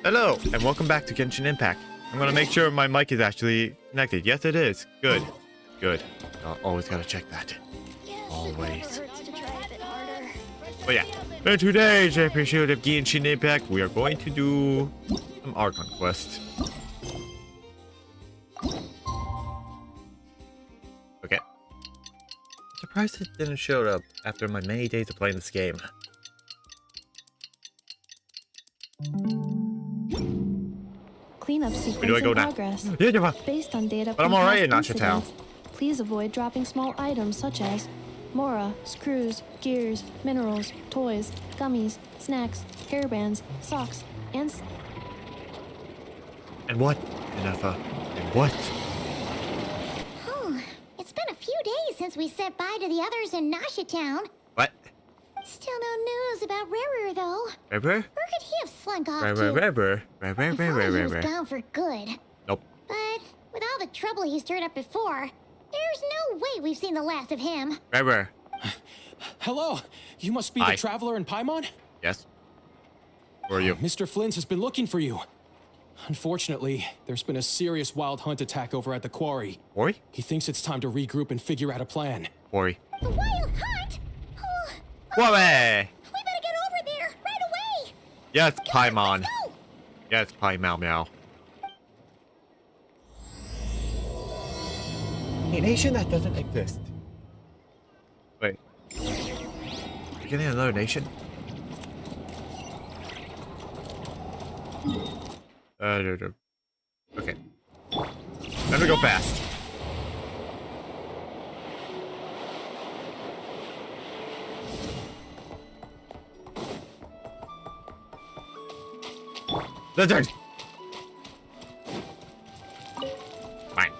Hello, and welcome back to Genshin Impact. I'm gonna make sure my mic is actually connected. Yes, it is. Good. Good. Always gotta check that. Always. But yeah, in today's episode of Genshin Impact, we are going to do some Archon quests. Okay. I'm surprised it didn't show up after my many days of playing this game. Cleanup sequence in progress. Based on data but I'm from alright in past Nasha incidents, please avoid dropping small items such as Mora, screws, gears, minerals, toys, gummies, snacks, hairbands, socks, and what? Enough. And what? Oh, it's been a few days since we said bye to the others in Nasha Town. What? Still no news about Rarer, though. Rarer? Where could he have slunk off to? Rarer? I thought he was gone for good. Nope. But with all the trouble he stirred up before, there's no way we've seen the last of him. Rarer. Hello, you must be the traveler in Paimon? Yes. Who are you? Mr. Flynn has been looking for you. Unfortunately, there's been a serious wild hunt attack over at the quarry. Quarry? He thinks it's time to regroup and figure out a plan. Quarry. The wild hunt? Oh, Quarry! we better get over there right away. Yes, Paimon. Let's go. Yes, Paimon Meow. A nation that doesn't exist. Wait. You're getting another nation? Okay. Time to go fast. Lizard! Fine.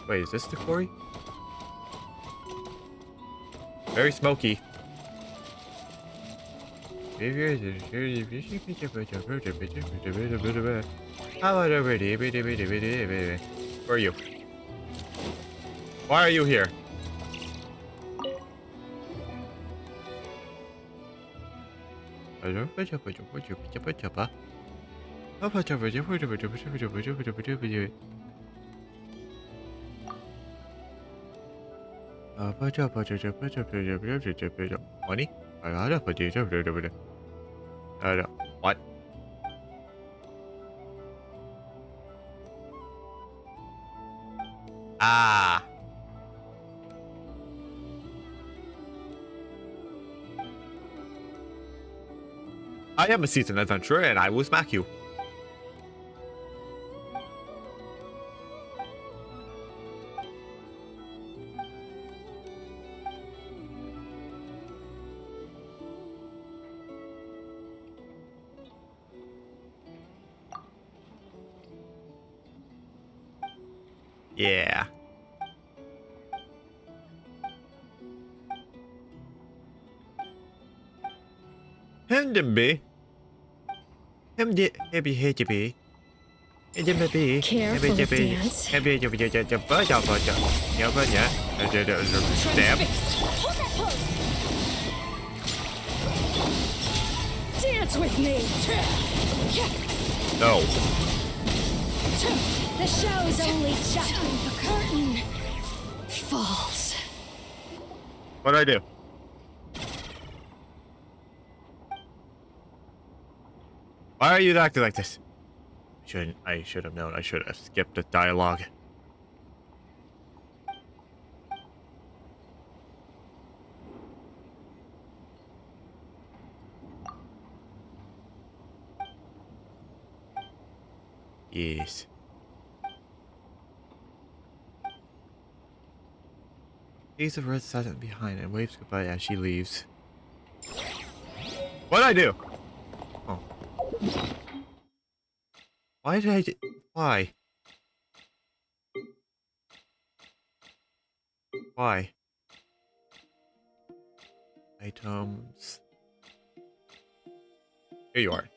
Wait, is this the quarry? Very smoky. Who are you? Why are you here? Money? What? Ah. I am a seasoned adventurer and I will smack you. Yeah. Him dance with me. No. The show's only just the curtain falls. What'd I do? Why are you acting like this? I should have known. I should have skipped the dialogue. Yes. Leaves the red silent behind and waves goodbye as she leaves. What'd I do? Oh. Why did I do? Why? Why? Items. Here you are.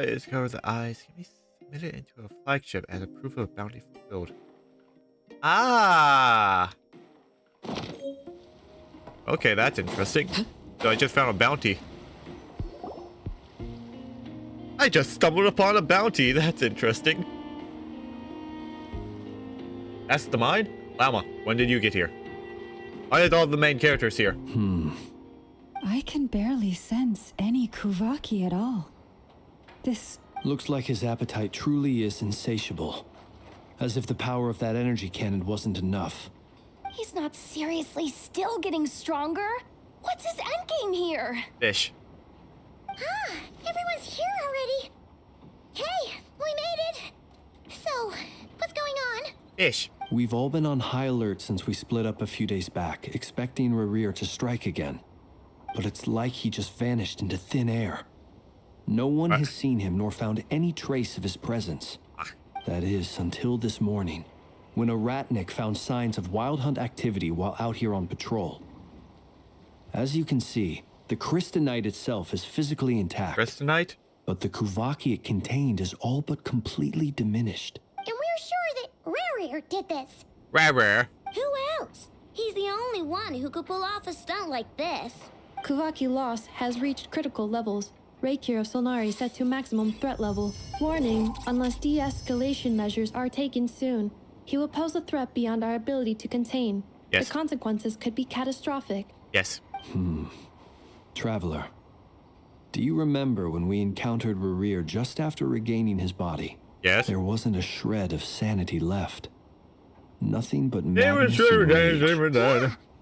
It covers the eyes. Can be submitted into a flagship as a proof of bounty fulfilled. Ah! Okay, that's interesting. So I just found a bounty. I just stumbled upon a bounty. That's interesting. That's the mine? Lama, when did you get here? Why is all the main characters here? I can barely sense any Kuvaki at all. This... Looks like his appetite truly is insatiable. As if the power of that energy cannon wasn't enough. He's not seriously still getting stronger? What's his endgame here? Fish. Everyone's here already. Hey, we made it. So, what's going on? Fish. We've all been on high alert since we split up a few days back, expecting Khanrieah to strike again. But it's like he just vanished into thin air. No one has seen him nor found any trace of his presence. That is, until this morning, when a ratnik found signs of wild hunt activity while out here on patrol. As you can see, the crystalite itself is physically intact. Crystalite? But the Kuvaki it contained is all but completely diminished. And we're sure that Khanrieah did this. Rare. Who else? He's the only one who could pull off a stunt like this. Kuvaki loss has reached critical levels. Reikir of Solnari set to maximum threat level. Warning, unless de-escalation measures are taken soon, he will pose a threat beyond our ability to contain. Yes. The consequences could be catastrophic. Yes. Traveler, do you remember when we encountered Khanrieah just after regaining his body? Yes. There wasn't a shred of sanity left. Nothing but They were madness sure and rage. they were dead.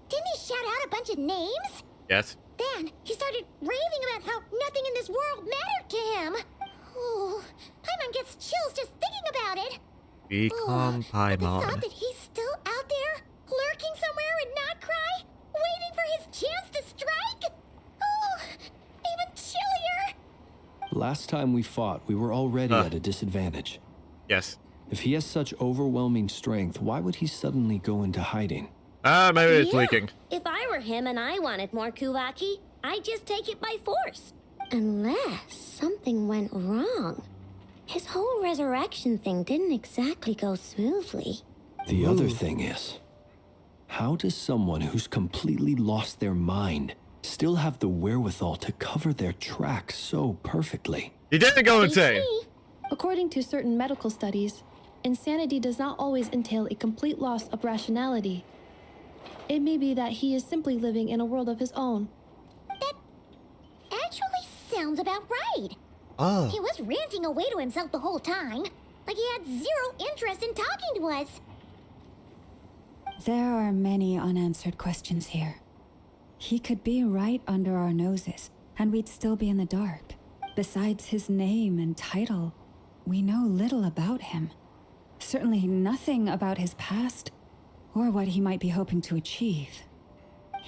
Didn't he shout out a bunch of names? Yes. Then he started raving about how nothing in this world mattered to him. Oh, Paimon gets chills just thinking about it. Become The thought Paimon. that he's still out there, lurking somewhere in Notcry, waiting for his chance to strike? Oh, even chillier. Last time we fought, we were already at a disadvantage. Yes. If he has such overwhelming strength, why would he suddenly go into hiding? Maybe it's leaking. If I were him and I wanted more Kuvaki, I'd just take it by force. Unless something went wrong. His whole resurrection thing didn't exactly go smoothly. The other thing is, how does someone who's completely lost their mind still have the wherewithal to cover their tracks so perfectly? He didn't go insane. According to certain medical studies, insanity does not always entail a complete loss of rationality. It may be that he is simply living in a world of his own. That actually sounds about right. Oh. He was ranting away to himself the whole time, like he had zero interest in talking to us. There are many unanswered questions here. He could be right under our noses, and we'd still be in the dark. Besides his name and title, we know little about him. Certainly nothing about his past, or what he might be hoping to achieve.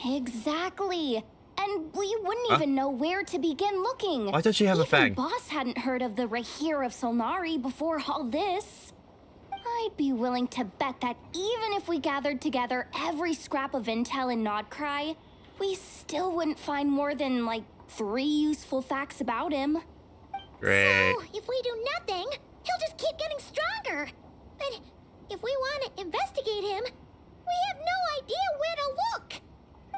Exactly. And we wouldn't even know where to begin looking. Why does she have a Even fang? Boss hadn't heard of the Reikir of Solnari before all this. I'd be willing to bet that even if we gathered together every scrap of intel in Nodcry, we still wouldn't find more than, like, 3 useful facts about him. Great. So, if we do nothing, he'll just keep getting stronger. But if we want to investigate him, we have no idea where to look.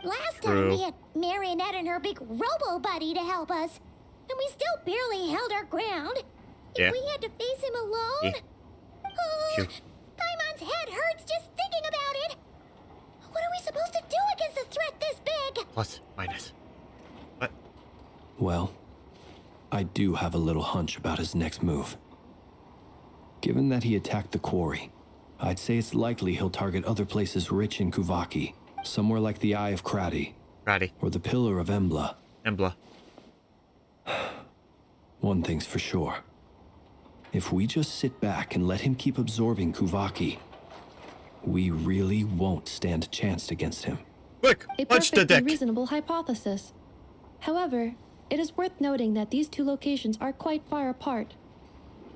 Last time True. we had Marionette and her big robo-buddy to help us, and we still barely held our ground. If Yeah. we had to face him alone... Yeah. Oh, Sure. Paimon's head hurts just thinking about it. What are we supposed to do against a threat this big? Plus, minus. What? Well, I do have a little hunch about his next move. Given that he attacked the quarry, I'd say it's likely he'll target other places rich in Kuvaki, somewhere like the Eye of Krati, Ratty. or the Pillar of Embla. Embla. One thing's for sure. If we just sit back and let him keep absorbing Kuvaki, we really won't stand a chance against him. Quick, A punch the perfectly dick. reasonable hypothesis. However, it is worth noting that these two locations are quite far apart.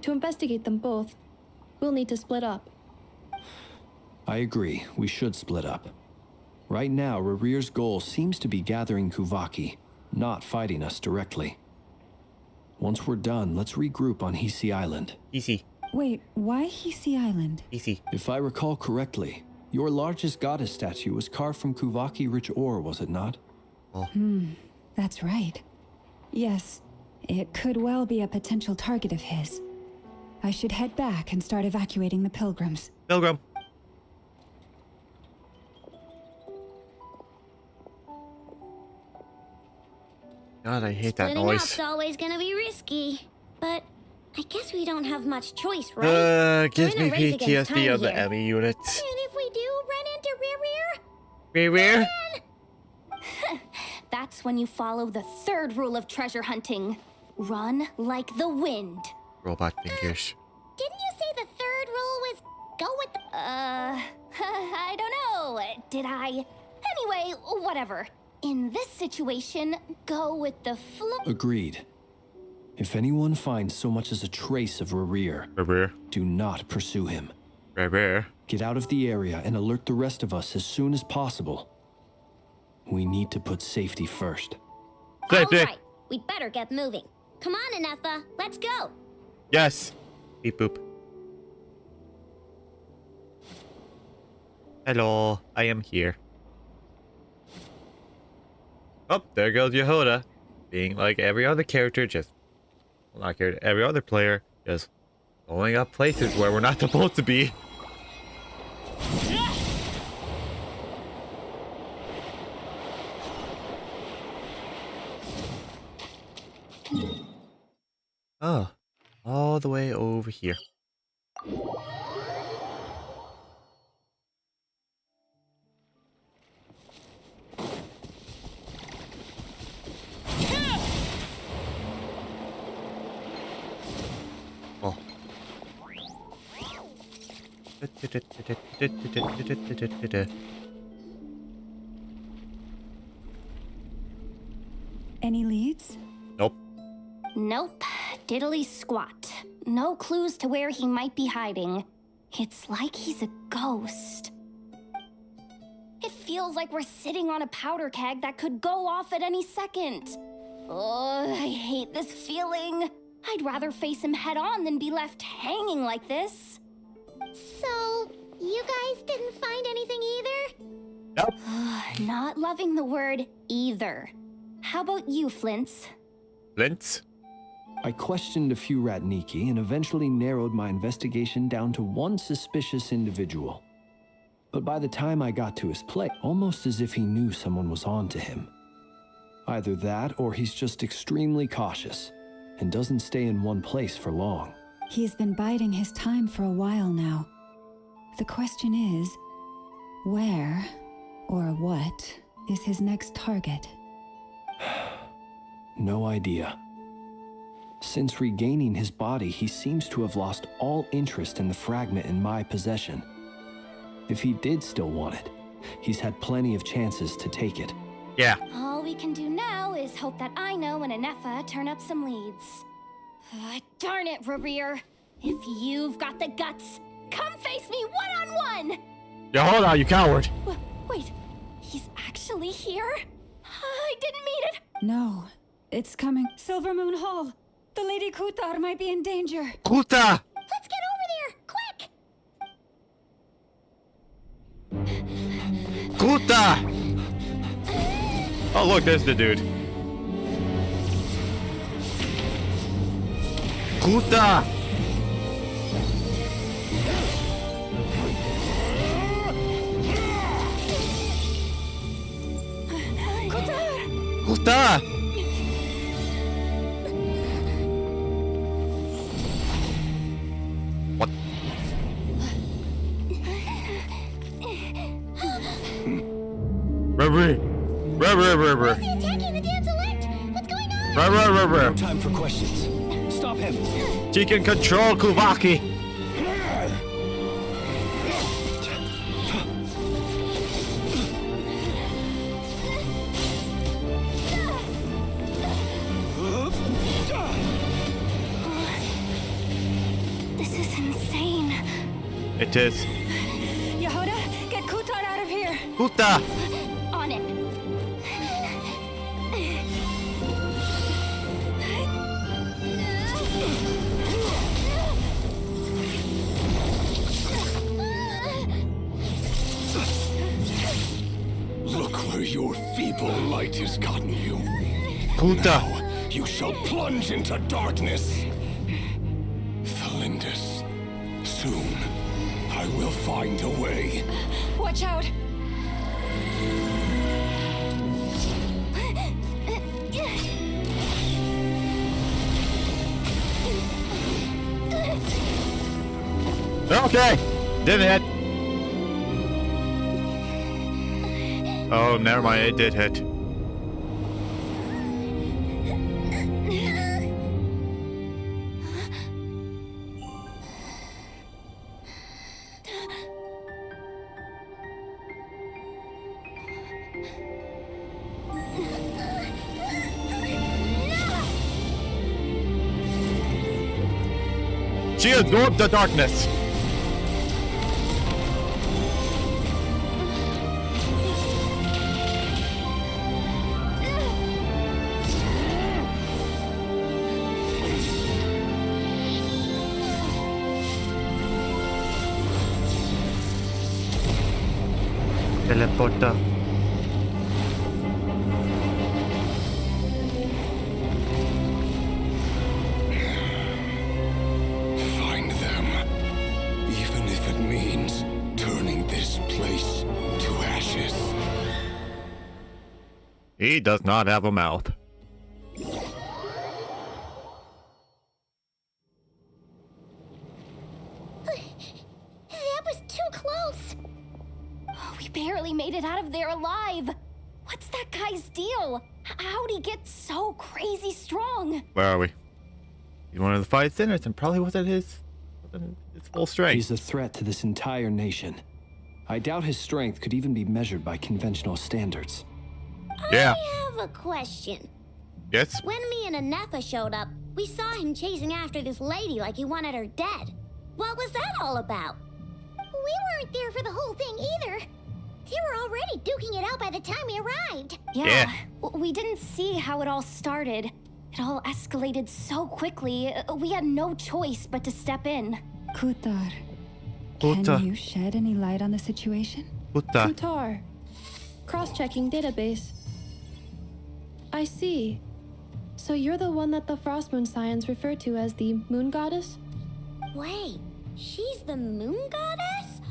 To investigate them both, we'll need to split up. I agree, we should split up. Right now, Khanrieah's goal seems to be gathering Kuvaki, not fighting us directly. Once we're done, let's regroup on Hisi Island. Easy. Wait, why Hisi Island? Easy. If I recall correctly, your largest goddess statue was carved from Kuvaki rich ore, was it not? That's right. Yes, It could well be a potential target of his. I should head back and start evacuating the pilgrims. Pilgrim. God, I hate that Splitting noise. up's always gonna be risky. But I guess we don't have much choice, right? We're Gives in a me race against PTSD time of the here. Emmy unit. And if we do run into Rear? That's when you follow the third rule of treasure hunting. Run like the wind. Robot fingers. didn't you say the third rule was go with the... I don't know. Did I? Anyway, whatever. In this situation, go with the flow. Agreed. If anyone finds so much as a trace of Rear, Rear. do not pursue him. Rear. Get out of the area and alert the rest of us as soon as possible. We need to put safety first. All right, we'd better get moving. Come on, Anetha, let's go. Yes. Beep boop. Hello, I am here. Oh, there goes Yehoda. Being like every other character, well, not character, every other player, just going up places where we're not supposed to be. Oh, all the way over here. Oh. Any leads? Nope. Nope. Diddly squat. No clues to where he might be hiding. It's like he's a ghost. It feels like we're sitting on a powder keg that could go off at any second. Oh, I hate this feeling. I'd rather face him head on than be left hanging like this. So, you guys didn't find anything either? Nope. Not loving the word either. How about you, Flints? Flint? I questioned a few Ratniki and eventually narrowed my investigation down to one suspicious individual. But by the time I got to his place, almost as if he knew someone was on to him. Either that or he's just extremely cautious and doesn't stay in one place for long. He's been biding his time for a while now. The question is, where or what is his next target? No idea. Since regaining his body, he seems to have lost all interest in the fragment in my possession. If he did still want it, he's had plenty of chances to take it. Yeah. All we can do now is hope that Aino and Anefa turn up some leads. Darn it, Rear. If you've got the guts, come face me one-on-one! Yeah, hold on, you coward. Wait, he's actually here? I didn't mean it! No, it's coming. Silver Moon Hall! The Lady Kutar might be in danger. Kuta! Let's get over there, quick! Kuta! Oh, look, there's the dude. Kuta! Kuta! What? Reverie! Who's he attacking the damn select? What's going on? No time for questions. Stop him. She can control Kuvaki! This is insane. It is. Yehoda, get Kutar out of here! Kuta! On it. Look where your feeble light has gotten you. Kuta! You shall plunge into darkness. Thalindus, soon I will find a way. Watch out! Okay, didn't hit. Oh, never mind, it did hit. She absorbed the darkness. Teleporta. Find them. Even if it means turning this place to ashes. He does not have a mouth. That was too close. Oh, we barely made it out of there alive. What's that guy's deal? How'd he get so crazy strong? Where are we? He's one of the 5 sinners and probably wasn't his full strength. He's a threat to this entire nation. I doubt his strength could even be measured by conventional standards. Yeah. I have a question. Yes? When me and Anefa showed up, we saw him chasing after this lady like he wanted her dead. What was that all about? We weren't there for the whole thing either. They were already duking it out by the time we arrived. Yeah. We didn't see how it all started. It all escalated so quickly. We had no choice but to step in. Kutar, Kuta. can you shed any light on the situation? Kuta. Kutar. Cross-checking database. I see. So you're the one that the Frost Moon Scions refer to as the Moon Goddess? Wait, she's the moon goddess?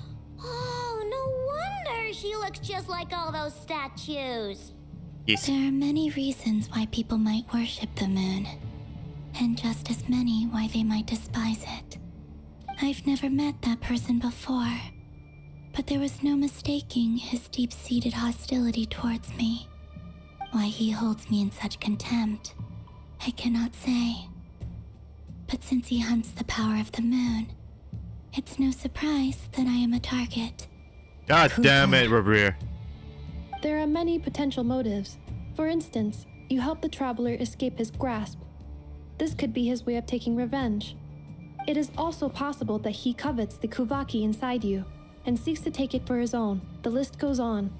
Oh, no wonder she looks just like all those statues. Yes. There are many reasons why people might worship the moon, and just as many why they might despise it. I've never met that person before, but there was no mistaking his deep-seated hostility towards me. Why he holds me in such contempt, I cannot say. But since he hunts the power of the moon, it's no surprise that I am a target. God damn it, Rabir. There are many potential motives. For instance, you help the traveler escape his grasp. This could be his way of taking revenge. It is also possible that he covets the Kuvaki inside you and seeks to take it for his own. The list goes on.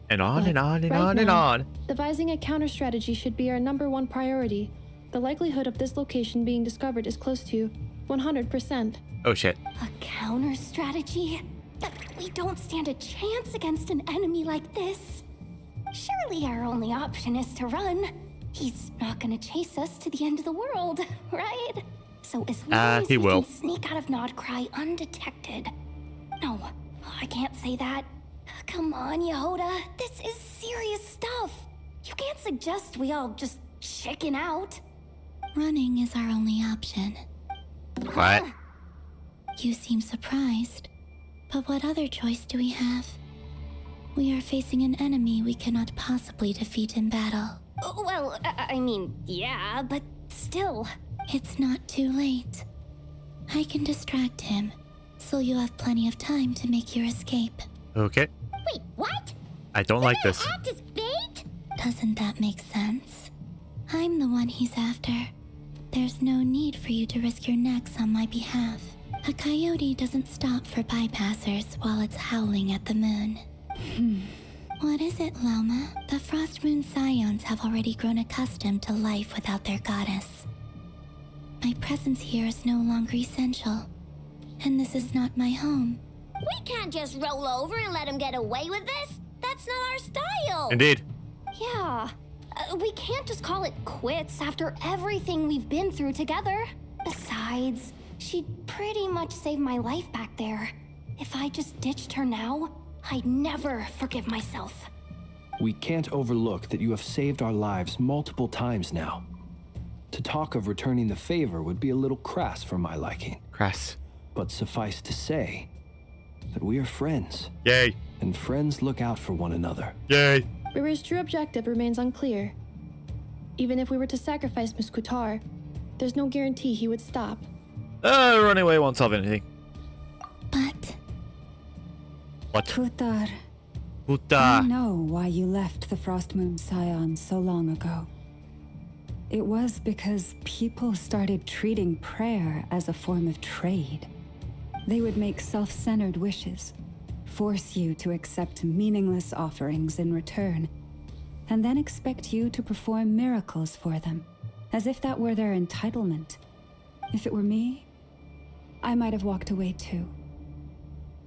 And on But and on and right on and now, on. Devising a counter strategy should be our #1 priority. The likelihood of this location being discovered is close to 100%. Oh shit. A counter strategy? We don't stand a chance against an enemy like this. Surely our only option is to run. He's not gonna chase us to the end of the world, right? So as long as he we will. can sneak out of Nodcry undetected. No, I can't say that. Come on, Yehoda. This is serious stuff. You can't suggest we all just chicken out. Running is our only option. What? You seem surprised, but what other choice do we have? We are facing an enemy we cannot possibly defeat in battle. Well, I mean, yeah, but still. It's not too late. I can distract him, so you'll have plenty of time to make your escape. Okay. Wait, what? I don't like this. Act as bait? Doesn't that make sense? I'm the one he's after. There's no need for you to risk your necks on my behalf. A coyote doesn't stop for bypassers while it's howling at the moon. What is it, Loma? The Frost Moon Scions have already grown accustomed to life without their goddess. My presence here is no longer essential, and this is not my home. We can't just roll over and let him get away with this. That's not our style. Indeed. Yeah, We can't just call it quits after everything we've been through together. Besides, she'd pretty much saved my life back there. If I just ditched her now, I'd never forgive myself. We can't overlook that you have saved our lives multiple times now. To talk of returning the favor would be a little crass for my liking. Crass. But suffice to say that we are friends. Yay. And friends look out for one another. Yay. Riri's true objective remains unclear. Even if we were to sacrifice Miss Kutar, there's no guarantee he would stop. Running away won't solve anything. But What? Kutar, I Puta. know why you left the Frost Moon Scion so long ago. It was because people started treating prayer as a form of trade. They would make self-centered wishes, force you to accept meaningless offerings in return, and then expect you to perform miracles for them, as if that were their entitlement. If it were me, I might have walked away too.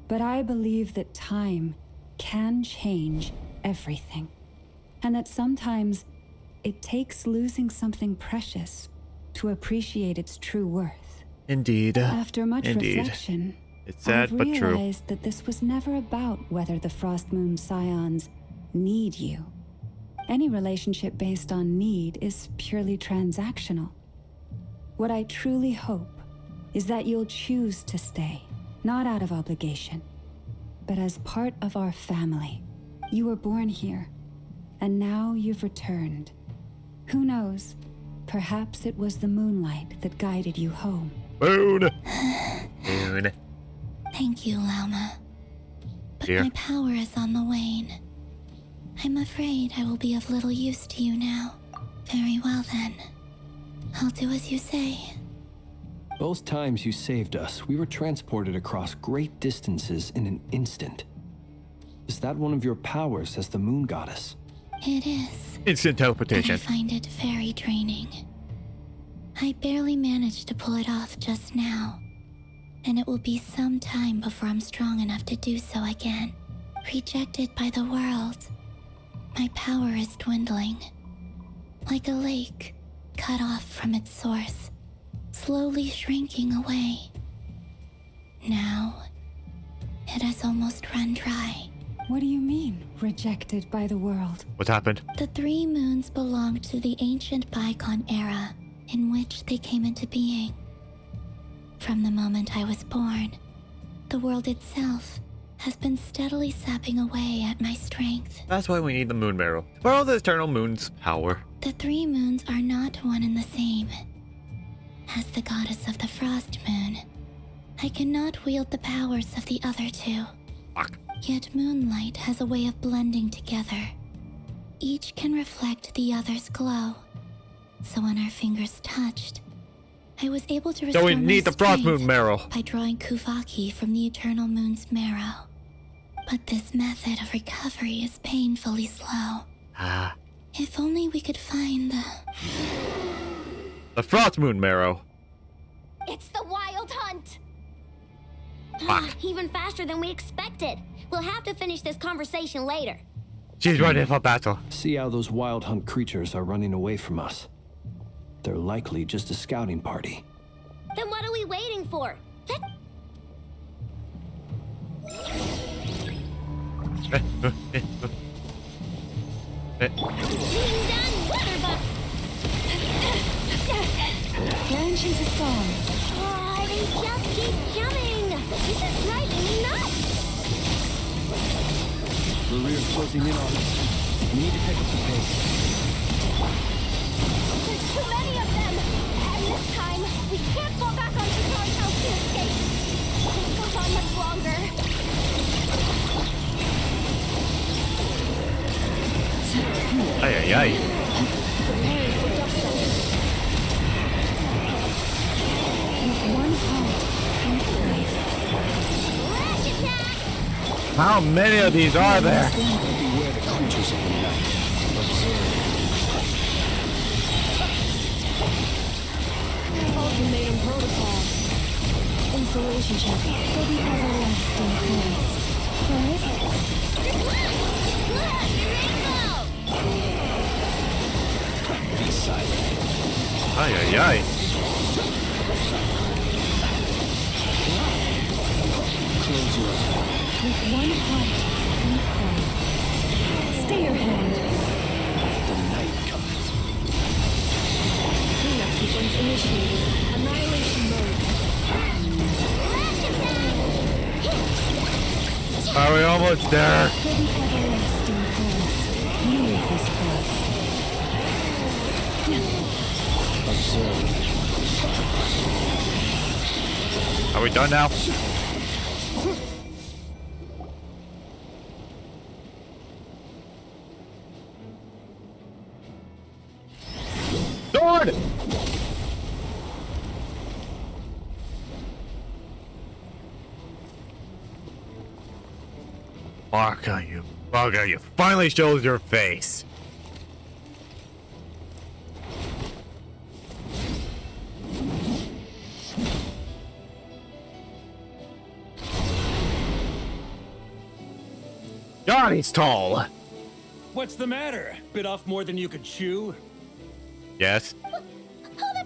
But I believe that time can change everything, and that sometimes it takes losing something precious to appreciate its true worth. Indeed. After much Indeed. reflection, It's sad I've but true. realized that this was never about whether the Frost Moon Scions need you. Any relationship based on need is purely transactional. What I truly hope is that you'll choose to stay, not out of obligation, but as part of our family. You were born here, and now you've returned. Who knows? Perhaps it was the moonlight that guided you home. Moon. Moon. thank you, Lauma. But Dear. my power is on the wane. I'm afraid I will be of little use to you now. Very well then. I'll do as you say. Both times you saved us, we were transported across great distances in an instant. Is that one of your powers as the moon goddess? It is. Instant But I teleportation. find it very draining. I barely managed to pull it off just now, and it will be some time before I'm strong enough to do so again. Rejected by the world, my power is dwindling. Like a lake cut off from its source, slowly shrinking away. Now, it has almost run dry. What do you mean, rejected by the world? What happened? The 3 moons belonged to the ancient bygone era in which they came into being. From the moment I was born, the world itself has been steadily sapping away at my strength. That's why we need the moon marrow. Borrow the eternal moon's power. The 3 moons are not one and the same. As the goddess of the Frost Moon, I cannot wield the powers of the other 2. Fuck. Yet Moonlight has a way of blending together. Each can reflect the other's glow. So when our fingers touched, I was able to restore So we my need the Frost strength Moon marrow. by drawing Kuvaki from the Eternal Moon's marrow. But this method of recovery is painfully slow. Ah. If only we could find The Frost Moon marrow. It's the Wild Hunt! Fuck. Even faster than we expected. We'll have to finish this conversation later. She's ready for battle. See how those wild hunt creatures are running away from us. They're likely just a scouting party. Then what are we waiting for? Being done, water Genshin's a song. Oh, they just keep coming. This is driving me nuts. The rear's closing in on us. We need to pick up the pace. There's too many of them! And this time, we can't fall back on Kutar's house to escape. This goes on much longer. Ay, ay, ay. One heart and life. Flash attack! How many of these are there? Beware the creatures of the night. Ultimatum protocol. Installation check. For the everlasting Christ. Look! Rainbow! side. Ay, ay, ay. Close your eyes. With one heart and crown. Stay your hand. The night comes. Cleanup sequence initiated. Annihilation mode. Are we almost there? For the everlasting past, move this path. Observe. Are we done now? Sword! Barca, you bugger, you finally showed your face. God, he's tall. What's the matter? Bit off more than you could chew? Yes. Who are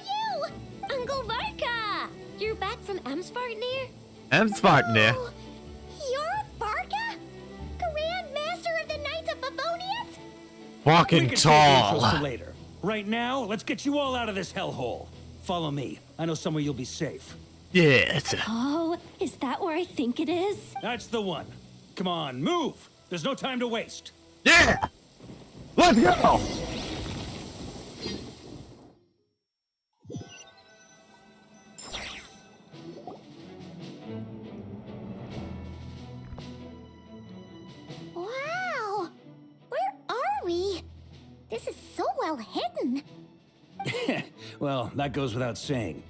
you? Uncle Varka! You're back from Amsvartnir? I'm Spartan. Oh, you're Varka? Grand Master of the Knights of Favonius? Fucking tall. For later. Right now, let's get you all out of this hellhole. Follow me. I know somewhere you'll be safe. Yes. Oh, is that where I think it is? That's the one. Come on, move. There's no time to waste. Yeah. Let's go. Wow! Where are we? This is so well hidden. Well, that goes without saying.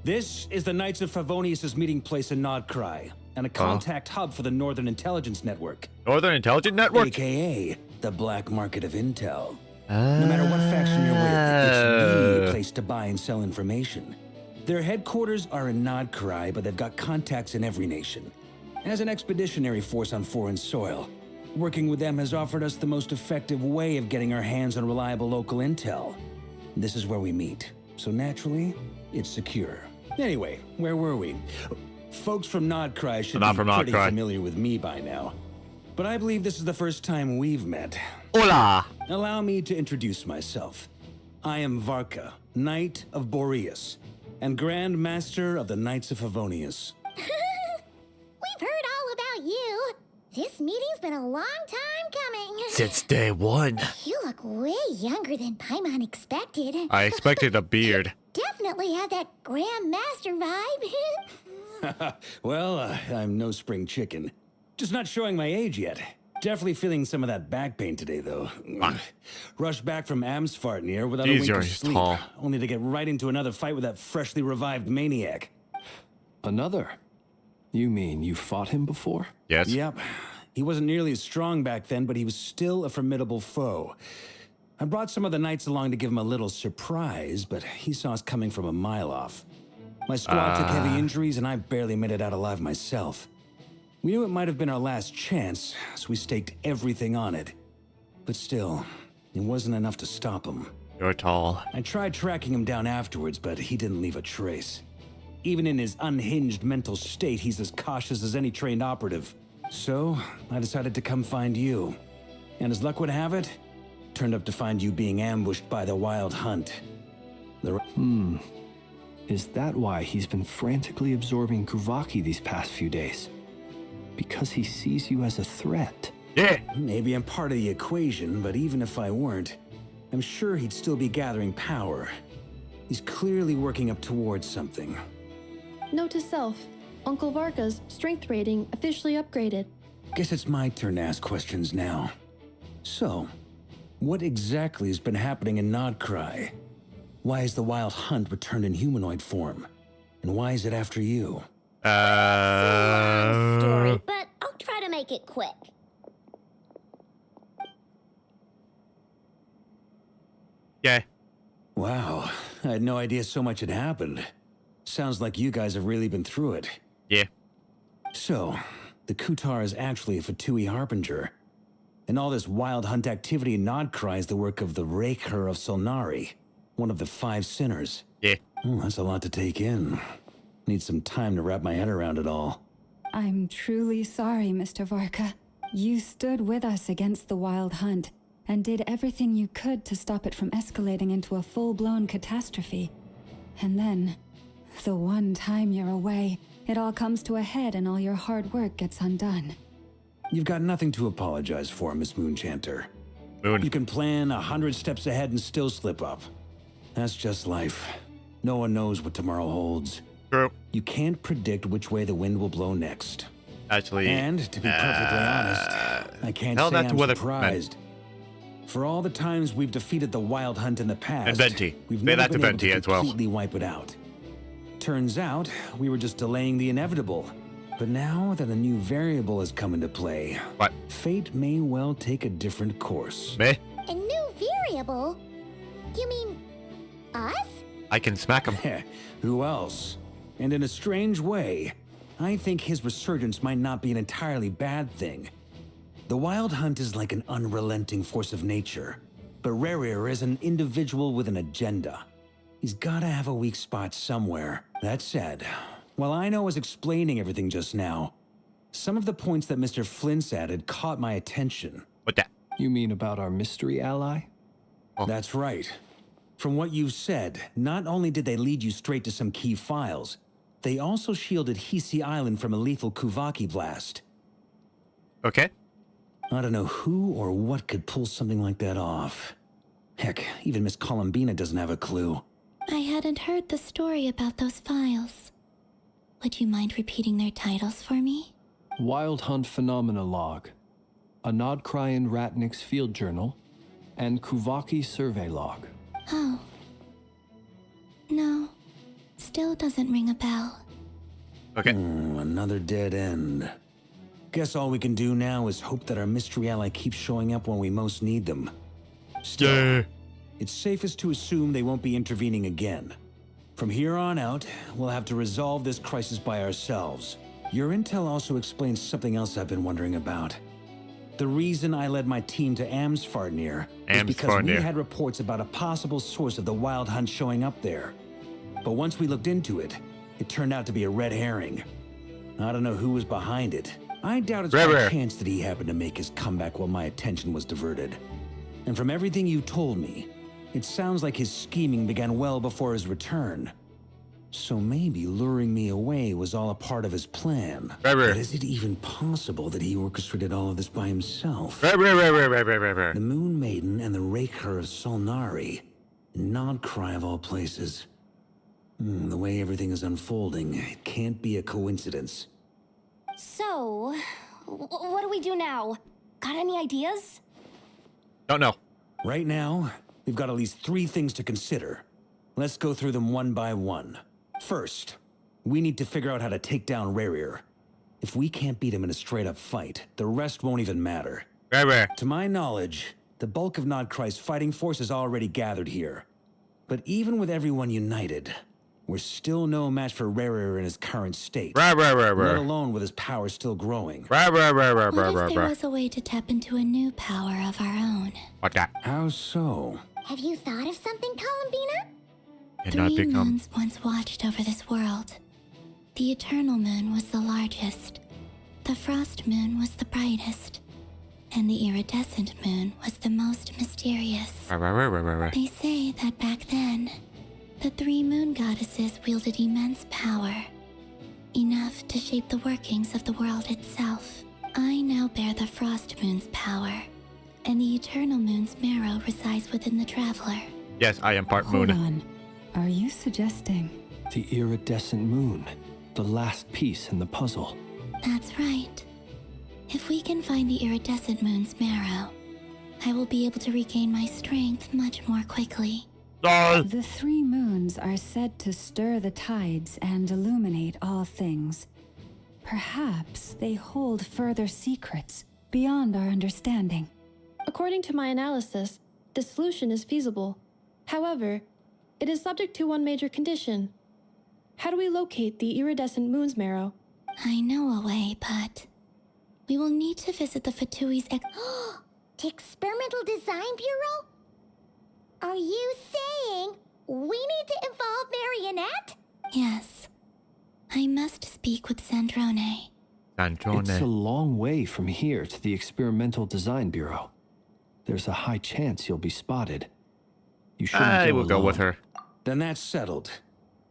This is the Knights of Favonius' meeting place in Nodcry, and a contact hub for the Northern Intelligence Network, Northern Intelligence Network. aka the black market of intel. No matter what faction you're with, it's really a place to buy and sell information. Their headquarters are in Nodcry, but they've got contacts in every nation. As an expeditionary force on foreign soil, working with them has offered us the most effective way of getting our hands on reliable local intel. This is where we meet, so naturally, it's secure. Anyway, where were we? Folks from Nodcry should Not be from pretty Nodcry. familiar with me by now. But I believe this is the first time we've met. Hola. Allow me to introduce myself. I am Varka, Knight of Boreas, and Grand Master of the Knights of Favonius. We've heard all about you. This meeting's been a long time coming. Since day one. You look way younger than Paimon expected. I expected a beard. Definitely had that Grand Master vibe. Well, I'm no spring chicken. Just not showing my age yet. Definitely feeling some of that back pain today, though. Rushed back from Amsvartnir without a Jeez, wink you're of sleep, tall. only to get right into another fight with that freshly revived maniac. Another? You mean you fought him before? Yes. Yep. He wasn't nearly as strong back then, but he was still a formidable foe. I brought some of the knights along to give him a little surprise, but he saw us coming from a mile off. My squad took heavy injuries, and I barely made it out alive myself. We knew it might have been our last chance, so we staked everything on it. But still, it wasn't enough to stop him. You're tall. I tried tracking him down afterwards, but he didn't leave a trace. Even in his unhinged mental state, he's as cautious as any trained operative. So, I decided to come find you. And as luck would have it, turned up to find you being ambushed by the Wild Hunt. Is that why he's been frantically absorbing Kuvaki these past few days? Because he sees you as a threat. Yeah. Maybe I'm part of the equation, but even if I weren't, I'm sure he'd still be gathering power. He's clearly working up towards something. Note to self, Uncle Varka's strength rating officially upgraded. Guess it's my turn to ask questions now. So, what exactly has been happening in Nodcry? Why is the Wild Hunt returned in humanoid form? And why is it after you? Long story, but I'll try to make it quick. Yeah. Wow, I had no idea so much had happened. Sounds like you guys have really been through it. Yeah. So, the Kutar is actually a Fatui Harbinger. And all this wild hunt activity in Nodcry is the work of the Raker of Solnari, one of the 5 sinners. Yeah. Oh, that's a lot to take in. Need some time to wrap my head around it all. I'm truly sorry, Mr. Varka. You stood with us against the Wild Hunt and did everything you could to stop it from escalating into a full-blown catastrophe. And then, the one time you're away, it all comes to a head and all your hard work gets undone. You've got nothing to apologize for, Miss Moonchanter. Moon. You can plan 100 steps ahead and still slip up. That's just life. No one knows what tomorrow holds. True. You can't predict which way the wind will blow next. Actually. And to be perfectly honest, I can't tell say that to I'm Weatherman. surprised. For all the times we've defeated the Wild Hunt in the past, And Venti. we've Say never that to been able Venti to as well. completely wipe it out. Turns out, we were just delaying the inevitable. But now that a new variable has come into play, What? fate may well take a different course. Me? A new variable? You mean us? I can smack him. Who else? And in a strange way, I think his resurgence might not be an entirely bad thing. The Wild Hunt is like an unrelenting force of nature, but Khanrieah is an individual with an agenda. He's gotta have a weak spot somewhere. That said, while I was explaining everything just now, some of the points that Mr. Flint's added caught my attention. What that? You mean about our mystery ally? Oh. That's right. From what you've said, not only did they lead you straight to some key files, they also shielded Hisi Island from a lethal Kuvaki blast. Okay. I don't know who or what could pull something like that off. Heck, even Miss Columbina doesn't have a clue. I hadn't heard the story about those files. Would you mind repeating their titles for me? Wild Hunt Phenomena Log, a Nodcryan Ratnik's Field Journal, and Kuvaki Survey Log. Oh. No. Still doesn't ring a bell. Okay. Another dead end. Guess all we can do now is hope that our mystery ally keeps showing up when we most need them. Still, Yeah. it's safest to assume they won't be intervening again. From here on out, we'll have to resolve this crisis by ourselves. Your intel also explains something else I've been wondering about. The reason I led my team to Amsfarnir is because we had reports about a possible source of the Wild Hunt showing up there. But once we looked into it, it turned out to be a red herring. I don't know who was behind it. I doubt it's by chance that he happened to make his comeback while my attention was diverted. And from everything you told me, it sounds like his scheming began well before his return. So maybe luring me away was all a part of his plan. But is it even possible that he orchestrated all of this by himself? The Moon Maiden and the Raker of Solnari. Nodcry of all places. The way everything is unfolding, it can't be a coincidence. So, what do we do now? Got any ideas? Don't know. Right now, we've got at least 3 things to consider. Let's go through them one by one. First, we need to figure out how to take down Khanrieah. If we can't beat him in a straight-up fight, the rest won't even matter. To my knowledge, the bulk of Nodcry's fighting force is already gathered here. But even with everyone united, we're still no match for Khanrieah in his current state. Let alone with his power still growing. What if there was a way to tap into a new power of our own? What that? How so? Have you thought of something, Columbina? Cannot 3 become. moons once watched over this world. The Eternal Moon was the largest. The Frost Moon was the brightest. And the Iridescent Moon was the most mysterious. They say that back then, the 3 moon goddesses wielded immense power. Enough to shape the workings of the world itself. I now bear the Frost Moon's power. And the Eternal Moon's marrow resides within the Traveler. Yes, I am part Hold moon. on. Are you suggesting? The iridescent moon, the last piece in the puzzle. That's right. If we can find the Iridescent Moon's marrow, I will be able to regain my strength much more quickly. The 3 moons are said to stir the tides and illuminate all things. Perhaps they hold further secrets beyond our understanding. According to my analysis, this solution is feasible. However, it is subject to one major condition. How do we locate the iridescent moon's marrow? I know a way, but we will need to visit the Fatui's To Experimental Design Bureau? Are you saying we need to involve Marionette? Yes. I must speak with Sandrone. It's a long way from here to the Experimental Design Bureau. There's a high chance you'll be spotted. You shouldn't I go will go alone. with her. Then that's settled.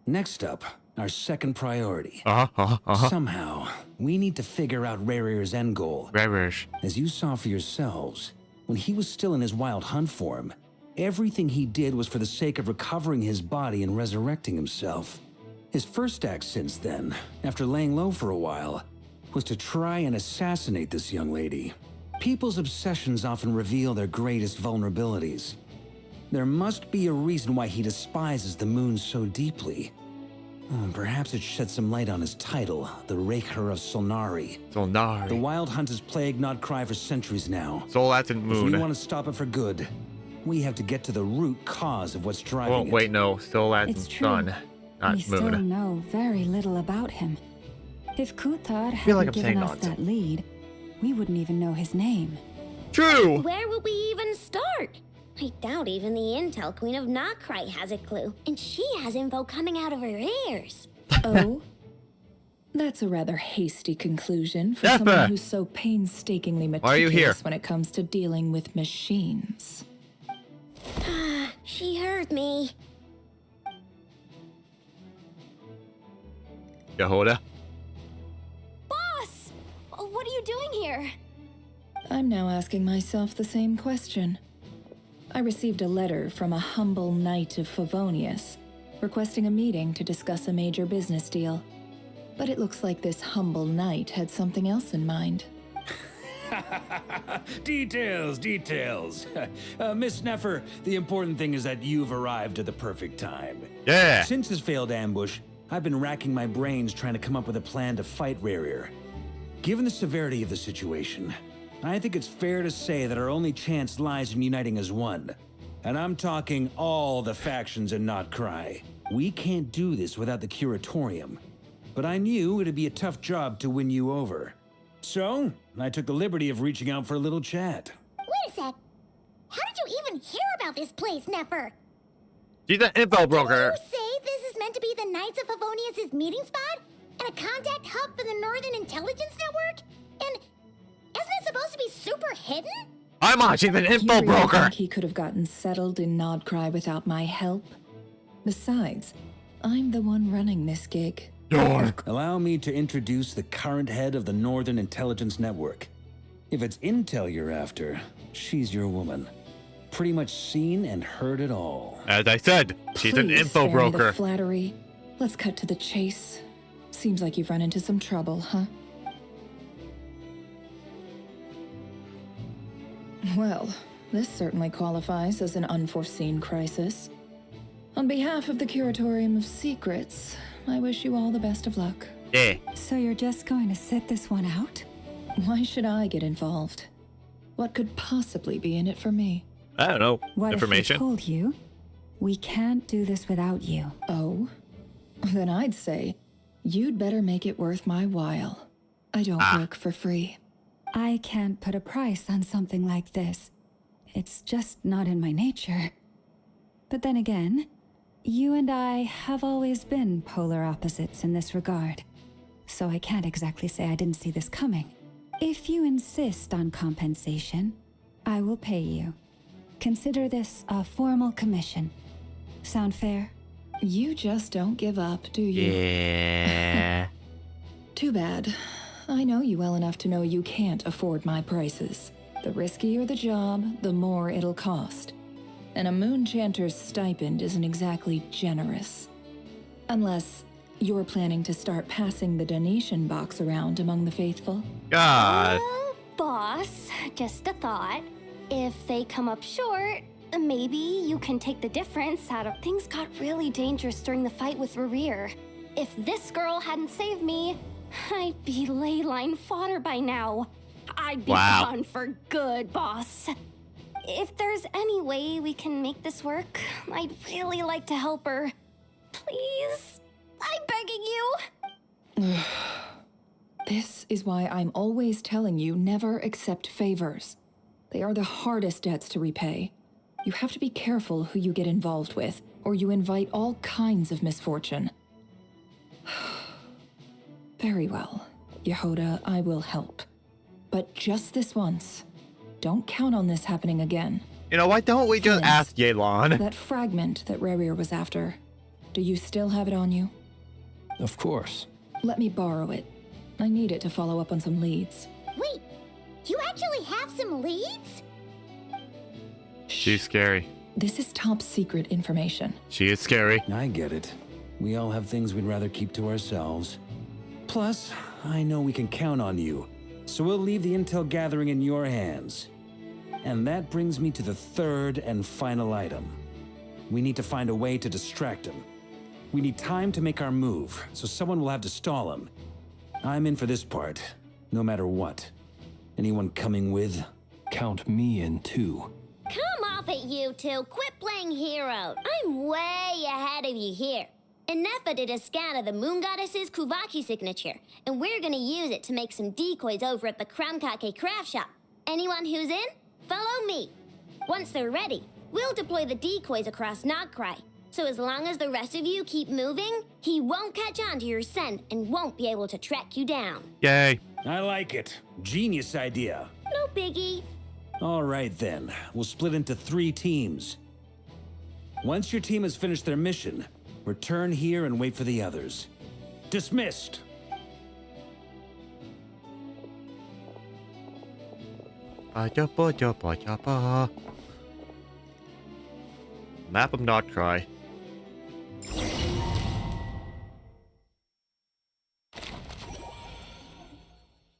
Next up, our second priority. Uh-huh. Somehow, we need to figure out Rarier's end goal. Rarish. As you saw for yourselves, when he was still in his wild hunt form, everything he did was for the sake of recovering his body and resurrecting himself. His first act since then, after laying low for a while, was to try and assassinate this young lady. People's obsessions often reveal their greatest vulnerabilities. There must be a reason why he despises the moon so deeply. Perhaps it sheds some light on his title, the Raker of Solnari. The Solnari. Wild Hunt has plagued Notcry for centuries now. Sol Latin If moon. we want to stop it for good, we have to get to the root cause of what's driving Oh, it. wait, no. Sol Latin It's true. sun, not We still moon. know very little about him. If Kuthar feel like hadn't I'm given saying us nonsense. that lead, we wouldn't even know his name. True! Where would we even start? I doubt even the Intel Queen of Notcry has a clue, and she has info coming out of her ears. Oh? That's a rather hasty conclusion for Dapper! someone who's so painstakingly Why are you here? meticulous when it comes to dealing with machines. She heard me. Yehoda. Boss! What are you doing here? I'm now asking myself the same question. I received a letter from a humble knight of Favonius, requesting a meeting to discuss a major business deal. But it looks like this humble knight had something else in mind. Details. Miss Sneffer, the important thing is that you've arrived at the perfect time. Yeah! Since this failed ambush, I've been racking my brains trying to come up with a plan to fight Rarier. Given the severity of the situation, I think it's fair to say that our only chance lies in uniting as one. And I'm talking all the factions in Notcry. We can't do this without the Curatorium. But I knew it'd be a tough job to win you over. So, I took the liberty of reaching out for a little chat. Wait a sec. How did you even hear about this place, Neffer? She's an info broker. You say this is meant to be the Knights of Favonius' meeting spot? And a contact hub for the Northern Intelligence Network? And isn't it supposed to be super hidden? I'm on. She's an You info really broker. think he could have gotten settled in Nodcry without my help? Besides, I'm the one running this gig. Allow me to introduce the current head of the Northern Intelligence Network. If it's intel you're after, she's your woman. Pretty much seen and heard it all. As I said, she's an Please info spare me broker. the flattery. Let's cut to the chase. Seems like you've run into some trouble, huh? Well, this certainly qualifies as an unforeseen crisis. On behalf of the Curatorium of Secrets, I wish you all the best of luck. Yeah. So you're just going to sit this one out? Why should I get involved? What could possibly be in it for me? I don't know. What Information. if we told you? We can't do this without you. Oh? Then I'd say, you'd better make it worth my while. I don't work for free. I can't put a price on something like this. It's just not in my nature. But then again, you and I have always been polar opposites in this regard. So I can't exactly say I didn't see this coming. If you insist on compensation, I will pay you. Consider this a formal commission. Sound fair? You just don't give up, do you? Yeah. Too bad. I know you well enough to know you can't afford my prices. The riskier the job, the more it'll cost. And a Moonchanter's stipend isn't exactly generous. Unless you're planning to start passing the donation box around among the faithful. God. Boss, just a thought. If they come up short, maybe you can take the difference out of... Things got really dangerous during the fight with Rarier. If this girl hadn't saved me, I'd be ley line fodder by now. I'd be gone for good, boss. If there's any way we can make this work, I'd really like to help her. Please, I'm begging you. This is why I'm always telling you never accept favors. They are the hardest debts to repay. You have to be careful who you get involved with, or you invite all kinds of misfortune. Very well. Yehoda, I will help. But just this once. Don't count on this happening again. You know, why don't we just ask Yelan? That fragment that Rerir was after, do you still have it on you? Of course. Let me borrow it. I need it to follow up on some leads. Wait, you actually have some leads? She's scary. This is top secret information. She is scary. I get it. We all have things we'd rather keep to ourselves. Plus, I know we can count on you, so we'll leave the intel gathering in your hands. And that brings me to the third and final item. We need to find a way to distract him. We need time to make our move, so someone will have to stall him. I'm in for this part, no matter what. Anyone coming with? Count me in too. Come off it, you two. Quit playing hero. I'm way ahead of you here. Nefa did a scan of the Moon Goddess's Kuvaki signature, and we're gonna use it to make some decoys over at the Kramkake craft shop. Anyone who's in, follow me. Once they're ready, we'll deploy the decoys across Nogcry. So as long as the rest of you keep moving, he won't catch on to your scent and won't be able to track you down. Yay. I like it. Genius idea. No biggie. All right then, we'll split into 3 teams. Once your team has finished their mission, return here and wait for the others. Dismissed! Map of Notcry.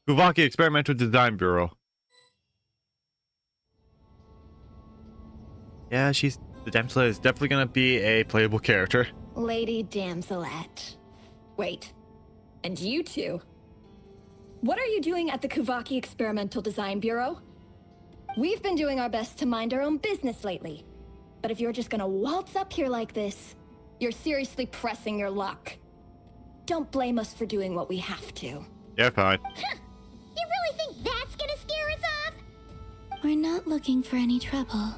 Kuvaki Experimental Design Bureau. Yeah, the damsel is definitely gonna be a playable character. Lady Damselette. Wait. And you two? What are you doing at the Kuvaki Experimental Design Bureau? We've been doing our best to mind our own business lately. But if you're just gonna waltz up here like this, you're seriously pressing your luck. Don't blame us for doing what we have to. Yeah, fine. You really think that's gonna scare us off? We're not looking for any trouble.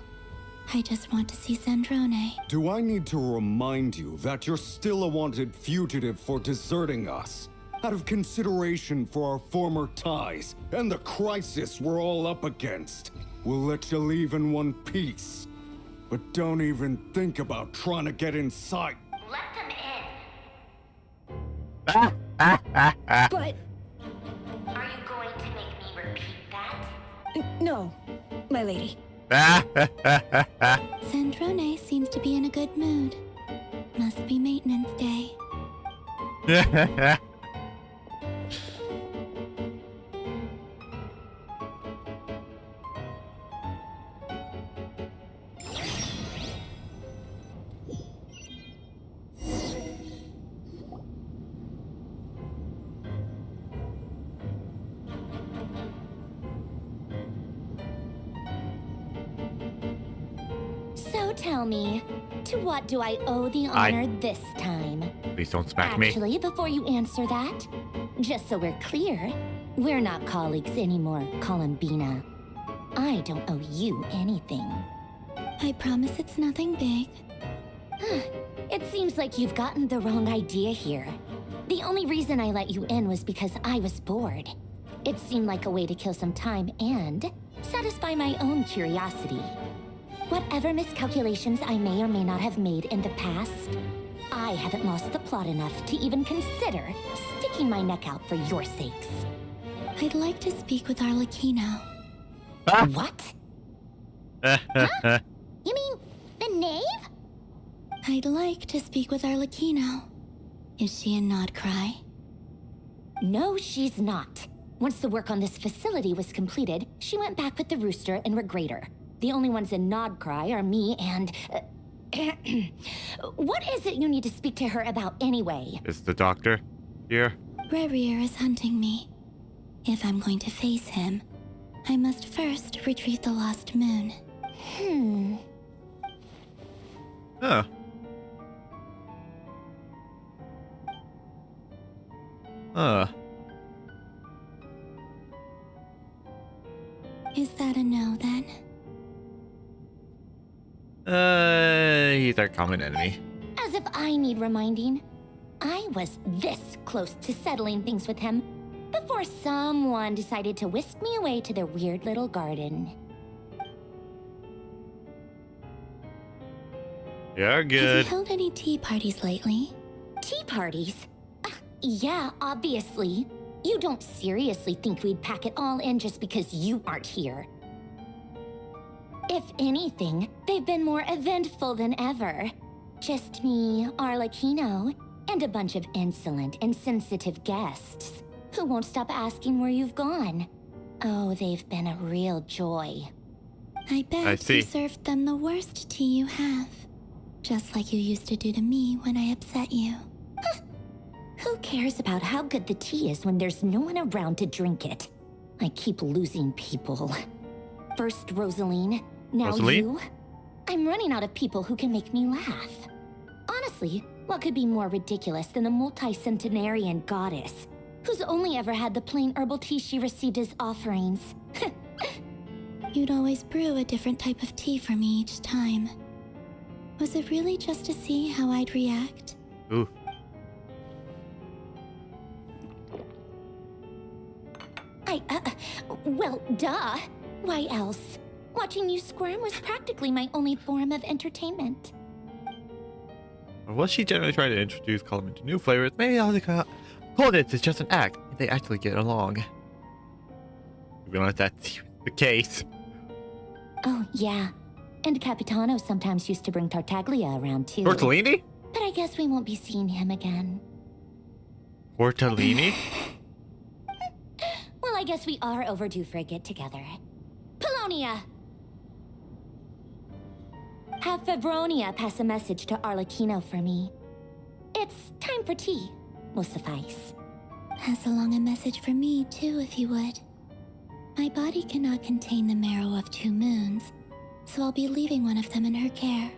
I just want to see Sandrone. Do I need to remind you that you're still a wanted fugitive for deserting us? Out of consideration for our former ties and the crisis we're all up against, we'll let you leave in one piece. But don't even think about trying to get inside. Let them in. But... Are you going to make me repeat that? No, my lady. Sandrone seems to be in a good mood. Must be maintenance day. So tell me, to what do I owe the honor this time? Please don't smack me. Actually, before you answer that, just so we're clear, we're not colleagues anymore, Columbina. I don't owe you anything. I promise it's nothing big. It seems like you've gotten the wrong idea here. The only reason I let you in was because I was bored. It seemed like a way to kill some time and satisfy my own curiosity. Whatever miscalculations I may or may not have made in the past, I haven't lost the plot enough to even consider sticking my neck out for your sakes. I'd like to speak with Arlecchino. What? Huh? You mean the knave? I'd like to speak with Arlecchino. Is she in Nodcry? No, she's not. Once the work on this facility was completed, she went back with the rooster and Regrator. The only ones in Nodcry are me and... What is it you need to speak to her about anyway? Is the doctor here? Rerir is hunting me. If I'm going to face him, I must first retrieve the lost moon. Huh. Is that a no, then? common enemy. As if I need reminding. I was this close to settling things with him before someone decided to whisk me away to their weird little garden. You're Have good. you held any tea parties lately? Tea parties? Yeah, obviously. You don't seriously think we'd pack it all in just because you aren't here. If anything, they've been more eventful than ever. Just me, Arlecchino, and a bunch of insolent and sensitive guests who won't stop asking where you've gone. Oh, they've been a real joy. I bet I see. you served them the worst tea you have. Just like you used to do to me when I upset you. Who cares about how good the tea is when there's no one around to drink it? I keep losing people. First Rosaline, now Rosaline? you. I'm running out of people who can make me laugh. Honestly, what could be more ridiculous than the multi-centenarian goddess, who's only ever had the plain herbal tea she received as offerings? You'd always brew a different type of tea for me each time. Was it really just to see how I'd react? Ooh. Well, duh. Why else? Watching you squirm was practically my only form of entertainment. Or was she generally trying to introduce Colin into new flavors? Maybe all the coldness is just an act. They actually get along. We don't know if that's the case. Oh, yeah. And Capitano sometimes used to bring Tartaglia around, too. Tortellini? But I guess we won't be seeing him again. Tortellini? Well, I guess we are overdue for a get-together. Polonia! Have Febronia pass a message to Arlecchino for me. It's time for tea. Will suffice. Pass along a message for me, too, if you would. My body cannot contain the marrow of 2 moons, so I'll be leaving one of them in her care.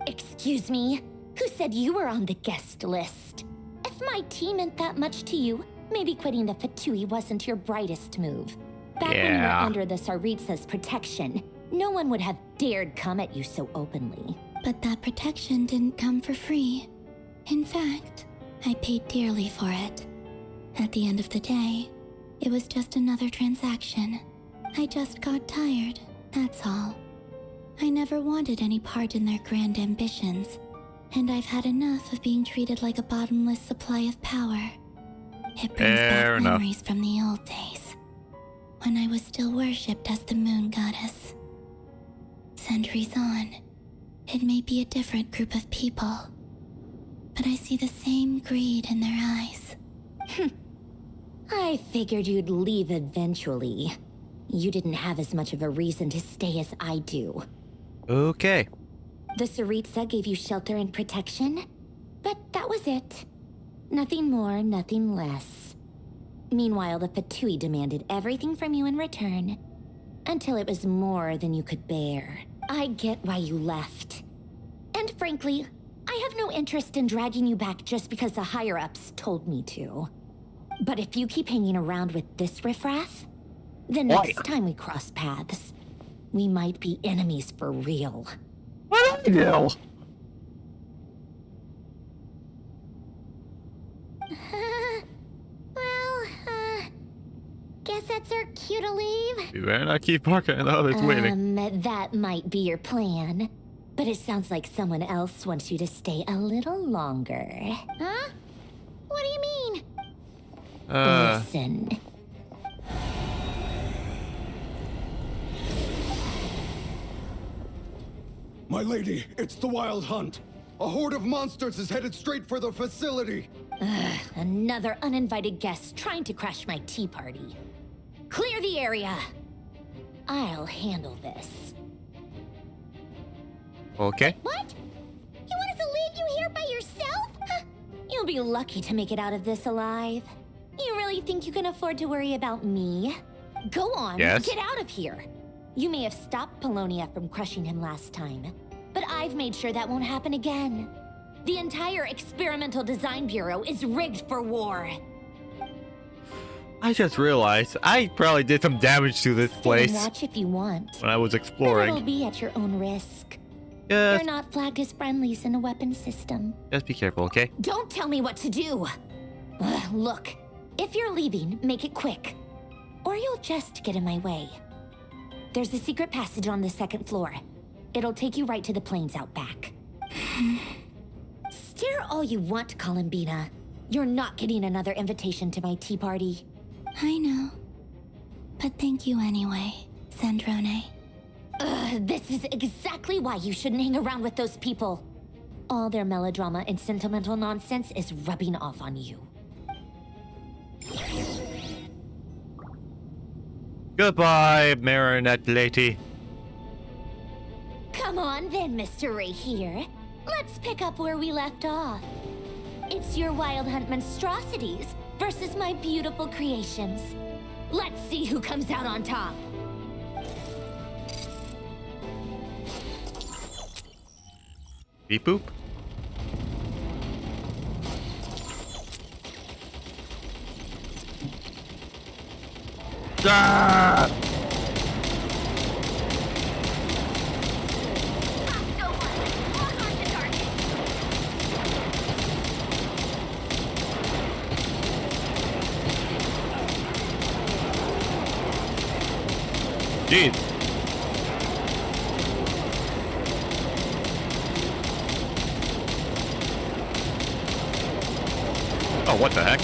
Excuse me? Who said you were on the guest list? If my tea meant that much to you, maybe quitting the Fatui wasn't your brightest move. Back when you were Yeah. under the Tsaritsa's protection, no one would have dared come at you so openly. But that protection didn't come for free. In fact, I paid dearly for it. At the end of the day, it was just another transaction. I just got tired, that's all. I never wanted any part in their grand ambitions, and I've had enough of being treated like a bottomless supply of power. It brings Fair back enough. memories from the old days, when I was still worshipped as the moon goddess. Centuries on, it may be a different group of people, but I see the same greed in their eyes. I figured you'd leave eventually. You didn't have as much of a reason to stay as I do. Okay. The Tsaritsa gave you shelter and protection, but that was it. Nothing more, nothing less. Meanwhile, the Fatui demanded everything from you in return, until it was more than you could bear. I get why you left. And frankly, I have no interest in dragging you back just because the higher-ups told me to. But if you keep hanging around with this riffraff, the next time we cross paths, we might be enemies for real. What did I do? Guess that's our cue to leave. You better not keep barking at others waiting. That might be your plan. But it sounds like someone else wants you to stay a little longer. Huh? What do you mean? Listen. My lady, it's the Wild Hunt. A horde of monsters is headed straight for the facility. Another uninvited guest trying to crash my tea party. Clear the area. I'll handle this. Okay. What? You want us to leave you here by yourself? Huh. You'll be lucky to make it out of this alive. You really think you can afford to worry about me? Go on, Yes. get out of here. You may have stopped Polonia from crushing him last time, but I've made sure that won't happen again. The entire Experimental Design Bureau is rigged for war. I just realized I probably did some damage to this Stay and place watch if you want. when I was But it'll exploring. be at your own risk. Yes. They're not flagged as friendlies in the weapons system. Just be careful, okay? Don't tell me what to do! Look, if you're leaving, make it quick. Or you'll just get in my way. There's a secret passage on the 2nd floor. It'll take you right to the plains out back. Stare all you want, Columbina. You're not getting another invitation to my tea party. I know. But thank you anyway, Sandrone. This is exactly why you shouldn't hang around with those people. All their melodrama and sentimental nonsense is rubbing off on you. Goodbye, Marinette lady. Come on then, Mr. Ray here. Let's pick up where we left off. It's your Wild Hunt monstrosities versus my beautiful creations. Let's see who comes out on top. Beep boop. Ah! Jeez. Oh, what the heck?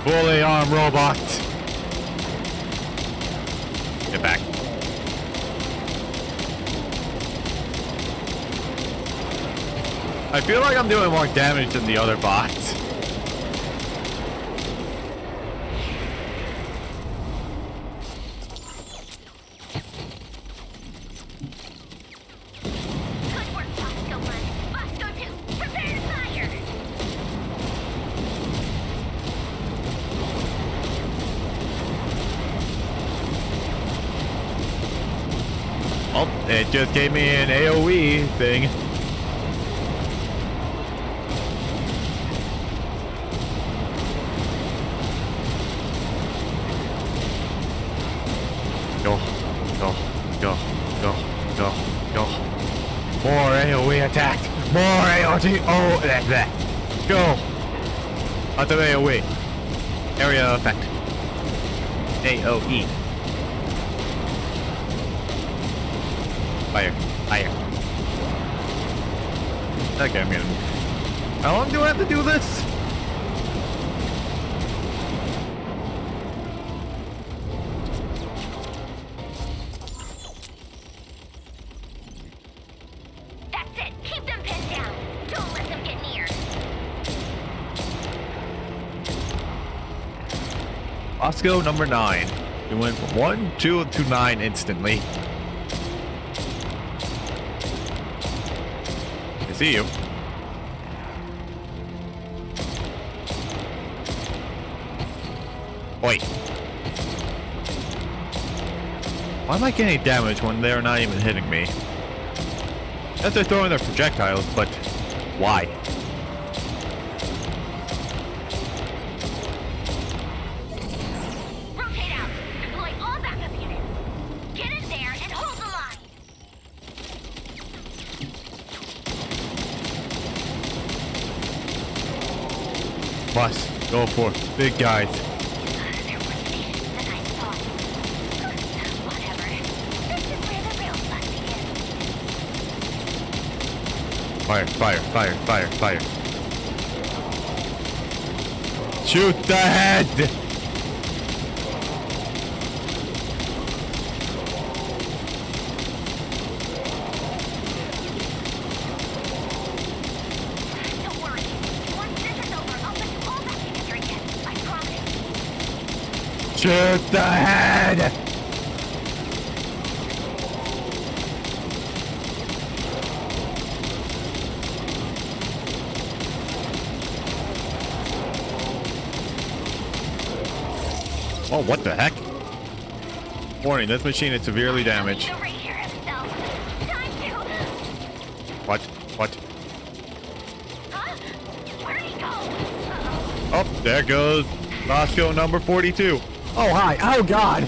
Fully armed robot. Get back. I feel like I'm doing more damage than the other bots. Oh, it just gave me an AoE thing. Go, go, go, go, go, go. More AoE attack. More AoE. Oh, that. Go. Lots of AoE. Area effect. AoE. Fire. Fire. Okay, I'm gonna... How long do I have to do this? That's it. Keep them pinned down. Don't let them get near. Osco number 9. We went from 1, 2 to 9 instantly. See you. Oi. Why am I getting damage when they're not even hitting me? Yes, they're throwing their projectiles, but why? Rotate out. Deploy all backup units. Get in there and hold the line. Must go for big guys. There was patience than I thought. Whatever. This is where the real fun begins. Fire, fire, fire, fire, fire. Shoot the head! Don't worry. Once this is over, I'll put you all back together again. I promise. Shoot the head! Oh, what the heck? Warning, this machine is severely damaged. The Ray here himself. Time to... What? What? Huh? Where'd he go? Uh-oh. Oh, there goes Roscoe number 42. Oh, hi. Oh, God.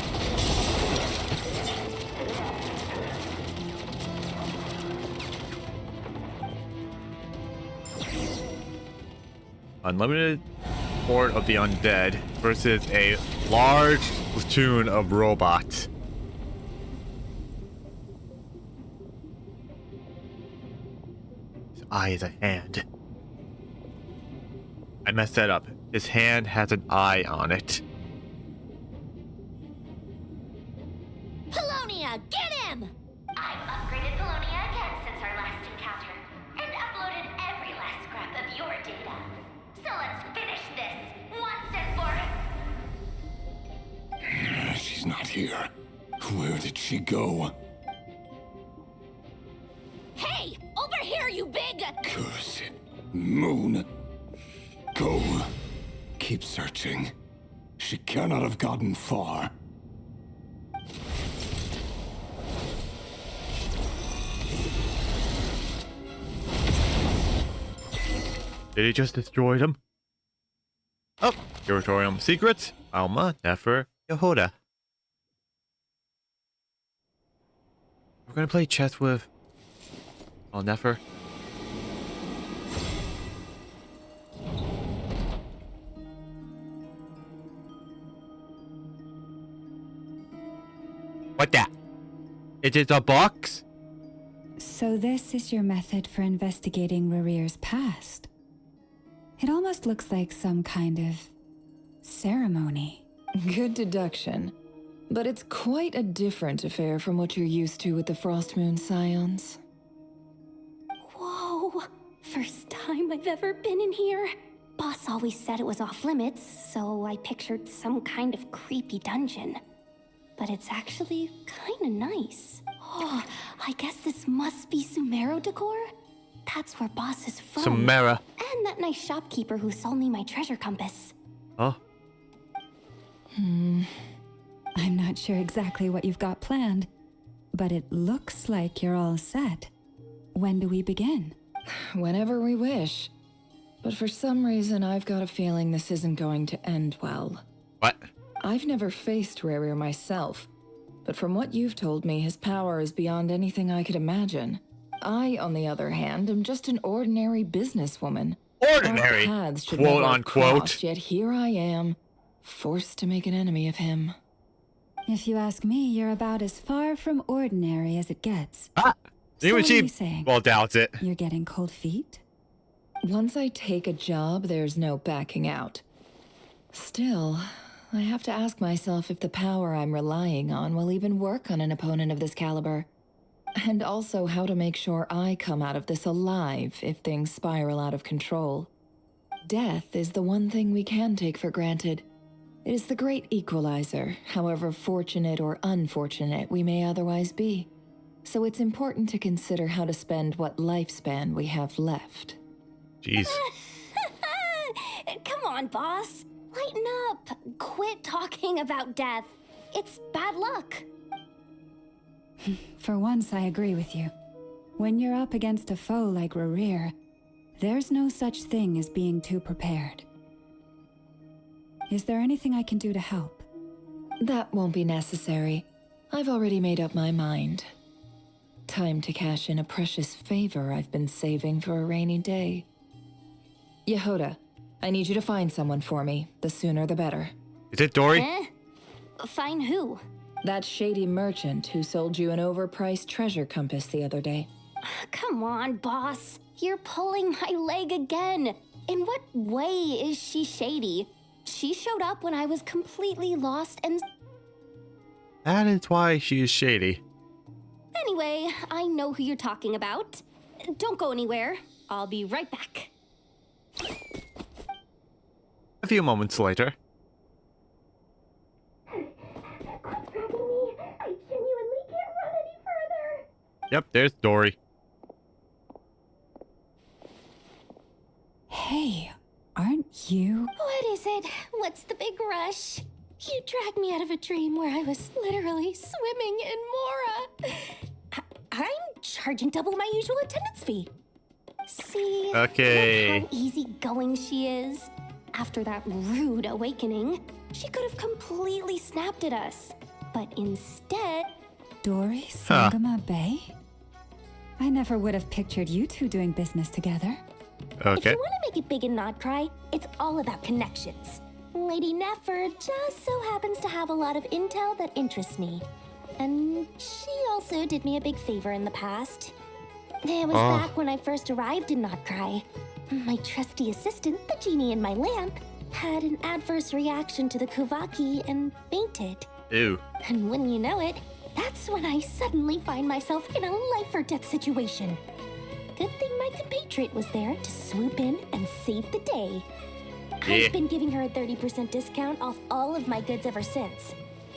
unlimited horde of the undead versus a large platoon of robots. His eye is a hand. I messed that up. His hand has an eye on it. Polonia, get him! I've upgraded Polonia again since our last encounter, and uploaded every last scrap of your data. So let's finish this, once and for... She's not here. Where did she go? Hey, over here, you big... Curse it. Moon. Go. Keep searching. She cannot have gotten far. Did he just destroy them? Oh, Curatorium Secrets, Alma, Nefer, Yehoda. We're gonna play chess with... Oh, Nefer. What that? It is a box? So this is your method for investigating Rarir's past. It almost looks like some kind of ceremony. Good deduction. But it's quite a different affair from what you're used to with the Frostmoon Scions. Whoa! First time I've ever been in here. Boss always said it was off limits, so I pictured some kind of creepy dungeon. But it's actually kinda nice. Oh, I guess this must be Sumero decor? That's where Boss is from. Sumera. And that nice shopkeeper who sold me my treasure compass. Huh? I'm not sure exactly what you've got planned, but it looks like you're all set. When do we begin? Whenever we wish. But for some reason, I've got a feeling this isn't going to end well. What? I've never faced Rarir myself, but from what you've told me, his power is beyond anything I could imagine. I, on the other hand, am just an ordinary businesswoman. Ordinary? Our paths should Quote never have unquote. crossed, yet here I am, forced to make an enemy of him. If you ask me, you're about as far from ordinary as it gets. Ah! So Even what are she you saying? well doubts it. You're getting cold feet? Once I take a job, there's no backing out. Still, I have to ask myself if the power I'm relying on will even work on an opponent of this caliber. And also how to make sure I come out of this alive if things spiral out of control. Death is the one thing we can take for granted. It is the great equalizer, however fortunate or unfortunate we may otherwise be. So it's important to consider how to spend what lifespan we have left. Jeez. Come on, boss. Lighten up. Quit talking about death. It's bad luck. For once, I agree with you. When you're up against a foe like Rarir, there's no such thing as being too prepared. Is there anything I can do to help? That won't be necessary. I've already made up my mind. Time to cash in a precious favor I've been saving for a rainy day. Yehoda, I need you to find someone for me. The sooner the better. Is it Dory? Find who? That shady merchant who sold you an overpriced treasure compass the other day. Come on, boss. You're pulling my leg again. In what way is she shady? She showed up when I was completely lost and... That is why she is shady. Anyway, I know who you're talking about. Don't go anywhere. I'll be right back. A few moments later. Quit dragging me. I genuinely can't run any further. Yep, there's Dory. Hey, aren't you? What is it? What's the big rush? You dragged me out of a dream where I was literally swimming in Mora. I'm charging double my usual attendance fee. See? Okay. Look how easygoing she is. After that rude awakening, she could have completely snapped at us. But instead... Dory Sangama Bay? I never would have pictured you two doing business together. If Okay. you want to make it big and not cry, it's all about connections. Lady Nefer just so happens to have a lot of intel that interests me. And she also did me a big favor in the past. It was back when I first arrived in Not Cry. My trusty assistant, the genie in my lamp, had an adverse reaction to the Kuvaki and fainted. Ew. And when you know it, that's when I suddenly find myself in a life or death situation. Good thing my compatriot was there to swoop in and save the day. Yeah. I've been giving her a 30% discount off all of my goods ever since.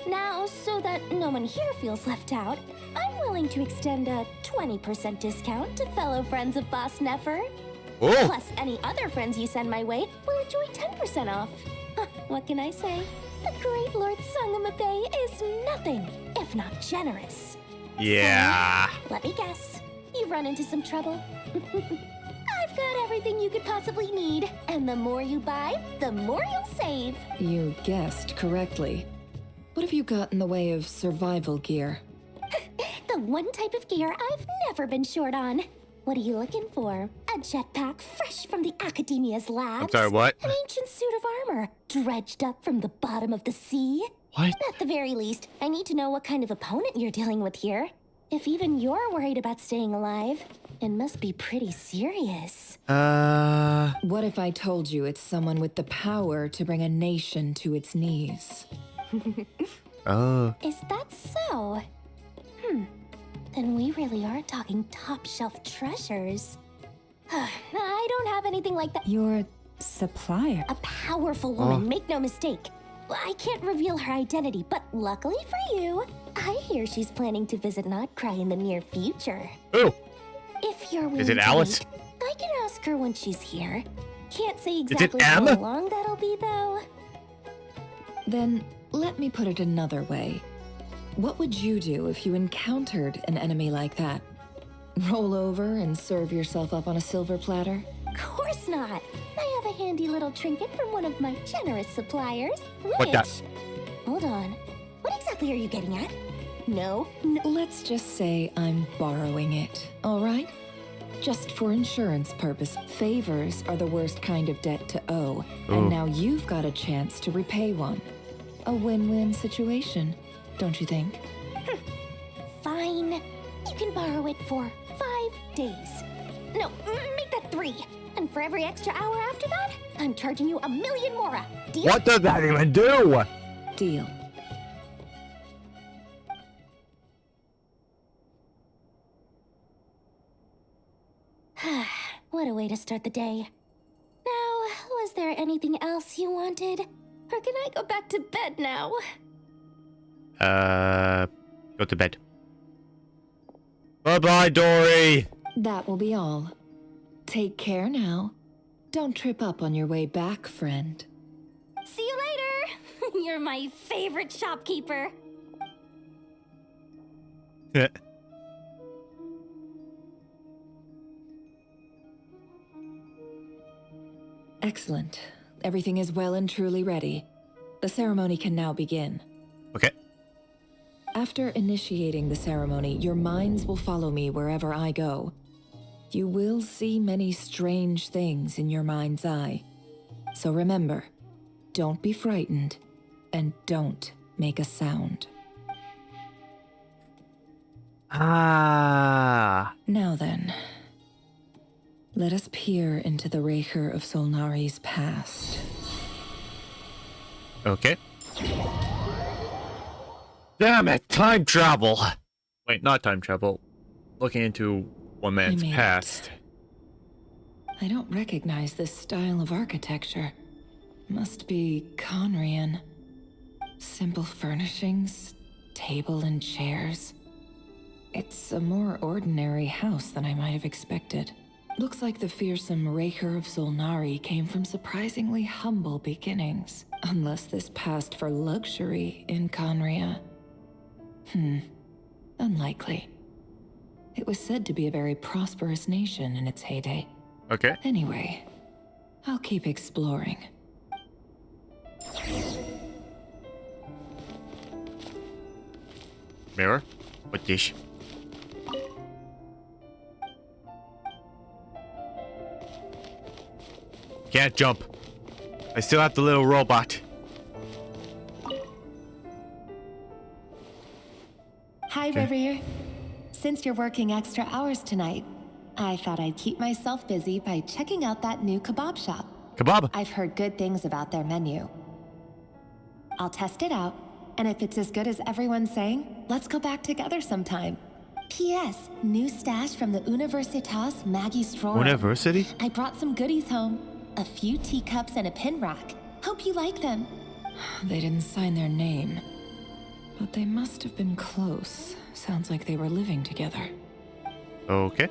Now, so that no one here feels left out, I'm willing to extend a 20% discount to fellow friends of Boss Nefer. Oh. Plus, any other friends you send my way will enjoy 10% off. Huh, what can I say? The great Lord Sangamabe is nothing if not generous. Yeah. So, let me guess. You've run into some trouble. I've got everything you could possibly need, and the more you buy, the more you'll save. You guessed correctly. What have you got in the way of survival gear? The one type of gear I've never been short on. What are you looking for? A jetpack fresh from the Academia's labs? I'm sorry, what? An ancient suit of armor dredged up from the bottom of the sea? What? At the very least, I need to know what kind of opponent you're dealing with here. If even you're worried about staying alive, it must be pretty serious. What if I told you it's someone with the power to bring a nation to its knees? Oh. Is that so? Then we really are talking top-shelf treasures. I don't have anything like that. Your supplier. A powerful woman, make no mistake. I can't reveal her identity, but luckily for you, I hear she's planning to visit Not Cry in the near future. Oh. If you're willing Is it to Alice? wait, I can ask her when she's here. Can't say it exactly how M? long that'll be, though. Then let me put it another way. What would you do if you encountered an enemy like that? Roll over and serve yourself up on a silver platter? Of course not. I have a handy little trinket from one of my generous suppliers, which... What the- Hold on. What exactly are you getting at? No. Let's just say I'm borrowing it, all right? Just for insurance purpose, favors are the worst kind of debt to owe, Ooh. and now you've got a chance to repay one. A win-win situation, don't you think? Fine. You can borrow it for 5 days. No, make that 3. And for every extra hour after that, I'm charging you 1,000,000 mora. Deal? What does that even do? Deal. What a way to start the day. Now, was there anything else you wanted? Or can I go back to bed now? Go to bed. Bye-bye, Dory. That will be all. Take care now. Don't trip up on your way back, friend. See you later! You're my favorite shopkeeper. Excellent. Everything is well and truly ready. The ceremony can now begin. Okay. After initiating the ceremony, your minds will follow me wherever I go. You will see many strange things in your mind's eye. So remember, don't be frightened, and don't make a sound. Ah. Now then, let us peer into the Raker of Solnari's past. Okay. Damn it! Time travel! Wait, not time travel. Looking into one man's made it. past. I don't recognize this style of architecture. Must be Khanrieah. Simple furnishings, table and chairs. It's a more ordinary house than I might have expected. Looks like the fearsome Raker of Solnari came from surprisingly humble beginnings. Unless this passed for luxury in Khanrieah. Unlikely. It was said to be a very prosperous nation in its heyday. Okay. Anyway, I'll keep exploring. Mirror? What dish? Can't jump. I still have the little robot. Hi, River. Since you're working extra hours tonight, I thought I'd keep myself busy by checking out that new kebab shop. Kebab. I've heard good things about their menu. I'll test it out, and if it's as good as everyone's saying, let's go back together sometime. P.S. New stash from the Universitas Magistrorum. University? I brought some goodies home. A few teacups and a pin rack. Hope you like them. They didn't sign their name, but they must have been close. Sounds like they were living together. Okay.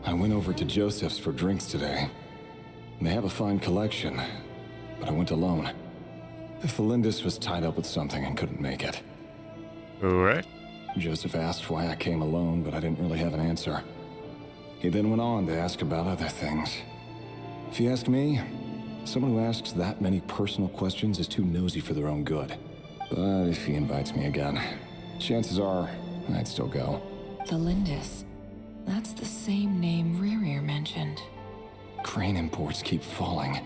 I went over to Joseph's for drinks today. They have a fine collection, but I went alone. Felindis was tied up with something and couldn't make it. Alright. Joseph asked why I came alone, but I didn't really have an answer. He then went on to ask about other things. If you ask me, someone who asks that many personal questions is too nosy for their own good. But if he invites me again, chances are I'd still go. Felindis. That's the same name Rerir mentioned. Crane imports keep falling.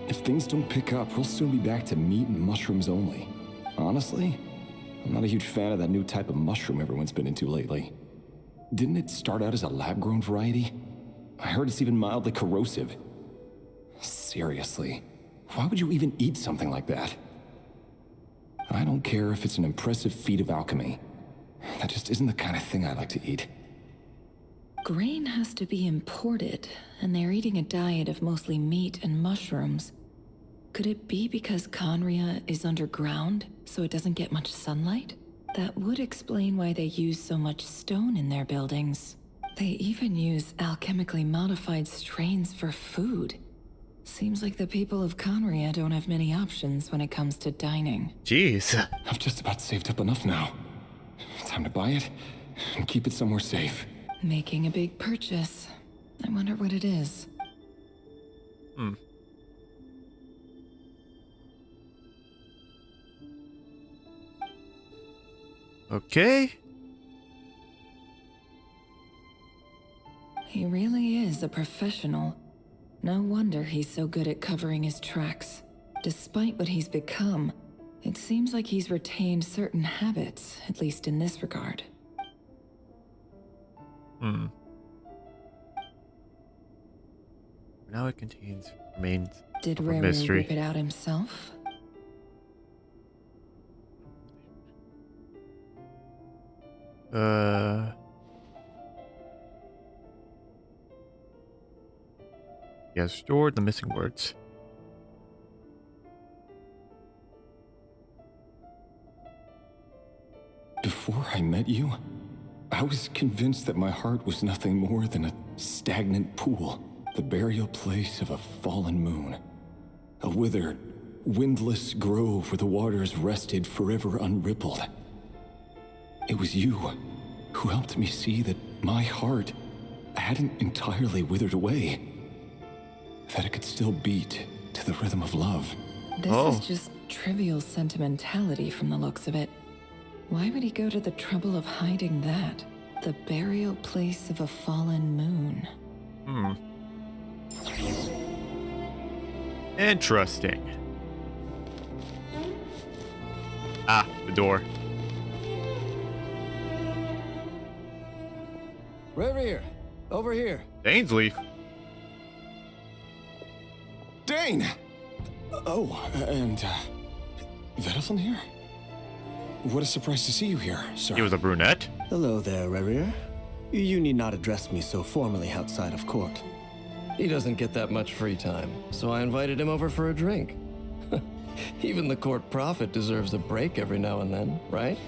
If things don't pick up, we'll soon be back to meat and mushrooms only. Honestly, I'm not a huge fan of that new type of mushroom everyone's been into lately. Didn't it start out as a lab-grown variety? I heard it's even mildly corrosive. Seriously, why would you even eat something like that? I don't care if it's an impressive feat of alchemy. That just isn't the kind of thing I like to eat. Grain has to be imported, and they're eating a diet of mostly meat and mushrooms. Could it be because Khanrieah is underground, so it doesn't get much sunlight? That would explain why they use so much stone in their buildings. They even use alchemically modified strains for food. Seems like the people of Khanrieah don't have many options when it comes to dining. Jeez. I've just about saved up enough now. Time to buy it and keep it somewhere safe. Making a big purchase. I wonder what it is. Okay. He really is a professional. No wonder he's so good at covering his tracks. Despite what he's become, it seems like he's retained certain habits, at least in this regard. Now it contains remains Did of a Rerir mystery. rip it out himself? He has stored the missing words. Before I met you, I was convinced that my heart was nothing more than a stagnant pool, the burial place of a fallen moon. A withered, windless grove where the waters rested forever unrippled. It was you who helped me see that my heart hadn't entirely withered away. That it could still beat to the rhythm of love. This is just trivial sentimentality from the looks of it. Why would he go to the trouble of hiding that? The burial place of a fallen moon. Interesting. Ah, the door. Rerir, over here. Dane's leaf. Dane! Oh, and, Vedelson here? What a surprise to see you here, sir. He was a brunette. Hello there, Rerir. You need not address me so formally outside of court. He doesn't get that much free time, so I invited him over for a drink. Even the court prophet deserves a break every now and then, right?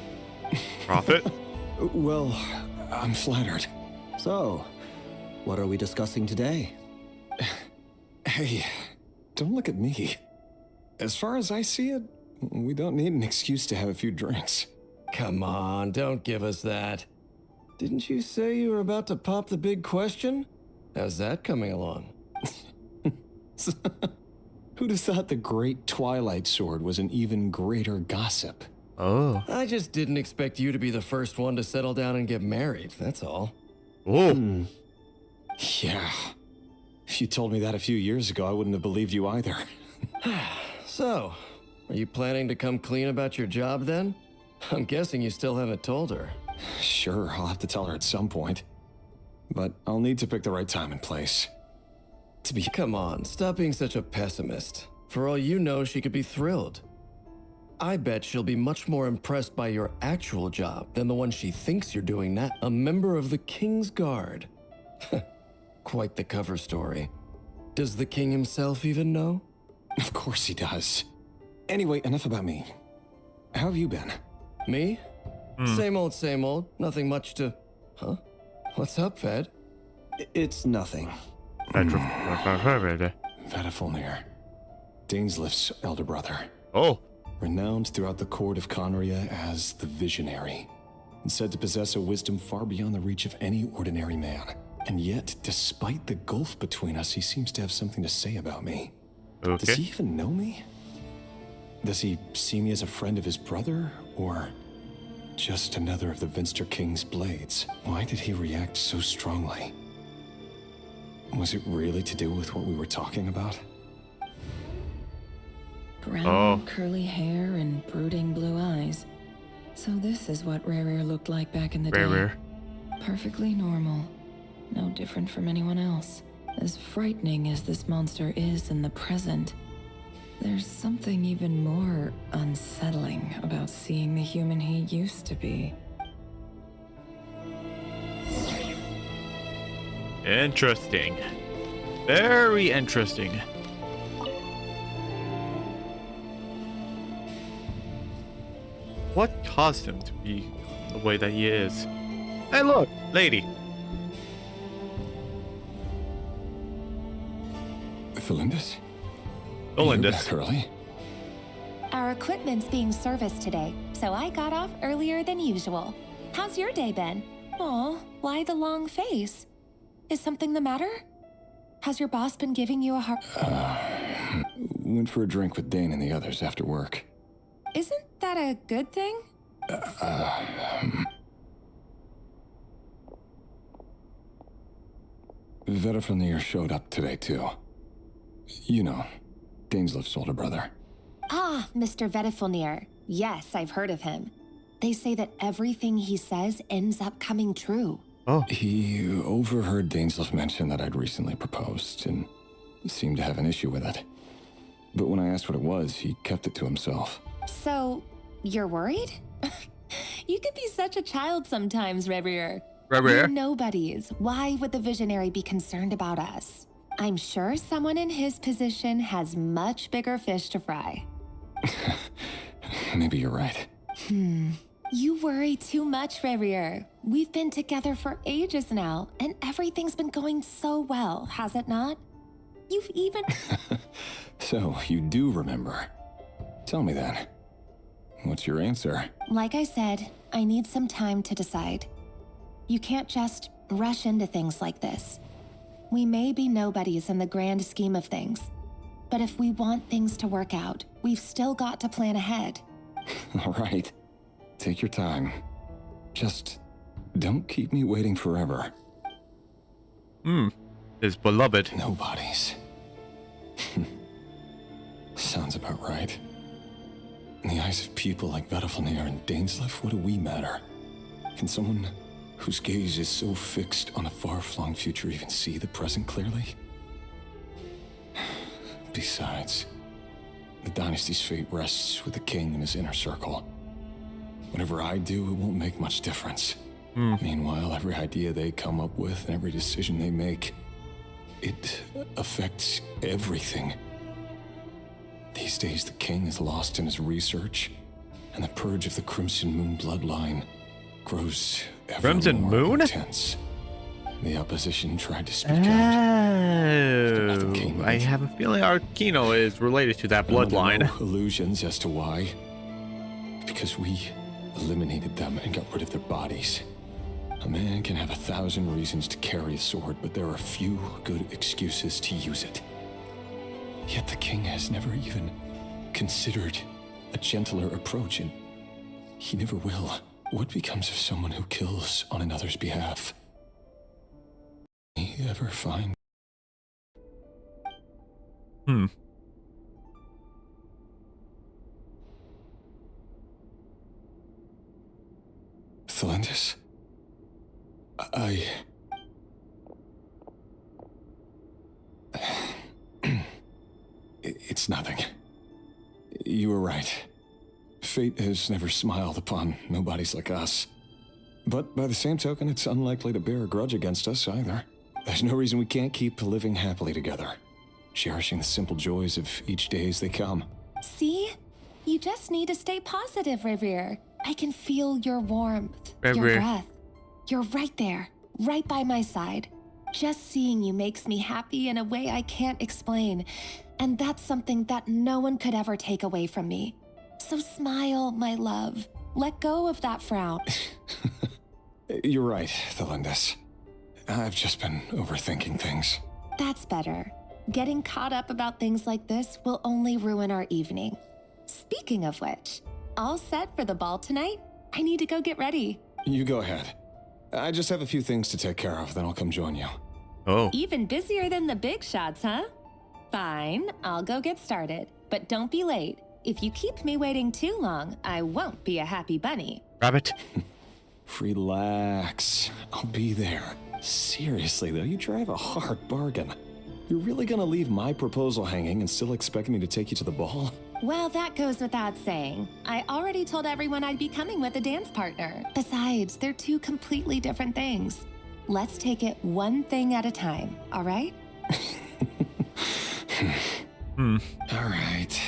Prophet? Well, I'm flattered. So, what are we discussing today? Hey, don't look at me. As far as I see it, we don't need an excuse to have a few drinks. Come on, don't give us that. Didn't you say you were about to pop the big question? How's that coming along? Who'd have thought the great Twilight Sword was an even greater gossip? Oh. I just didn't expect you to be the first one to settle down and get married, that's all. Oh. Yeah. If you told me that a few years ago, I wouldn't have believed you either. So, are you planning to come clean about your job then? I'm guessing you still haven't told her. Sure, I'll have to tell her at some point. But I'll need to pick the right time and place. Come on, stop being such a pessimist. For all you know, she could be thrilled. I bet she'll be much more impressed by your actual job than the one she thinks you're doing now. A member of the King's Guard. Quite the cover story. Does the king himself even know? Of course he does. Anyway, enough about me. How have you been? Me? Same old, same old. Nothing much to... Huh? What's up, Fed? It's nothing. Vedifulnir, Dainsleif's elder brother. Oh. Renowned throughout the court of Khanrieah as the Visionary, and said to possess a wisdom far beyond the reach of any ordinary man. And yet, despite the gulf between us, he seems to have something to say about me. Okay. Does he even know me? Does he see me as a friend of his brother, or just another of the Vinster King's blades? Why did he react so strongly? Was it really to do with what we were talking about? Brown, curly hair and brooding blue eyes. So this is what Khanrieah looked like back in the day. Perfectly normal. No different from anyone else. As frightening as this monster is in the present, there's something even more unsettling about seeing the human he used to be. Interesting. Very interesting. What caused him to be the way that he is? Hey, look, lady. Felindis? Felindis. Early? Our equipment's being serviced today, so I got off earlier than usual. How's your day been? Aw, why the long face? Is something the matter? Has your boss been giving you a hard... Went for a drink with Dane and the others after work. Isn't that a good thing? Vedifulnir showed up today, too. You know, Dainsleif's older brother. Ah, Mr. Vedifulnir. Yes, I've heard of him. They say that everything he says ends up coming true. Oh. He overheard Dainsleif mention that I'd recently proposed, and seemed to have an issue with it. But when I asked what it was, he kept it to himself. So, you're worried? You could be such a child sometimes, Khanrieah. We're nobodies. Why would the Visionary be concerned about us? I'm sure someone in his position has much bigger fish to fry. Maybe you're right. You worry too much, Khanrieah. We've been together for ages now, and everything's been going so well, has it not? You've even... So, you do remember. Tell me then. What's your answer? Like I said, I need some time to decide. You can't just rush into things like this. We may be nobodies in the grand scheme of things, but if we want things to work out, we've still got to plan ahead. All right. Take your time. Just don't keep me waiting forever. His beloved. Nobodies. Sounds about right. In the eyes of people like Vedifulnir and Dainsleif, what do we matter? Can someone whose gaze is so fixed on a far-flung future even see the present clearly? Besides, the dynasty's fate rests with the king and his inner circle. Whatever I do, it won't make much difference. Meanwhile, every idea they come up with and every decision they make, it affects everything. These days, the king is lost in his research, and the purge of the Crimson Moon bloodline grows ever more intense. The opposition tried to speak out. I have a feeling Arkino is related to that bloodline. No illusions as to why. Because we eliminated them and got rid of their bodies. A man can have 1,000 reasons to carry a sword, but there are few good excuses to use it. Yet the king has never even considered a gentler approach, and He never will. What becomes of someone who kills on another's behalf? He ever find? Thelendis? It's nothing. You were right. Fate has never smiled upon nobodies like us. But by the same token, it's unlikely to bear a grudge against us either. There's no reason we can't keep living happily together, cherishing the simple joys of each day as they come. See? You just need to stay positive, Revere. I can feel your warmth, your Revere. breath. You're right there, right by my side. Just seeing you makes me happy in a way I can't explain. And that's something that no one could ever take away from me. So smile, my love. Let go of that frown. You're right, Thelendis. I've just been overthinking things. That's better. Getting caught up about things like this will only ruin our evening. Speaking of which, all set for the ball tonight? I need to go get ready. You go ahead. I just have a few things to take care of, then I'll come join you. Oh. Even busier than the big shots, huh? Fine, I'll go get started. But don't be late. If you keep me waiting too long, I won't be a happy bunny. Rabbit. Relax. I'll be there. Seriously, though, you drive a hard bargain. You're really gonna leave my proposal hanging and still expect me to take you to the ball? Well, that goes without saying. I already told everyone I'd be coming with a dance partner. Besides, they're two completely different things. Let's take it one thing at a time, all right? All right.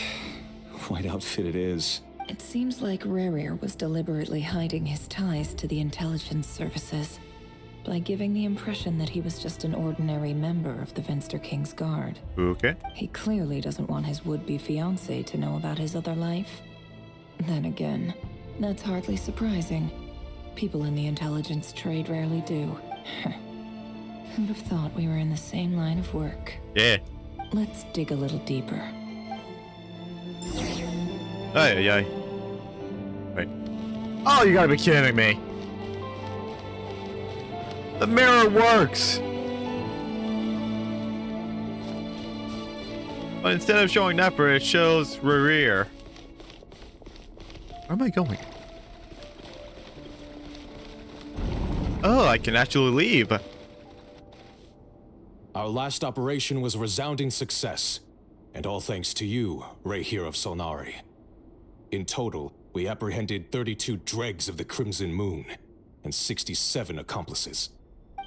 White outfit it is. It seems like Rarier was deliberately hiding his ties to the intelligence services by giving the impression that he was just an ordinary member of the Venster King's Guard. Okay. He clearly doesn't want his would-be fiancée to know about his other life. Then again, that's hardly surprising. People in the intelligence trade rarely do. Who'd have thought we were in the same line of work? Yeah. Let's dig a little deeper. Ay, ay, ay. Wait. Oh, you gotta be kidding me. The mirror works! But instead of showing Nepper, it shows Rarier. Where am I going? Oh, I can actually leave. Our last operation was a resounding success, and all thanks to you, Rahier of Solnari. In total, we apprehended 32 dregs of the Crimson Moon, and 67 accomplices.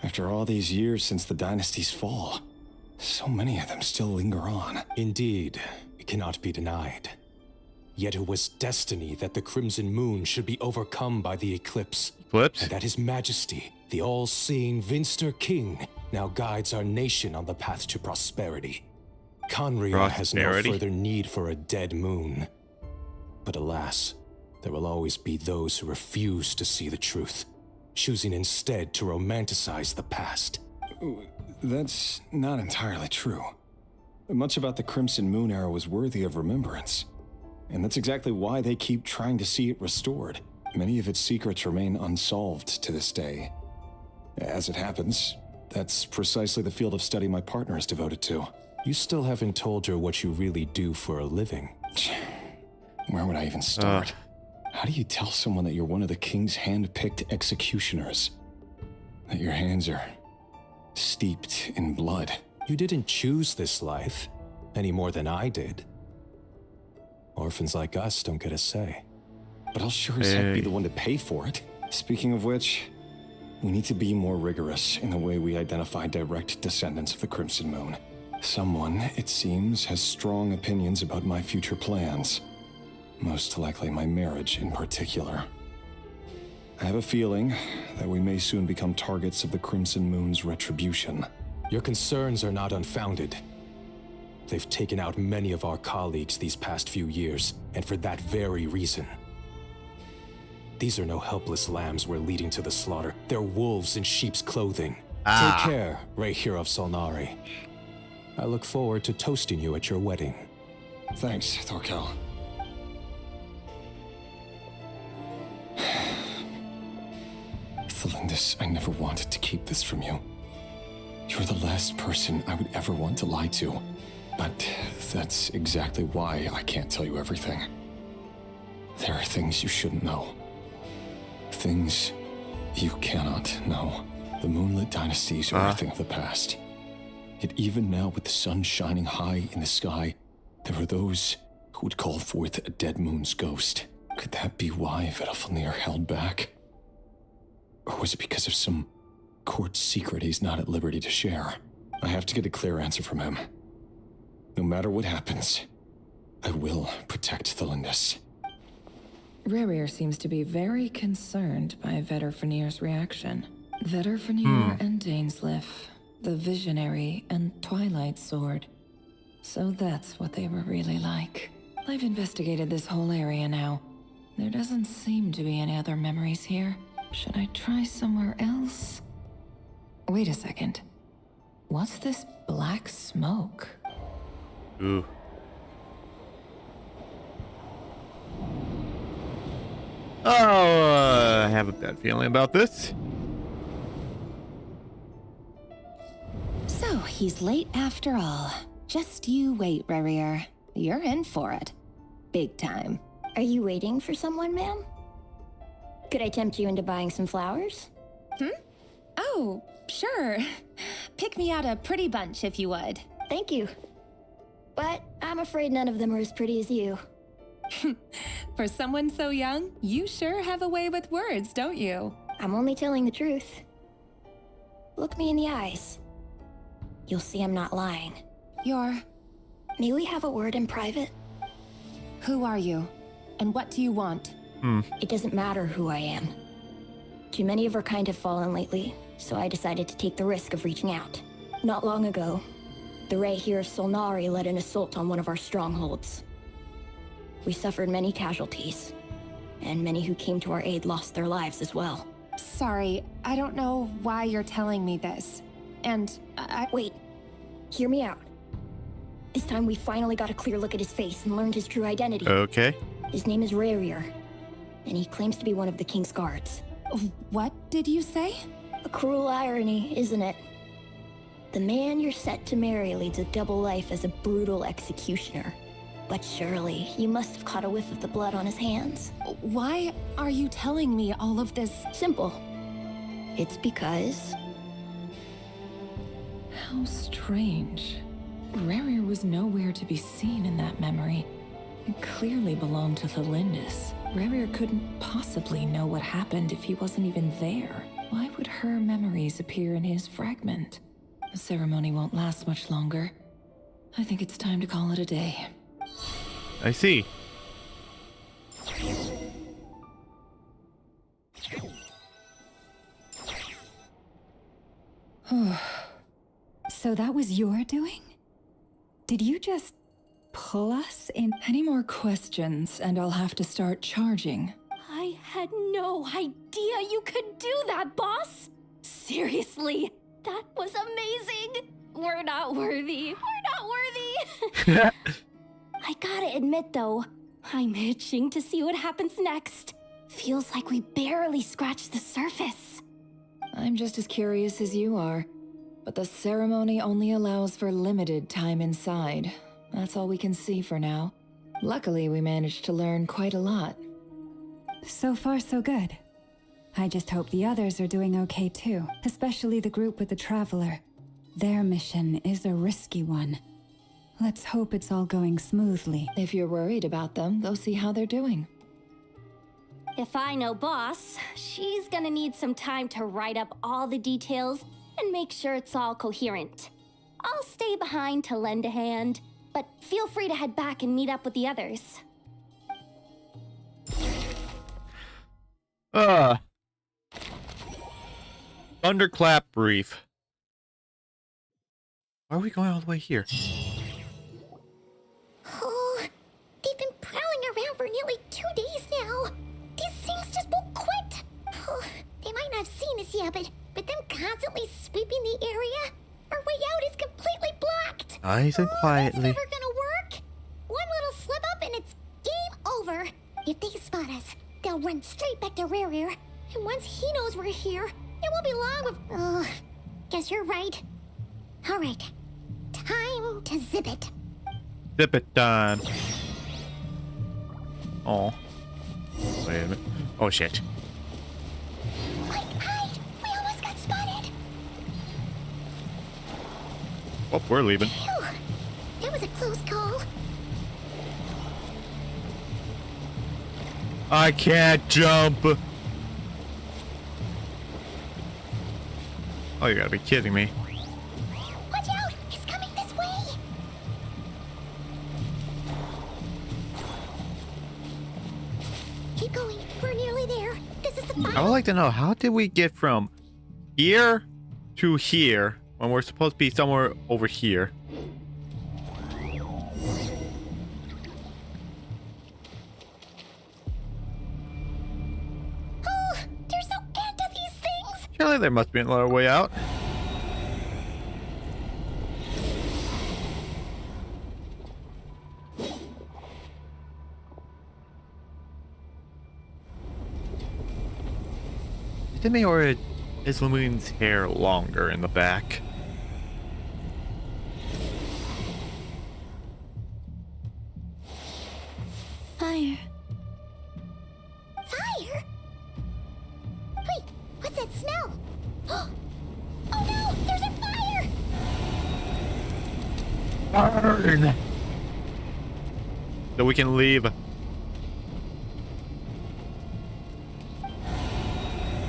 After all these years since the dynasty's fall, so many of them still linger on. Indeed, it cannot be denied. Yet it was destiny that the Crimson Moon should be overcome by the eclipse. Eclipse? And that His Majesty, the all-seeing Venster King, now guides our nation on the path to prosperity. Khanrieah has no further need for a dead moon. But alas, there will always be those who refuse to see the truth, choosing instead to romanticize the past. That's not entirely true. Much about the Crimson Moon era was worthy of remembrance. And that's exactly why they keep trying to see it restored. Many of its secrets remain unsolved to this day. As it happens, that's precisely the field of study my partner is devoted to. You still haven't told her what you really do for a living. Where would I even start? How do you tell someone that you're one of the king's hand-picked executioners? That your hands are steeped in blood? You didn't choose this life, any more than I did. Orphans like us don't get a say. But I'll sure as heck be the one to pay for it. Speaking of which, we need to be more rigorous in the way we identify direct descendants of the Crimson Moon. Someone, it seems, has strong opinions about my future plans. Most likely my marriage in particular. I have a feeling that we may soon become targets of the Crimson Moon's retribution. Your concerns are not unfounded. They've taken out many of our colleagues these past few years, and for that very reason. These are no helpless lambs we're leading to the slaughter. They're wolves in sheep's clothing. Take care, Rahier of Solnari. I look forward to toasting you at your wedding. Thanks, Thorkel. Thelindis, I never wanted to keep this from you. You're the last person I would ever want to lie to. But that's exactly why I can't tell you everything. There are things you shouldn't know. Things you cannot know. The Moonlit dynasties are a thing of the past. Yet even now, with the sun shining high in the sky, there are those who would call forth a dead moon's ghost. Could that be why Vedalfnir held back? Or was it because of some court secret he's not at liberty to share? I have to get a clear answer from him. No matter what happens, I will protect Thelindis. Rarier seems to be very concerned by Vedalfnir's reaction. Vedalfnir and Dainsleif, the Visionary and Twilight Sword. So that's what they were really like. I've investigated this whole area now. There doesn't seem to be any other memories here. Should I try somewhere else? Wait a second. What's this black smoke? Ooh. Oh, I have a bad feeling about this. So, he's late after all. Just you wait, Rarier. You're in for it. Big time. Are you waiting for someone, ma'am? Could I tempt you into buying some flowers? Oh, sure. Pick me out a pretty bunch if you would. Thank you. But I'm afraid none of them are as pretty as you. For someone so young, you sure have a way with words, don't you? I'm only telling the truth. Look me in the eyes. You'll see I'm not lying. May we have a word in private? Who are you? And what do you want? It doesn't matter who I am. Too many of our kind have fallen lately, so I decided to take the risk of reaching out. Not long ago, the Ray here of Solnari led an assault on one of our strongholds. We suffered many casualties, and many who came to our aid lost their lives as well. Sorry, I don't know why you're telling me this. And Wait, hear me out. This time we finally got a clear look at his face and learned his true identity. Okay. His name is Rarier, and he claims to be one of the King's guards. What did you say? A cruel irony, isn't it? The man you're set to marry leads a double life as a brutal executioner. But surely, you must have caught a whiff of the blood on his hands. Why are you telling me all of this? Simple. It's because... How strange. Rarier was nowhere to be seen in that memory. It clearly belonged to Thelindis. Rarier couldn't possibly know what happened if he wasn't even there. Why would her memories appear in his fragment? The ceremony won't last much longer. I think it's time to call it a day. I see. So that was your doing? Did you just pull us in? Any more questions, and I'll have to start charging. I had no idea you could do that, boss! Seriously, that was amazing! We're not worthy. We're not worthy! I gotta admit, though, I'm itching to see what happens next. Feels like we barely scratched the surface. I'm just as curious as you are. But the ceremony only allows for limited time inside. That's all we can see for now. Luckily, we managed to learn quite a lot. So far, so good. I just hope the others are doing okay too, especially the group with the Traveler. Their mission is a risky one. Let's hope it's all going smoothly. If you're worried about them, go see how they're doing. If I know boss, she's gonna need some time to write up all the details and make sure it's all coherent. I'll stay behind to lend a hand, but feel free to head back and meet up with the others. Thunderclap brief. Why are we going all the way here? Oh, they've been prowling around for nearly 2 days now. These things just won't quit. Oh, they might not have seen us yet, but them constantly sweeping the area, our way out is completely blocked. Nice and quietly. That's never gonna work. One little slip up and it's game over. If they spot us, they'll run straight back to Rarier, And once he knows we're here, it won't be long before... Ugh, guess you're right. All right, time to zip it. Zip it time. Oh. Wait a minute. Oh shit. Quick, hide! We almost got spotted. Oh, we're leaving. Phew, that was a close call. I can't jump. Oh, you gotta be kidding me. Watch out! It's coming this way! Keep going. We're nearly there. This is the final... I would like to know, how did we get from here to here when we're supposed to be somewhere over here? Oh, there's no end to these things! Surely there must be another way out. Is it me or is Lumoon's hair longer in the back? Fire. Fire? Wait, what's that smell? Oh no, there's a fire! Burn! So we can leave.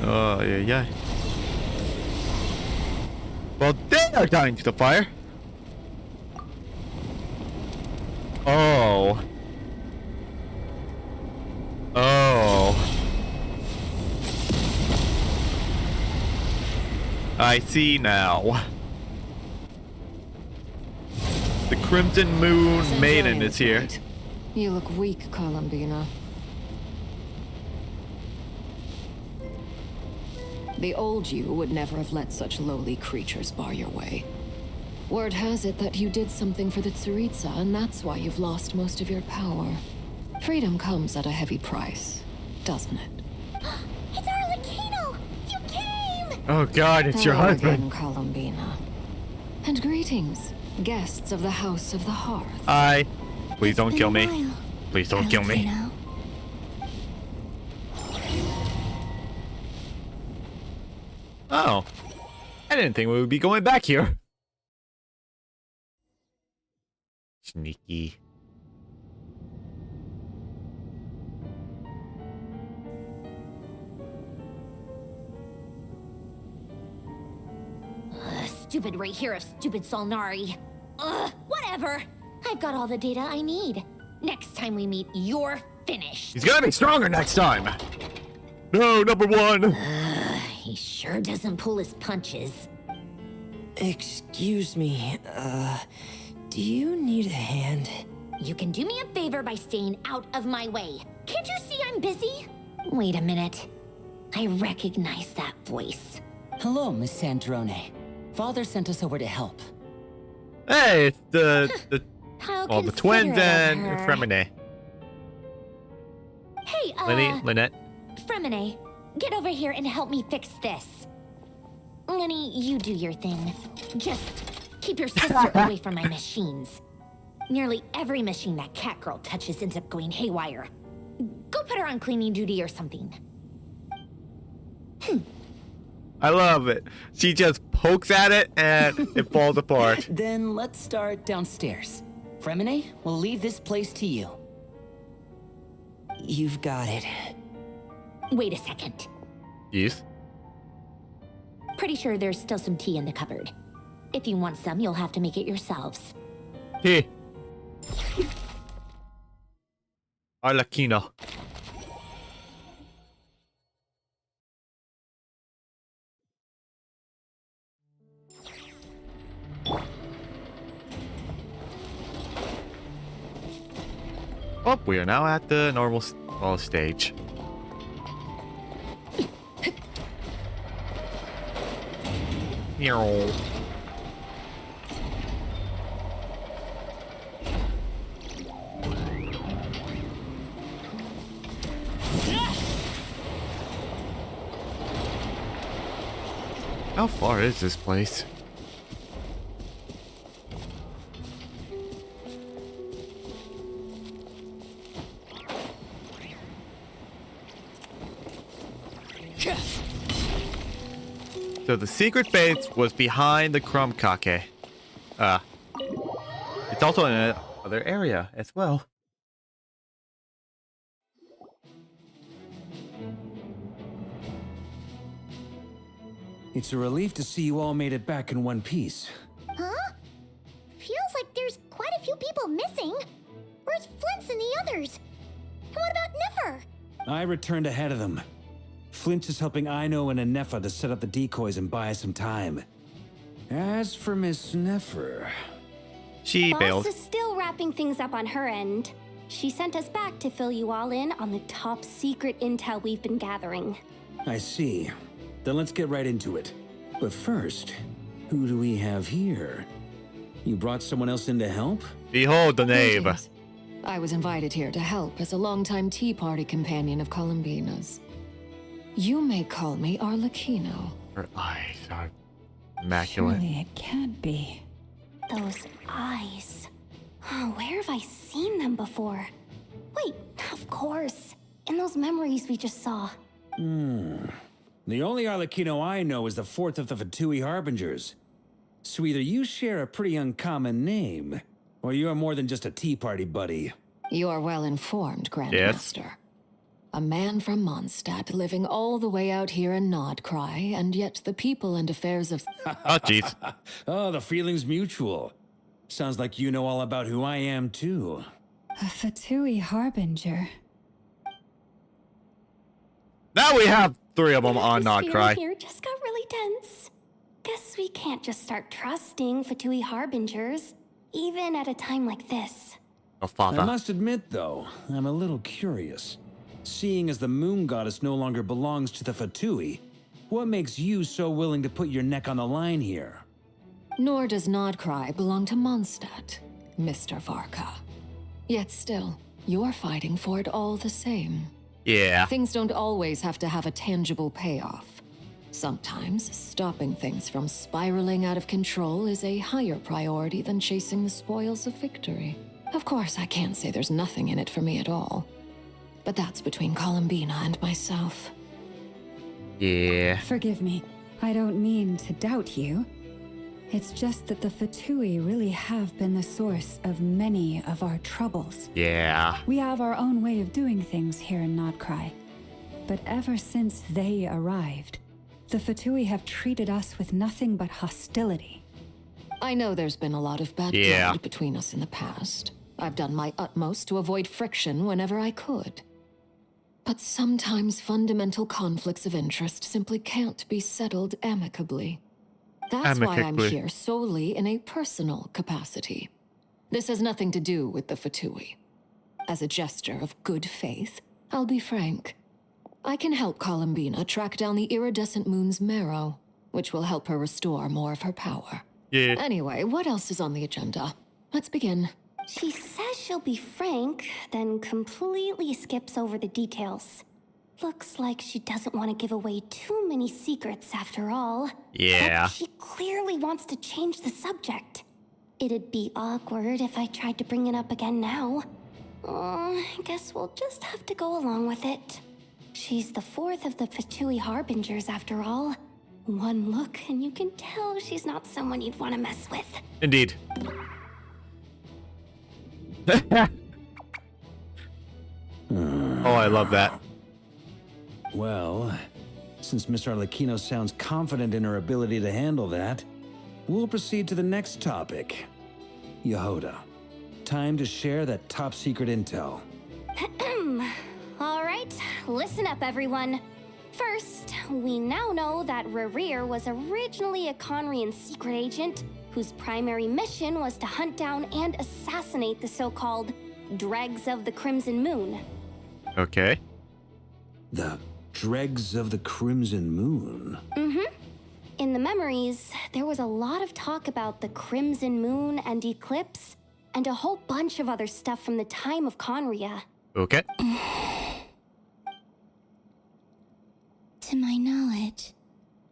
Oh, yeah. Well, they are dying to the fire. Oh. I see now. The Crimson Moon Maiden is here. You look weak, Columbina. The old you would never have let such lowly creatures bar your way. Word has it that you did something for the Tsaritsa, and that's why you've lost most of your power. Freedom comes at a heavy price, doesn't it? It's Arlecchino! You came! Oh god, it's your Hello husband. again, Columbina. And greetings, guests of the House of the Hearth. Hi. Please don't kill me. Please don't kill me. Oh. I didn't think we would be going back here. Sneaky. Stupid right here of stupid Solnari. Ugh, whatever. I've got all the data I need. Next time we meet, you're finished. He's gonna be stronger next time. No, number one. He sure doesn't pull his punches. Excuse me, do you need a hand? You can do me a favor by staying out of my way. Can't you see I'm busy? Wait a minute. I recognize that voice. Hello, Miss Sandrone. Father sent us over to help. Hey, it's the How the twins and considerate of her. Fremine. Hey, Lenny, Lynette. Fremine, get over here and help me fix this. Lenny, you do your thing. Just keep your sister away from my machines. Nearly every machine that cat girl touches ends up going haywire. Go put her on cleaning duty or something. I love it. She just pokes at it and it falls apart. Then let's start downstairs. Fremine, we'll leave this place to you. You've got it. Wait a second. Yes. Pretty sure there's still some tea in the cupboard. If you want some, you'll have to make it yourselves. Hey. Arlecchino. Oh, we are now at the normal stage. Meow. How far is this place? So the secret base was behind the crumb kake. It's also in another area as well. It's a relief to see you all made it back in one piece. Huh? Feels like there's quite a few people missing. Where's Flint's and the others? And what about Nefer? I returned ahead of them. Flint is helping Aino and Anefa to set up the decoys and buy some time. As for Miss Nefer... She bailed. Boss is still wrapping things up on her end. She sent us back to fill you all in on the top secret intel we've been gathering. I see. Then let's get right into it. But first, who do we have here? You brought someone else in to help? Behold the knave. Greetings. I was invited here to help as a longtime Tea Party companion of Columbina's. You may call me Arlecchino. Her eyes are immaculate. Surely it can't be. Those eyes. Oh, where have I seen them before? Wait, of course. In those memories we just saw. The only Arlecchino I know is the fourth of the Fatui Harbingers. So either you share a pretty uncommon name, or you're more than just a Tea Party buddy. You are well informed, Grandmaster. A man from Mondstadt living all the way out here in Nodcry, and yet the people and affairs of... Oh, jeez. Oh, the feeling's mutual. Sounds like you know all about who I am, too. A Fatui Harbinger. Now we have three of them on Atmosphere Nodcry. here just got really tense. Guess we can't just start trusting Fatui Harbingers, even at a time like this. Oh, father. I must admit, though, I'm a little curious. Seeing as the moon goddess no longer belongs to the Fatui, what makes you so willing to put your neck on the line here? Nor does Nodcry belong to Mondstadt, Mr. Varka. Yet still, you're fighting for it all the same. Yeah. Things don't always have to have a tangible payoff. Sometimes, stopping things from spiraling out of control is a higher priority than chasing the spoils of victory. Of course, I can't say there's nothing in it for me at all. But that's between Columbina and myself. Yeah. Forgive me. I don't mean to doubt you. It's just that the Fatui really have been the source of many of our troubles. Yeah. We have our own way of doing things here in Nodcry. But ever since they arrived, the Fatui have treated us with nothing but hostility. I know there's been a lot of bad blood between us in the past. I've done my utmost to avoid friction whenever I could. But sometimes fundamental conflicts of interest simply can't be settled amicably. That's why I'm here solely in a personal capacity. This has nothing to do with the Fatui. As a gesture of good faith, I'll be frank. I can help Columbina track down the iridescent moon's marrow, which will help her restore more of her power. Yeah. Anyway, what else is on the agenda? Let's begin. She says she'll be frank, then completely skips over the details. Looks like she doesn't want to give away too many secrets after all. Yeah. But she clearly wants to change the subject. It'd be awkward if I tried to bring it up again now. I guess we'll just have to go along with it. She's the fourth of the Fatui Harbingers after all. One look and you can tell she's not someone you'd want to mess with. Indeed. Oh, I love that. Well, since Miss Arlecchino sounds confident in her ability to handle that, we'll proceed to the next topic. Yehoda, time to share that top secret intel. All right, listen up, everyone. First, we now know that Rerir was originally a Khanrieah secret agent whose primary mission was to hunt down and assassinate the so-called Dregs of the Crimson Moon. Okay. The Dregs of the Crimson Moon? Mm-hmm. In the memories, there was a lot of talk about the Crimson Moon and Eclipse, and a whole bunch of other stuff from the time of Khanrieah. Okay. To my knowledge,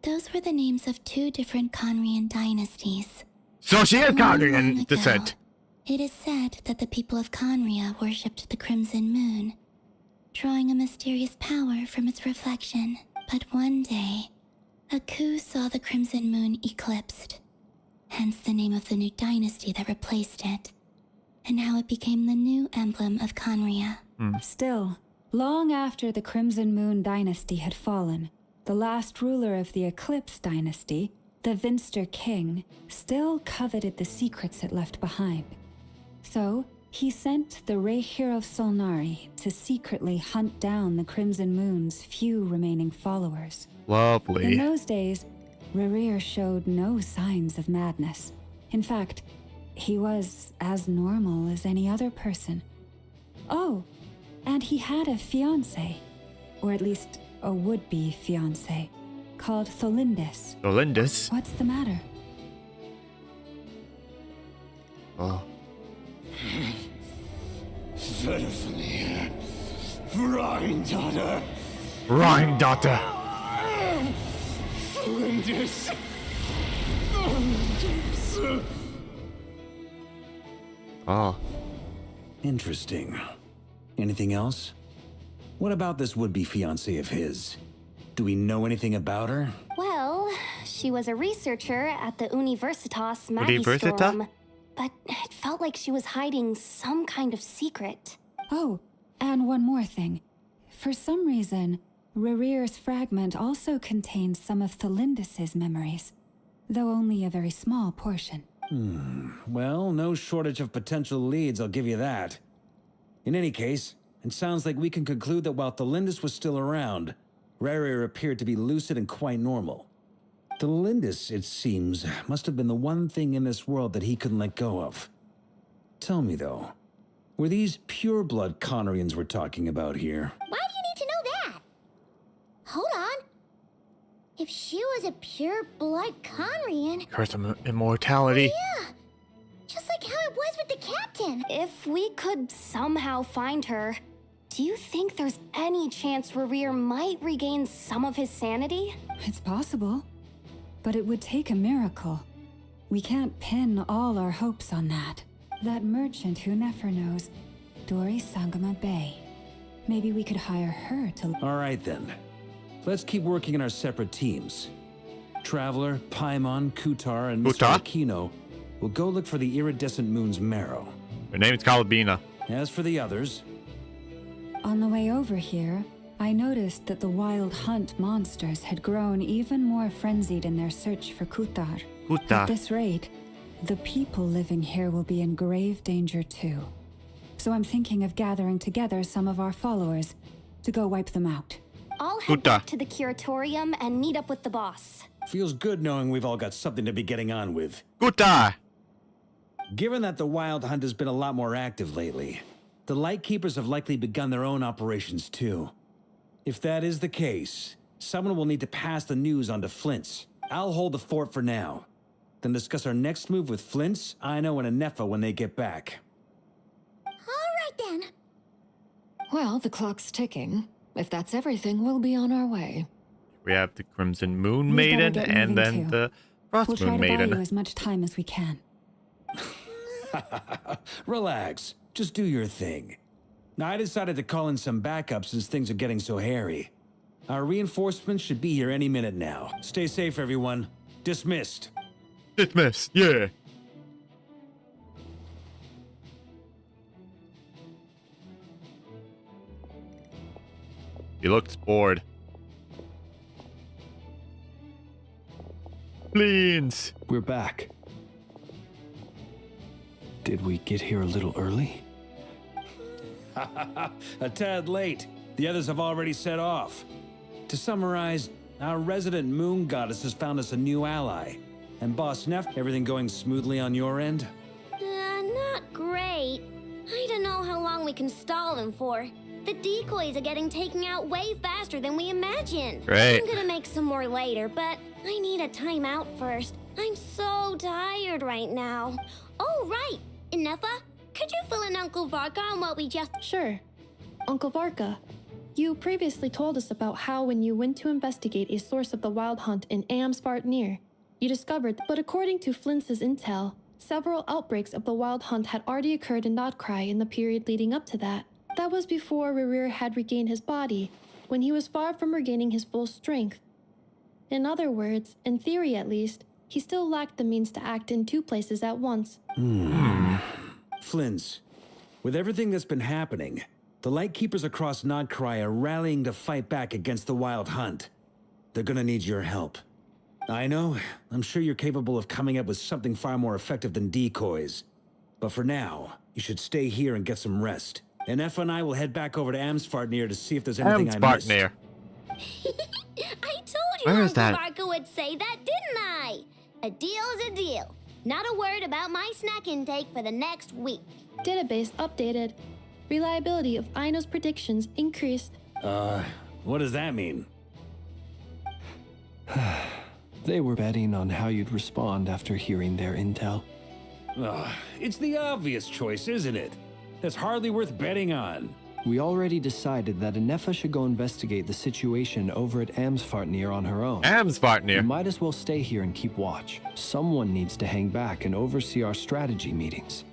Those were the names of 2 different Khanrieah dynasties. So she is Long, Khanrieah long in descent. ago, it is said that the people of Khanrieah worshipped the crimson moon, drawing a mysterious power from its reflection. But one day, a coup saw the crimson moon eclipsed, hence the name of the new dynasty that replaced it, and how it became the new emblem of Khanrieah. Still, long after the Crimson Moon dynasty had fallen, the last ruler of the Eclipse dynasty, the Vinster King, still coveted the secrets it left behind. So, he sent the Rehir of Solnari to secretly hunt down the Crimson Moon's few remaining followers. Lovely. In those days, Rerir showed no signs of madness. In fact, he was as normal as any other person. Oh, and he had a fiancé, or at least a would-be fiancé, called Tholindis. Tholindis? What's the matter? Oh. Verfni, Rheindotter. Rheindotter. Tholindis. Oh. Interesting. Anything else? What about this would-be fiancée of his? Do we know anything about her? Well, she was a researcher at the Universitas Universita? Magistrorum, but it felt like she was hiding some kind of secret. Oh, and one more thing. For some reason, Rerir's fragment also contained some of Tholindis' memories, though only a very small portion. Well, no shortage of potential leads, I'll give you that. In any case, it sounds like we can conclude that while Tholindis was still around, Rerir appeared to be lucid and quite normal. Tholindis, it seems, must have been the one thing in this world that he couldn't let go of. Tell me, though, were these pure-blood Khanrians we're talking about here? Why do you need to know that? Hold on. If she was a pure-blood Khanrieah... Curse of immortality. Yeah, just like how it was with the captain. If we could somehow find her, do you think there's any chance Rerir might regain some of his sanity? It's possible, but it would take a miracle. We can't pin all our hopes on that. That merchant who Nefer knows, Dori Sangama Bay. Maybe we could hire her to... All right, then. Let's keep working in our separate teams. Traveler, Paimon, Kutar, and Mr. Aquino will go look for the iridescent moon's marrow. Her name is Calabina. As for the others... On the way over here, I noticed that the wild hunt monsters had grown even more frenzied in their search for Kutar. At this rate, the people living here will be in grave danger too. So I'm thinking of gathering together some of our followers to go wipe them out. I'll head back to the curatorium and meet up with the boss. Feels good knowing we've all got something to be getting on with. Kuta! Given that the Wild Hunt has been a lot more active lately, the Lightkeepers have likely begun their own operations too. If that is the case, someone will need to pass the news on to Flint's. I'll hold the fort for now, then discuss our next move with Flint's, Aino, and Anefa when they get back. All right then. Well, the clock's ticking. If that's everything, we'll be on our way. We have the Crimson Moon Maiden and then the Frost We'll try Moon to buy Maiden. you as much time as we can. Relax. Just do your thing. Now, I decided to call in some backup since things are getting so hairy. Our reinforcements should be here any minute now. Stay safe, everyone. Dismissed. Dismissed, yeah. He looks bored. Please. We're back. Did we get here a little early? A tad late. The others have already set off. To summarize, our resident moon goddess has found us a new ally. And Boss Neff, everything going smoothly on your end? Not great. I don't know how long we can stall them for. The decoys are getting taken out way faster than we imagined. Great. I'm gonna make some more later, but I need a timeout first. I'm so tired right now. Oh, right. Inefa, could you fill in Uncle Varka on what we just... Sure. Uncle Varka, You previously told us about how when you went to investigate a source of the Wild Hunt in Amsvartnir, you discovered, but according to Flintz's intel, several outbreaks of the Wild Hunt had already occurred in Nodcry in the period leading up to that. That was before Rerir had regained his body, when he was far from regaining his full strength. In other words, in theory at least, he still lacked the means to act in two places at once. Flintz, with everything that's been happening, the Lightkeepers across Nodcry are rallying to fight back against the Wild Hunt. They're gonna need your help. I know, I'm sure you're capable of coming up with something far more effective than decoys. But for now, you should stay here and get some rest. And Effa and I will head back over to Amsvartnir to see if there's anything I missed. I told you Where is Uncle that? Marco would say that, didn't I? A deal's a deal. Not a word about my snack intake for the next week. Database updated. Reliability of Aino's predictions increased. What does that mean? They were betting on how you'd respond after hearing their intel. It's the obvious choice, isn't it? That's hardly worth betting on. We already decided that Anefa should go investigate the situation over at Amsvartnir on her own. Amsvartnir. You might as well stay here and keep watch. Someone needs to hang back and oversee our strategy meetings.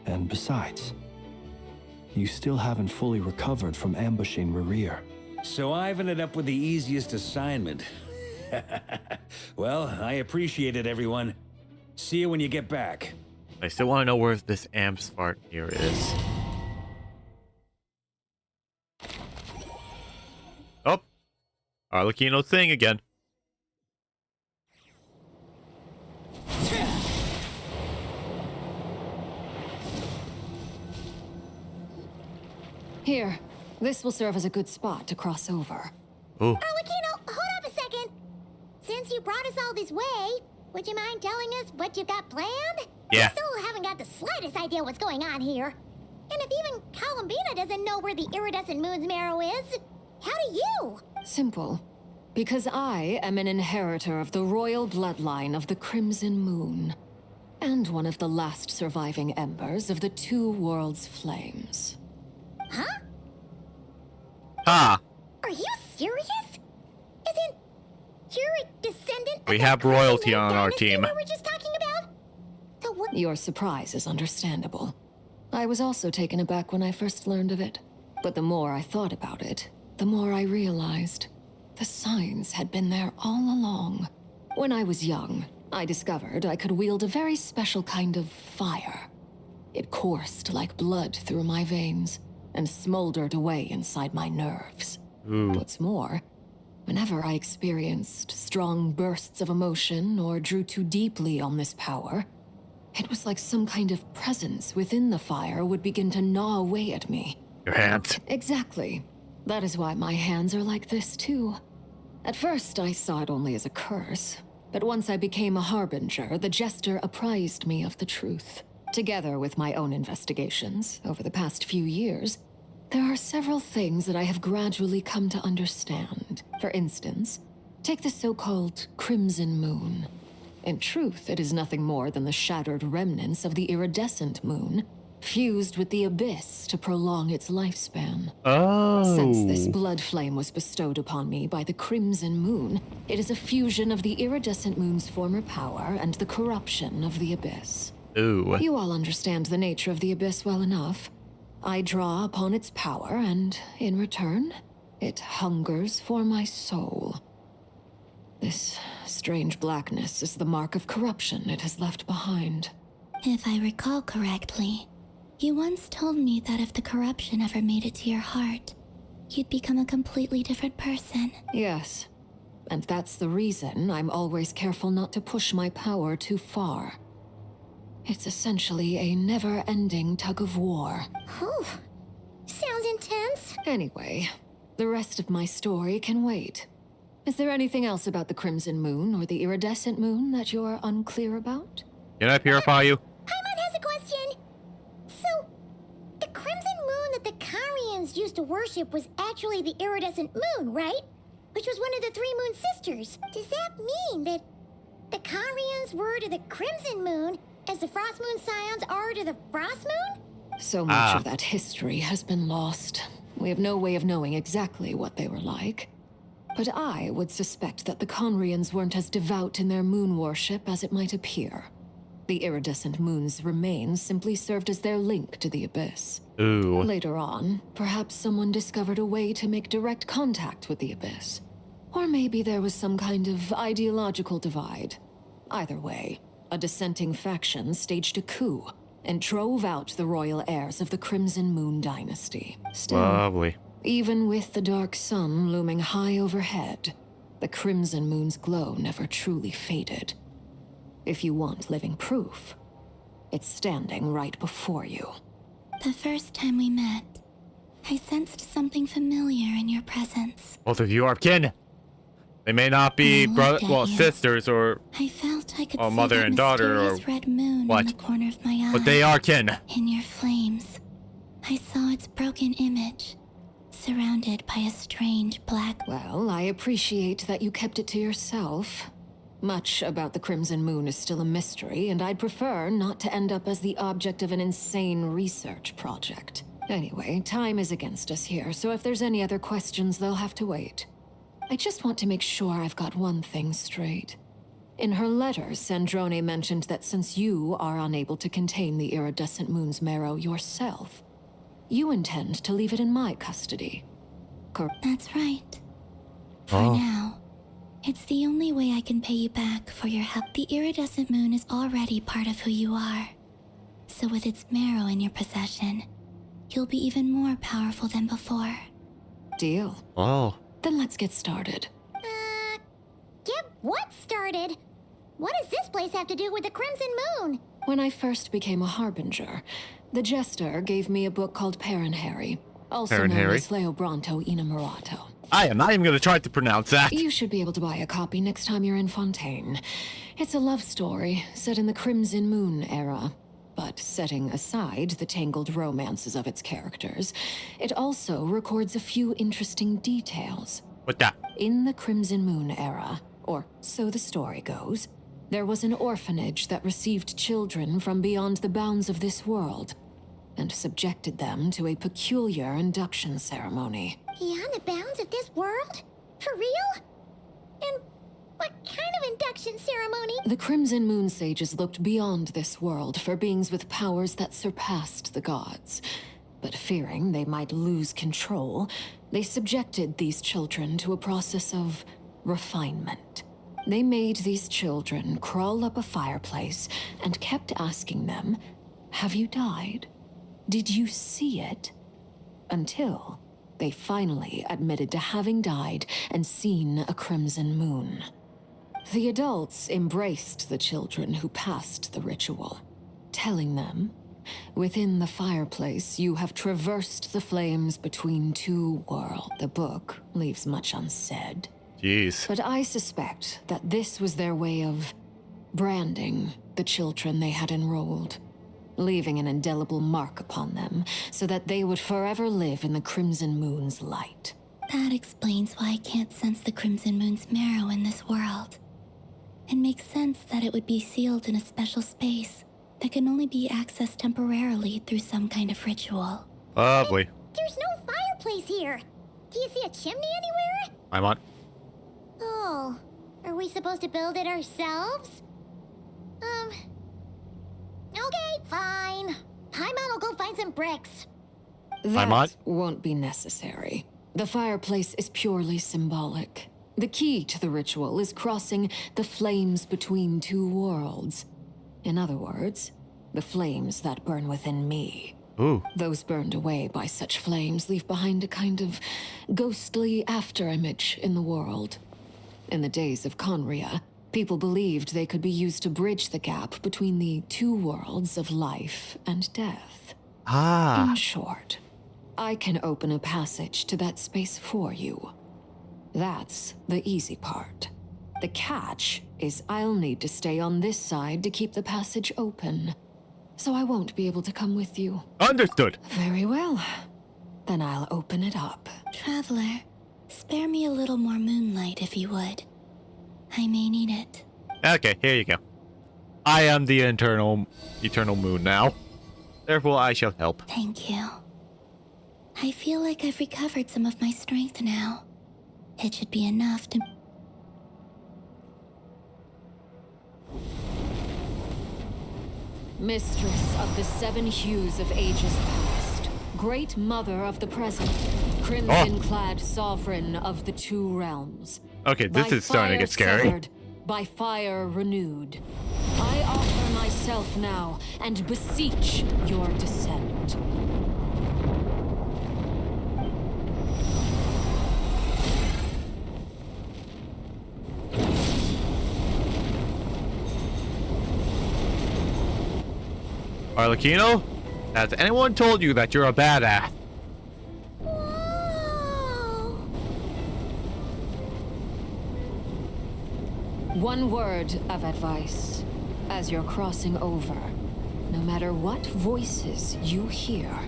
And besides, you still haven't fully recovered from ambushing Rerir. So I've ended up with the easiest assignment. Well, I appreciate it, everyone. See you when you get back. I still want to know where this Amsvartnir is. Oh, Arlecchino's thing again. Here, this will serve as a good spot to cross over. Oh. Arlecchino, hold up a second. Since you brought us all this way, would you mind telling us what you got planned? Yeah. I still haven't got the slightest idea what's going on here. And if even Columbina doesn't know where the iridescent moon's marrow is, how do you? Simple. Because I am an inheritor of the royal bloodline of the Crimson Moon, and one of the last surviving embers of the Two Worlds Flames. Huh? Ah. Are you serious? Isn't you're a descendant We of have the royalty Khanrieah on our dynasty team. we were just talking about? The what? Your surprise is understandable. I was also taken aback when I first learned of it. But the more I thought about it, the more I realized the signs had been there all along. When I was young, I discovered I could wield a very special kind of fire. It coursed like blood through my veins and smoldered away inside my nerves. Ooh. What's more, whenever I experienced strong bursts of emotion or drew too deeply on this power, it was like some kind of presence within the fire would begin to gnaw away at me. Your hands. Exactly. That is why my hands are like this too. At first, I saw it only as a curse, but once I became a harbinger, the jester apprised me of the truth. Together with my own investigations over the past few years, there are several things that I have gradually come to understand. For instance, take the so-called Crimson Moon. In truth, it is nothing more than the shattered remnants of the iridescent moon, fused with the abyss to prolong its lifespan. Oh. Since this blood flame was bestowed upon me by the Crimson Moon, it is a fusion of the iridescent moon's former power and the corruption of the abyss. Ooh. You all understand the nature of the abyss well enough. I draw upon its power, and in return, it hungers for my soul. This strange blackness is the mark of corruption it has left behind. If I recall correctly, you once told me that if the corruption ever made it to your heart, you'd become a completely different person. Yes, and that's the reason I'm always careful not to push my power too far. It's essentially a never-ending tug-of-war. Whew. Sounds intense. Anyway, the rest of my story can wait. Is there anything else about the Crimson Moon or the Iridescent Moon that you're unclear about? Can I purify you? Paimon has a question. So, the Crimson Moon that the Khanrieahs used to worship was actually the Iridescent Moon, right? Which was one of the three Moon Sisters. Does that mean that the Khanrieahs were to the Crimson Moon as the Frost Moon Scions are to the Frost Moon? So much of that history has been lost. We have no way of knowing exactly what they were like. But I would suspect that the Khanrieahs weren't as devout in their moon worship as it might appear. The iridescent moon's remains simply served as their link to the Abyss. Ooh. Later on, perhaps someone discovered a way to make direct contact with the Abyss. Or maybe there was some kind of ideological divide. Either way, a dissenting faction staged a coup and drove out the royal heirs of the Crimson Moon dynasty. Still, Lovely. even with the dark sun looming high overhead, the Crimson Moon's glow never truly faded. If you want living proof, it's standing right before you. The first time we met, I sensed something familiar in your presence. Both of you are kin. They may not be sisters or I felt I could see mother that and daughter or mysterious red moon what, in the corner of my eye. but they are kin. In your flames, I saw its broken image, surrounded by a strange black... Well, I appreciate that you kept it to yourself. Much about the Crimson Moon is still a mystery, and I'd prefer not to end up as the object of an insane research project. Anyway, time is against us here, so if there's any other questions, they'll have to wait. I just want to make sure I've got one thing straight. In her letter, Sandrone mentioned that since you are unable to contain the iridescent moon's marrow yourself, you intend to leave it in my custody. That's right. For now. It's the only way I can pay you back for your help. The iridescent moon is already part of who you are. So with its marrow in your possession, you'll be even more powerful than before. Deal. Oh. Then let's get started. Get what started? What does this place have to do with the Crimson Moon? When I first became a Harbinger, the Jester gave me a book called Khanrieah, also known as Leobranto Innamorato. I am not even going to try to pronounce that. You should be able to buy a copy next time you're in Fontaine. It's a love story set in the Crimson Moon era. But setting aside the tangled romances of its characters, it also records a few interesting details. What that? In the Crimson Moon era, or so the story goes, there was an orphanage that received children from beyond the bounds of this world, and subjected them to a peculiar induction ceremony. Beyond the bounds of this world? For real? And what kind of induction ceremony? The Crimson Moon sages looked beyond this world for beings with powers that surpassed the gods. But fearing they might lose control, they subjected these children to a process of refinement. They made these children crawl up a fireplace and kept asking them, "Have you died? Did you see it?" Until they finally admitted to having died and seen a crimson moon. The adults embraced the children who passed the ritual, telling them, "Within the fireplace, you have traversed the flames between two worlds." The book leaves much unsaid. Jeez. But I suspect that this was their way of branding the children they had enrolled, leaving an indelible mark upon them so that they would forever live in the Crimson Moon's light. That explains why I can't sense the Crimson Moon's marrow in this world. It makes sense that it would be sealed in a special space that can only be accessed temporarily through some kind of ritual. Lovely. There's no fireplace here. Do you see a chimney anywhere? I'm on. Oh, are we supposed to build it ourselves? Okay, fine. Paimon will go find some bricks. That won't be necessary. The fireplace is purely symbolic. The key to the ritual is crossing the flames between two worlds. In other words, the flames that burn within me. Ooh. Those burned away by such flames leave behind a kind of ghostly afterimage in the world. In the days of Khanrieah, people believed they could be used to bridge the gap between the two worlds of life and death. In short, I can open a passage to that space for you. That's the easy part. The catch is I'll need to stay on this side to keep the passage open. So I won't be able to come with you. Understood. Very well. Then I'll open it up. Traveler, spare me a little more moonlight if you would. I may need it. Okay, here you go. I am the eternal moon now. Therefore, I shall help. Thank you. I feel like I've recovered some of my strength now. It should be enough to... Mistress of the 7 hues of ages past, Great Mother of the present, Crimson-clad Sovereign of the 2 realms. Okay, this is starting to get scary. Severed, by fire renewed. I offer myself now and beseech your descent. Arlecchino? Has anyone told you that you're a badass? One word of advice. As you're crossing over, no matter what voices you hear,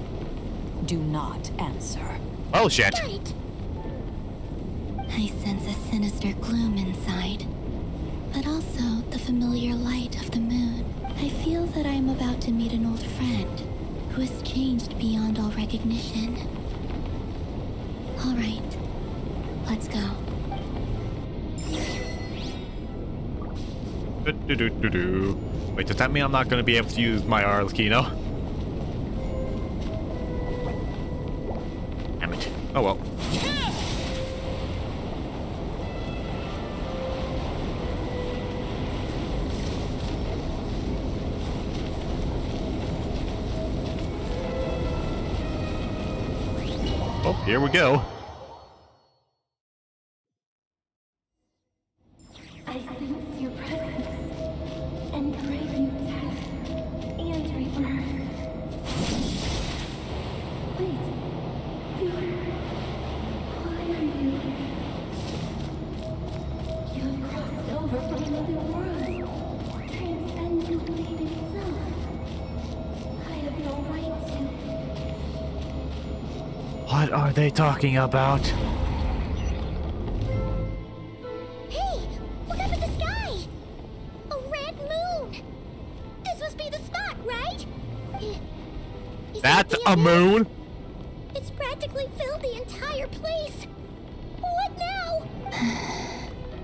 do not answer. Oh shit. Right. I sense a sinister gloom inside, but also the familiar light of the moon. I feel that I am about to meet an old friend who has changed beyond all recognition. All right, let's go. Wait, does that mean I'm not going to be able to use my Arlecchino? Damn it. Oh well. Oh, here we go. I sense your presence and crave you death and rebirth. Wait, why are you? You have crossed over from another world, transcendent fate itself. I have no right to. What are they talking about? Hey! Look up at the sky! A red moon! This must be the spot, right? Is That's that a the moon? It's practically filled the entire place. What now?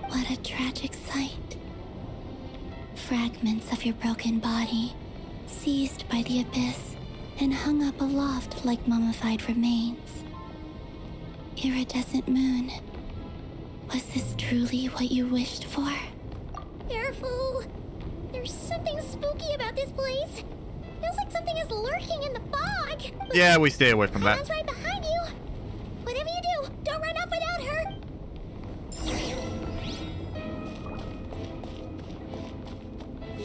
What a tragic sight. Fragments of your broken body, seized by the abyss, and hung up aloft like mummified remains. Iridescent moon. Was this truly what you wished for? Careful! There's something spooky about this place. Feels like something is lurking in the fog. Yeah, we stay away from that. Hannah's right behind you. Whatever you do, don't run off without her.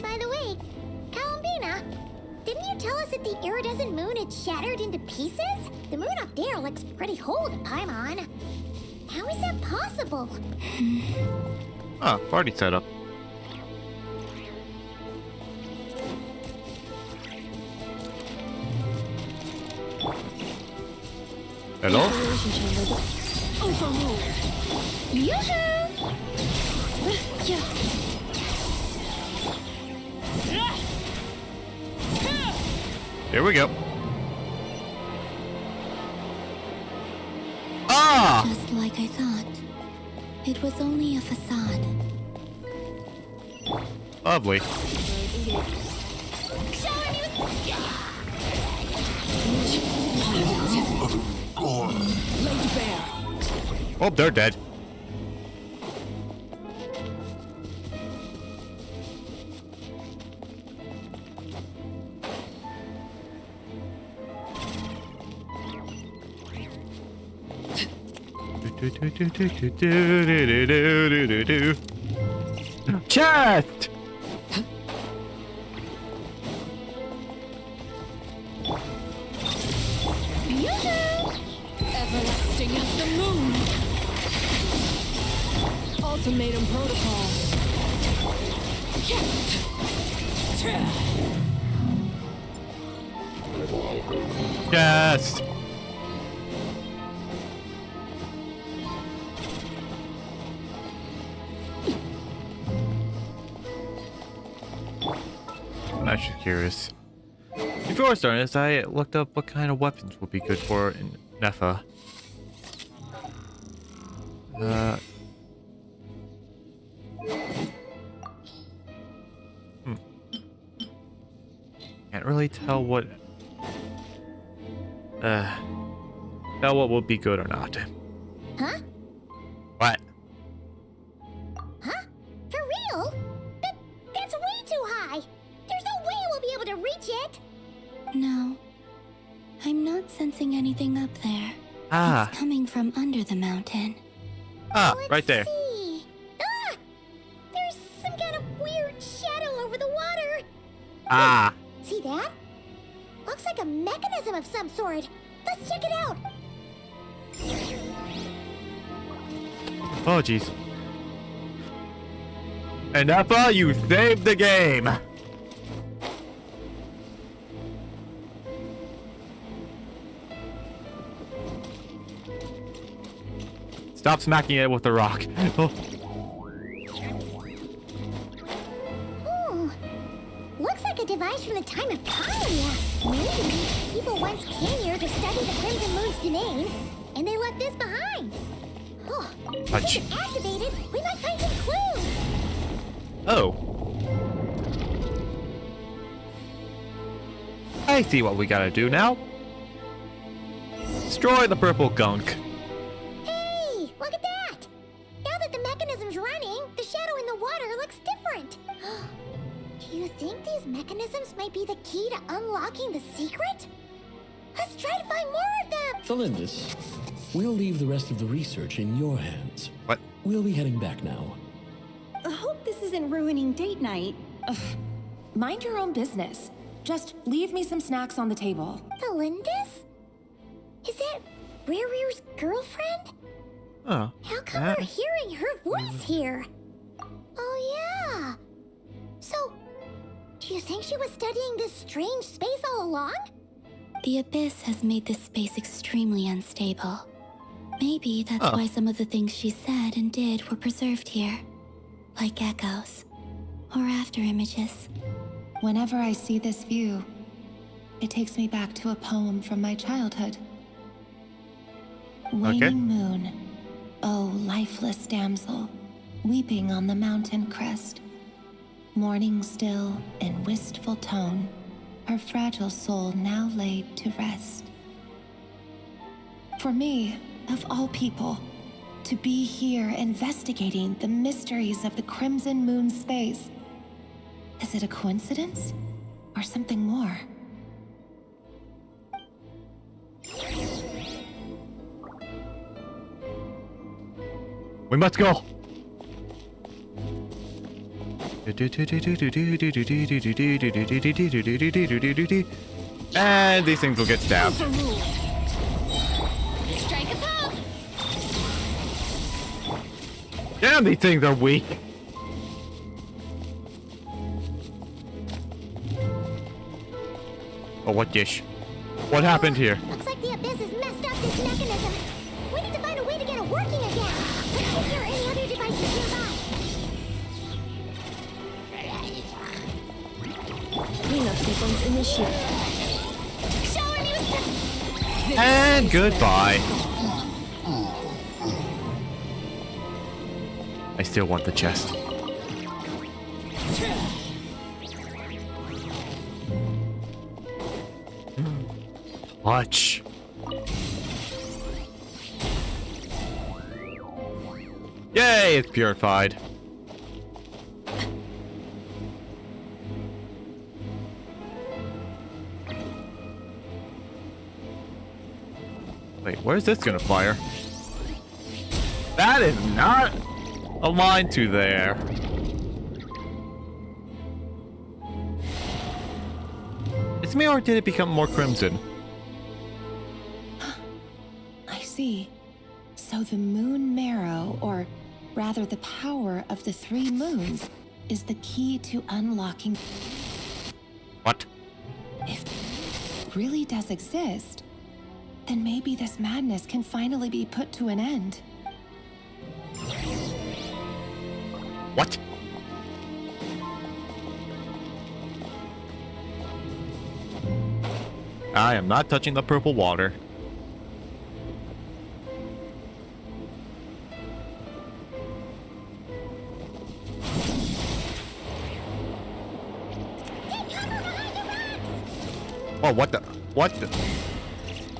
By the way, Columbina, didn't you tell us that the iridescent moon had shattered into pieces? The moon up there looks pretty whole to Paimon. How is that possible? Ah, party setup. Hello? Overruled. Here we go. Ah! Just like I thought. It was only a facade. Lovely. Oh, they're dead. Chest! Everlasting as the moon. Ultimatum protocol. Chest! I'm actually curious. Before starting this, I looked up what kind of weapons would be good for Nefa. Can't really tell what would be good or not. Huh? What? Huh? For real? That's way too high. There's no way we'll be able to reach it. No. I'm not sensing anything up there. Ah. It's coming from under the mountain. Ah, right there. See. Ah! There's some kind of weird shadow over the water. Ah. See that? Looks like a mechanism of some sort. Let's check it out. Oh, jeez. And Nefa, you saved the game. Stop smacking it with the rock. Oh. Ooh. Looks like a device from the time of Khanrieah. Maybe people once came here to study the Crimson Moon's domain, and they left this behind. Oh, Touch. if it's activated, we might find some clues. Oh. I see what we gotta do now. Destroy the purple gunk. Hey, look at that! Now that the mechanism's running, the shadow in the water looks different. Do you think these mechanisms might be the key to unlocking the secret? Let's try to find more of them! Felindis, we'll leave the rest of the research in your hands. What? We'll be heading back now. I hope this isn't ruining date night. Ugh. Mind your own business. Just leave me some snacks on the table. Felindis? Is that Rere's girlfriend? Oh. How come we're hearing her voice here? Oh yeah. So, do you think she was studying this strange space all along? The abyss has made this space extremely unstable. Maybe that's why some of the things she said and did were preserved here. Like echoes. Or after images. Whenever I see this view, it takes me back to a poem from my childhood. Waning moon, oh lifeless damsel, weeping on the mountain crest. Mourning still in wistful tone, her fragile soul now laid to rest. For me, of all people, to be here investigating the mysteries of the Crimson Moon space, is it a coincidence or something more? We must go. And these things will get stabbed. Strike a pop. Damn, these things are weak. Oh, what dish? What happened here? Looks like the abyss has messed up this mechanism. We need to find a way to get it working again. Let's see if there are any other devices nearby. Cleanup sequence initiated. Shower me with And goodbye. I still want the chest. Touch. Yay, it's purified. Wait, where's this gonna fire? That is not aligned to there. It's me, or did it become more crimson? I see. So the moon marrow, or rather the power of the three moons, is the key to unlocking. What? If it really does exist, then maybe this madness can finally be put to an end. What? I am not touching the purple water. Oh, what the? What the?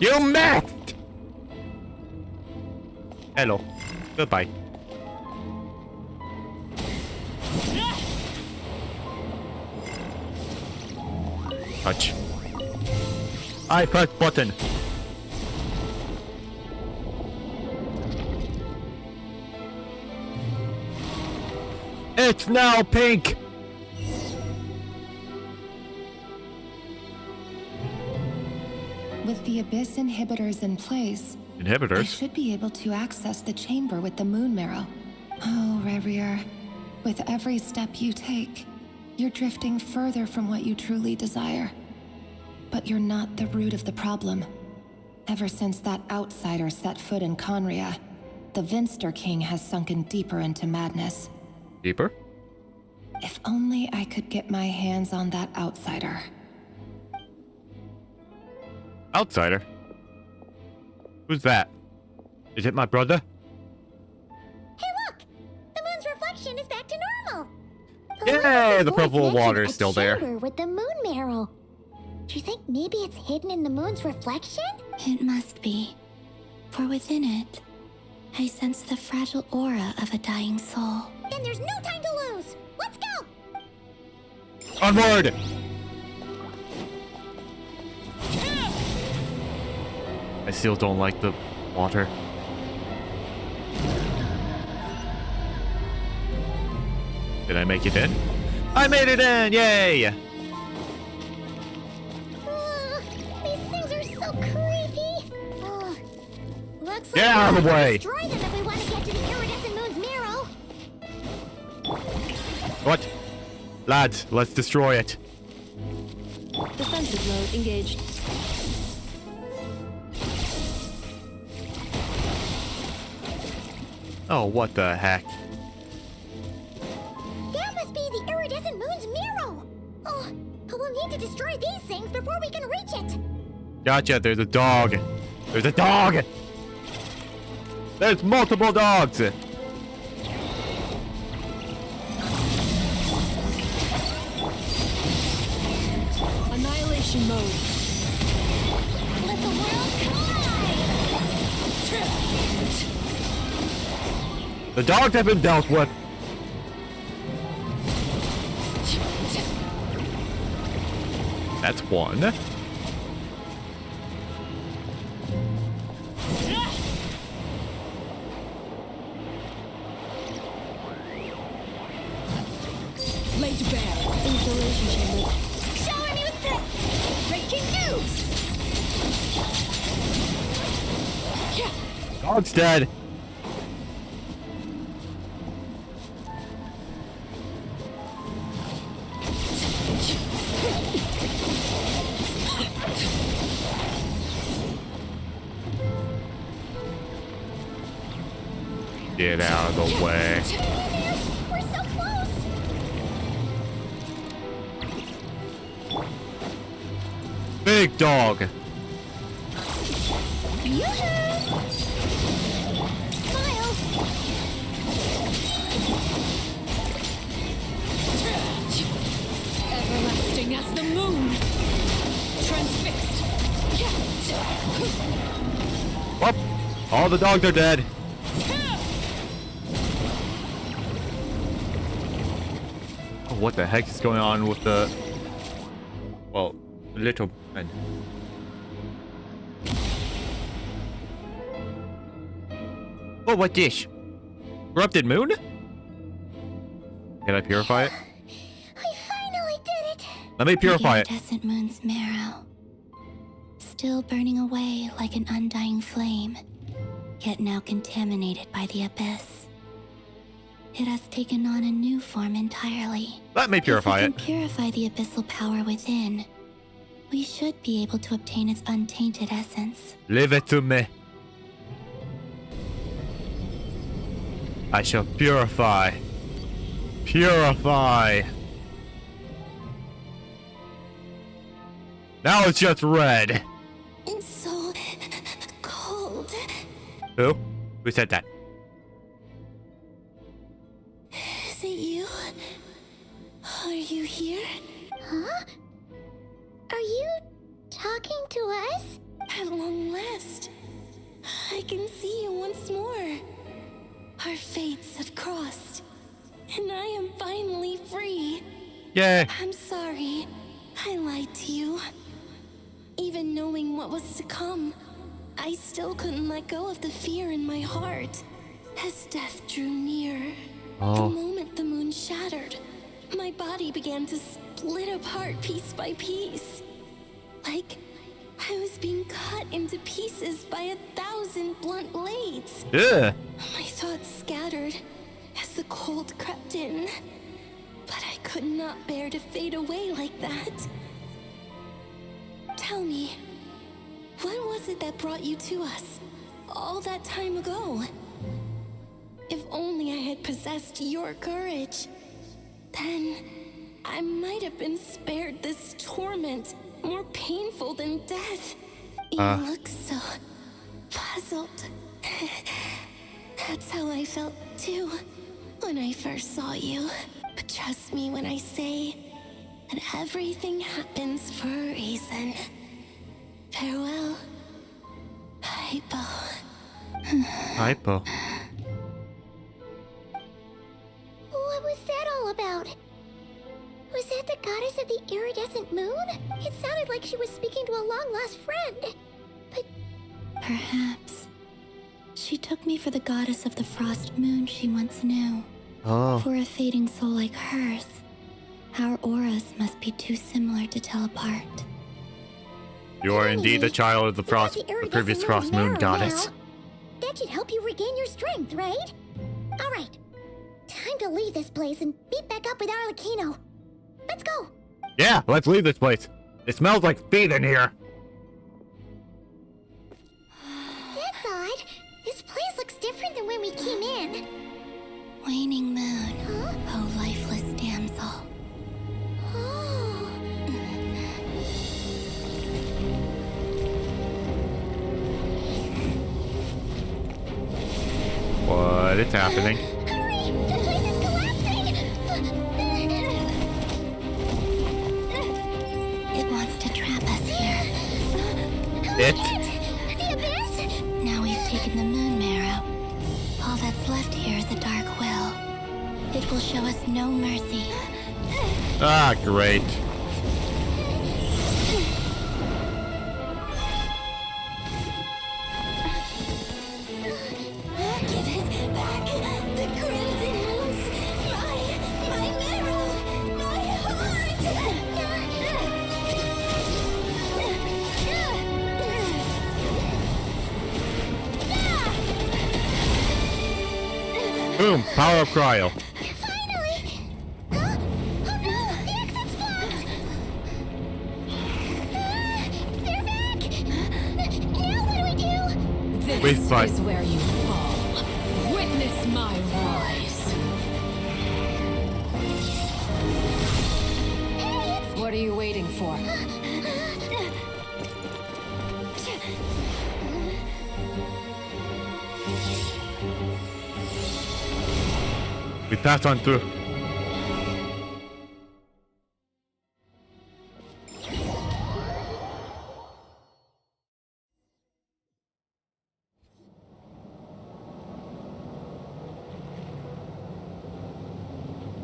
You missed! Hello. Goodbye. Touch. I press button. It's now pink! With the Abyss inhibitors in place, I Inhibitors? should be able to access the chamber with the moon marrow. Oh, Rarier, with every step you take, you're drifting further from what you truly desire. But you're not the root of the problem. Ever since that outsider set foot in Khanrieah, the Vinster King has sunken deeper into madness. Deeper? If only I could get my hands on that outsider. Outsider? Who's that? Is it my brother? Hey, look! The moon's reflection is back to normal. Yay! The voice purple mentioned water is a still there. chamber with the moon marrow. Do you think maybe it's hidden in the moon's reflection? It must be. For within it, I sense the fragile aura of a dying soul. Then there's no time to lose. Let's go. Onward! I still don't like the water. Did I make it in? I made it in! Yay! These things are so creepy. Looks like Get out of the way! destroy them if we want to get to the iridescent moon's marrow. What? Lads, let's destroy it. Defensive mode engaged. Oh, what the heck? That must be the iridescent moon's marrow. Oh, but we'll need to destroy these things before we can reach it. Gotcha, there's a dog. There's a dog! There's multiple dogs! Annihilation mode. Let the world The dogs have been dealt with. That's one. Laid to bear. Installation chamber. Shower me with the breaking news. Dog's dead. Get out of the way. We're so close. Big dog. Yoo-hoo! Smile. Everlasting as the moon. Transfixed. Whoop. All the dogs are dead. Oh, what the heck is going on with the... Well, little man. Oh, what dish? Corrupted moon? Can I purify it? I finally did it. Let me purify it. The iridescent moon's marrow. Still burning away like an undying flame, yet now contaminated by the abyss. It has taken on a new form entirely. Let me purify if we it. can purify the abyssal power within, we should be able to obtain its untainted essence. Leave it to me. I shall purify. Purify. Now it's just red. It's so cold. Who? Who said that? Is it you? Are you here? Huh? Are you talking to us? At long last, I can see you once more. Our fates have crossed, and I am finally free. Yay! I'm sorry, I lied to you. Even knowing what was to come, I still couldn't let go of the fear in my heart. As death drew near, the moment the moon shattered, my body began to split apart piece by piece. Like I was being cut into pieces by 1,000 blunt blades. Yeah. My thoughts scattered as the cold crept in, but I could not bear to fade away like that. Tell me, what was it that brought you to us all that time ago? If only I had possessed your courage, then I might have been spared this torment more painful than death. You look so puzzled. That's how I felt too when I first saw you. But trust me when I say that everything happens for a reason. Farewell, Hypo. Hypo. What was that all about? Was that the goddess of the iridescent moon? It sounded like she was speaking to a long-lost friend. But Perhaps she took me for the goddess of the frost moon she once knew. Oh. For a fading soul like hers, our auras must be too similar to tell apart. You are indeed the child of the previous frost moon goddess. that should help you regain your strength, right? All right. Time to leave this place and meet back up with Arlecchino. Let's go. Yeah, let's leave this place. It smells like feet in here. That's odd. This place looks different than when we came in. Waning moon, oh lifeless damsel. Oh. What is happening? Hurry! The place is collapsing! It wants to trap us here. It? The abyss? Now we've taken the moon marrow. All that's left here is a dark will. It will show us no mercy. Ah, great. Give it back! The crimson moons! My marrow! My Boom, power of cryo. Finally! Huh? Oh no! The exit's blocked! They're back! Now what do we do? We This fight. is where you fall. Witness my rise. What are you waiting for? We pass on through.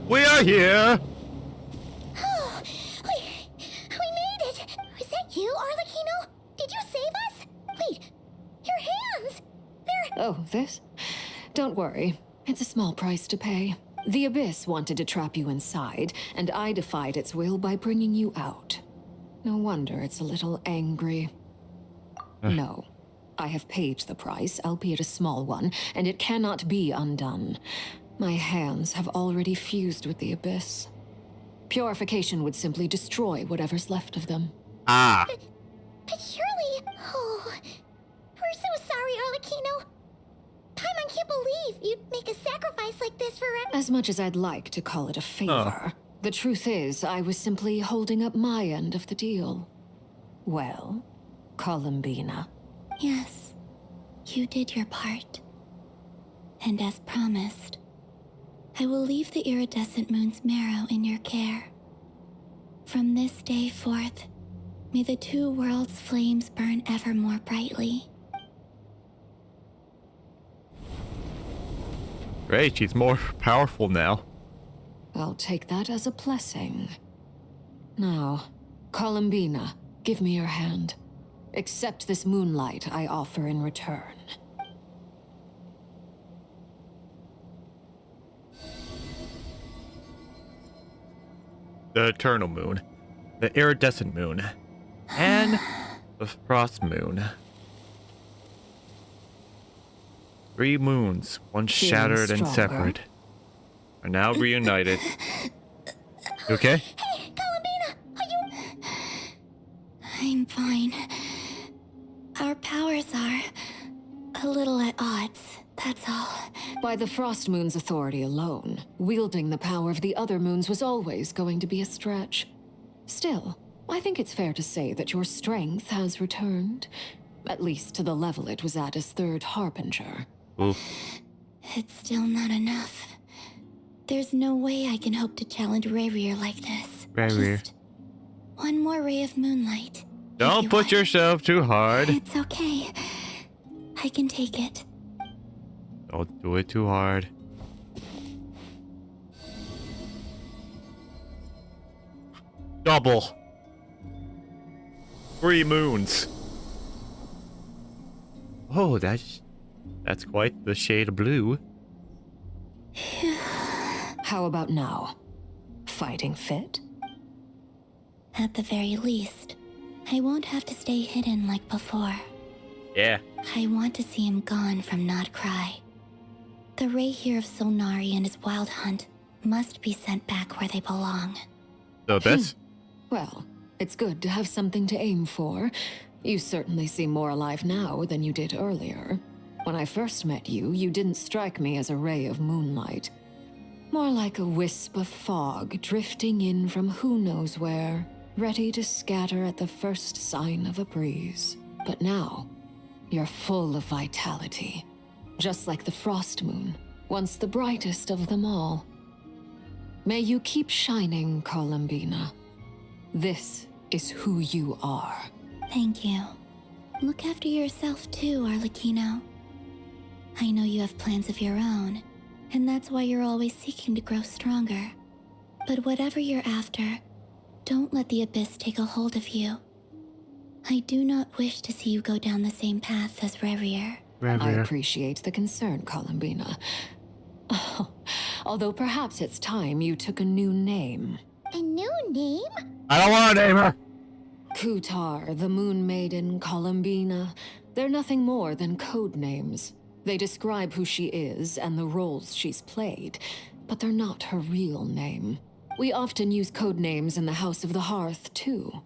We are here. Oh, we made it! Was that you, Arlecchino? Did you save us? Wait, your hands! They're... Oh, this? Don't worry. It's a small price to pay. The Abyss wanted to trap you inside, and I defied its will by bringing you out. No wonder it's a little angry. No. I have paid the price, albeit a small one, and it cannot be undone. My hands have already fused with the Abyss. Purification would simply destroy whatever's left of them. Ah. But surely... Oh... We're so sorry, Arlecchino. Paimon can't believe you'd make a sacrifice like this for As much as I'd like to call it a favor, the truth is I was simply holding up my end of the deal. Well, Columbina. Yes, you did your part. And as promised, I will leave the iridescent moon's marrow in your care. From this day forth, May the two worlds' flames burn ever more brightly. Great, she's more powerful now. I'll take that as a blessing. Now, Columbina, give me your hand. Accept this moonlight I offer in return. The Eternal Moon, the Iridescent Moon, and the Frost Moon. 3 moons, once Feeling shattered and stronger? separate, are now reunited. You okay? Hey, Columbina, are you... I'm fine. Our powers are a little at odds, that's all. By the Frost Moon's authority alone, wielding the power of the other moons was always going to be a stretch. Still, I think it's fair to say that your strength has returned, at least to the level it was at as Third Harbinger. Oof. It's still not enough. There's no way I can hope to challenge Rayrear like this. Rayrear. Just one more ray of moonlight. Don't put yourself too hard. It's okay. I can take it. Don't do it too hard. Double. 3 moons. Oh, that's quite the shade of blue. How about now? Fighting fit? At the very least, I won't have to stay hidden like before. Yeah. I want to see him gone from Not Cry. The Rayhear of Solnari and his wild hunt must be sent back where they belong. The best? Well, it's good to have something to aim for. You certainly seem more alive now than you did earlier. When I first met you, you didn't strike me as a ray of moonlight. More like a wisp of fog drifting in from who knows where, ready to scatter at the first sign of a breeze. But now, you're full of vitality. Just like the Frost Moon, once the brightest of them all. May you keep shining, Columbina. This is who you are. Thank you. Look after yourself too, Arlecchino. I know you have plans of your own, and that's why you're always seeking to grow stronger. But whatever you're after, don't let the Abyss take a hold of you. I do not wish to see you go down the same path as Rayrear. I appreciate the concern, Columbina. Although perhaps it's time you took a new name. A new name? I don't want to name her. Kutar, the Moon Maiden, Columbina. They're nothing more than code names. They describe who she is and the roles she's played, but they're not her real name. We often use code names in the House of the Hearth, too.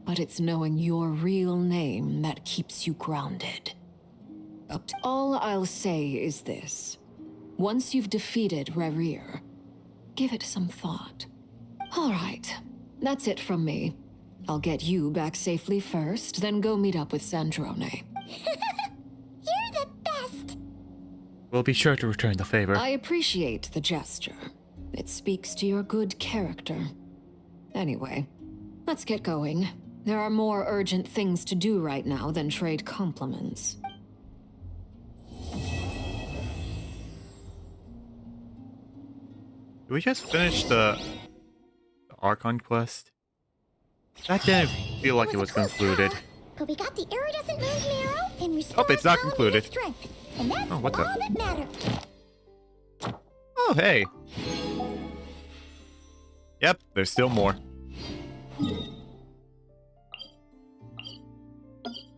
But it's knowing your real name that keeps you grounded. All I'll say is this. Once you've defeated Rayrear, give it some thought. All right, that's it from me. I'll get you back safely first, then go meet up with Sandrone. You're the best! We'll be sure to return the favor. I appreciate the gesture. It speaks to your good character. Anyway, let's get going. There are more urgent things to do right now than trade compliments. Did we just finish the Archon quest? That didn't feel like it was concluded. But we got the iridescent moon's marrow and restored Oh, it's not Columbina's concluded. strength. And that's Oh, what all the- that matters. Oh, hey. Yep, there's still more.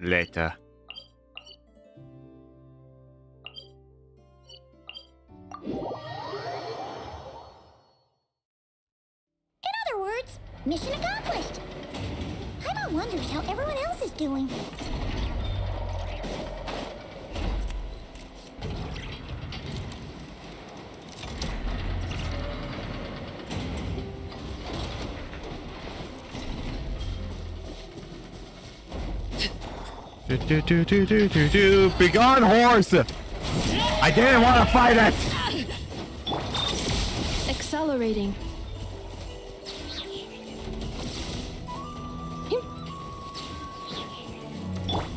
Later. In other words, mission accomplished. Paimon wonders how everyone else is doing. Begone, horse! I didn't want to fight it! Accelerating.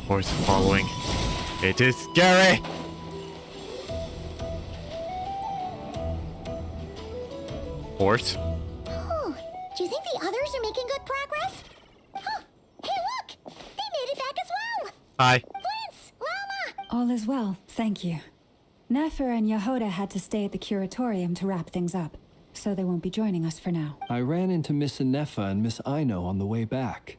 Horse following. It is scary. Horse. Oh, do you think the others are making good progress? Huh. Hey, look! They made it back as well! Hi. Prince! Llama! All is well, thank you. Nefer and Yehoda had to stay at the curatorium to wrap things up, so they won't be joining us for now. I ran into Miss Nefa and Miss Aino on the way back.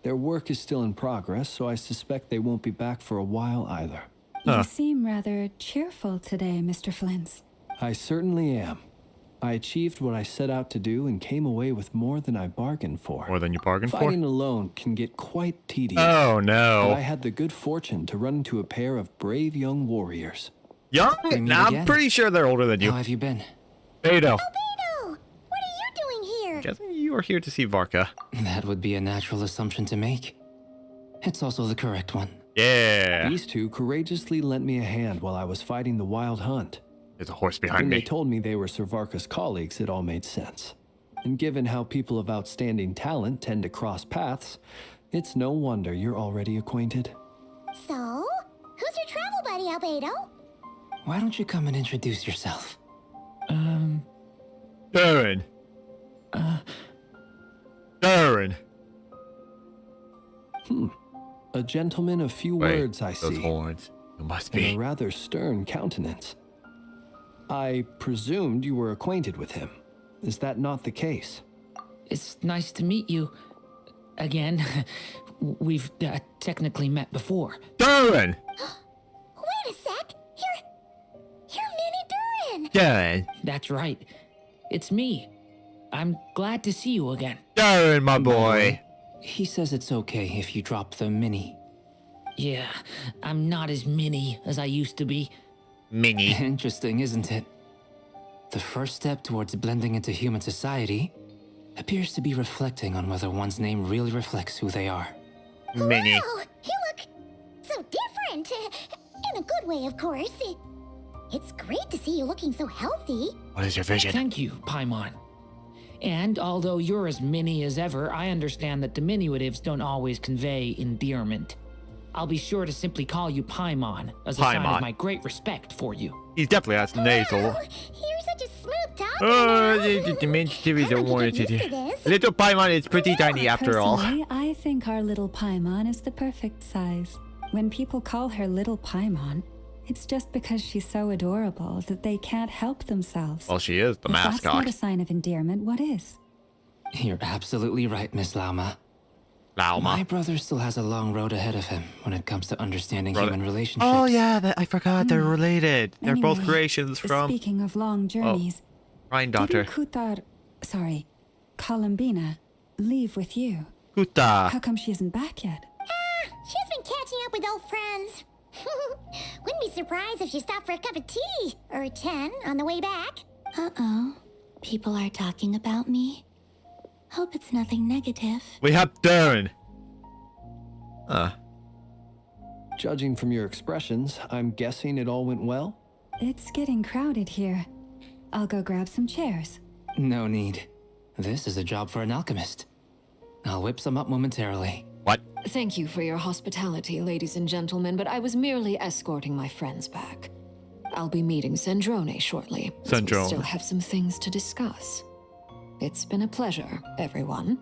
Their work is still in progress, so I suspect they won't be back for a while either. You seem rather cheerful today, Mr. Flintz. I certainly am. I achieved what I set out to do and came away with more than I bargained for. More than you bargained for? Fighting alone can get quite tedious. Oh, no. But I had the good fortune to run into a pair of brave young warriors. Young? Nah, I'm pretty sure they're older than you. How have you been? Beto. Beto! What are you doing here? Guessing you are here to see Varka. That would be a natural assumption to make. It's also the correct one. Yeah. These two courageously lent me a hand while I was fighting the wild hunt. There's a horse behind when me. They told me they were Sir Varka's colleagues, it all made sense. And given how people of outstanding talent tend to cross paths, it's no wonder you're already acquainted. So, who's your travel buddy, Albedo? Why don't you come and introduce yourself? Darren. Darren. A gentleman of few words, I those see. horns. It must And be. a rather stern countenance. I presumed you were acquainted with him. Is that not the case? It's nice to meet you. Again. We've technically met before. Darren! Wait a sec! You're Mini Durin! Darren. That's right. It's me. I'm glad to see you again. Darren, my boy. He says it's okay if you drop the mini. Yeah, I'm not as mini as I used to be. Mini. Interesting, isn't it? The first step towards blending into human society appears to be reflecting on whether one's name really reflects who they are. Mini. Oh, you look so different. In a good way, of course. It's great to see you looking so healthy. What is your vision? Thank you, Paimon. And although you're as mini as ever, I understand that diminutives don't always convey endearment. I'll be sure to simply call you Paimon as a sign of my great respect for you. He definitely has nasal. You're such a smooth talker. Oh, the dimension don't want to do. Little Paimon is pretty tiny after all. Personally, I think our little Paimon is the perfect size. When people call her Little Paimon, it's just because she's so adorable that they can't help themselves. Well, she is the If mascot. that's not a sign of endearment, what is? You're absolutely right, Miss Lauma. Lauma. My brother still has a long road ahead of him when it comes to understanding human relationships. Oh yeah, I forgot they're related. They're both Anyway, creations from Speaking of long journeys, Granddaughter. didn't Columbina, leave with you? Kuta. How come she isn't back yet? She's been catching up with old friends. Wouldn't be surprised if she stopped for a cup of tea or 10 on the way back. Uh-oh. People are talking about me. Hope it's nothing negative. We have Darren. Judging from your expressions, I'm guessing it all went well? It's getting crowded here. I'll go grab some chairs. No need. This is a job for an alchemist. I'll whip some up momentarily. What? Thank you for your hospitality, ladies and gentlemen, but I was merely escorting my friends back. I'll be meeting Sandrone shortly. as we Sandrone. still have some things to discuss. It's been a pleasure, everyone.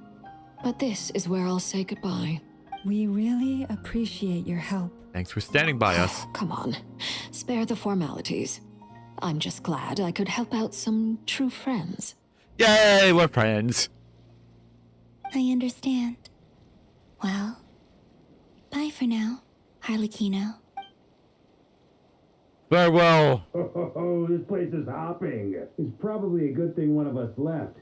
But this is where I'll say goodbye. We really appreciate your help. Thanks for standing by us. Come on, spare the formalities. I'm just glad I could help out some true friends. Yay, we're friends. I understand. Well, bye for now, Harlequino. Farewell. Oh, this place is hopping. It's probably a good thing one of us left.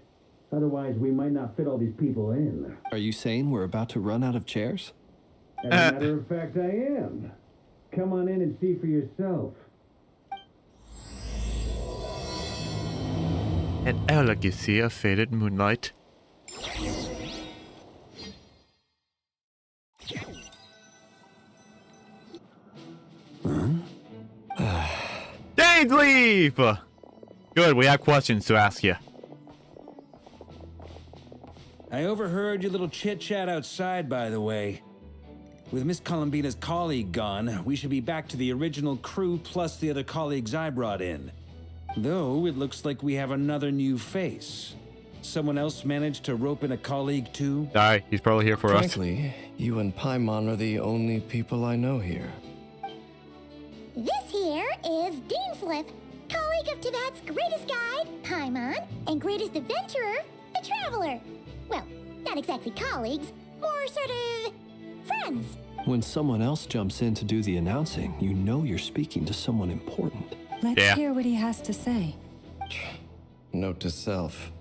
Otherwise, we might not fit all these people in. Are you saying we're about to run out of chairs? As a matter of fact, I am. Come on in and see for yourself. An elegancy of faded moonlight. Days leave! Good, we have questions to ask you. I overheard your little chit-chat outside, by the way. With Miss Columbina's colleague gone, we should be back to the original crew plus the other colleagues I brought in. Though it looks like we have another new face. Someone else managed to rope in a colleague too? Sorry, he's probably here for Frankly, you and Paimon are the only people I know here. This here is Deansliff, colleague of Tibet's greatest guide, Paimon, and greatest adventurer, the Traveler. Well, not exactly colleagues, more sort of friends. When someone else jumps in to do the announcing, you know you're speaking to someone important. Let's hear what he has to say. Note to self.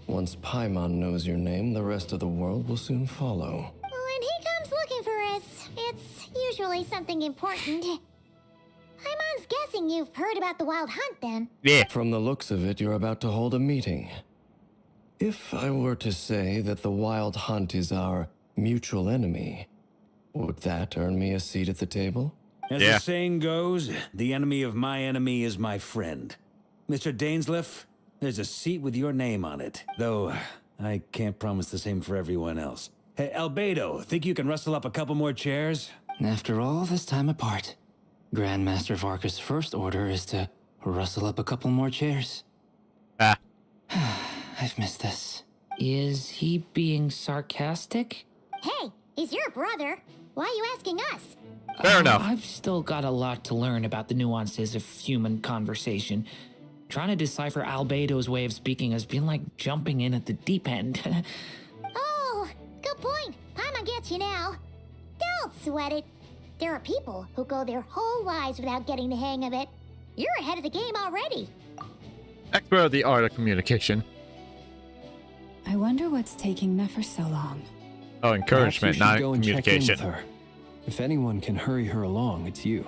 Once Paimon knows your name, the rest of the world will soon follow. When he comes looking for us, it's usually something important. Paimon's guessing you've heard about the Wild Hunt, then. Yeah. From the looks of it, you're about to hold a meeting. If I were to say that the Wild Hunt is our mutual enemy, would that earn me a seat at the table? As the saying goes, the enemy of my enemy is my friend. Mr. Dainsliff, there's a seat with your name on it, though I can't promise the same for everyone else. Hey, Albedo, think you can rustle up a couple more chairs? After all this time apart, Grandmaster Varka's first order is to rustle up a couple more chairs. I've missed this. Is he being sarcastic? Hey, he's your brother. Why are you asking us? Fair enough. I've still got a lot to learn about the nuances of human conversation. Trying to decipher Albedo's way of speaking has been like jumping in at the deep end. Oh, good point. Paimon gets you now. Don't sweat it. There are people who go their whole lives without getting the hang of it. You're ahead of the game already. Expert of the art of communication. I wonder what's taking Nefer so long. Oh, encouragement, not Perhaps you should go and check in communication. with her. If anyone can hurry her along, it's you.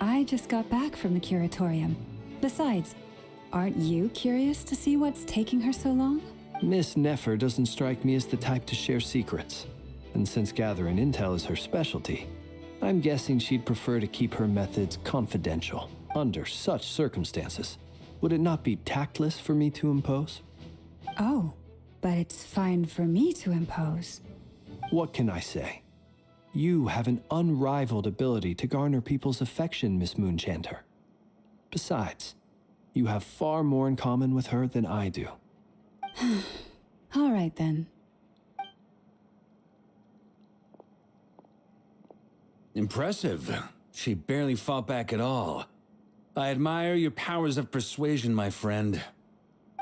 I just got back from the curatorium. Besides, aren't you curious to see what's taking her so long? Miss Nefer doesn't strike me as the type to share secrets. And since gathering intel is her specialty, I'm guessing she'd prefer to keep her methods confidential. Under such circumstances, would it not be tactless for me to impose? Oh, but it's fine for me to impose. What can I say? You have an unrivaled ability to garner people's affection, Miss Moonchanter. Besides, you have far more in common with her than I do. All right, then. Impressive. She barely fought back at all. I admire your powers of persuasion, my friend.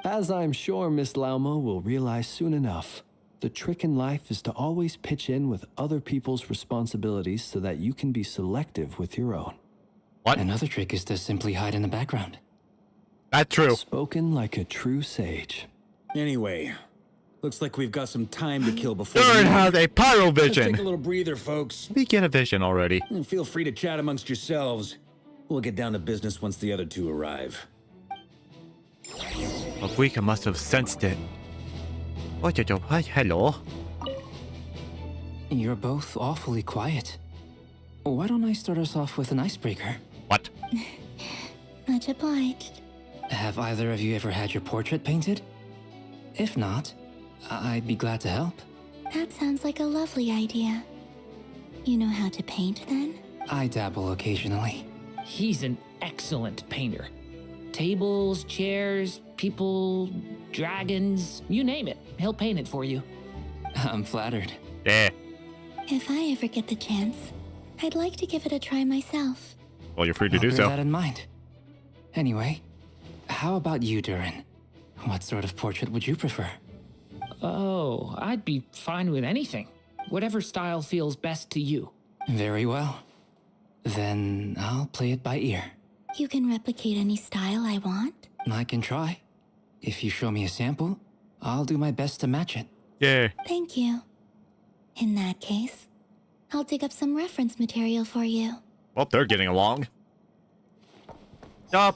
As I'm sure Miss Lauma will realize soon enough, the trick in life is to always pitch in with other people's responsibilities so that you can be selective with your own. What? Another trick is to simply hide in the background. That's true. Spoken like a true sage. Anyway, looks like we've got some time to kill before Durin has a pyro Let's vision. take a little breather, folks. We get a vision already. And feel free to chat amongst yourselves. We'll get down to business once the other two arrive. Abuika must have sensed it. Oh, hi, hello. You're both awfully quiet. Why don't I start us off with an icebreaker? What? Much obliged. Have either of you ever had your portrait painted? If not, I'd be glad to help. That sounds like a lovely idea. You know how to paint, then? I dabble occasionally. He's an excellent painter. Tables, chairs, people, dragons, you name it. He'll paint it for you. I'm flattered. Yeah. If I ever get the chance, I'd like to give it a try myself. Well, you're free to I'll do bear so. that in mind. Anyway, how about you, Durin? What sort of portrait would you prefer? Oh, I'd be fine with anything. Whatever style feels best to you. Very well. Then I'll play it by ear. You can replicate any style I want? I can try. If you show me a sample, I'll do my best to match it. Yeah. Thank you. In that case, I'll dig up some reference material for you. Well, they're getting along. Hello.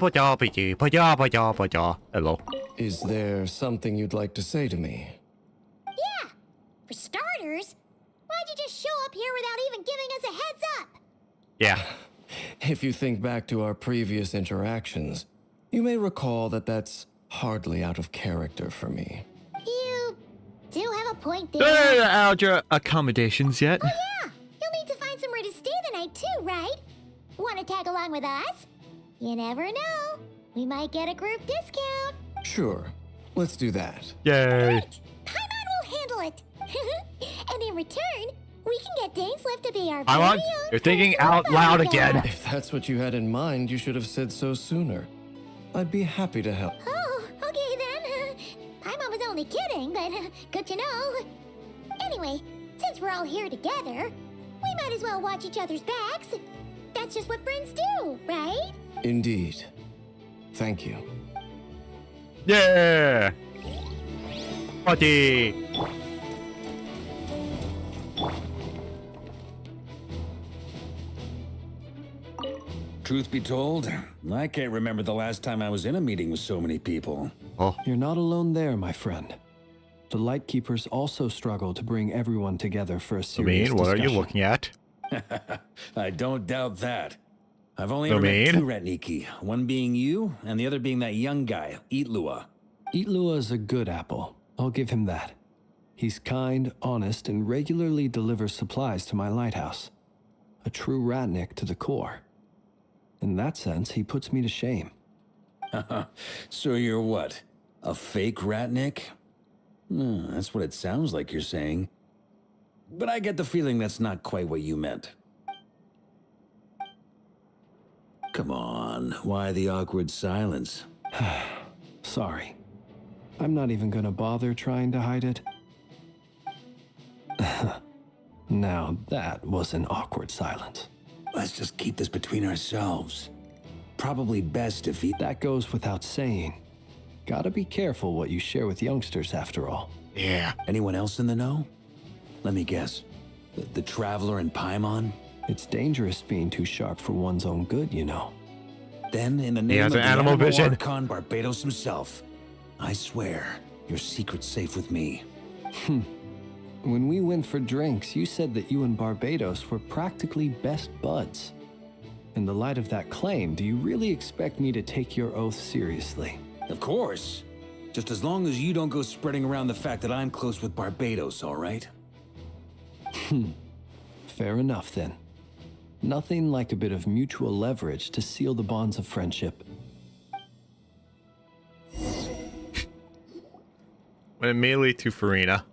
Is there something you'd like to say to me? Yeah. For starters, why'd you just show up here without even giving us a heads up? Yeah. If you think back to our previous interactions, you may recall that that's hardly out of character for me. You do have a point there. They're out your accommodations yet. Oh yeah, Want to tag along with us? You never know. We might get a group discount. Sure, let's do that. Yay. Paimon will handle it. And in return, we can get Dainslift to be our Paimon, very own you're thinking personal out loud bodyguard. again. If that's what you had in mind, you should have said so sooner. I'd be happy to help. Oh, okay then. Paimon was only kidding, but good to know. Anyway, since we're all here together, we might as well watch each other's backs. That's just what friends do, right? Indeed. Thank you. Yeah. Party. Truth be told, I can't remember the last time I was in a meeting with so many people. Oh. You're not alone there, my friend. The Lightkeepers also struggle to bring everyone together for a serious What are you discussion. looking at? I don't doubt that. I've only No ever met mean? 2 Ratniki, one being you, and the other being that young guy, Eatlua. Eatlua is a good apple. I'll give him that. He's kind, honest, and regularly delivers supplies to my lighthouse. A true Ratnik to the core. In that sense, he puts me to shame. So you're what? A fake Ratnik? That's what it sounds like you're saying. But I get the feeling that's not quite what you meant. Come on, why the awkward silence? Sorry. I'm not even gonna bother trying to hide it. Now that was an awkward silence. Let's just keep this between ourselves. Probably best if he... That goes without saying. Gotta be careful what you share with youngsters after all. Yeah. Anyone else in the know? Let me guess. The Traveler and Paimon? It's dangerous being too sharp for one's own good, you know. Then, in the name has of an the animal vision. Archon Barbados himself, I swear, your secret's safe with me. When we went for drinks, you said that you and Barbados were practically best buds. In the light of that claim, do you really expect me to take your oath seriously? Of course. Just as long as you don't go spreading around the fact that I'm close with Barbados, all right? Fair enough, then. Nothing like a bit of mutual leverage to seal the bonds of friendship. Went immediately to Farina.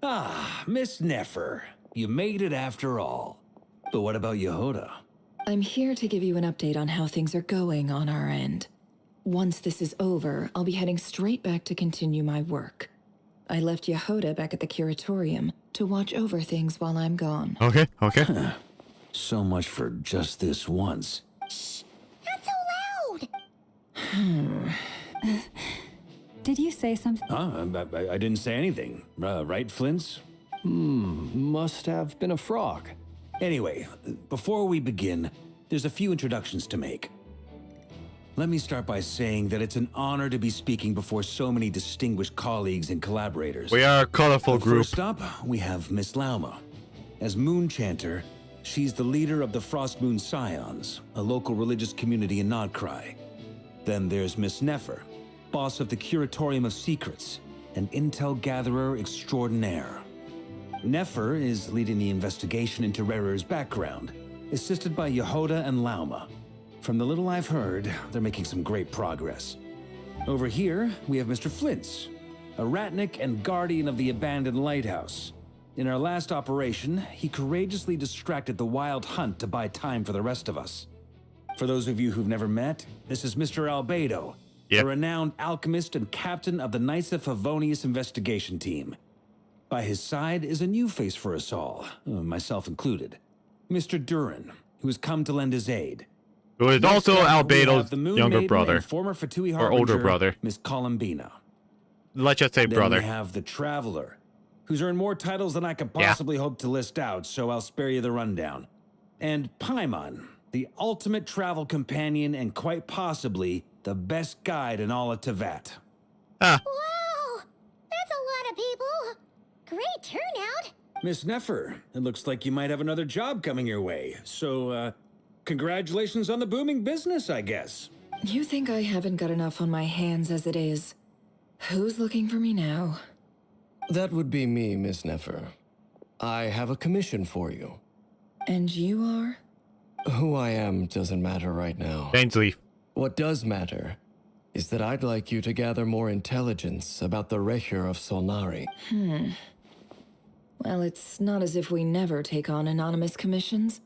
Ah, Miss Nefer. You made it after all. But what about Yehoda? I'm here to give you an update on how things are going on our end. Once this is over, I'll be heading straight back to continue my work. I left Yehoda back at the curatorium to watch over things while I'm gone. Okay. So much for just this once. Shh! Not so loud! Did you say something? I didn't say anything. Right, Flints? Must have been a frog. Anyway, before we begin, there's a few introductions to make. Let me start by saying that it's an honor to be speaking before so many distinguished colleagues and collaborators. We are a colorful group. First up, we have Miss Lauma. As Moon Chanter, she's the leader of the Frost Moon Scions, a local religious community in Nodcry. Then there's Miss Nefer, boss of the Curatorium of Secrets, an intel gatherer extraordinaire. Nefer is leading the investigation into Rerer's background, assisted by Yehoda and Lauma. From the little I've heard, they're making some great progress. Over here, we have Mr. Flintz, a Ratnik and guardian of the abandoned lighthouse. In our last operation, he courageously distracted the Wild Hunt to buy time for the rest of us. For those of you who've never met, this is Mr. Albedo, a renowned alchemist and captain of the Knights of Favonius investigation team. By his side is a new face for us all, myself included, Mr. Durin, who has come to lend his aid. Who is also Albedo's younger Maiden brother, and former Fatui or older Harbinger, brother. Miss Columbina. Let's just say Then brother. we have the Traveler, who's earned more titles than I could possibly hope to list out, so I'll spare you the rundown. And Paimon, the ultimate travel companion and quite possibly the best guide in all of Tevat. Wow! That's a lot of people! Great turnout! Miss Nefer, it looks like you might have another job coming your way, so, congratulations on the booming business, I guess. You think I haven't got enough on my hands as it is? Who's looking for me now? That would be me, Miss Nefer. I have a commission for you. And you are? Who I am doesn't matter right now. Ainsley. What does matter is that I'd like you to gather more intelligence about the Recher of Solnari. Well, it's not as if we never take on anonymous commissions.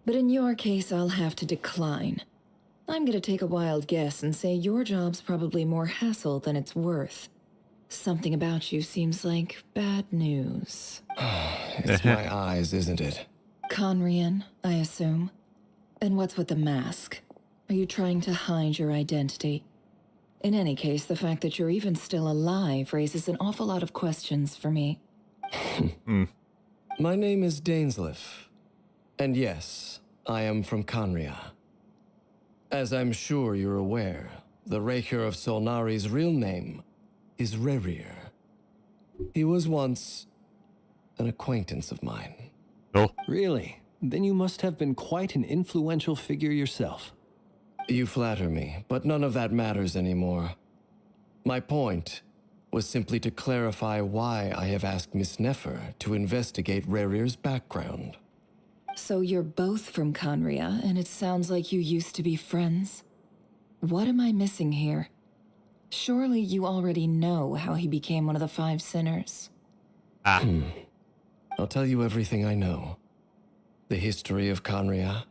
But in your case, I'll have to decline. I'm gonna take a wild guess and say your job's probably more hassle than it's worth. Something about you seems like bad news. It's my eyes, isn't it? Khanrieah, I assume. And what's with the mask? Are you trying to hide your identity? In any case, the fact that you're even still alive raises an awful lot of questions for me. My name is Dainsleif. And yes, I am from Khanrieah. As I'm sure you're aware, the Recher of Solnari's real name is Rerir. He was once an acquaintance of mine. Oh. Really? Then you must have been quite an influential figure yourself. You flatter me, but none of that matters anymore. My point was simply to clarify why I have asked Miss Nefer to investigate Rerir's background. So you're both from Khanrieah, and it sounds like you used to be friends? What am I missing here? Surely you already know how he became one of the 5 sinners. I'll tell you everything I know. The history of Khanrieah,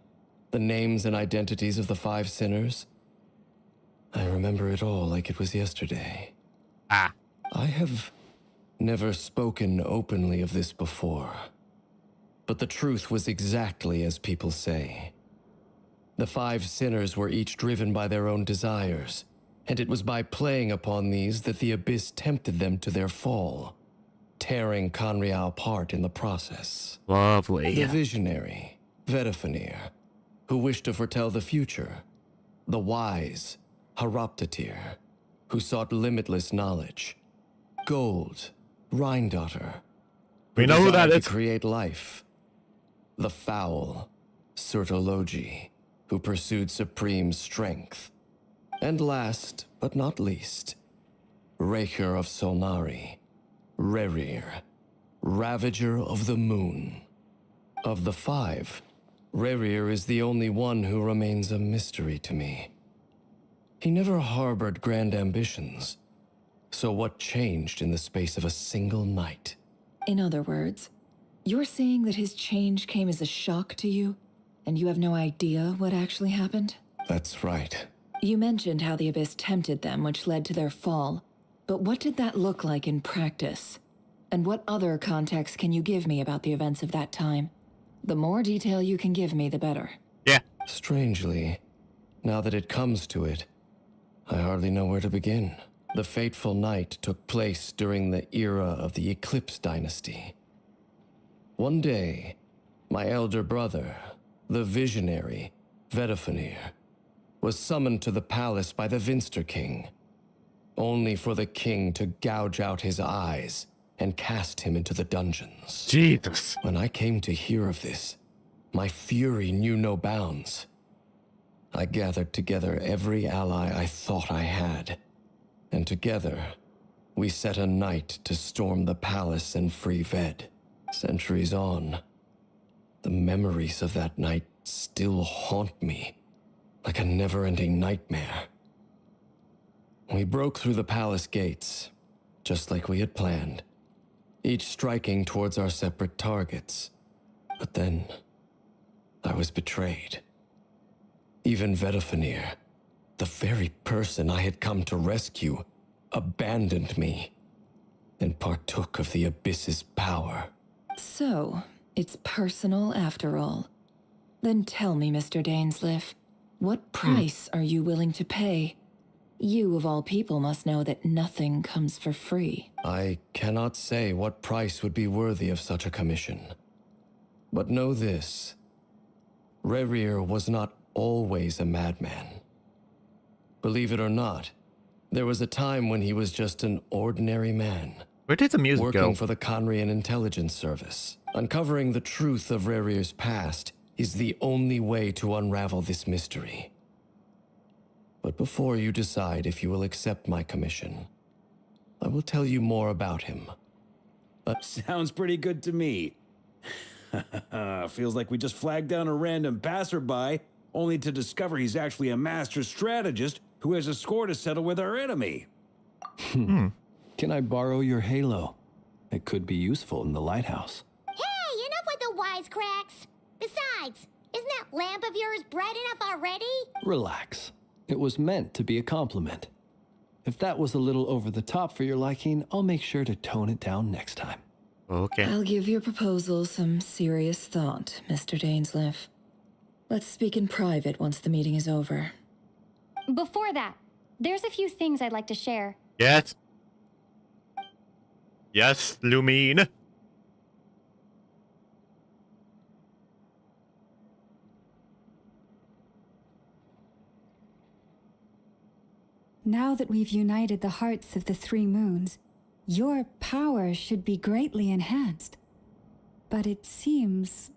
the names and identities of the 5 sinners. I remember it all like it was yesterday. I have never spoken openly of this before. But the truth was exactly as people say. The 5 sinners were each driven by their own desires, and it was by playing upon these that the Abyss tempted them to their fall, tearing Khanrieah apart in the process. Lovely. The visionary, Vedifenir, who wished to foretell the future. The wise, Haroptatir, who sought limitless knowledge. Gold, Rhindaughter, We know who that desired is. to create life. The foul, Sertologi, who pursued supreme strength. And last, but not least, Recher of Solnari, Rerir, Ravager of the Moon. Of the 5, Rerir is the only one who remains a mystery to me. He never harbored grand ambitions, so what changed in the space of a single night? In other words, you're saying that his change came as a shock to you, and you have no idea what actually happened? That's right. You mentioned how the Abyss tempted them, which led to their fall. But what did that look like in practice? And what other context can you give me about the events of that time? The more detail you can give me, the better. Yeah. Strangely, now that it comes to it, I hardly know where to begin. The fateful night took place during the era of the Eclipse Dynasty. One day, my elder brother, the visionary, Vedifenir, was summoned to the palace by the Vinster King, only for the king to gouge out his eyes and cast him into the dungeons. Jesus. When I came to hear of this, my fury knew no bounds. I gathered together every ally I thought I had, and together, we set a night to storm the palace and free Ved. Centuries on, the memories of that night still haunt me, like a never-ending nightmare. We broke through the palace gates, just like we had planned, each striking towards our separate targets. But then, I was betrayed. Even Vedifenir, the very person I had come to rescue, abandoned me and partook of the Abyss's power. So, it's personal after all. Then tell me, Mr. Dainsleif, what price are you willing to pay? You, of all people, must know that nothing comes for free. I cannot say what price would be worthy of such a commission. But know this. Rerir was not always a madman. Believe it or not, there was a time when he was just an ordinary man. Where did the music working go? for the Khanrieah Intelligence Service. Uncovering the truth of Rerir's past is the only way to unravel this mystery. But before you decide if you will accept my commission, I will tell you more about him. But sounds pretty good to me. Feels like we just flagged down a random passerby, only to discover he's actually a master strategist who has a score to settle with our enemy. Can I borrow your halo? It could be useful in the lighthouse. Hey, enough with the wisecracks! Besides, isn't that lamp of yours bright enough already? Relax. It was meant to be a compliment. If that was a little over the top for your liking, I'll make sure to tone it down next time. Okay. I'll give your proposal some serious thought, Mr. Dainsleif. Let's speak in private once the meeting is over. Before that, there's a few things I'd like to share. Yes. Yes, Lumine. Now that we've united the hearts of the three moons, your power should be greatly enhanced. But it seems...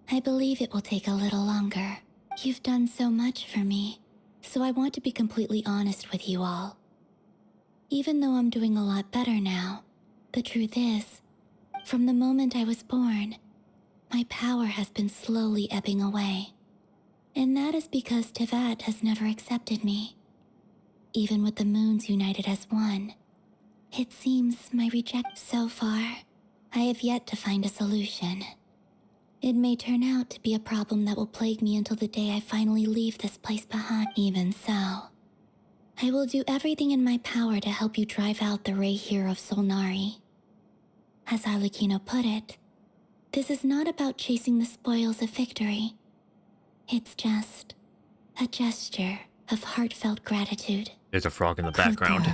I believe it will take a little longer. You've done so much for me, so I want to be completely honest with you all. Even though I'm doing a lot better now, the truth is, from the moment I was born, my power has been slowly ebbing away. And that is because Tevat has never accepted me. Even with the moons united as one, it seems my reject so far, I have yet to find a solution. It may turn out to be a problem that will plague me until the day I finally leave this place behind. Even so, I will do everything in my power to help you drive out the Rahier of Solnari. As Arlecchino put it, this is not about chasing the spoils of victory. It's just a gesture of heartfelt gratitude. There's a frog in the background.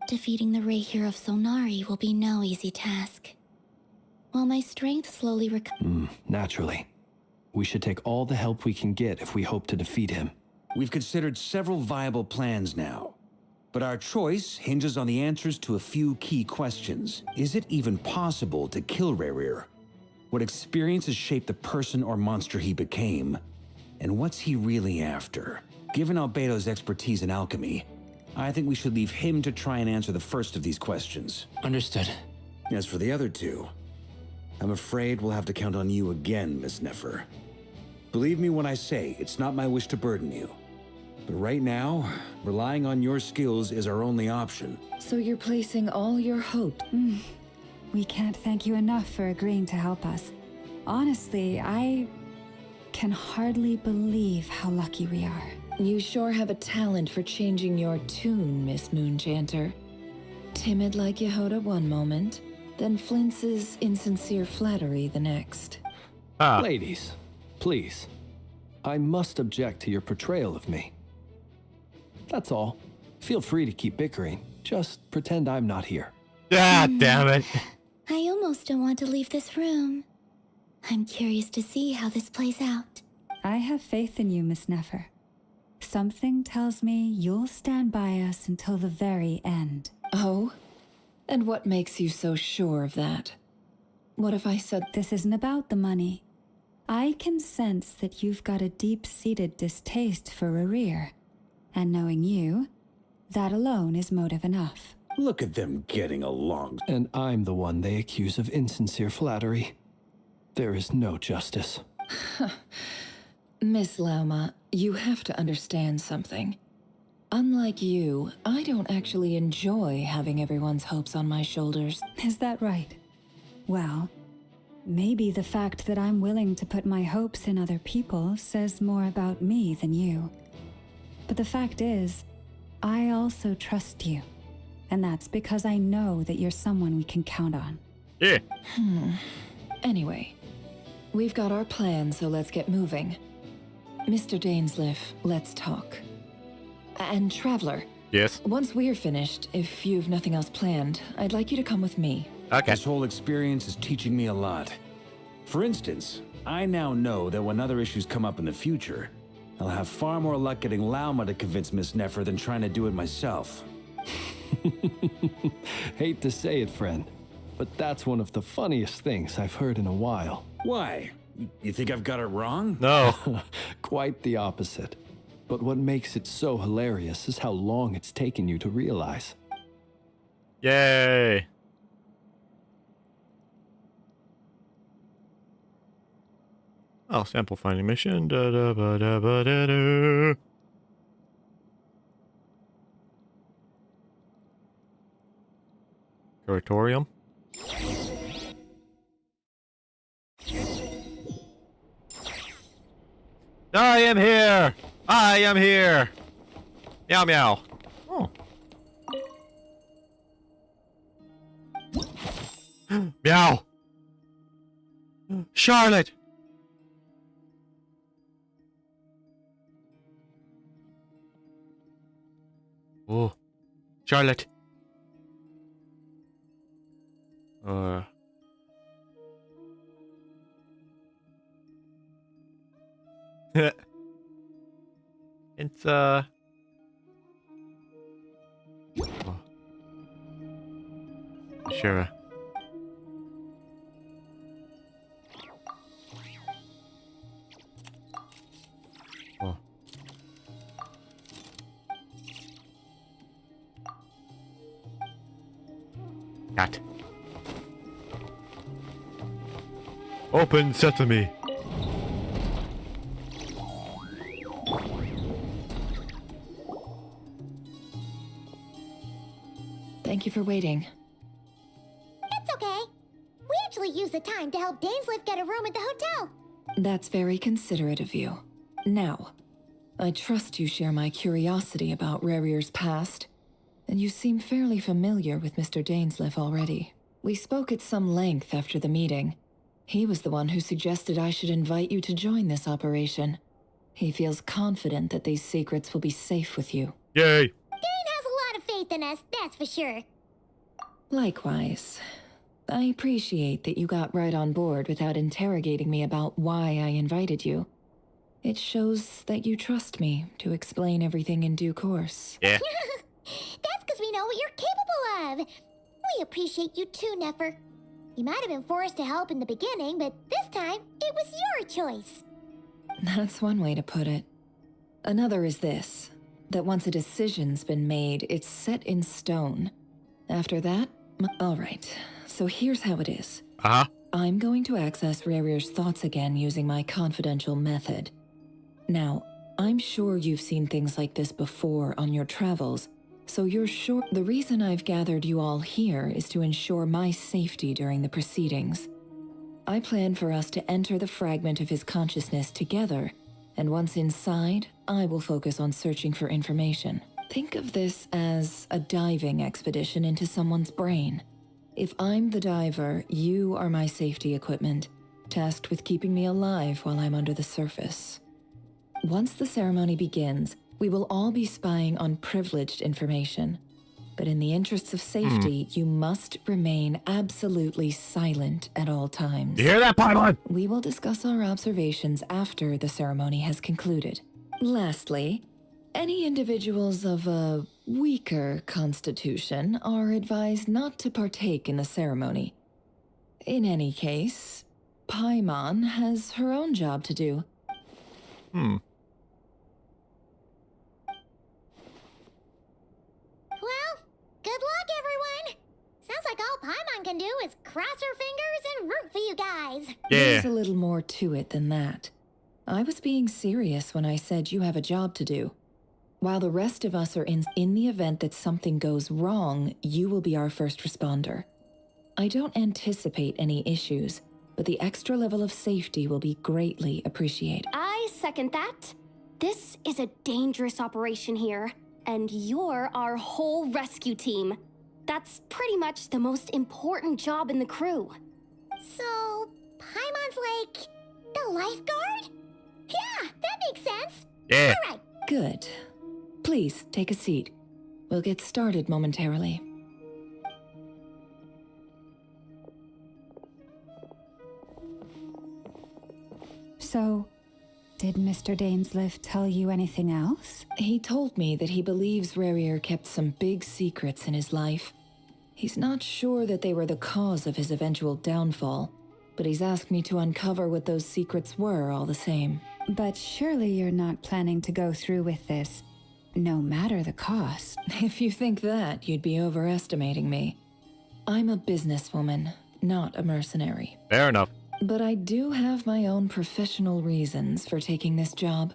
Defeating the Rahier of Solnari will be no easy task. While my strength slowly Naturally. We should take all the help we can get if we hope to defeat him. We've considered several viable plans now, but our choice hinges on the answers to a few key questions. Is it even possible to kill Rahier? What experiences shaped the person or monster he became? And what's he really after? Given Albedo's expertise in alchemy, I think we should leave him to try and answer the first of these questions. Understood. As for the other two, I'm afraid we'll have to count on you again, Miss Nefer. Believe me when I say it's not my wish to burden you. But right now, relying on your skills is our only option. So you're placing all your hope? We can't thank you enough for agreeing to help us. Honestly, I can hardly believe how lucky we are. You sure have a talent for changing your tune, Miss Moonchanter. Timid like Yehoda one moment, then flinces insincere flattery the next. Ladies, please. I must object to your portrayal of me. That's all. Feel free to keep bickering. Just pretend I'm not here. Ah, damn it. I almost don't want to leave this room. I'm curious to see how this plays out. I have faith in you, Miss Nefer. Something tells me you'll stand by us until the very end. Oh? And what makes you so sure of that? What if I said... This isn't about the money. I can sense that you've got a deep-seated distaste for Rahier. And knowing you, that alone is motive enough. Look at them getting along. And I'm the one they accuse of insincere flattery. There is no justice. Miss Lauma, you have to understand something. Unlike you, I don't actually enjoy having everyone's hopes on my shoulders. Is that right? Well, maybe the fact that I'm willing to put my hopes in other people says more about me than you. But the fact is, I also trust you. And that's because I know that you're someone we can count on. Yeah. Anyway, we've got our plan, so let's get moving. Mr. Dainsleif, let's talk. And Traveler. Yes? Once we're finished, if you've nothing else planned, I'd like you to come with me. Okay. This whole experience is teaching me a lot. For instance, I now know that when other issues come up in the future, I'll have far more luck getting Lauma to convince Miss Nefer than trying to do it myself. Hate to say it, friend, but that's one of the funniest things I've heard in a while. Why? You think I've got it wrong? No. Quite the opposite. But what makes it so hilarious is how long it's taken you to realize. Yay. Oh, sample finding mission. Da, da, ba, da, ba, da, da. Curatorium. I am here! I am here! Meow meow. Oh. Meow! Charlotte! Oh. Charlotte. It's oh. Sure. Oh. Cat. Open sesame. Thank you for waiting. It's okay. We actually used the time to help Dainsliff get a room at the hotel. That's very considerate of you. Now, I trust you share my curiosity about Rarier's past, and you seem fairly familiar with Mr. Dainsliff already. We spoke at some length after the meeting. He was the one who suggested I should invite you to join this operation. He feels confident that these secrets will be safe with you. Yay! Dane has a lot of faith in us, that's for sure. Likewise. I appreciate that you got right on board without interrogating me about why I invited you. It shows that you trust me to explain everything in due course. Yeah. That's because we know what you're capable of. We appreciate you too, Nefer. You might have been forced to help in the beginning, but this time, it was your choice. That's one way to put it. Another is this, that once a decision's been made, it's set in stone. After that, all right, so here's how it is. Uh-huh. I'm going to access Rarier's thoughts again using my confidential method. Now, I'm sure you've seen things like this before on your travels, so you're sure the reason I've gathered you all here is to ensure my safety during the proceedings. I plan for us to enter the fragment of his consciousness together, and once inside, I will focus on searching for information. Think of this as a diving expedition into someone's brain. If I'm the diver, you are my safety equipment, tasked with keeping me alive while I'm under the surface. Once the ceremony begins, we will all be spying on privileged information. But in the interests of safety, you must remain absolutely silent at all times. You hear that, Paimon? We will discuss our observations after the ceremony has concluded. Lastly, any individuals of a weaker constitution are advised not to partake in the ceremony. In any case, Paimon has her own job to do. Well, good luck, everyone. Sounds like all Paimon can do is cross her fingers and root for you guys. There's a little more to it than that. I was being serious when I said you have a job to do. While the rest of us are in the event that something goes wrong, you will be our first responder. I don't anticipate any issues, but the extra level of safety will be greatly appreciated. I second that. This is a dangerous operation here, and you're our whole rescue team. That's pretty much the most important job in the crew. So, Paimon's like the lifeguard? Yeah, that makes sense. Yeah. All right. Good. Please, take a seat. We'll get started momentarily. So, did Mr. Dainsliff tell you anything else? He told me that he believes Rarier kept some big secrets in his life. He's not sure that they were the cause of his eventual downfall, but he's asked me to uncover what those secrets were all the same. But surely you're not planning to go through with this, no matter the cost. If you think that, you'd be overestimating me. I'm a businesswoman, not a mercenary. Fair enough. But I do have my own professional reasons for taking this job.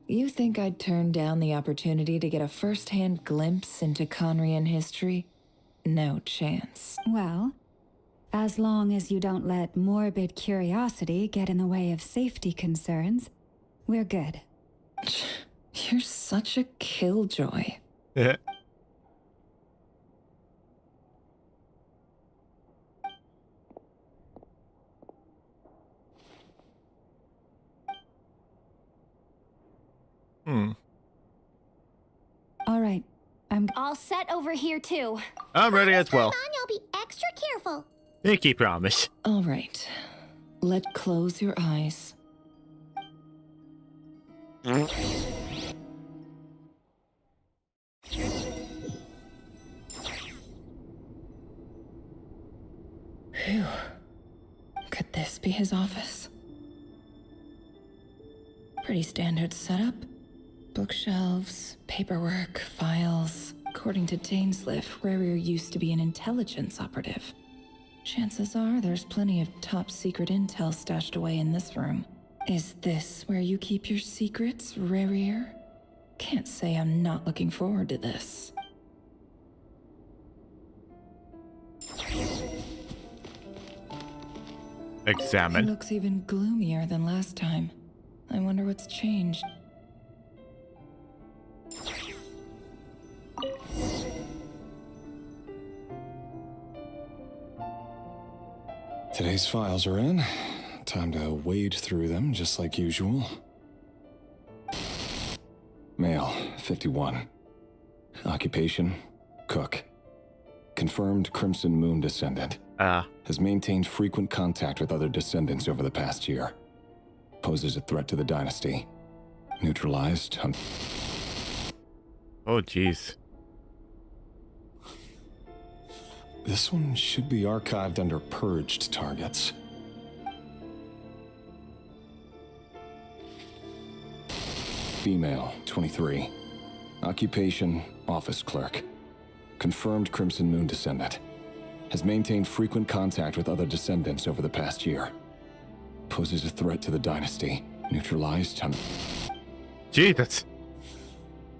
You think I'd turn down the opportunity to get a first-hand glimpse into Khanrieah history? No chance. Well, as long as you don't let morbid curiosity get in the way of safety concerns, we're good. You're such a killjoy. Yeah. All right, I'm all set over here too. I'm ready as well. You'll be extra careful. Pinky promise. All right. Let's close your eyes. Phew. Could this be his office? Pretty standard setup. Bookshelves, paperwork, files. According to Dainsliff, Rarier used to be an intelligence operative. Chances are there's plenty of top secret intel stashed away in this room. Is this where you keep your secrets, Rarier? Can't say I'm not looking forward to this. Examine. He looks even gloomier than last time. I wonder what's changed. Today's files are in. Time to wade through them, just like usual. Male, 51. Occupation, cook. Confirmed Crimson Moon descendant. Has maintained frequent contact with other descendants over the past year. Poses a threat to the dynasty. Neutralized. Oh, jeez. This one should be archived under purged targets. Female, 23. Occupation, office clerk. Confirmed Crimson Moon descendant. Has maintained frequent contact with other descendants over the past year. Poses a threat to the dynasty. Neutralized. Jesus.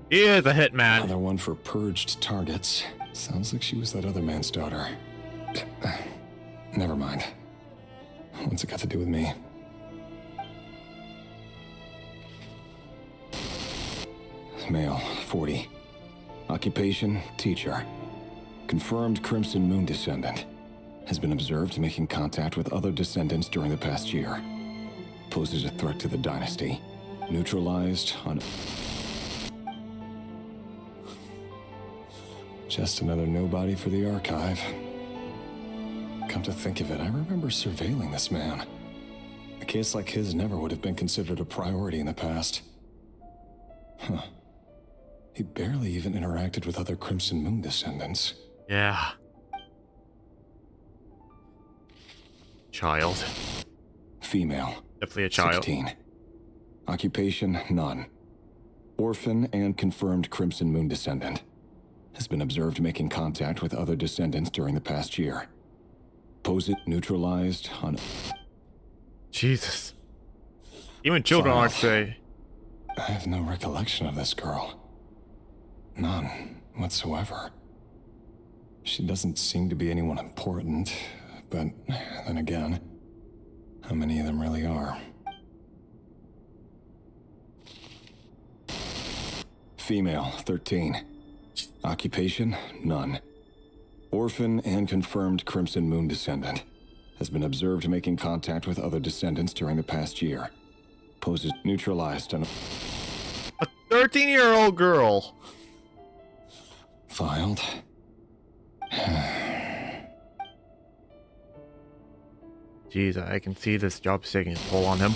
He is a hitman. Another one for purged targets. Sounds like she was that other man's daughter. Never mind. What's it got to do with me? Male, 40. Occupation, teacher. Confirmed Crimson Moon descendant. Has been observed making contact with other descendants during the past year. Poses a threat to the dynasty. Neutralized on... Just another nobody for the archive. Come to think of it, I remember surveilling this man. A case like his never would have been considered a priority in the past. Huh. He barely even interacted with other Crimson Moon descendants. Yeah. Child. Female. Definitely a child. 16. Occupation, none. Orphan and confirmed Crimson Moon descendant. Has been observed making contact with other descendants during the past year. Pose it neutralized on... Jesus. Even children aren't safe. I have no recollection of this girl. None whatsoever. She doesn't seem to be anyone important, but then again, how many of them really are? Female, 13. Occupation, none. Orphan and confirmed Crimson Moon descendant. Has been observed making contact with other descendants during the past year. Poses neutralized on... A 13-year-old girl. Filed. Jeez, I can see this job taking a toll on him.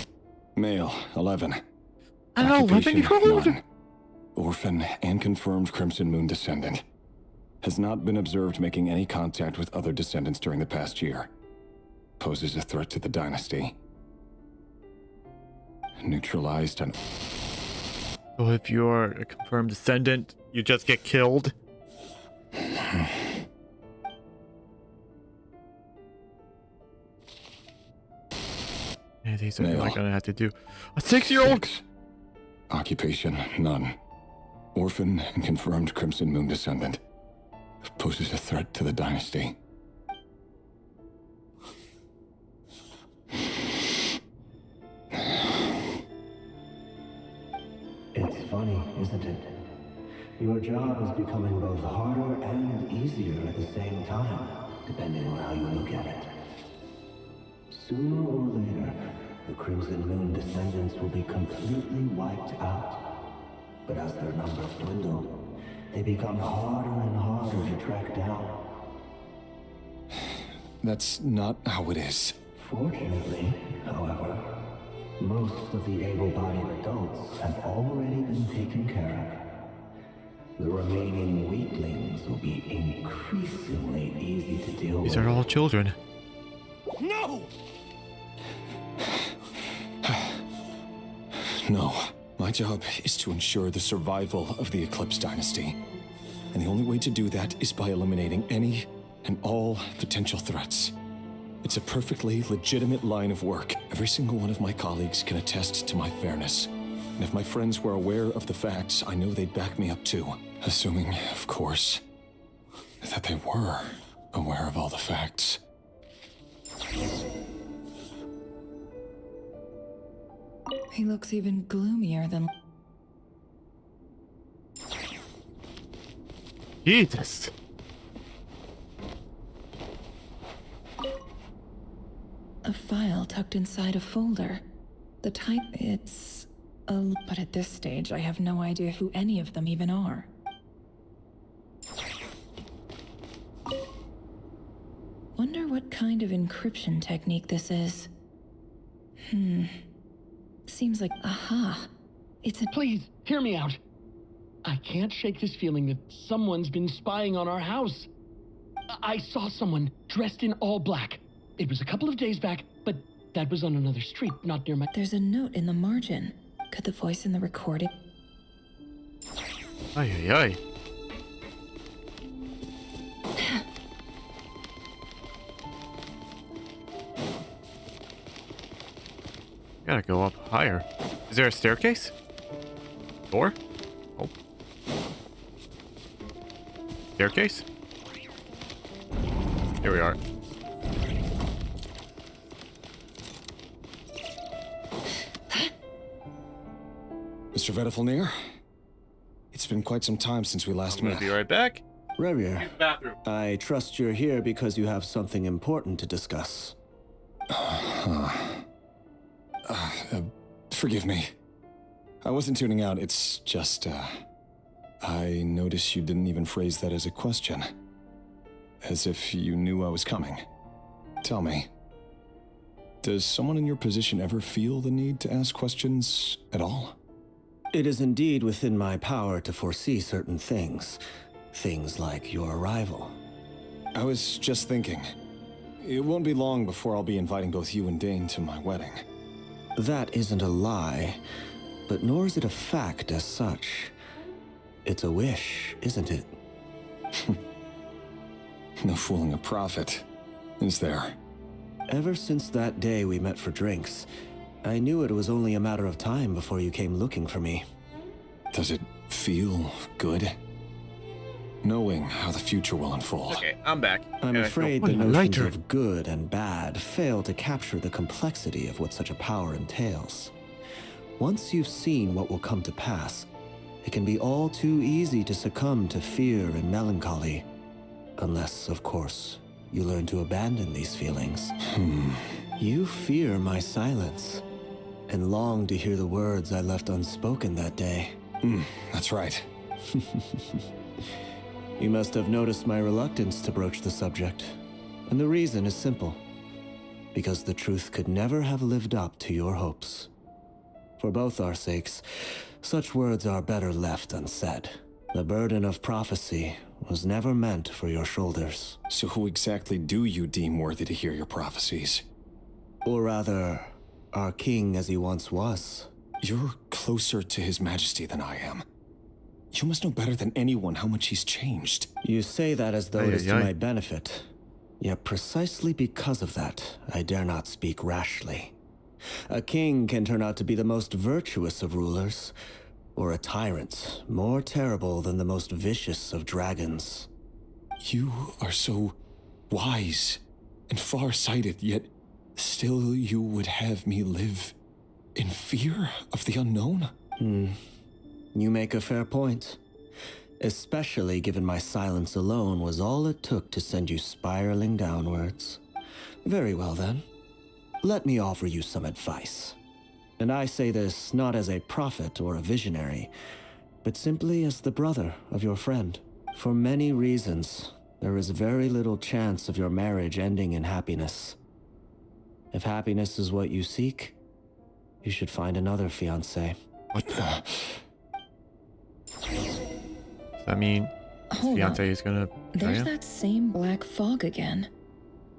Male, 11. An 11-year-old? None. Orphan and confirmed Crimson Moon descendant. Has not been observed making any contact with other descendants during the past year. poses a threat to the dynasty. Neutralized and... So if you're a confirmed descendant, you just get killed? Yeah, these are what I'm gonna have to do. A 6-year-old? Occupation, none. Orphan and confirmed Crimson Moon descendant. Poses a threat to the dynasty. It's funny, isn't it? Your job is becoming both harder and easier at the same time, depending on how you look at it. Sooner or later, the Crimson Moon descendants will be completely wiped out. But as their numbers dwindle, they become harder and harder to track down. That's not how it is. Fortunately, however, most of the able-bodied adults have already been taken care of. The remaining weaklings will be increasingly easy to deal with. These are all children. No! No. My job is to ensure the survival of the Eclipse Dynasty. And the only way to do that is by eliminating any and all potential threats. It's a perfectly legitimate line of work. Every single one of my colleagues can attest to my fairness. And if my friends were aware of the facts, I know they'd back me up too. Assuming, of course, that they were aware of all the facts. He looks even gloomier than... Jesus. A file tucked inside a folder. The type, it's... But at this stage, I have no idea who any of them even are. Wonder what kind of encryption technique this is. Seems like... Aha! It's a... Please, hear me out. I can't shake this feeling that someone's been spying on our house. I saw someone dressed in all black. It was a couple of days back, but that was on another street, not near my... There's a note in the margin. Could the voice in the recording... Ay, ay, ay. Gotta go up higher. Is there a staircase? Door? Oh. Staircase? Here we are. Mr. Vedifalnir? It's been quite some time since we last met. Be right back. Revier, Bathroom. I trust you're here because you have something important to discuss. Forgive me. I wasn't tuning out, it's just, I noticed you didn't even phrase that as a question. As if you knew I was coming. Tell me, does someone in your position ever feel the need to ask questions at all? It is indeed within my power to foresee certain things. Things like your arrival. I was just thinking. It won't be long before I'll be inviting both you and Dane to my wedding. That isn't a lie, but nor is it a fact as such. It's a wish, isn't it? No fooling a prophet, is there? Ever since that day we met for drinks, I knew it was only a matter of time before you came looking for me. Does it feel good? Knowing how the future will unfold. Okay, I'm back. I'm afraid the notions of good and bad fail to capture the complexity of what such a power entails. Once you've seen what will come to pass, it can be all too easy to succumb to fear and melancholy. Unless, of course, you learn to abandon these feelings. You fear my silence, and long to hear the words I left unspoken that day. That's right. You must have noticed my reluctance to broach the subject. And the reason is simple. Because the truth could never have lived up to your hopes. For both our sakes, such words are better left unsaid. The burden of prophecy was never meant for your shoulders. So who exactly do you deem worthy to hear your prophecies? Or rather, our king as he once was. You're closer to His Majesty than I am. You must know better than anyone how much he's changed. You say that as though it is to my benefit. Yet precisely because of that, I dare not speak rashly. A king can turn out to be the most virtuous of rulers, or a tyrant more terrible than the most vicious of dragons. You are so wise and far-sighted, yet still you would have me live in fear of the unknown? You make a fair point. Especially given my silence alone was all it took to send you spiraling downwards. Very well then. Let me offer you some advice. And I say this not as a prophet or a visionary, but simply as the brother of your friend. For many reasons, there is very little chance of your marriage ending in happiness. If happiness is what you seek, you should find another fiancé. What the? I mean, Hold fiancé on. is gonna. There's that same black fog again.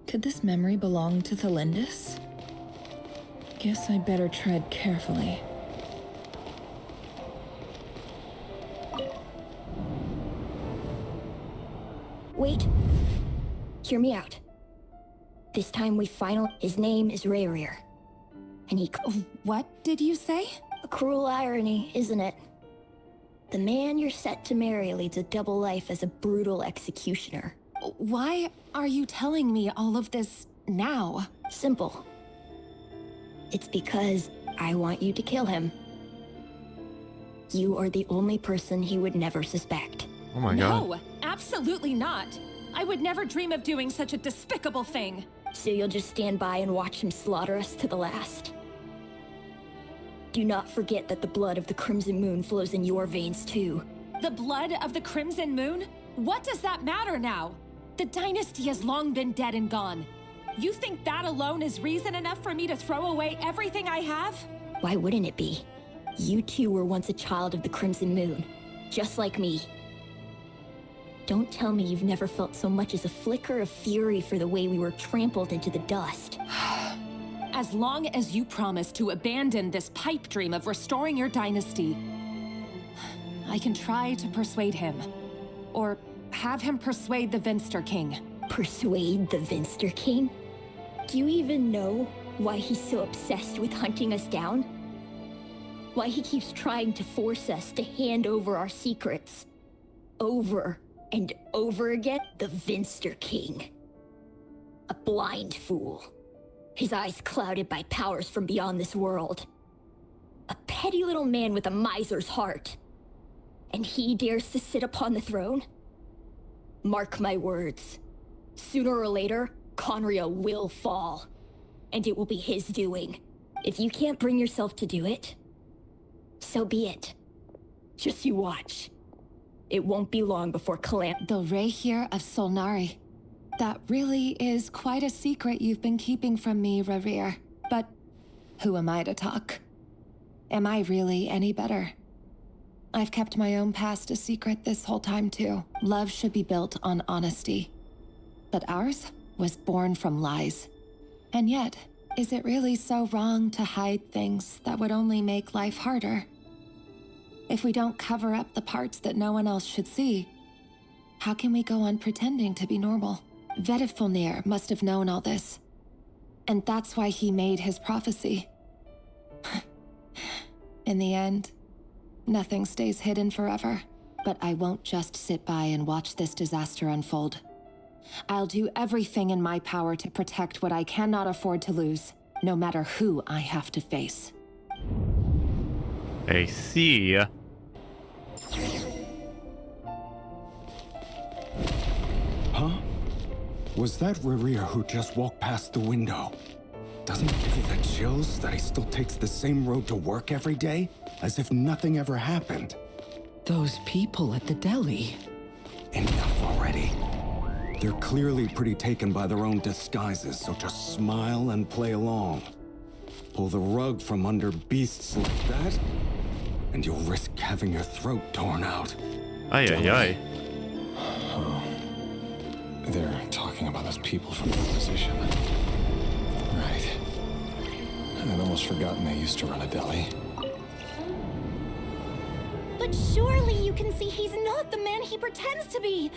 Could this memory belong to Thelindis? Guess I better tread carefully. Wait. Hear me out. This time his name is Khanrieah. And he... What did you say? A cruel irony, isn't it? The man you're set to marry leads a double life as a brutal executioner. Why are you telling me all of this now? Simple. It's because I want you to kill him. You are the only person he would never suspect. Oh my god. No, absolutely not. I would never dream of doing such a despicable thing. So you'll just stand by and watch him slaughter us to the last? Do not forget that the blood of the Crimson Moon flows in your veins too. The blood of the Crimson Moon? What does that matter now? The dynasty has long been dead and gone. You think that alone is reason enough for me to throw away everything I have? Why wouldn't it be? You two were once a child of the Crimson Moon, just like me. Don't tell me you've never felt so much as a flicker of fury for the way we were trampled into the dust. As long as you promise to abandon this pipe dream of restoring your dynasty, I can try to persuade him. Or have him persuade the Vinster King. Persuade the Vinster King? Do you even know why he's so obsessed with hunting us down? Why he keeps trying to force us to hand over our secrets? Over and over again? The Vinster King. A blind fool. His eyes clouded by powers from beyond this world. A petty little man with a miser's heart. And he dares to sit upon the throne? Mark my words. Sooner or later, Khanrieah will fall. And it will be his doing. If you can't bring yourself to do it, so be it. Just you watch. It won't be long before The Rahier of Solnari. That really is quite a secret you've been keeping from me, Khanrieah. But who am I to talk? Am I really any better? I've kept my own past a secret this whole time too. Love should be built on honesty. But ours was born from lies. And yet, is it really so wrong to hide things that would only make life harder? If we don't cover up the parts that no one else should see, how can we go on pretending to be normal? Vedifulnir must have known all this. And that's why he made his prophecy. In the end, nothing stays hidden forever. But I won't just sit by and watch this disaster unfold. I'll do everything in my power to protect what I cannot afford to lose, no matter who I have to face. I see. Huh? Was that Khanrieah who just walked past the window? Doesn't it give you the chills that he still takes the same road to work every day? As if nothing ever happened. Those people at the deli. Enough already. They're clearly pretty taken by their own disguises, so just smile and play along. Pull the rug from under beasts like that, and you'll risk having your throat torn out. Ay, ay, ay. Oh. They're talking about those people from the opposition. Right. I'd almost forgotten they used to run a deli. But surely you can see he's not the man he pretends to be.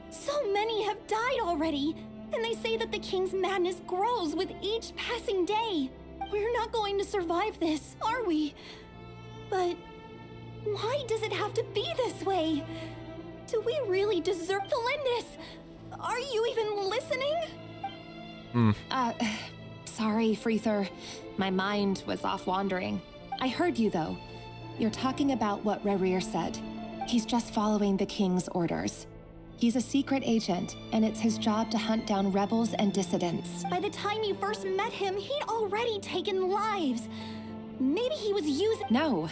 So many have died already, and they say that the king's madness grows with each passing day. We're not going to survive this, are we? But why does it have to be this way? Do we really deserve Felindis? Are you even listening? Sorry, Freether. My mind was off wandering. I heard you, though. You're talking about what Rerir said. He's just following the king's orders. He's a secret agent, and it's his job to hunt down rebels and dissidents. By the time you first met him, he'd already taken lives. Maybe he was using— No.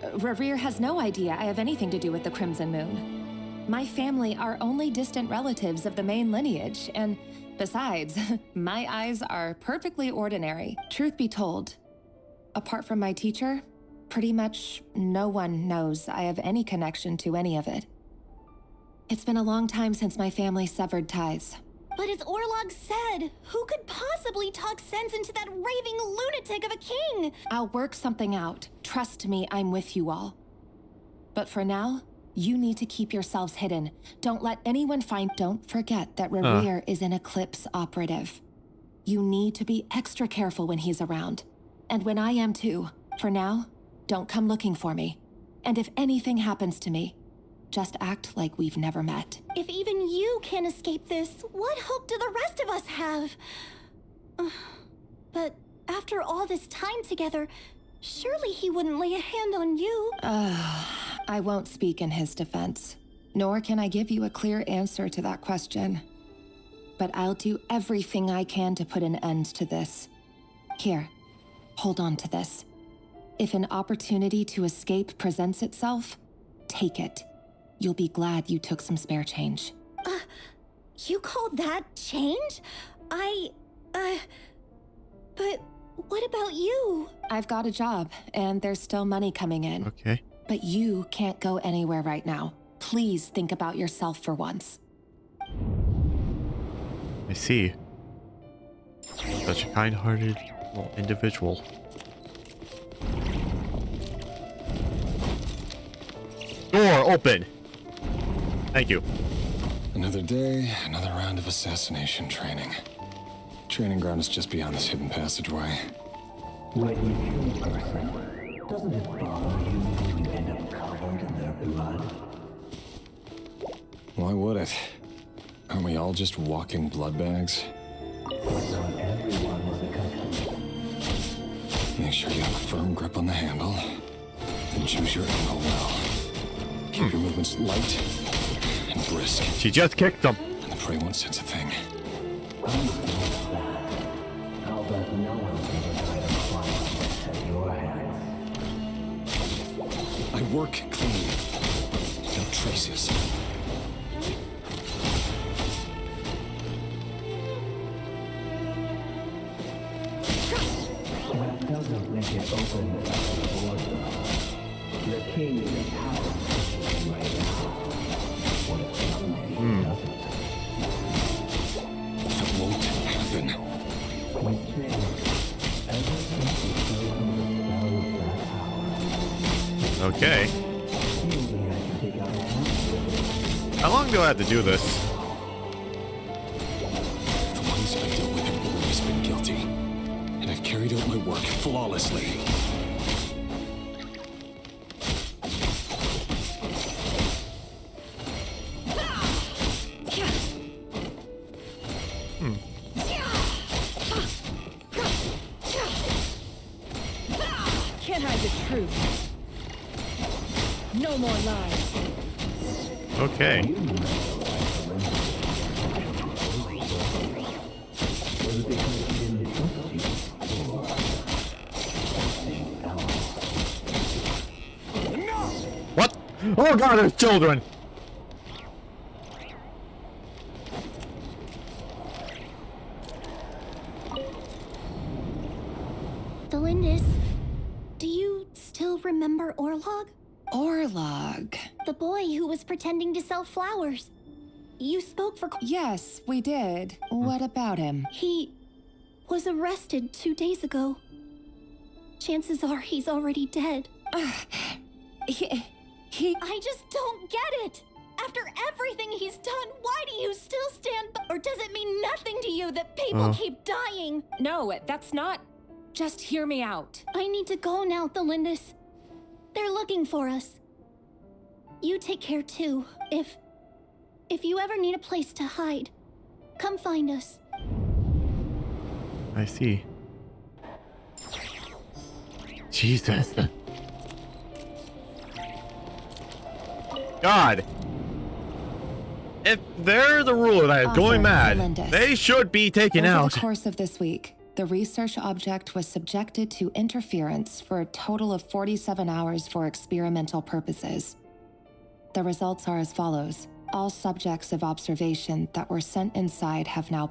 Rerir has no idea I have anything to do with the Crimson Moon. My family are only distant relatives of the main lineage, and besides, my eyes are perfectly ordinary. Truth be told, apart from my teacher, pretty much no one knows I have any connection to any of it. It's been a long time since my family severed ties. But as Orlog said, who could possibly talk sense into that raving lunatic of a king? I'll work something out. Trust me, I'm with you all. But for now, you need to keep yourselves hidden. Don't let anyone find— Don't forget that Rerir is an Eclipse operative. You need to be extra careful when he's around. And when I am too. For now, don't come looking for me. And if anything happens to me, just act like we've never met. If even you can't escape this, what hope do the rest of us have? But after all this time together, surely he wouldn't lay a hand on you. I won't speak in his defense, nor can I give you a clear answer to that question. But I'll do everything I can to put an end to this. Here, hold on to this. If an opportunity to escape presents itself, take it. You'll be glad you took some spare change. You call that change? But what about you? I've got a job, and there's still money coming in. Okay. But you can't go anywhere right now. Please think about yourself for once. I see. Such a kind-hearted little individual. Door open! Thank you. Another day, another round of assassination training. Training ground is just beyond this hidden passageway. When you kill a person, doesn't it bother you when you end up covered in their blood? Why would it? Aren't we all just walking blood bags? Not everyone is accustomed. Make sure you have a firm grip on the handle, and choose your angle well. Keep your movements light and brisk. She just kicked them. And the prey won't sense a thing. I'll bet no one's ever tried to climb at your hands. I work clean. No traces. That doesn't make it open without the board, though. The king is in power right now. What if somebody doesn't? That won't happen. With change, everything is so under the spell of that power. Okay. Maybe I can take out a hand. How long do I have to do this? The ones I've dealt with have always been guilty. And I've carried out my work flawlessly. Can't hide the truth. No more lies. Okay. What? Oh god, there's children! Felindis, do you still remember Orlog? Orlog? The boy who was pretending to sell flowers. You spoke for— Yes, we did. What about him? He was arrested 2 days ago. Chances are he's already dead. I just don't get it! After everything he's done, why do you still stand by? Or does it mean nothing to you that people keep dying? No, that's not... Just hear me out. I need to go now, Thelindis. They're looking for us. You take care too. If you ever need a place to hide, come find us. I see. Jesus. God. If they're the ruler that is going mad, Thelindis. they should be taken Over out. the course of this week, the research object was subjected to interference for a total of 47 hours for experimental purposes. The results are as follows. All subjects of observation that were sent inside have now...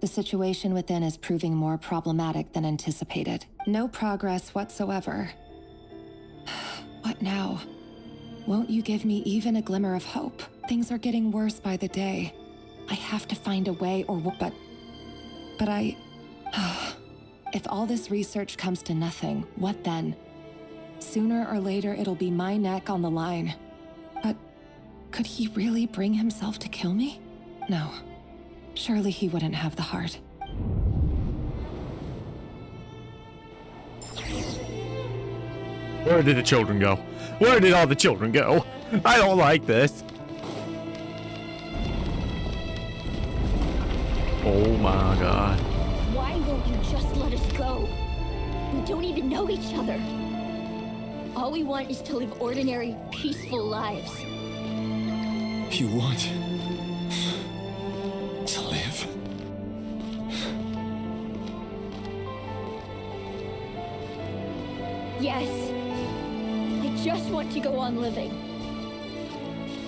The situation within is proving more problematic than anticipated. No progress whatsoever. What now? Won't you give me even a glimmer of hope? Things are getting worse by the day. I have to find a way or... But I... If all this research comes to nothing, what then? Sooner or later, it'll be my neck on the line. But could he really bring himself to kill me? No. Surely he wouldn't have the heart. Where did the children go? Where did all the children go? I don't like this. Oh my god. Why won't you just let us go? We don't even know each other. All we want is to live ordinary, peaceful lives. You want to live? Yes. I just want to go on living.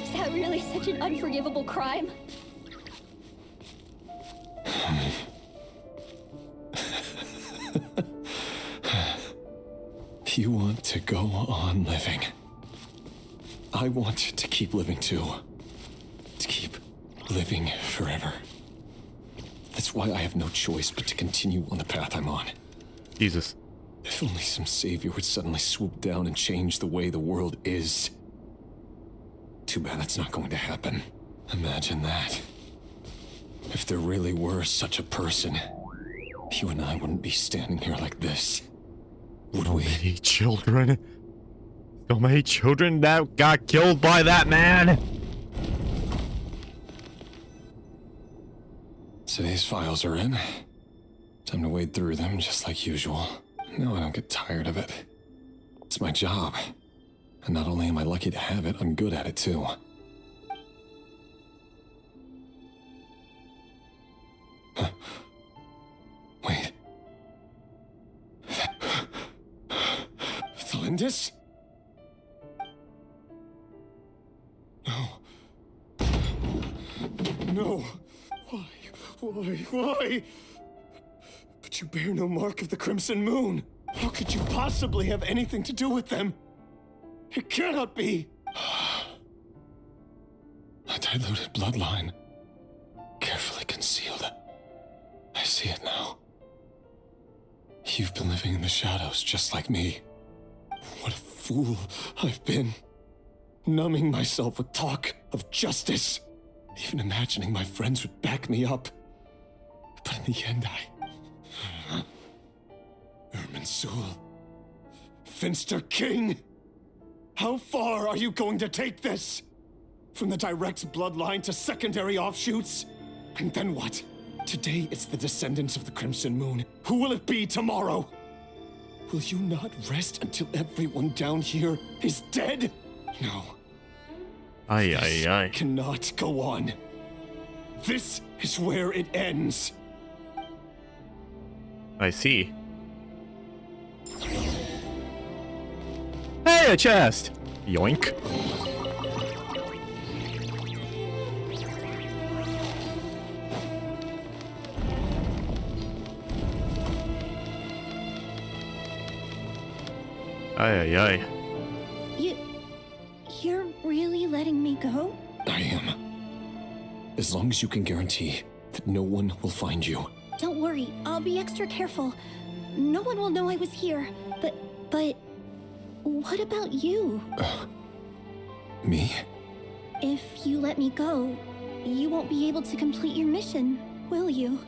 Is that really such an unforgivable crime? You want to go on living. I want to keep living too. To keep living forever. That's why I have no choice but to continue on the path I'm on. Jesus. If only some savior would suddenly swoop down and change the way the world is. Too bad that's not going to happen. Imagine that. If there really were such a person, you and I wouldn't be standing here like this. Would we? So many children. So many children that got killed by that man. So these files are in. Time to wade through them just like usual. No, I don't get tired of it. It's my job. And not only am I lucky to have it, I'm good at it too. Huh. Wait. Thelindis? No. No. Why? But you bear no mark of the Crimson Moon. How could you possibly have anything to do with them? It cannot be. A diluted bloodline. Carefully concealed. I see it now. You've been living in the shadows just like me. What a fool I've been. Numbing myself with talk of justice. Even imagining my friends would back me up. But in the end, Irminsul. Finster King! How far are you going to take this? From the direct bloodline to secondary offshoots? And then what? Today it's the descendants of the Crimson Moon. Who will it be tomorrow? Will you not rest until everyone down here is dead? No. Aye. Cannot go on. This is where it ends. I see. Hey, a chest! Yoink. Aye. You're really letting me go? I am. As long as you can guarantee that no one will find you. Don't worry, I'll be extra careful. No one will know I was here. But what about you? Me? If you let me go, you won't be able to complete your mission, will you?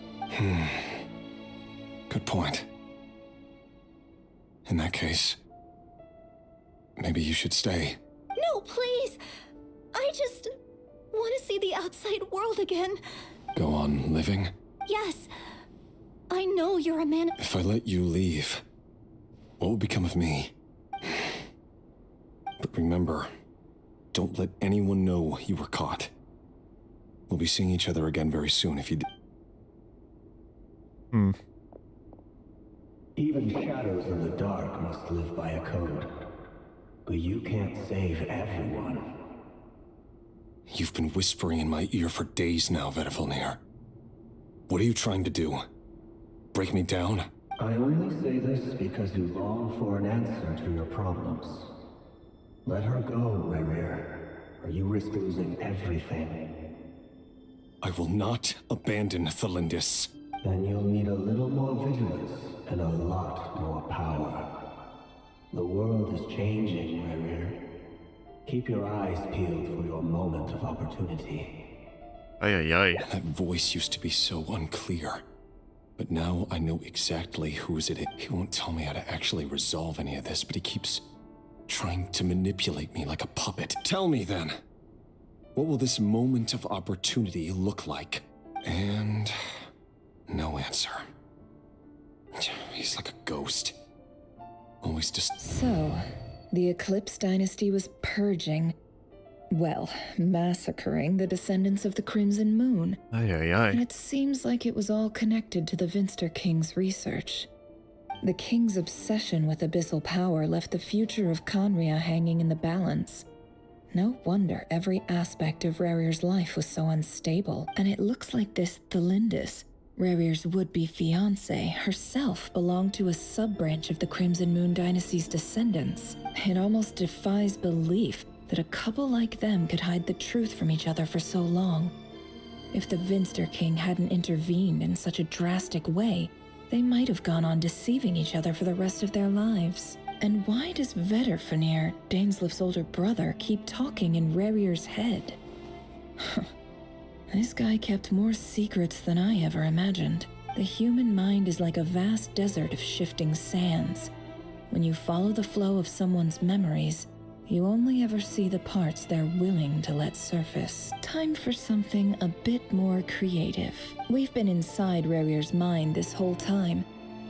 Good point. In that case, maybe you should stay. No, please! I just want to see the outside world again. Go on living? Yes. I know you're a man. If I let you leave, what will become of me? But remember, don't let anyone know you were caught. We'll be seeing each other again very soon if you Even shadows in the dark must live by a code. But you can't save everyone. You've been whispering in my ear for days now, Vedifilnir. What are you trying to do? Break me down? I only say this because you long for an answer to your problems. Let her go, Rerir, or you risk losing everything. I will not abandon Thelindis. Then you'll need a little more vigilance and a lot more power. The world is changing, Rerir. Keep your eyes peeled for your moment of opportunity. That voice used to be so unclear. But now I know exactly who is it. He won't tell me how to actually resolve any of this, but he keeps trying to manipulate me like a puppet. Tell me then, what will this moment of opportunity look like? And no answer. He's like a ghost. Always just... So, the Eclipse Dynasty was purging, well, massacring the descendants of the Crimson Moon. And it seems like it was all connected to the Vinster King's research. The King's obsession with abyssal power left the future of Khanrieah hanging in the balance. No wonder every aspect of Rerir's life was so unstable. And it looks like this Thelindis, Rerir's would-be fiancée, herself belonged to a sub-branch of the Crimson Moon Dynasty's descendants. It almost defies belief that a couple like them could hide the truth from each other for so long. If the Vinster King hadn't intervened in such a drastic way, they might have gone on deceiving each other for the rest of their lives. And why does Vedifilnir, Daneslif's older brother, keep talking in Rerir's head? This guy kept more secrets than I ever imagined. The human mind is like a vast desert of shifting sands. When you follow the flow of someone's memories, you only ever see the parts they're willing to let surface. Time for something a bit more creative. We've been inside Rerir's mind this whole time,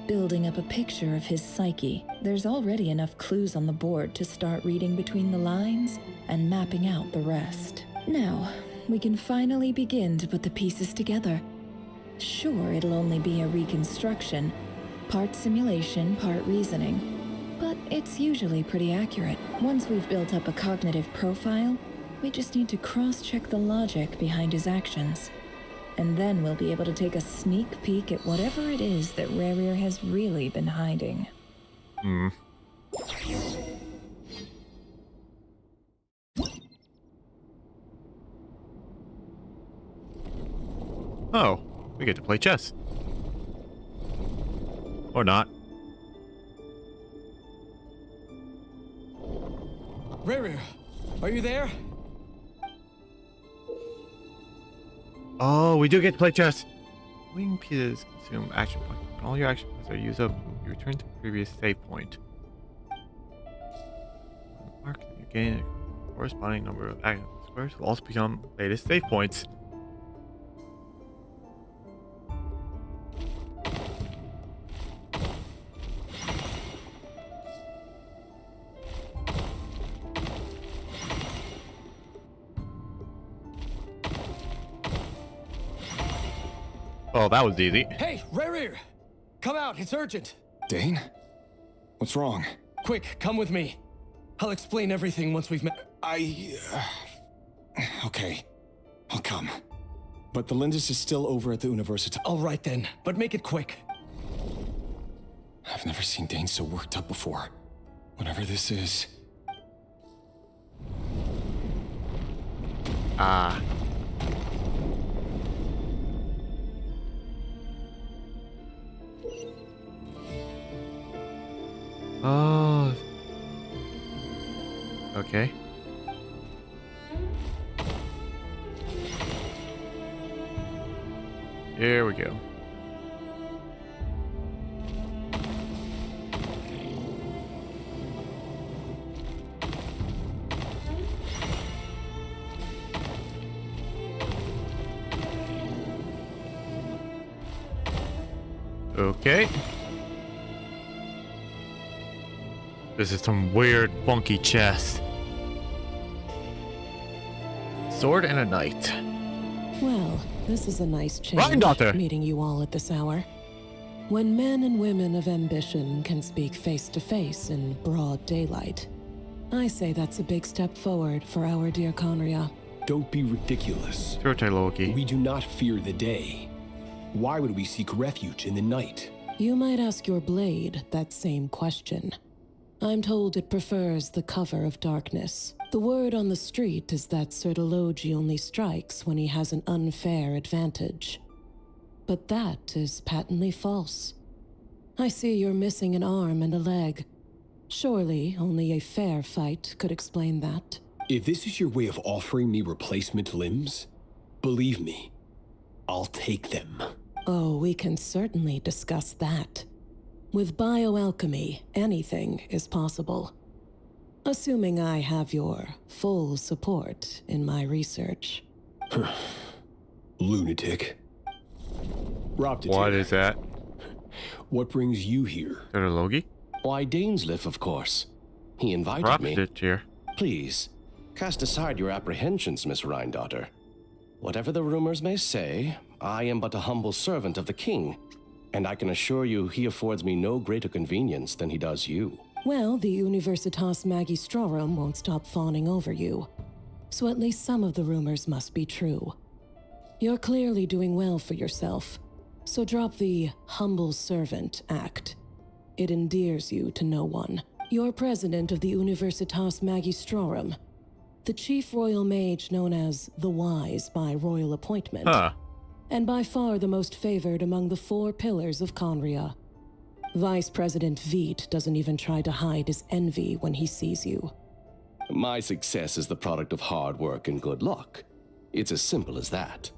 building up a picture of his psyche. There's already enough clues on the board to start reading between the lines and mapping out the rest. Now, we can finally begin to put the pieces together. Sure, it'll only be a reconstruction, part simulation, part reasoning, but it's usually pretty accurate. Once we've built up a cognitive profile, we just need to cross-check the logic behind his actions. And then we'll be able to take a sneak peek at whatever it is that Rerir has really been hiding. Oh, we get to play chess. Or not. Rerir, are you there? Oh, we do get to play chess. Wing pieces consume action points. When all your action points are used up, you return to the previous save point. Mark, you gain a corresponding number of action squares will also become latest save points. Oh, that was easy. Hey, Rerir! Come out, it's urgent! Dane? What's wrong? Quick, come with me. I'll explain everything once we've met. Okay, I'll come. But the Lindis is still over at the University. All right then, but make it quick. I've never seen Dane so worked up before. Whatever this is. Okay. Here we go. Okay. This is some weird, funky chest. Sword and a knight. Well, this is a nice change, Granddaughter! meeting you all at this hour. When men and women of ambition can speak face to face in broad daylight, I say that's a big step forward for our dear Khanrieah. Don't be ridiculous. Loki. We do not fear the day. Why would we seek refuge in the night? You might ask your blade that same question. I'm told it prefers the cover of darkness. The word on the street is that Sertologi only strikes when he has an unfair advantage. But that is patently false. I see you're missing an arm and a leg. Surely only a fair fight could explain that. If this is your way of offering me replacement limbs, believe me, I'll take them. Oh, we can certainly discuss that. With bioalchemy, anything is possible. Assuming I have your full support in my research. Lunatic. What is that? What brings you here? Sertologi? Why, Dainsleif, of course. He invited me. Here. Please, cast aside your apprehensions, Miss Rhindaughter. Whatever the rumors may say, I am but a humble servant of the king, and I can assure you he affords me no greater convenience than he does you. Well, the Universitas Magistrorum won't stop fawning over you, so at least some of the rumors must be true. You're clearly doing well for yourself, so drop the humble servant act. It endears you to no one. You're president of the Universitas Magistrorum, the chief royal mage known as the Wise by royal appointment, and by far the most favored among the 4 pillars of Khanrieah. Vice President Veet doesn't even try to hide his envy when he sees you. My success is the product of hard work and good luck. It's as simple as that.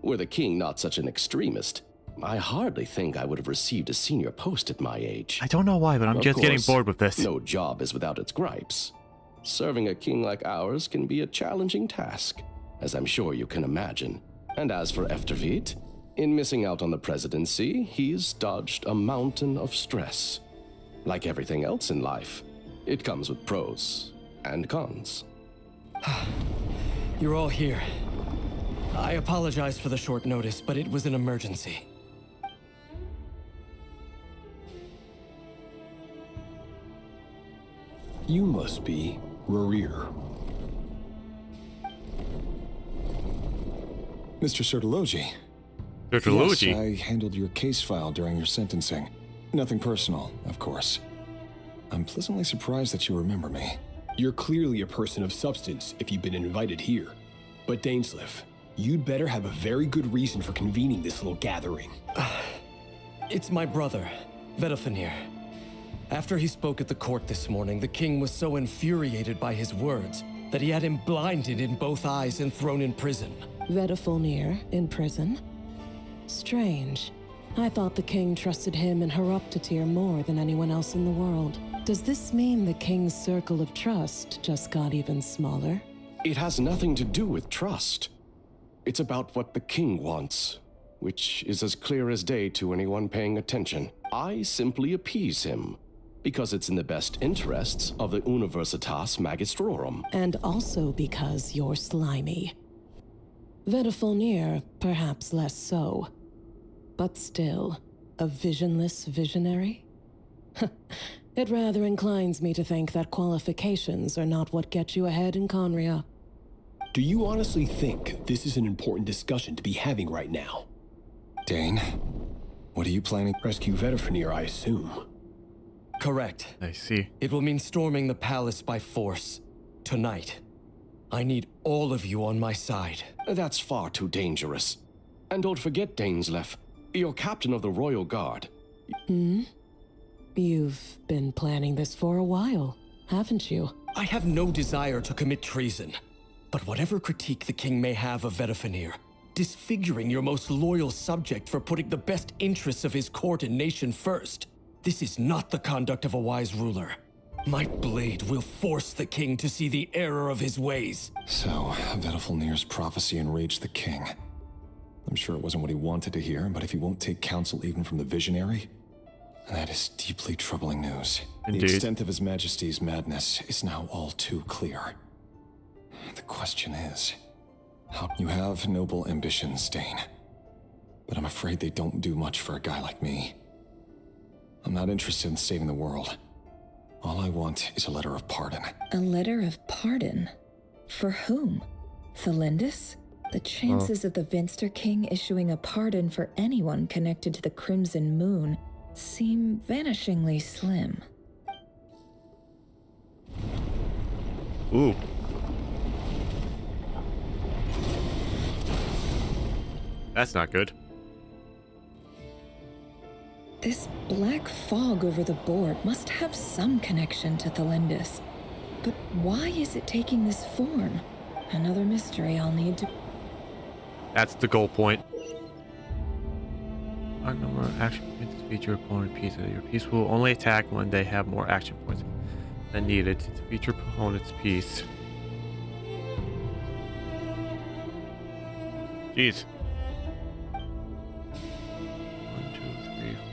Were the king not such an extremist, I hardly think I would have received a senior post at my age. I don't know why, but I'm just getting bored with this. No job is without its gripes. Serving a king like ours can be a challenging task, as I'm sure you can imagine. And as for Efterveet, in missing out on the presidency, he's dodged a mountain of stress. Like everything else in life, it comes with pros and cons. You're all here. I apologize for the short notice, but it was an emergency. You must be Rerir. Mr. Sertologi. Sertologi? Yes, I handled your case file during your sentencing. Nothing personal, of course. I'm pleasantly surprised that you remember me. You're clearly a person of substance if you've been invited here. But Dainsleif, you'd better have a very good reason for convening this little gathering. It's my brother, Vedalfenir. After he spoke at the court this morning, the king was so infuriated by his words that he had him blinded in both eyes and thrown in prison. Vedalfenir in prison? Strange. I thought the king trusted him and Heroptatir more than anyone else in the world. Does this mean the king's circle of trust just got even smaller? It has nothing to do with trust. It's about what the king wants, which is as clear as day to anyone paying attention. I simply appease him, because it's in the best interests of the Universitas Magistrorum. And also because you're slimy. Vedalfenir, perhaps less so. But still, a visionless visionary? It rather inclines me to think that qualifications are not what get you ahead in Khanrieah. Do you honestly think this is an important discussion to be having right now? Dane, what are you planning to rescue Vedalfenir, I assume? Correct. I see. It will mean storming the palace by force. Tonight. I need all of you on my side. That's far too dangerous. And don't forget, Dainsleif, you're captain of the Royal Guard. Hmm? You've been planning this for a while, haven't you? I have no desire to commit treason. But whatever critique the king may have of Vedifenir, disfiguring your most loyal subject for putting the best interests of his court and nation first, this is not the conduct of a wise ruler. My blade will force the king to see the error of his ways. So, Vedifenir's prophecy enraged the king. I'm sure it wasn't what he wanted to hear, but if he won't take counsel even from the visionary, that is deeply troubling news. Indeed. The extent of His Majesty's madness is now all too clear. The question is, how you have noble ambitions, Dane, but I'm afraid they don't do much for a guy like me. I'm not interested in saving the world. All I want is a letter of pardon. A letter of pardon? For whom? Thelindis? The chances of the Vinster King issuing a pardon for anyone connected to the Crimson Moon seem vanishingly slim. Ooh. That's not good. This black fog over the board must have some connection to Thelindis. But why is it taking this form? Another mystery I'll need to... That's the goal point. A number of action points defeat your opponent pieces. Your piece will only attack when they have more action points than needed to defeat your opponent's piece. Jeez. 1, 2, 3, 4.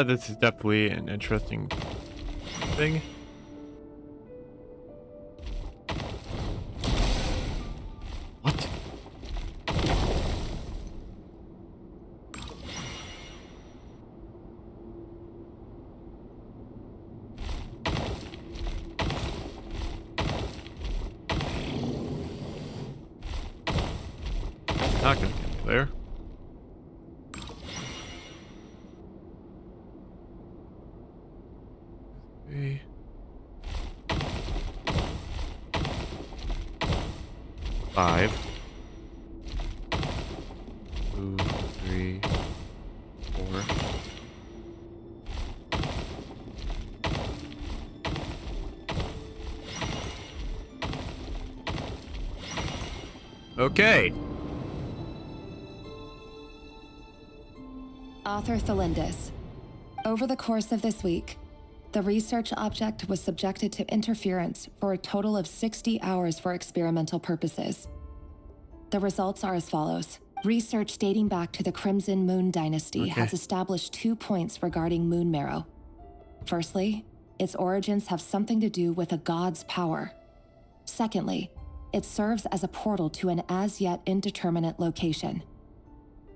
This is definitely an interesting thing. What? Not gonna get there. Five. 2, 3, 4. Okay. Author Thelindis. Over the course of this week, the research object was subjected to interference for a total of 60 hours for experimental purposes. The results are as follows. Research dating back to the Crimson Moon Dynasty has established 2 points regarding moon marrow. Firstly, its origins have something to do with a god's power. Secondly, it serves as a portal to an as-yet indeterminate location.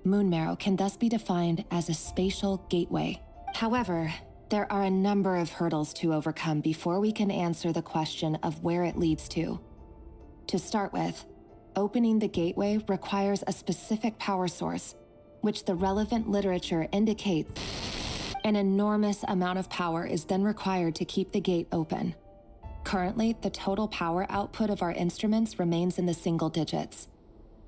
Moon marrow can thus be defined as a spatial gateway. However, there are a number of hurdles to overcome before we can answer the question of where it leads to. To start with, opening the gateway requires a specific power source, which the relevant literature indicates an enormous amount of power is then required to keep the gate open. Currently, the total power output of our instruments remains in the single digits.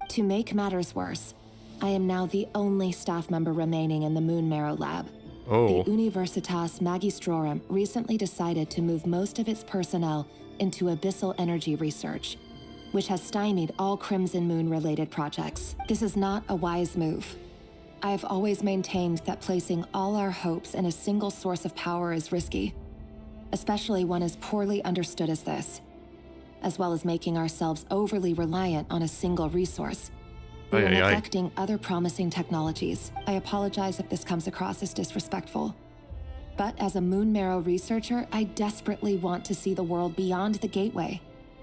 To make matters worse, I am now the only staff member remaining in the Moon Marrow lab. Oh. The Universitas Magistrorum recently decided to move most of its personnel into abyssal energy research, which has stymied all Crimson Moon-related projects. This is not a wise move. I have always maintained that placing all our hopes in a single source of power is risky, especially one as poorly understood as this, as well as making ourselves overly reliant on a single resource. We are neglecting other promising technologies. I apologize if this comes across as disrespectful. But as a Moon Marrow researcher, I desperately want to see the world beyond the gateway.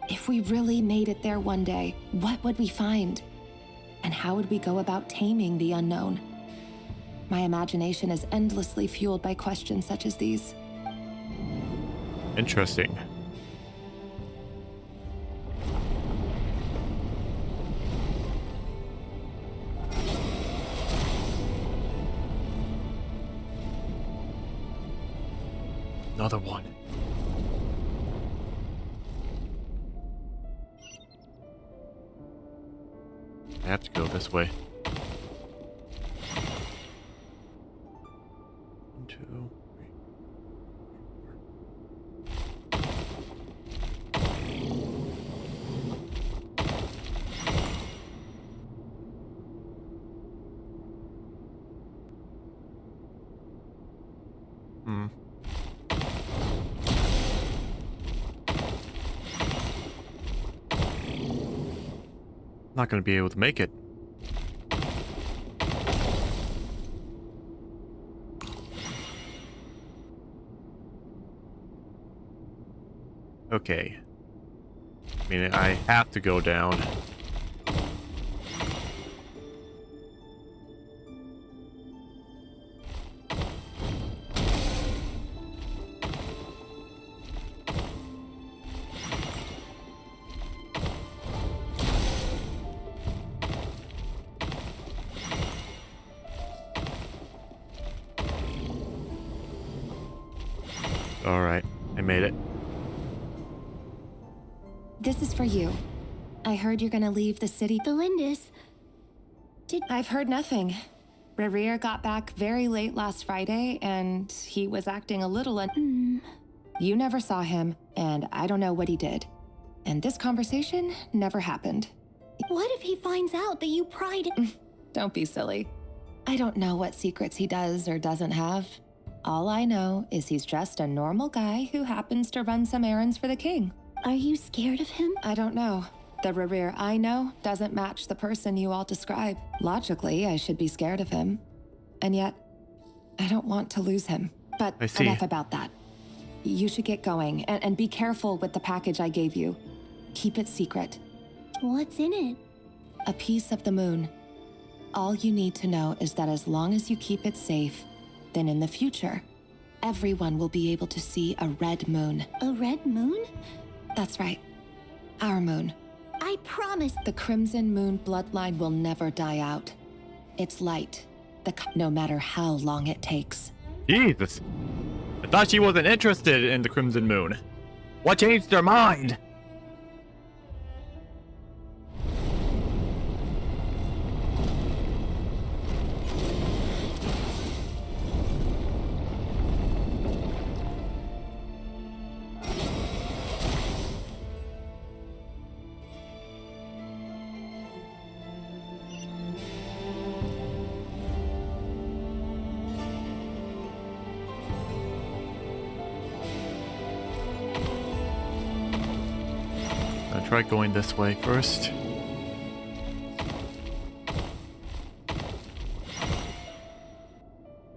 If we really made it there one day, what would we find? And how would we go about taming the unknown? My imagination is endlessly fueled by questions such as these. Interesting. Another one. I have to go this way. 1, 2, 3. Not going to be able to make it. Okay. I mean, I have to go down. Alright, I made it. This is for you. I heard you're gonna leave the city. The Lindis. I've heard nothing. Rarier got back very late last Friday, and he was acting a little You never saw him, and I don't know what he did. And this conversation never happened. What if he finds out that you pried... Don't be silly. I don't know what secrets he does or doesn't have. All I know is he's just a normal guy who happens to run some errands for the king. Are you scared of him? I don't know. The Rarier I know doesn't match the person you all describe. Logically, I should be scared of him. And yet, I don't want to lose him. But enough about that. You should get going, and be careful with the package I gave you. Keep it secret. What's in it? A piece of the moon. All you need to know is that as long as you keep it safe, then in the future, everyone will be able to see a red moon. A red moon? That's right. Our moon. I promise. The Crimson Moon bloodline will never die out. It's light, no matter how long it takes. Jesus. I thought she wasn't interested in the Crimson Moon. What changed her mind? Try going this way first.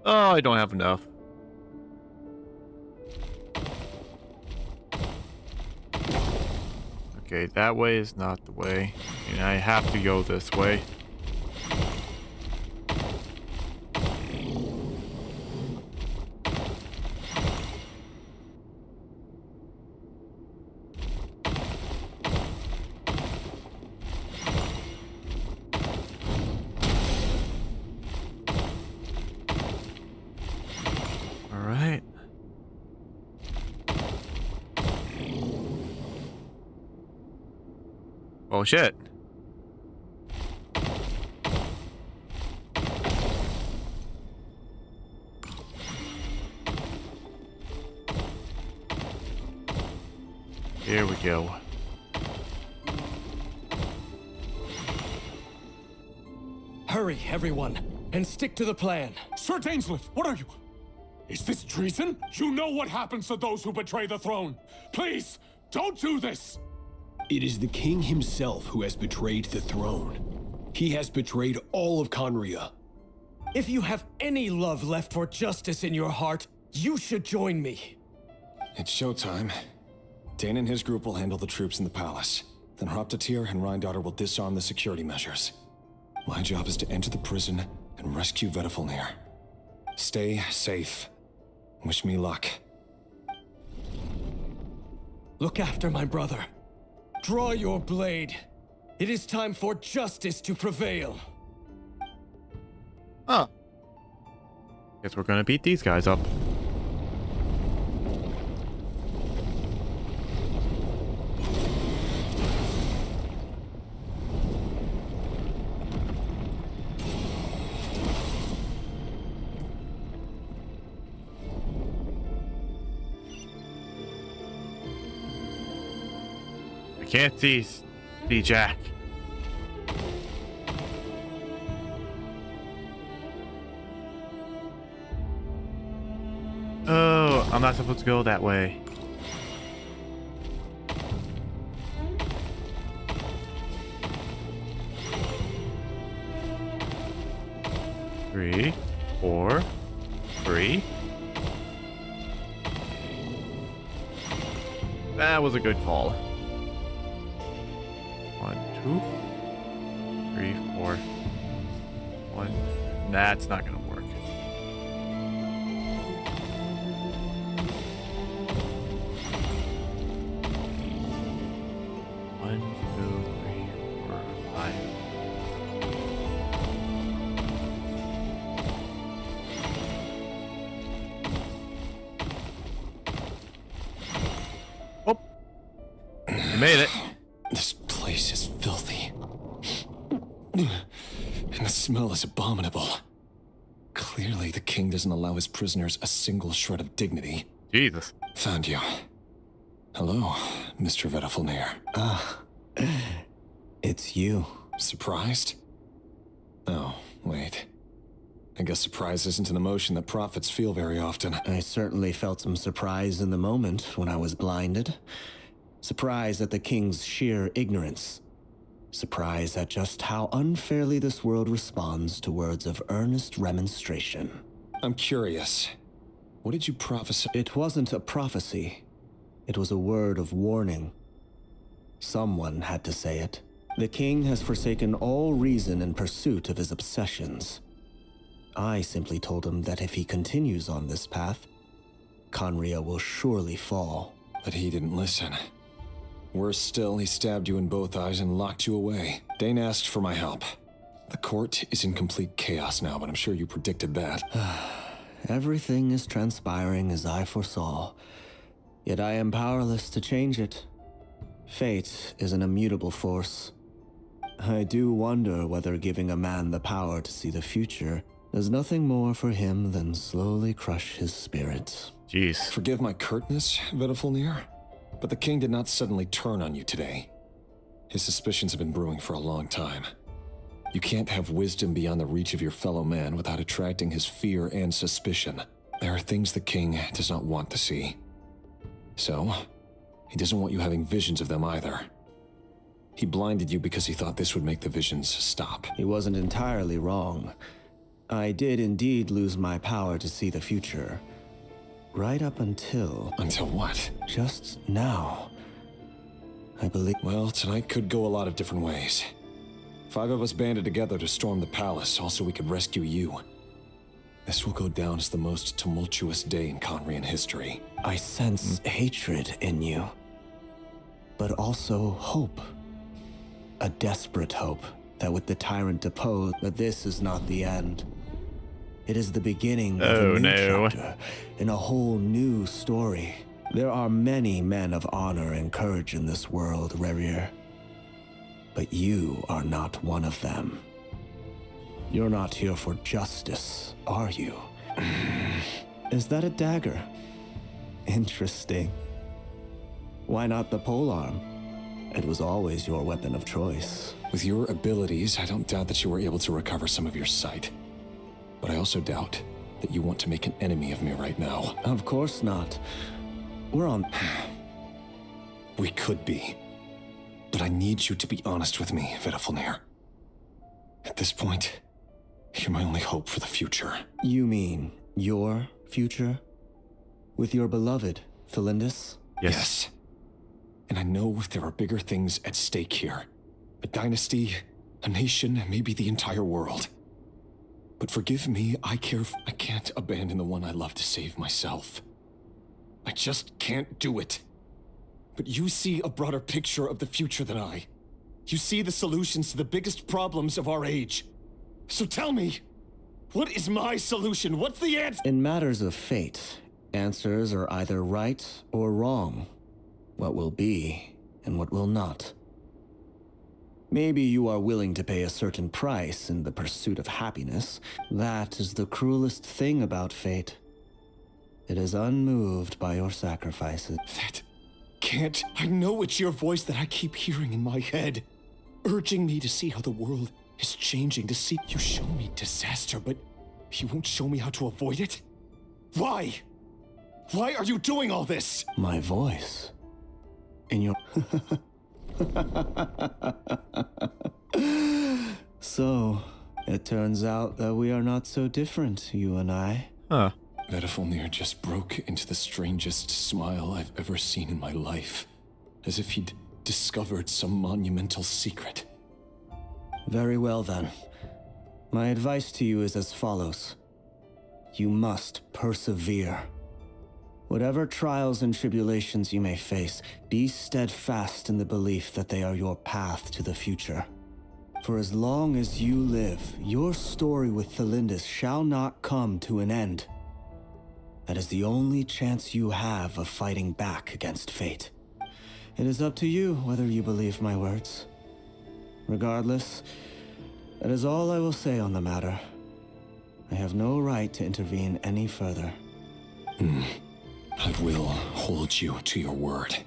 Oh, I don't have enough. Okay, that way is not the way. And I have to go this way. Oh shit. Here we go. Hurry, everyone, and stick to the plan. Sir Dainsleif, what are you? Is this treason? You know what happens to those who betray the throne. Please, don't do this! It is the king himself who has betrayed the throne. He has betrayed all of Khanrieah. If you have any love left for justice in your heart, you should join me. It's showtime. Dane and his group will handle the troops in the palace. Then Hraptatir and Rheindotter will disarm the security measures. My job is to enter the prison and rescue Vedifalnir. Stay safe. Wish me luck. Look after my brother. Draw your blade. It is time for justice to prevail. Huh. Guess we're gonna beat these guys up. I can't see Jack. Oh, I'm not supposed to go that way. Three, 4, 3. That was a good call. 1, 2, 3, 4. 1. That's not gonna work. One, 2, 3, 4, 5. Oh, you made it. This place is filthy. And the smell is abominable. Clearly, the king doesn't allow his prisoners a single shred of dignity. Jesus. Found you. Hello, Mr. Vedafilnir. Ah, it's you. Surprised? Oh, wait. I guess surprise isn't an emotion that prophets feel very often. I certainly felt some surprise in the moment when I was blinded. Surprise at the king's sheer ignorance. Surprise at just how unfairly this world responds to words of earnest remonstration. I'm curious. What did you prophesy? It wasn't a prophecy. It was a word of warning. Someone had to say it. The king has forsaken all reason in pursuit of his obsessions. I simply told him that if he continues on this path, Khanrieah will surely fall. But he didn't listen. Worse still, he stabbed you in both eyes and locked you away. Dane asked for my help. The court is in complete chaos now, but I'm sure you predicted that. Everything is transpiring as I foresaw, yet I am powerless to change it. Fate is an immutable force. I do wonder whether giving a man the power to see the future does nothing more for him than slowly crush his spirit. Jeez. Forgive my curtness, Vedafilnir, but the king did not suddenly turn on you today. His suspicions have been brewing for a long time. You can't have wisdom beyond the reach of your fellow man without attracting his fear and suspicion. There are things the king does not want to see. So, he doesn't want you having visions of them either. He blinded you because he thought this would make the visions stop. He wasn't entirely wrong. I did indeed lose my power to see the future. Right up until... Until what? Just now. I believe... Well, tonight could go a lot of different ways. 5 of us banded together to storm the palace, also we could rescue you. This will go down as the most tumultuous day in Khanrieah history. I sense hatred in you. But also hope. A desperate hope that with the tyrant deposed, that this is not the end. It is the beginning of a new chapter in a whole new story. There are many men of honor and courage in this world, Rerir. But you are not one of them. You're not here for justice, are you? Is that a dagger? Interesting. Why not the polearm? It was always your weapon of choice. With your abilities, I don't doubt that you were able to recover some of your sight. But I also doubt that you want to make an enemy of me right now. Of course not. We're on... We could be. But I need you to be honest with me, Vedafilnir. At this point, you're my only hope for the future. You mean your future? With your beloved, Felindis? Yes. And I know there are bigger things at stake here. A dynasty, a nation, maybe the entire world. But forgive me, I can't abandon the one I love to save myself. I just can't do it. But you see a broader picture of the future than I. You see the solutions to the biggest problems of our age. So tell me, what is my solution? What's the answer? In matters of fate, answers are either right or wrong. What will be and what will not. Maybe you are willing to pay a certain price in the pursuit of happiness. That is the cruelest thing about fate. It is unmoved by your sacrifices. That can't. I know it's your voice that I keep hearing in my head, urging me to see how the world is changing, to see. You show me disaster, but you won't show me how to avoid it? Why? Why are you doing all this? My voice. In your... So, it turns out that we are not so different, you and I. Huh. Vedifalnir just broke into the strangest smile I've ever seen in my life. As if he'd discovered some monumental secret. Very well then. My advice to you is as follows. You must persevere. Whatever trials and tribulations you may face, be steadfast in the belief that they are your path to the future. For as long as you live, your story with Thelindis shall not come to an end. That is the only chance you have of fighting back against fate. It is up to you whether you believe my words. Regardless, that is all I will say on the matter. I have no right to intervene any further. I will hold you to your word.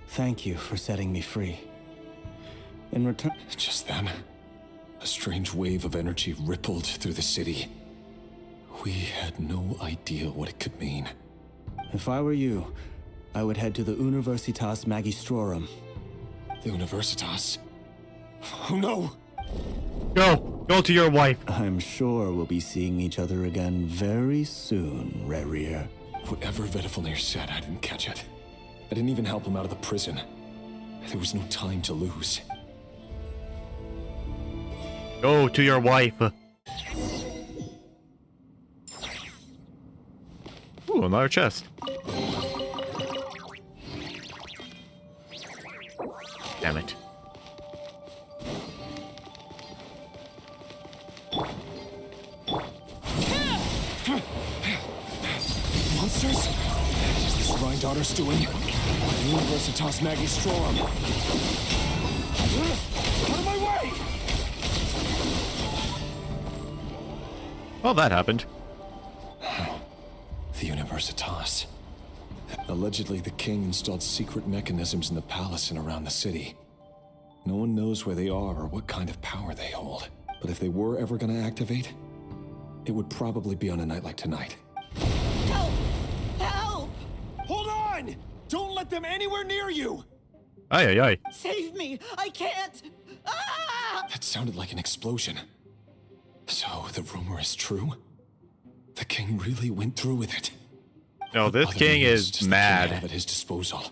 Thank you for setting me free. In return... Just then, a strange wave of energy rippled through the city. We had no idea what it could mean. If I were you, I would head to the Universitas Magistrorum. The Universitas? Oh no! Go to your wife. I'm sure we'll be seeing each other again very soon, Rerir. Whatever Vedifalnir said, I didn't catch it. I didn't even help him out of the prison. There was no time to lose. Go to your wife. Ooh, another chest. Damn it. Monsters? What is this Rhine-Daughter's doing? Universitas Magistrorum. Out of my way! Well, that happened. The Universitas. Allegedly, the king installed secret mechanisms in the palace and around the city. No one knows where they are or what kind of power they hold. But if they were ever going to activate, it would probably be on a night like tonight. Help! Help! Hold on! Don't let them anywhere near you! Aye. Save me! I can't! Ah! That sounded like an explosion. So, the rumor is true? The king really went through with it? No, this king is mad. At his disposal.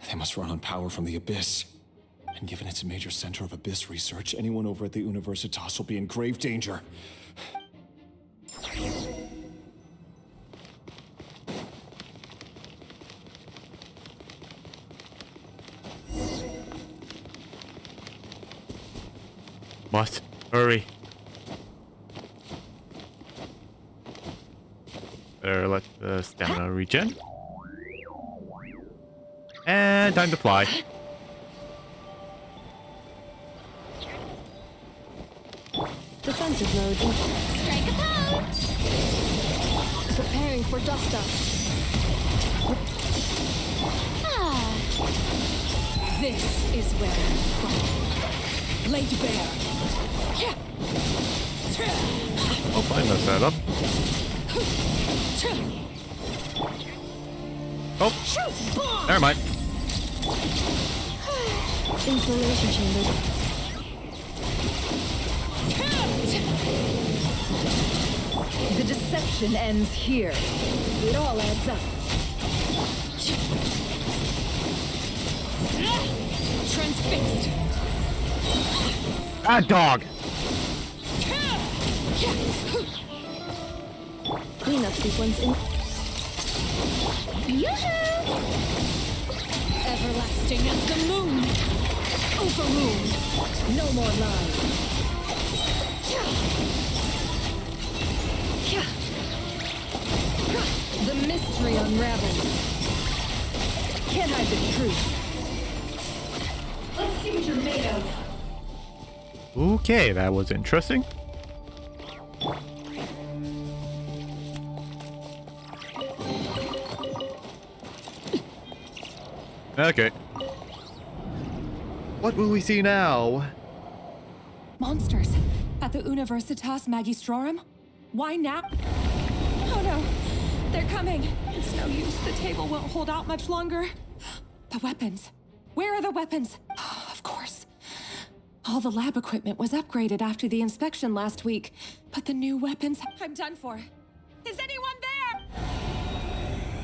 They must run on power from the Abyss. And given it's a major center of Abyss research, anyone over at the Universitas will be in grave danger. Must hurry. Better let the stamina regen. And time to fly. Defensive mode. Strike a pose! Preparing for dust up. This is where I'm from. Laid bare. Oh, I messed that up. Oh, never mind. Insulation chamber. The deception ends here. It all adds up. Transfixed. Ah, dog. Cleanup sequence in. Everlasting as the moon. Overruled. No more lies. The mystery unravels. Can't hide the truth. Let's see what you're made of. Okay, that was interesting. Okay. What will we see now? Monsters at the Universitas Magistrorum? Why now? Oh no, they're coming. It's no use. The table won't hold out much longer. The weapons. Where are the weapons? Oh, of course. All the lab equipment was upgraded after the inspection last week, but the new weapons, I'm done for. Is anyone there?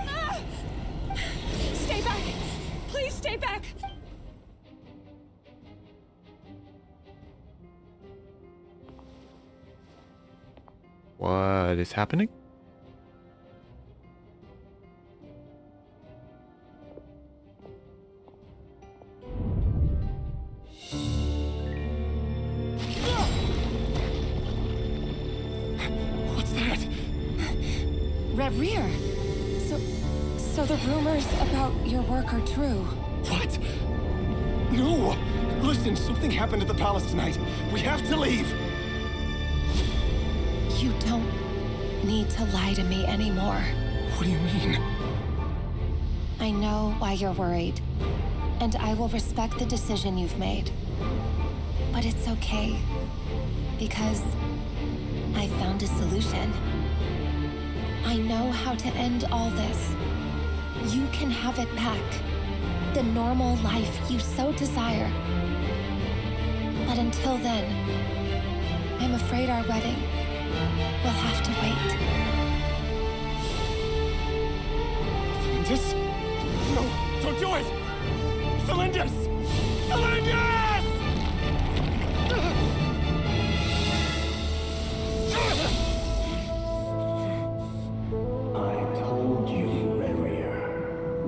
Ah! Stay back. Please stay back. What is happening? What's that? Reverie. So the rumors about your work are true. What? No! Listen, something happened at the palace tonight. We have to leave! You don't need to lie to me anymore. What do you mean? I know why you're worried, and I will respect the decision you've made. But it's okay, because I found a solution. I know how to end all this. You can have it back. The normal life you so desire. But until then, I'm afraid our wedding will have to wait. Cylinders? No, don't do it! Cylinders! Cylinders! I told you, Khanrieah.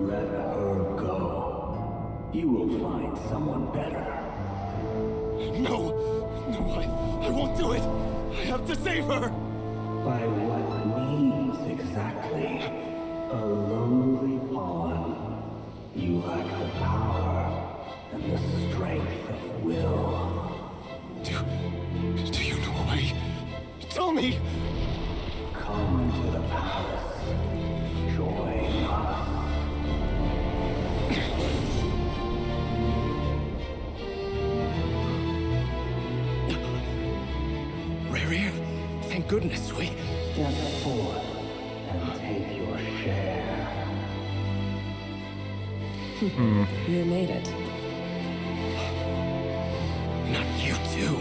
Let her go. You will find someone better. No! No, I won't do it! I have to save her! By what means exactly? A lowly pawn. You lack the power and the strength of will. Do you know a way? Tell me! Come to the palace. Join us. Khanrieah, thank goodness we... Step forth and take your share. You made it. Not you too.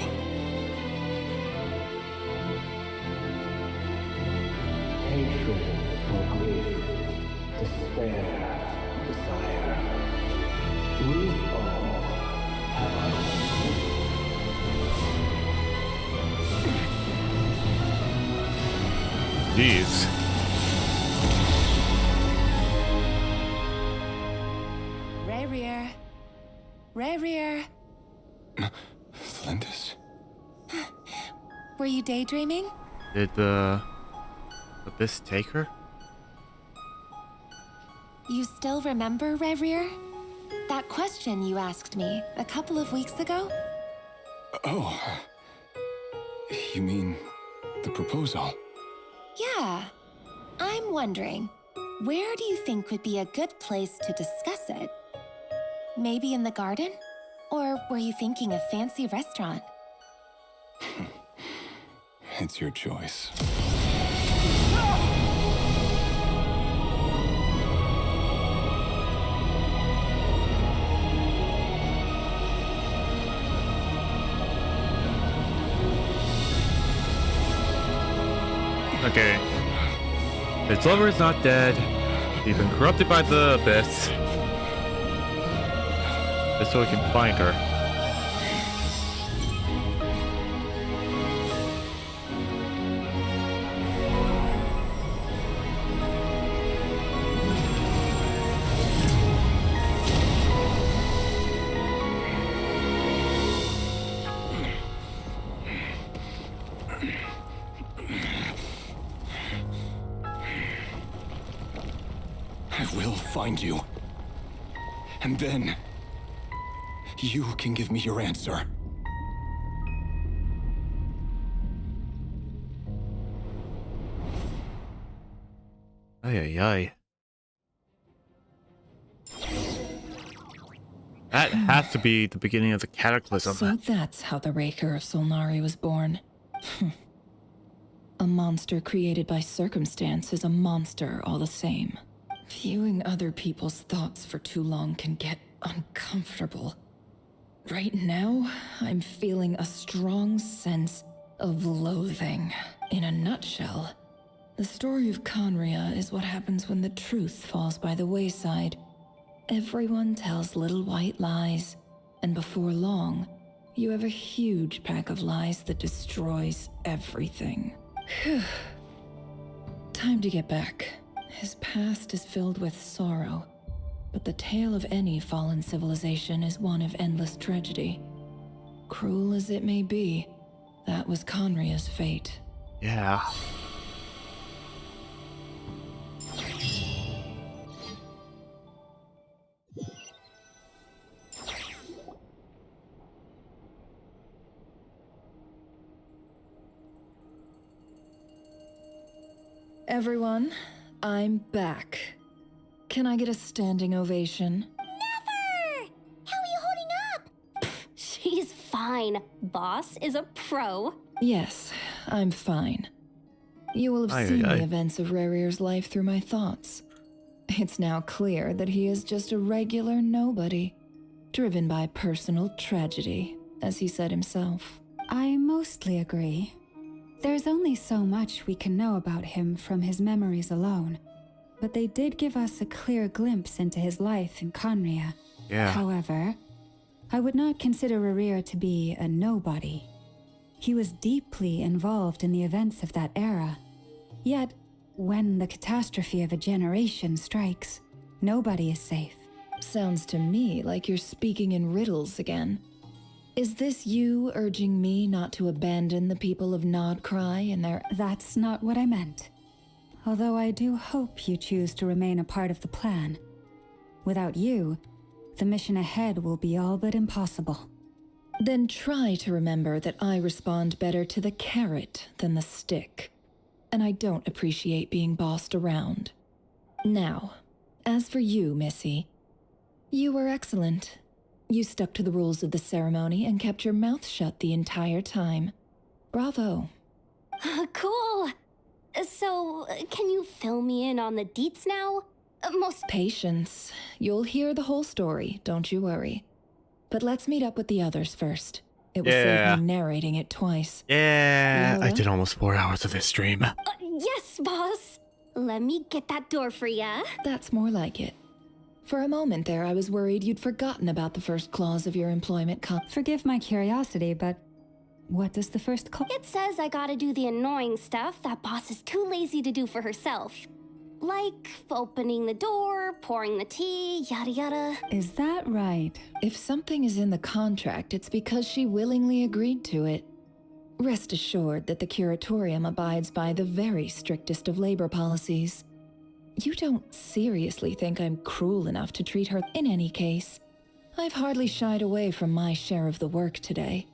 Hatred or grief, despair or desire. We all have our own. Jeez. Khanrieah. Lindis? Were you daydreaming? Did the abyss take her? You still remember, Khanrieah? That question you asked me a couple of weeks ago? Oh. You mean the proposal? Yeah. I'm wondering, where do you think would be a good place to discuss it? Maybe in the garden? Or were you thinking a fancy restaurant? It's your choice. Okay. His lover is not dead. He's been corrupted by the abyss. Just so we can find her. find you. And then you can give me your answer. Ay, ay, ay. That has to be the beginning of the cataclysm. So that's how the Raker of Solnari was born. A monster created by circumstance is a monster all the same. Viewing other people's thoughts for too long can get uncomfortable. Right now, I'm feeling a strong sense of loathing. In a nutshell, the story of Khanrieah is what happens when the truth falls by the wayside. Everyone tells little white lies, and before long, you have a huge pack of lies that destroys everything. Time to get back. His past is filled with sorrow, but the tale of any fallen civilization is one of endless tragedy. Cruel as it may be, that was Khanrieah's fate. Yeah. Everyone, I'm back. Can I get a standing ovation? Never! How are you holding up? She's fine. Boss is a pro. Yes, I'm fine. You will have seen the events of Rarir's life through my thoughts. It's now clear that he is just a regular nobody, driven by personal tragedy, as he said himself. I mostly agree. There's only so much we can know about him from his memories alone, but they did give us a clear glimpse into his life in Khanrieah. Yeah. However, I would not consider Rarir to be a nobody. He was deeply involved in the events of that era. Yet, when the catastrophe of a generation strikes, nobody is safe. Sounds to me like you're speaking in riddles again. Is this you urging me not to abandon the people of Nodcry and their— That's not what I meant. Although I do hope you choose to remain a part of the plan. Without you, the mission ahead will be all but impossible. Then try to remember that I respond better to the carrot than the stick. And I don't appreciate being bossed around. Now, as for you, Missy, you were excellent. You stuck to the rules of the ceremony and kept your mouth shut the entire time. Bravo. Cool. So, can you fill me in on the deets now? Patience. You'll hear the whole story, don't you worry. But let's meet up with the others first. It will save me narrating it twice. Yeah, Lola? I did almost 4 hours of this stream. Yes, boss. Let me get that door for ya. That's more like it. For a moment there, I was worried you'd forgotten about the first clause of your employment Forgive my curiosity, but what does the first clause? It says I gotta do the annoying stuff that boss is too lazy to do for herself. Like opening the door, pouring the tea, yada yada. Is that right? If something is in the contract, it's because she willingly agreed to it. Rest assured that the curatorium abides by the very strictest of labor policies. You don't seriously think I'm cruel enough to treat her? In any case, I've hardly shied away from my share of the work today.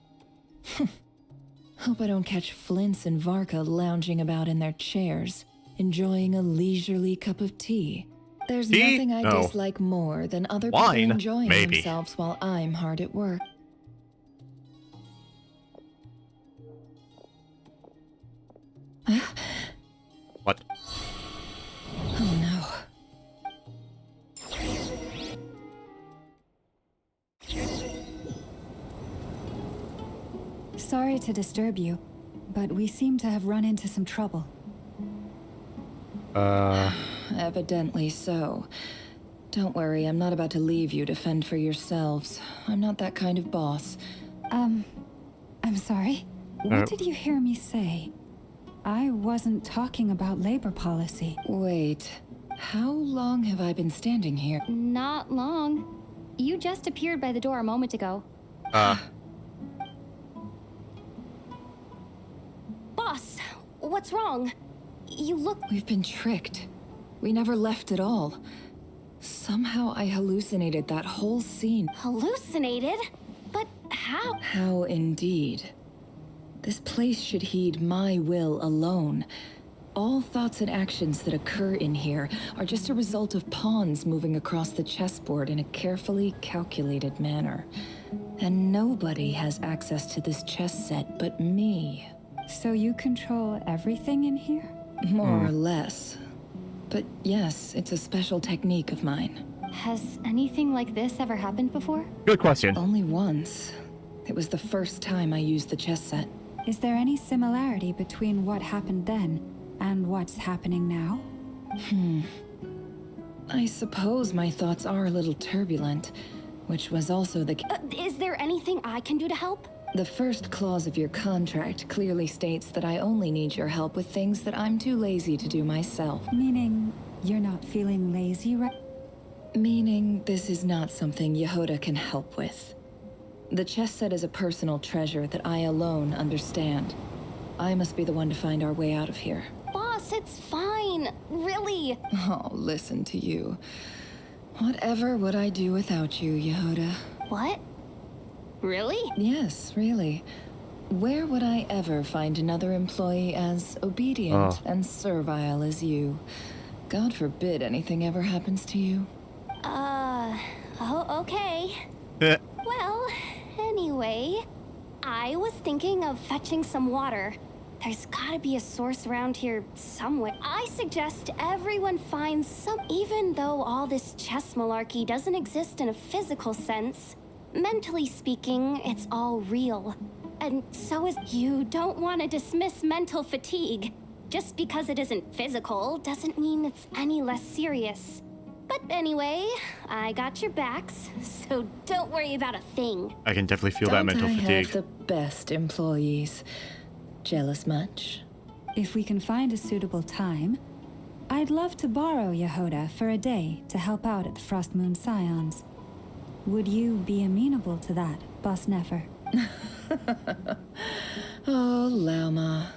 Hope I don't catch Flintz and Varka lounging about in their chairs, enjoying a leisurely cup of tea. There's nothing I dislike more than other people enjoying themselves while I'm hard at work. What? Oh no. Sorry to disturb you, but we seem to have run into some trouble. Evidently so. Don't worry, I'm not about to leave you to fend for yourselves. I'm not that kind of boss. I'm sorry? What did you hear me say? I wasn't talking about labor policy. Wait, how long have I been standing here? Not long. You just appeared by the door a moment ago. Boss, what's wrong? You look— We've been tricked. We never left at all. Somehow I hallucinated that whole scene. Hallucinated? But how? How indeed. This place should heed my will alone. All thoughts and actions that occur in here are just a result of pawns moving across the chessboard in a carefully calculated manner. And nobody has access to this chess set but me. So you control everything in here? More or less. But yes, it's a special technique of mine. Has anything like this ever happened before? Good question. Only once. It was the first time I used the chess set. Is there any similarity between what happened then and what's happening now? I suppose my thoughts are a little turbulent, which was also the Is there anything I can do to help? The first clause of your contract clearly states that I only need your help with things that I'm too lazy to do myself. Meaning, you're not feeling lazy right? Meaning, this is not something Yehoda can help with. The chess set is a personal treasure that I alone understand. I must be the one to find our way out of here. Boss, it's fine. Really. Oh, listen to you. Whatever would I do without you, Yehoda? What? Really? Yes, really. Where would I ever find another employee as obedient and servile as you? God forbid anything ever happens to you. Oh, okay. Well, anyway, I was thinking of fetching some water. There's gotta be a source around here somewhere. I suggest everyone finds some, even though all this chess malarkey doesn't exist in a physical sense. Mentally speaking, it's all real. And so is you don't want to dismiss mental fatigue. Just because it isn't physical doesn't mean it's any less serious. But anyway, I got your backs, so don't worry about a thing. I can definitely feel that mental fatigue. I have the best employees. Jealous much? If we can find a suitable time, I'd love to borrow Yehoda for a day to help out at the Frost Moon Scions. Would you be amenable to that, Boss Nefer? Oh, Lauma.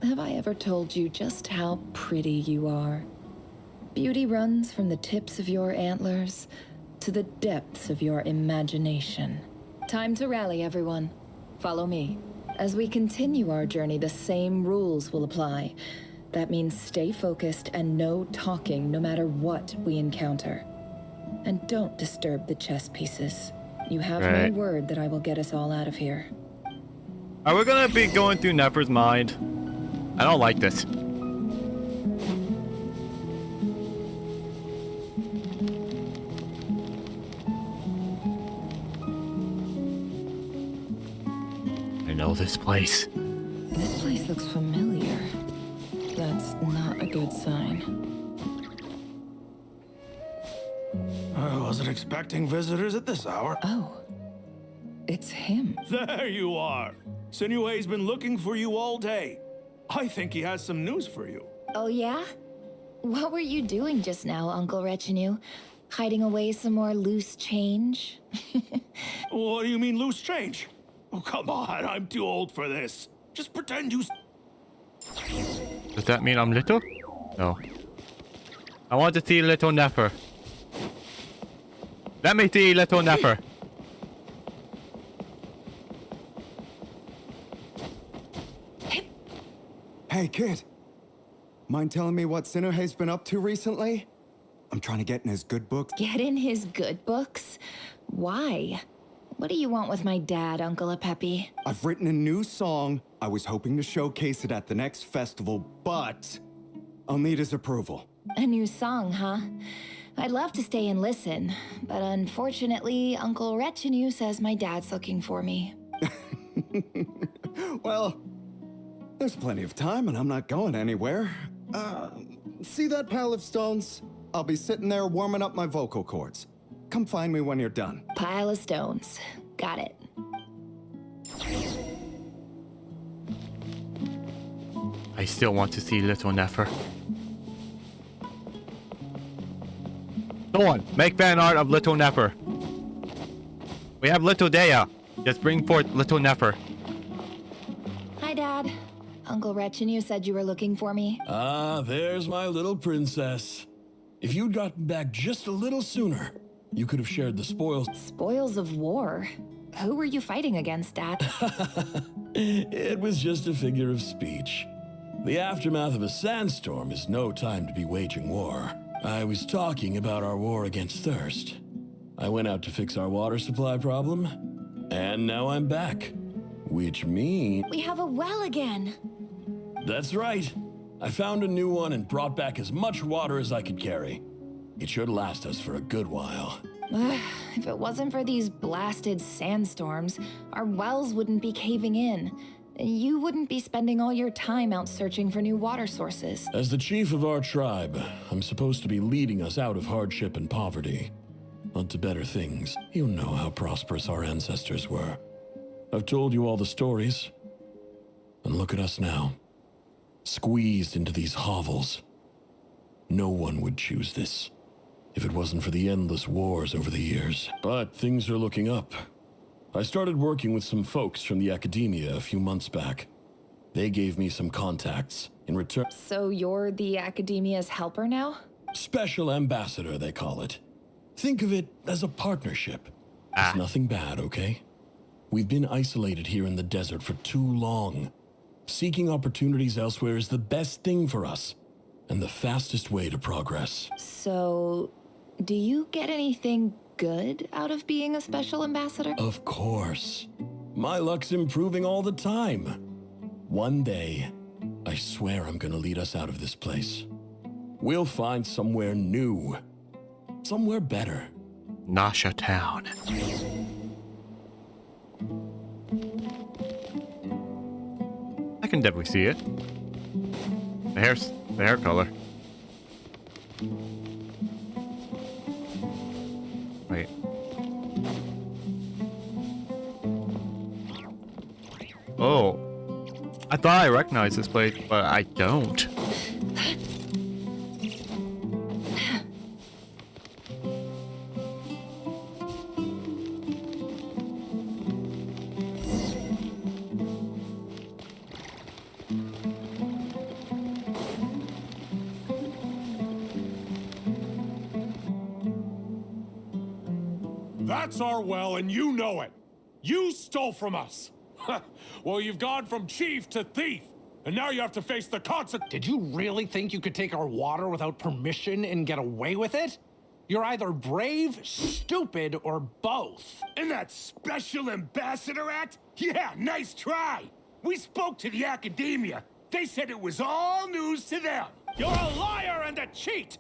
Have I ever told you just how pretty you are? Beauty runs from the tips of your antlers to the depths of your imagination. Time to rally, everyone. Follow me. As we continue our journey, the same rules will apply. That means stay focused and no talking no matter what we encounter. And don't disturb the chess pieces. You have my word that I will get us all out of here. Are we gonna be going through Nefer's mind? I don't like this. I know this place. This place looks familiar. That's not a good sign. I wasn't expecting visitors at this hour. Oh, it's him. There you are. Sinue's been looking for you all day. I think he has some news for you. Oh, yeah? What were you doing just now, Uncle Retinue? Hiding away some more loose change? What do you mean, loose change? Oh, come on, I'm too old for this. Just pretend you... Does that mean I'm little? No. I want to see little Nefer. Let me see little Nefer. Hey, kid. Mind telling me what Sinuhe's been up to recently? I'm trying to get in his good books. Get in his good books? Why? What do you want with my dad, Uncle Apepi? I've written a new song. I was hoping to showcase it at the next festival, but I'll need his approval. A new song, huh? I'd love to stay and listen, but unfortunately, Uncle Retinue says my dad's looking for me. Well, there's plenty of time and I'm not going anywhere. See that pile of stones? I'll be sitting there warming up my vocal cords. Come find me when you're done. Pile of stones. Got it. I still want to see little Nefer. Go on, make fan art of little Nefer. We have little Dea. Just bring forth little Nefer. Hi, Dad. Uncle Retinue said you were looking for me. Ah, there's my little princess. If you'd gotten back just a little sooner, you could have shared the spoils. Spoils of war? Who were you fighting against, Dad? It was just a figure of speech. The aftermath of a sandstorm is no time to be waging war. I was talking about our war against thirst. I went out to fix our water supply problem, and now I'm back. Which means... We have a well again. That's right. I found a new one and brought back as much water as I could carry. It should last us for a good while. If it wasn't for these blasted sandstorms, our wells wouldn't be caving in. You wouldn't be spending all your time out searching for new water sources. As the chief of our tribe, I'm supposed to be leading us out of hardship and poverty, onto better things. You know how prosperous our ancestors were. I've told you all the stories. And look at us now, squeezed into these hovels. No one would choose this if it wasn't for the endless wars over the years. But things are looking up. I started working with some folks from the academia a few months back. They gave me some contacts in return. So you're the academia's helper now? Special ambassador, they call it. Think of it as a partnership. It's nothing bad, okay? We've been isolated here in the desert for too long. Seeking opportunities elsewhere is the best thing for us, and the fastest way to progress. So, do you get anything good out of being a special ambassador? Of course. My luck's improving all the time. One day, I swear I'm gonna lead us out of this place. We'll find somewhere new. Somewhere better. Nasha Town. I can definitely see it. The hair color. Wait. Oh. I thought I recognized this place, but I don't. That's our well, and you know it. You stole from us. Well, you've gone from chief to thief, and now you have to face the consequences. Did you really think you could take our water without permission and get away with it? You're either brave, stupid, or both. In that special ambassador act? Yeah, nice try. We spoke to the academia. They said it was all news to them. You're a liar and a cheat.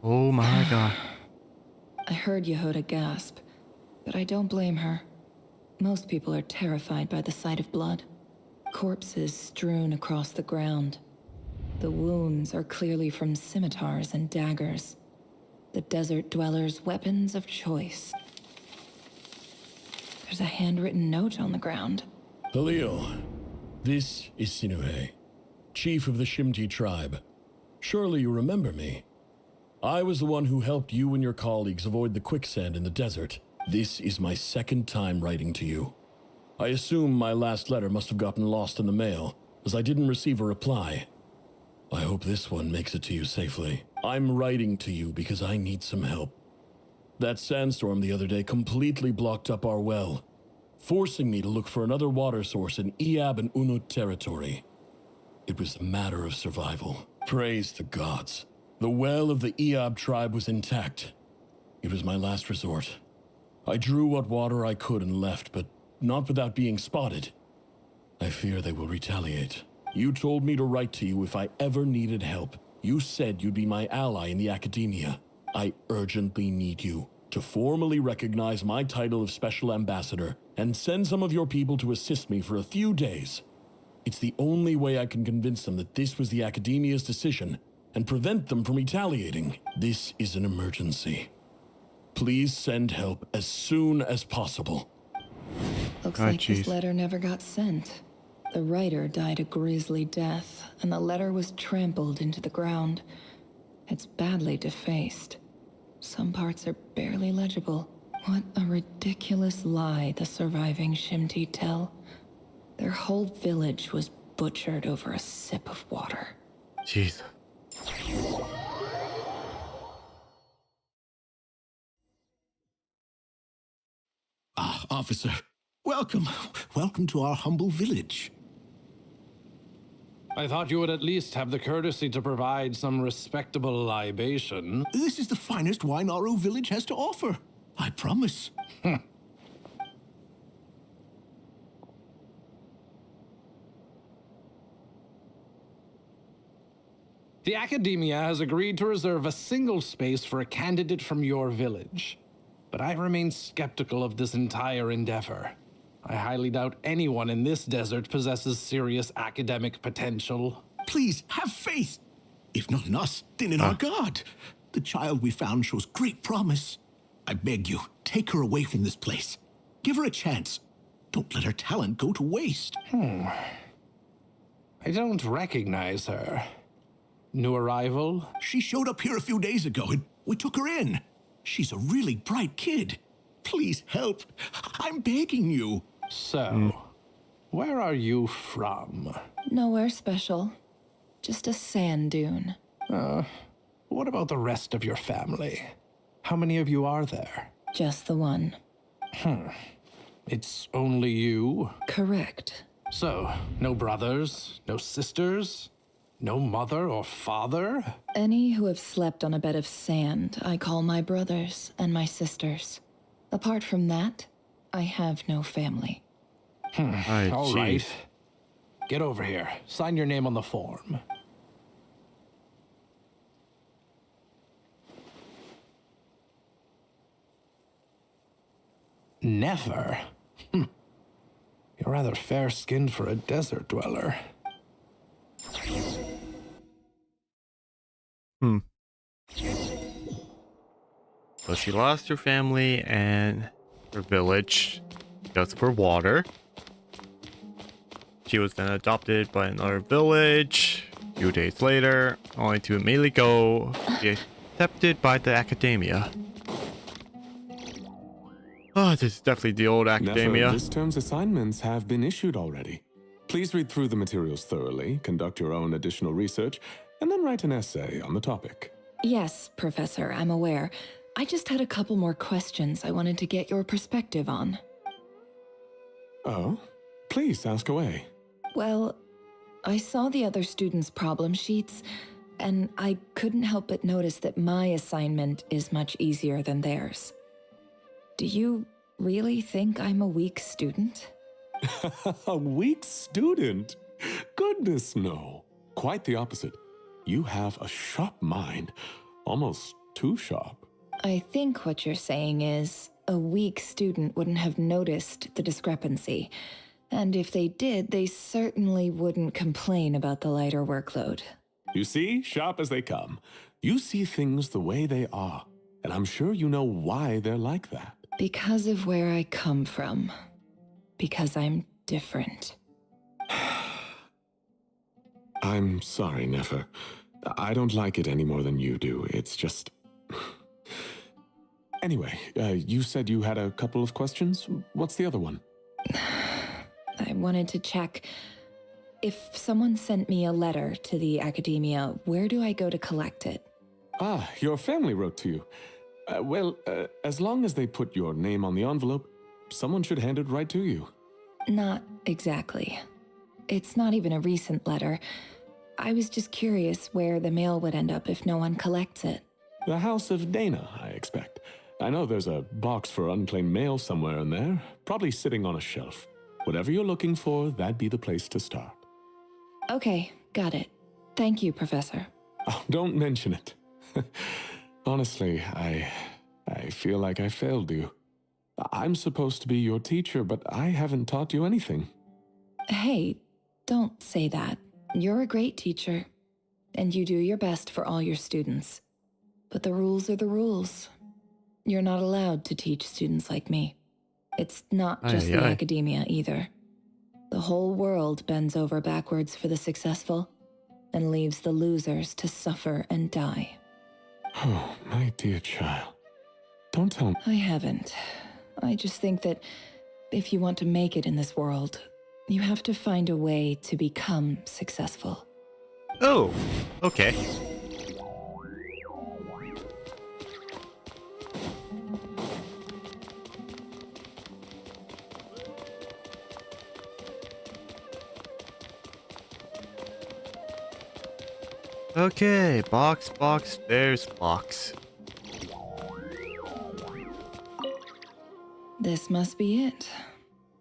Oh my god. I heard Yehoda gasp, but I don't blame her. Most people are terrified by the sight of blood. Corpses strewn across the ground. The wounds are clearly from scimitars and daggers. The desert dwellers' weapons of choice. There's a handwritten note on the ground. Halil, this is Sinuhe, chief of the Shimti tribe. Surely you remember me. I was the one who helped you and your colleagues avoid the quicksand in the desert. This is my second time writing to you. I assume my last letter must have gotten lost in the mail, as I didn't receive a reply. I hope this one makes it to you safely. I'm writing to you because I need some help. That sandstorm the other day completely blocked up our well, forcing me to look for another water source in Iab and Unut territory. It was a matter of survival. Praise the gods. The well of the Iab tribe was intact. It was my last resort. I drew what water I could and left, but not without being spotted. I fear they will retaliate. You told me to write to you if I ever needed help. You said you'd be my ally in the academia. I urgently need you to formally recognize my title of Special Ambassador and send some of your people to assist me for a few days. It's the only way I can convince them that this was the academia's decision and prevent them from retaliating. This is an emergency. Please send help as soon as possible. Looks like this letter never got sent. The writer died a grisly death, and the letter was trampled into the ground. It's badly defaced. Some parts are barely legible. What a ridiculous lie the surviving Shimti tell. Their whole village was butchered over a sip of water. Jeez. Ah, officer. Welcome. Welcome to our humble village. I thought you would at least have the courtesy to provide some respectable libation. This is the finest wine our village has to offer. I promise. The Academia has agreed to reserve a single space for a candidate from your village. But I remain skeptical of this entire endeavor. I highly doubt anyone in this desert possesses serious academic potential. Please, have faith. If not in us, then in our God. The child we found shows great promise. I beg you, take her away from this place. Give her a chance. Don't let her talent go to waste. I don't recognize her. New arrival? She showed up here a few days ago and we took her in. She's a really bright kid. Please help. I'm begging you. So, where are you from? Nowhere special. Just a sand dune. What about the rest of your family? How many of you are there? Just the one. It's only you? Correct. So, no brothers, no sisters, no mother or father? Any who have slept on a bed of sand, I call my brothers and my sisters. Apart from that, I have no family. All right. Get over here. Sign your name on the form. Never? You're rather fair-skinned for a desert dweller. So she lost her family and her village just for water. She was then adopted by another village a few days later, only to immediately be accepted by the Academia. Oh, this is definitely the old Academia. Nefer, this term's assignments have been issued already. Please read through the materials thoroughly, conduct your own additional research, and then write an essay on the topic. Yes, Professor, I'm aware. I just had a couple more questions I wanted to get your perspective on. Oh? Please, ask away. Well, I saw the other students' problem sheets, and I couldn't help but notice that my assignment is much easier than theirs. Do you really think I'm a weak student? A weak student? Goodness, no. Quite the opposite. You have a sharp mind, almost too sharp. I think what you're saying is a weak student wouldn't have noticed the discrepancy. And if they did, they certainly wouldn't complain about the lighter workload. You see, sharp as they come. You see things the way they are, and I'm sure you know why they're like that. Because of where I come from. Because I'm different. I'm sorry, Nefer. I don't like it any more than you do. It's just... Anyway, you said you had a couple of questions. What's the other one? I wanted to check. If someone sent me a letter to the Academia, where do I go to collect it? Ah, your family wrote to you. As long as they put your name on the envelope, someone should hand it right to you. Not exactly. It's not even a recent letter. I was just curious where the mail would end up if no one collects it. The House of Dana, I expect. I know there's a box for unclaimed mail somewhere in there, probably sitting on a shelf. Whatever you're looking for, that'd be the place to start. Okay, got it. Thank you, Professor. Oh, don't mention it. Honestly, I feel like I failed you. I'm supposed to be your teacher, but I haven't taught you anything. Hey, don't say that. You're a great teacher, and you do your best for all your students. But the rules are the rules. You're not allowed to teach students like me. It's not just the Academia either. The whole world bends over backwards for the successful and leaves the losers to suffer and die. Oh, my dear child. Don't tell me. I haven't. I just think that if you want to make it in this world, You have to find a way to become successful. Oh, okay. Okay, box, there's box. This must be it.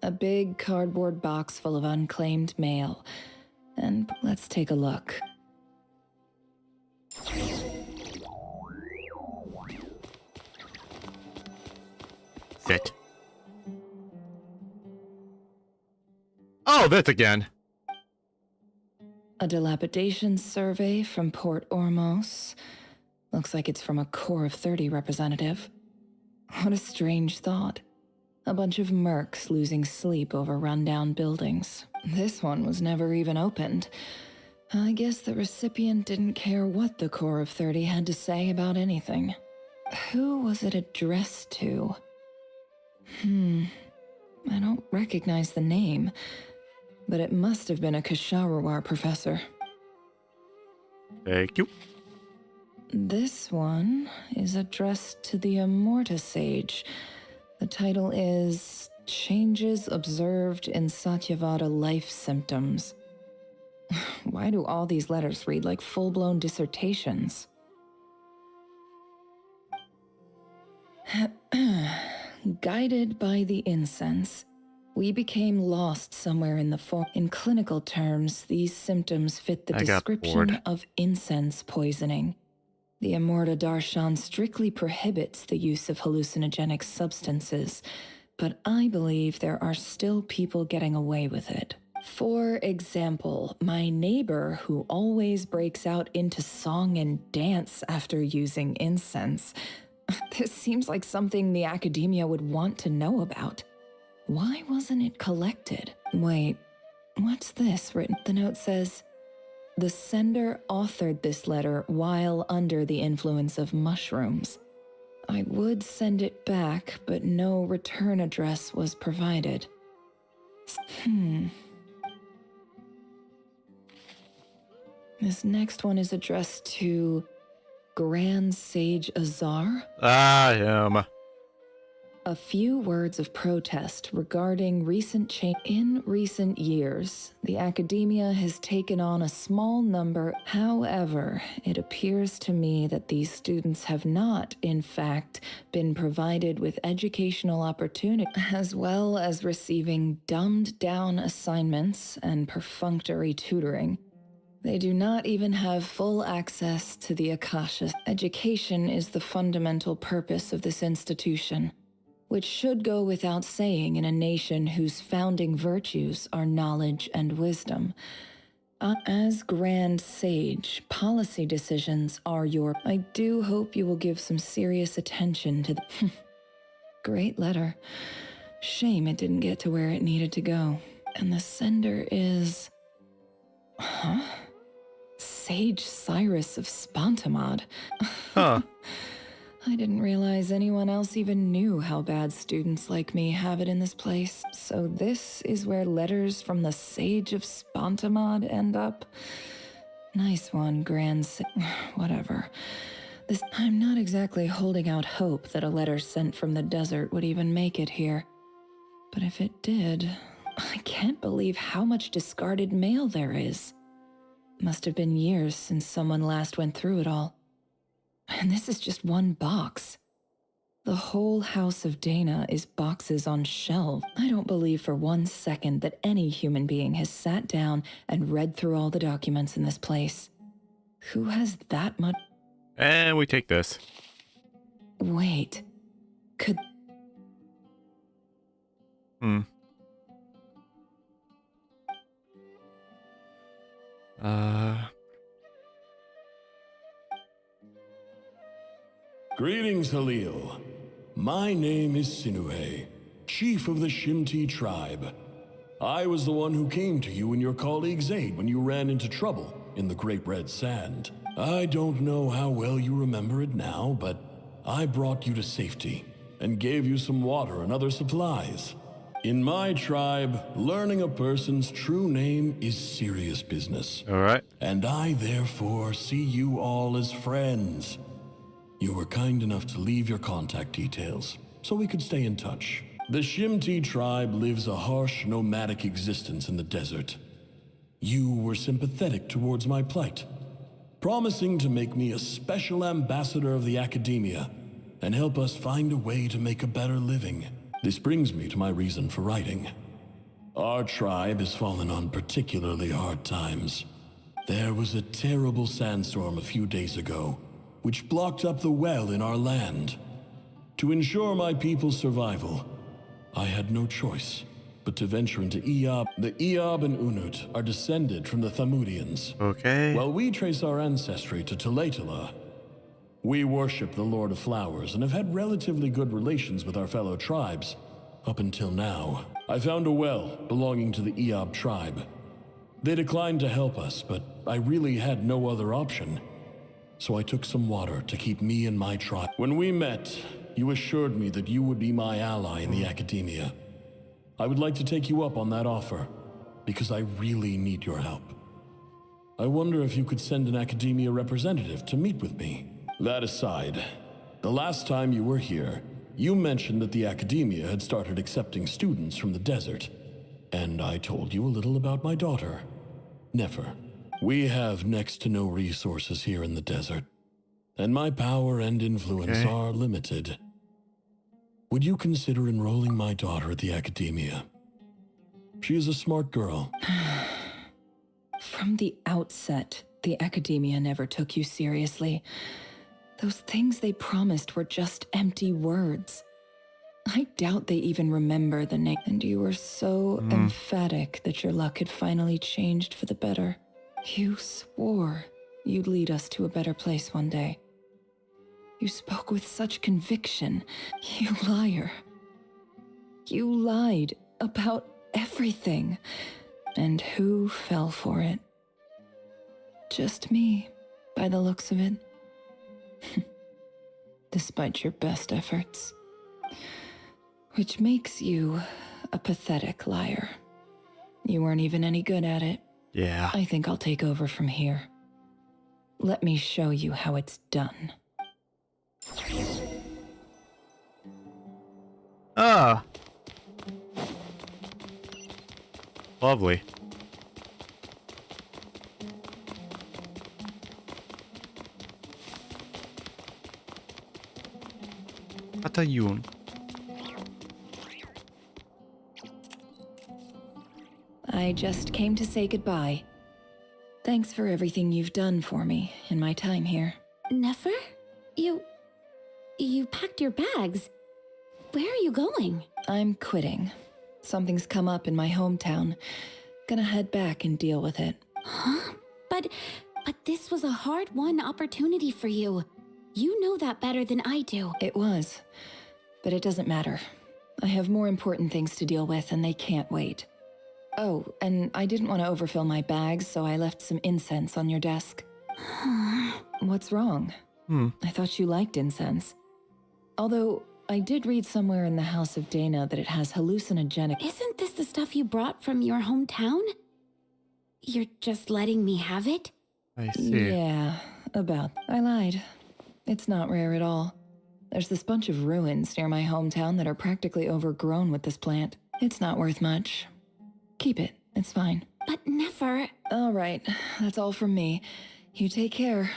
A big cardboard box full of unclaimed mail. And let's take a look. Sit. Oh, this again. A dilapidation survey from Port Ormos. Looks like it's from a Core of 30 representative. What a strange thought. A bunch of mercs losing sleep over rundown buildings. This one was never even opened. I guess the recipient didn't care what the Core of 30 had to say about anything. Who was it addressed to? I don't recognize the name, but it must have been a Khanrieah professor. Thank you. This one is addressed to the Immorta Sage. The title is Changes Observed in Satyavada Life Symptoms. Why do all these letters read like full-blown dissertations? Guided by the incense, we became lost somewhere in the form. In clinical terms, these symptoms fit the description of incense poisoning. The Immorta Darshan strictly prohibits the use of hallucinogenic substances, but I believe there are still people getting away with it. For example, my neighbor who always breaks out into song and dance after using incense. This seems like something the academia would want to know about. Why wasn't it collected? Wait, what's this written? The note says, the sender authored this letter while under the influence of mushrooms. I would send it back, but no return address was provided. This next one is addressed to Grand Sage Azar? Him. A few words of protest regarding recent change. In recent years, the academia has taken on a small number. However, it appears to me that these students have not, in fact, been provided with educational opportunity, as well as receiving dumbed-down assignments and perfunctory tutoring. They do not even have full access to the Akasha. Education is the fundamental purpose of this institution, which should go without saying in a nation whose founding virtues are knowledge and wisdom. As Grand Sage, policy decisions are your... I do hope you will give some serious attention to the... Great letter. Shame it didn't get to where it needed to go. And the sender is... Huh? Sage Cyrus of Spontamod. Huh. I didn't realize anyone else even knew how bad students like me have it in this place. So this is where letters from the Sage of Spontamod end up? Nice one, whatever. I'm not exactly holding out hope that a letter sent from the desert would even make it here. But if it did, I can't believe how much discarded mail there is. Must have been years since someone last went through it all. And this is just one box. The whole house of Dana is boxes on shelves. I don't believe for 1 second that any human being has sat down and read through all the documents in this place. Who has that much? And we take this. Wait. Could... Greetings, Halil. My name is Sinuhe, chief of the Shimti tribe. I was the one who came to you and your colleague's aid when you ran into trouble in the Great Red Sand. I don't know how well you remember it now, but I brought you to safety and gave you some water and other supplies. In my tribe, learning a person's true name is serious business. All right. And I therefore see you all as friends. You were kind enough to leave your contact details, so we could stay in touch. The Shimti tribe lives a harsh, nomadic existence in the desert. You were sympathetic towards my plight, promising to make me a special ambassador of the academia and help us find a way to make a better living. This brings me to my reason for writing. Our tribe has fallen on particularly hard times. There was a terrible sandstorm a few days ago, which blocked up the well in our land. To ensure my people's survival, I had no choice but to venture into Eob. The Eob and Unut are descended from the Thamudians. Okay. While we trace our ancestry to Tulatala, we worship the Lord of Flowers and have had relatively good relations with our fellow tribes, up until now. I found a well belonging to the Eob tribe. They declined to help us, but I really had no other option. So I took some water to keep me and my tribe. When we met, you assured me that you would be my ally in the academia. I would like to take you up on that offer, because I really need your help. I wonder if you could send an academia representative to meet with me. That aside, the last time you were here, you mentioned that the academia had started accepting students from the desert, and I told you a little about my daughter, Nefer. We have next to no resources here in the desert, and my power and influence are limited. Would you consider enrolling my daughter at the academia? She is a smart girl. From the outset, the academia never took you seriously. Those things they promised were just empty words. I doubt they even remember the name. And you were so emphatic that your luck had finally changed for the better. You swore you'd lead us to a better place one day. You spoke with such conviction. You liar. You lied about everything. And who fell for it? Just me, by the looks of it. Despite your best efforts. Which makes you a pathetic liar. You weren't even any good at it. Yeah. I think I'll take over from here. Let me show you how it's done. Ah. Lovely. Atayun. I just came to say goodbye. Thanks for everything you've done for me in my time here. Nefer? You packed your bags. Where are you going? I'm quitting. Something's come up in my hometown. Gonna head back and deal with it. Huh? But this was a hard-won opportunity for you. You know that better than I do. It was. But it doesn't matter. I have more important things to deal with, and they can't wait. Oh, and I didn't want to overfill my bags, so I left some incense on your desk. What's wrong? I thought you liked incense. Although, I did read somewhere in the House of Dana that it has hallucinogenic— Isn't this the stuff you brought from your hometown? You're just letting me have it? I see. Yeah, about. I lied. It's not rare at all. There's this bunch of ruins near my hometown that are practically overgrown with this plant. It's not worth much. Keep it. It's fine. But Nefer— All right. That's all from me. You take care.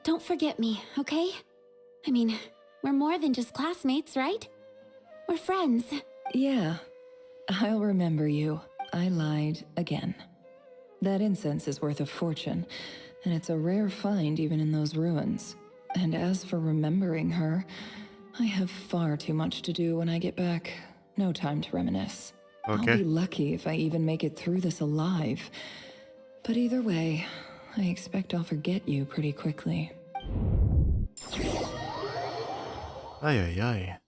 Don't forget me, okay? I mean, we're more than just classmates, right? We're friends. Yeah. I'll remember you. I lied again. That incense is worth a fortune, and it's a rare find even in those ruins. And as for remembering her, I have far too much to do when I get back. No time to reminisce. Okay. I'll be lucky if I even make it through this alive. But either way, I expect I'll forget you pretty quickly. Ay, ay, ay.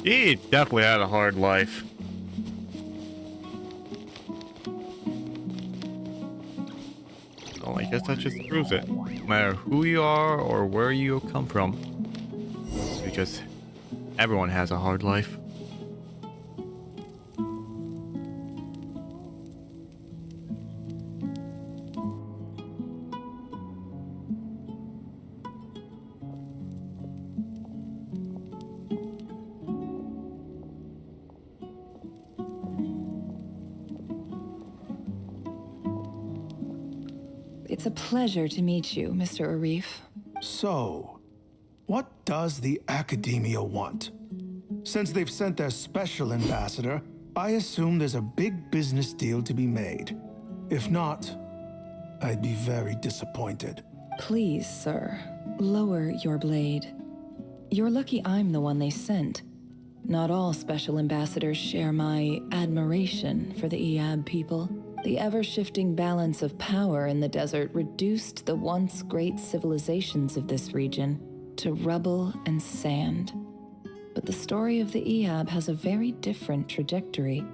He definitely had a hard life. Oh, I guess that just proves it. No matter who you are or where you come from. Because everyone has a hard life. It's a pleasure to meet you, Mr. Arif. So, what does the Academia want? Since they've sent their special ambassador, I assume there's a big business deal to be made. If not, I'd be very disappointed. Please, sir, lower your blade. You're lucky I'm the one they sent. Not all special ambassadors share my admiration for the Eab people. The ever-shifting balance of power in the desert reduced the once great civilizations of this region to rubble and sand. But the story of the Eab has a very different trajectory.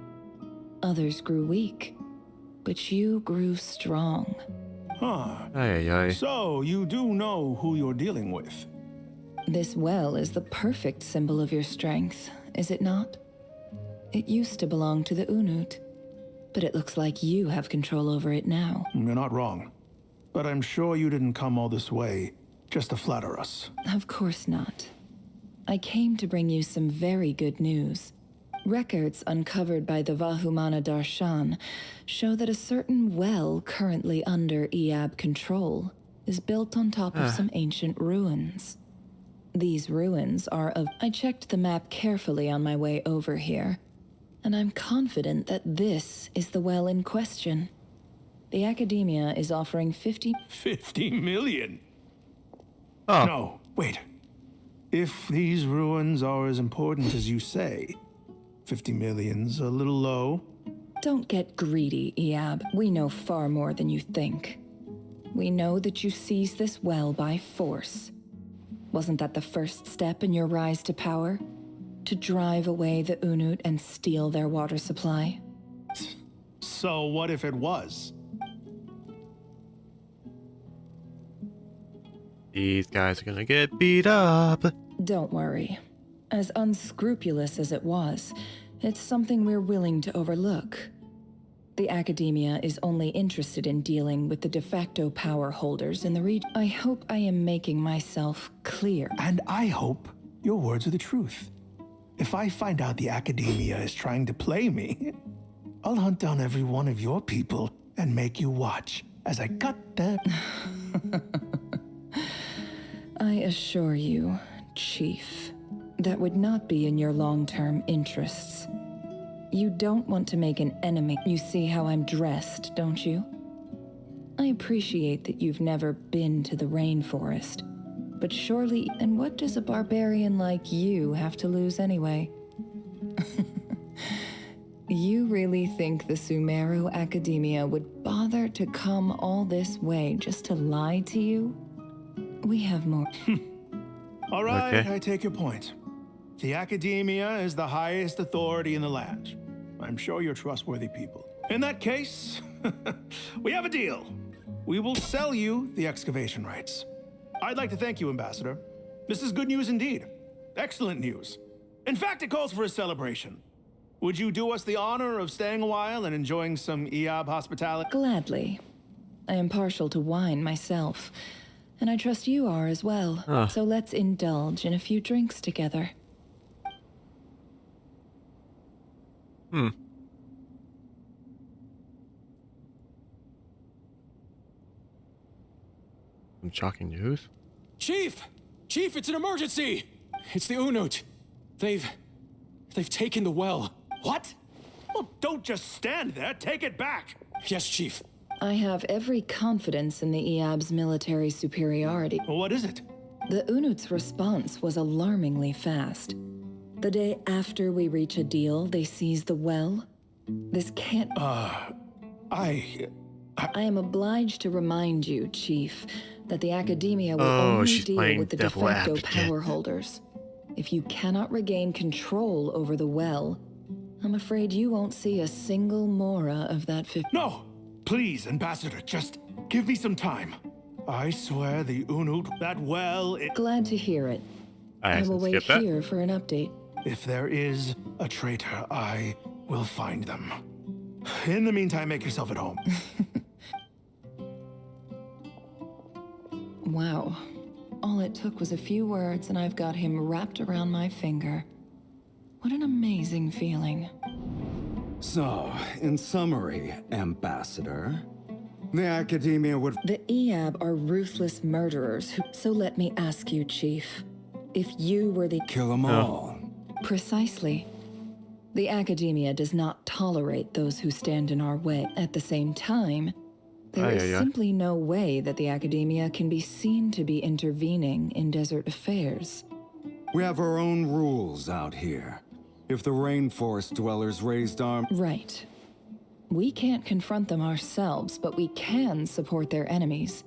Others grew weak, but you grew strong. Huh. Aye, aye. So, you do know who you're dealing with? This well is the perfect symbol of your strength, is it not? It used to belong to the Unut, but it looks like you have control over it now. You're not wrong. But I'm sure you didn't come all this way just to flatter us. Of course not. I came to bring you some very good news. Records uncovered by the Vahumana Darshan show that a certain well currently under Eab control is built on top of some ancient ruins. These ruins are of... I checked the map carefully on my way over here, and I'm confident that this is the well in question. The Academia is offering 50 million? Oh. No, wait. If these ruins are as important as you say, 50 million's a little low. Don't get greedy, Eab. We know far more than you think. We know that you seized this well by force. Wasn't that the first step in your rise to power? To drive away the Unut and steal their water supply? So what if it was? These guys are gonna get beat up. Don't worry. As unscrupulous as it was, it's something we're willing to overlook. The Academia is only interested in dealing with the de facto power holders in the region. I hope I am making myself clear. And I hope your words are the truth. If I find out the Academia is trying to play me, I'll hunt down every one of your people and make you watch as I cut them. I assure you, Chief, that would not be in your long-term interests. You don't want to make an enemy. You see how I'm dressed, don't you? I appreciate that you've never been to the rainforest, but surely, and what does a barbarian like you have to lose anyway? You really think the Sumeru Academia would bother to come all this way just to lie to you? We have more. All right, Okay. I take your point. The Academia is the highest authority in the land. I'm sure you're trustworthy people. In that case, we have a deal. We will sell you the excavation rights. I'd like to thank you, Ambassador. This is good news indeed. Excellent news. In fact, it calls for a celebration. Would you do us the honor of staying a while and enjoying some Eab hospitality? Gladly. I am partial to wine myself, and I trust you are as well. So let's indulge in a few drinks together. Some shocking news. Chief! Chief, it's an emergency! It's the Unut. They've taken the well. What? Well, don't just stand there. Take it back. Yes, Chief. I have every confidence in the Eab's military superiority. What is it? The Unut's response was alarmingly fast. The day after we reach a deal, they seize the well. This can't... I am obliged to remind you, Chief, that the Academia will only she's deal playing with the de devil facto advocate. power holders. If you cannot regain control over the well, I'm afraid you won't see a single mora of that 50. No! Please, Ambassador, just give me some time. I swear the Unut, that well, it... Glad to hear it. I will wait here for an update. If there is a traitor, I will find them. In the meantime, make yourself at home. Wow. All it took was a few words and I've got him wrapped around my finger. What an amazing feeling. So, in summary, Ambassador, the Academia would... The Eab are ruthless murderers who... So let me ask you, Chief. If you were the... Kill them all. Precisely. The Academia does not tolerate those who stand in our way. At the same time, there is simply no way that the Academia can be seen to be intervening in desert affairs. We have our own rules out here. If the rainforest dwellers raised arms... Right. We can't confront them ourselves, but we can support their enemies.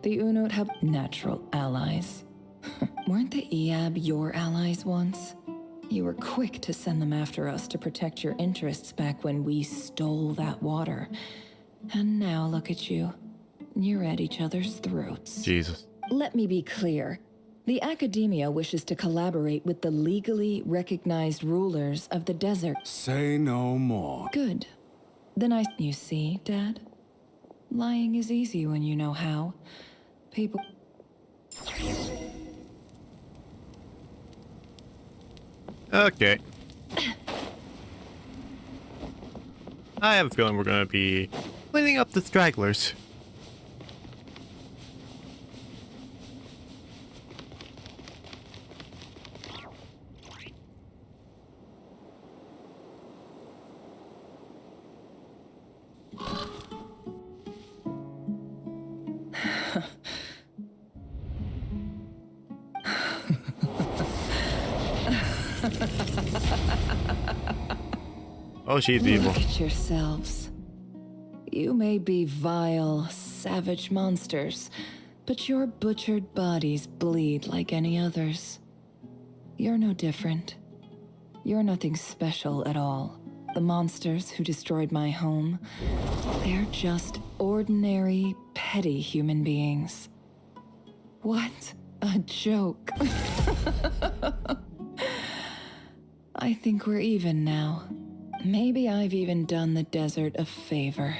The Unut have natural allies. Weren't the Eab your allies once? You were quick to send them after us to protect your interests back when we stole that water. And now look at you. You're at each other's throats. Jesus. Let me be clear. The Academia wishes to collaborate with the legally recognized rulers of the desert. Say no more. Good. Then you see, Dad? Lying is easy when you know how. People... Okay. I have a feeling we're gonna be cleaning up the stragglers. Oh, she's evil. Look at yourselves. You may be vile, savage monsters, but your butchered bodies bleed like any others. You're no different. You're nothing special at all. The monsters who destroyed my home, they're just ordinary, petty human beings. What a joke. I think we're even now. Maybe I've even done the desert a favor.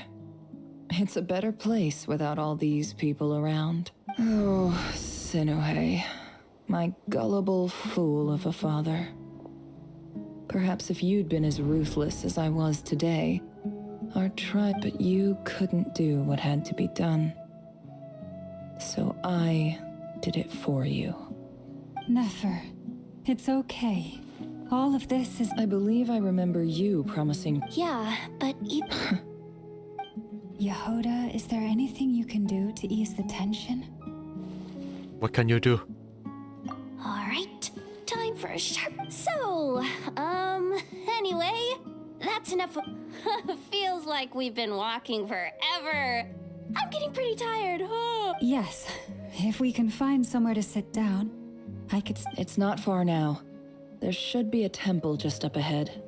It's a better place without all these people around. Oh, Sinuhe, my gullible fool of a father. Perhaps if you'd been as ruthless as I was today, our tribe, but you couldn't do what had to be done. So I did it for you. Nefer, it's okay. All of this is... I believe I remember you promising... Yeah, but Yehoda, is there anything you can do to ease the tension? What can you do? Alright, time for a sharp... So, anyway, that's enough. Feels like we've been walking forever. I'm getting pretty tired. Yes, if we can find somewhere to sit down, I could... It's not far now. There should be a temple just up ahead.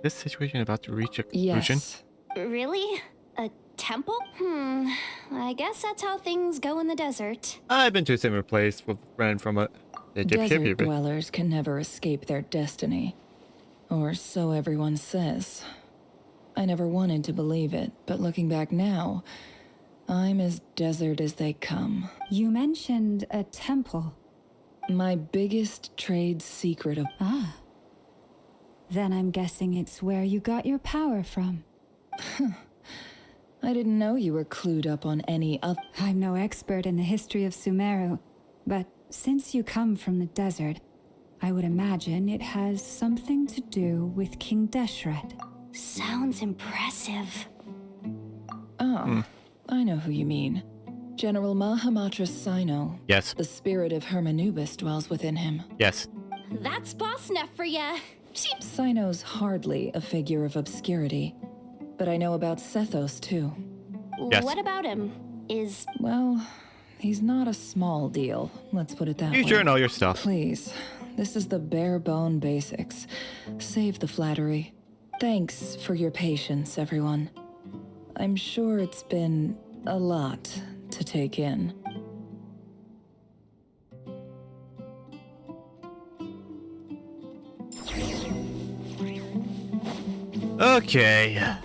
This situation about to reach a conclusion? Yes. Really? A temple? I guess that's how things go in the desert. I've been to a similar place with a friend from a Desert dwellers can never escape their destiny. Or so everyone says. I never wanted to believe it, but looking back now, I'm as desert as they come. You mentioned a temple. My biggest trade secret of... Ah. Then I'm guessing it's where you got your power from. I didn't know you were clued up on any other... I'm no expert in the history of Sumeru, but since you come from the desert, I would imagine it has something to do with King Deshret. Sounds impressive. Oh, I know who you mean. General Mahamatra Sino. Yes. The spirit of Hermanubis dwells within him. Yes. That's boss Khanrieah. Sino's hardly a figure of obscurity, but I know about Sethos too. Yes. What about him? Well, He's not a small deal, let's put it that way. You sure know your stuff. Please, this is the bare bone basics. Save the flattery. Thanks for your patience, everyone. I'm sure it's been a lot to take in. Okay.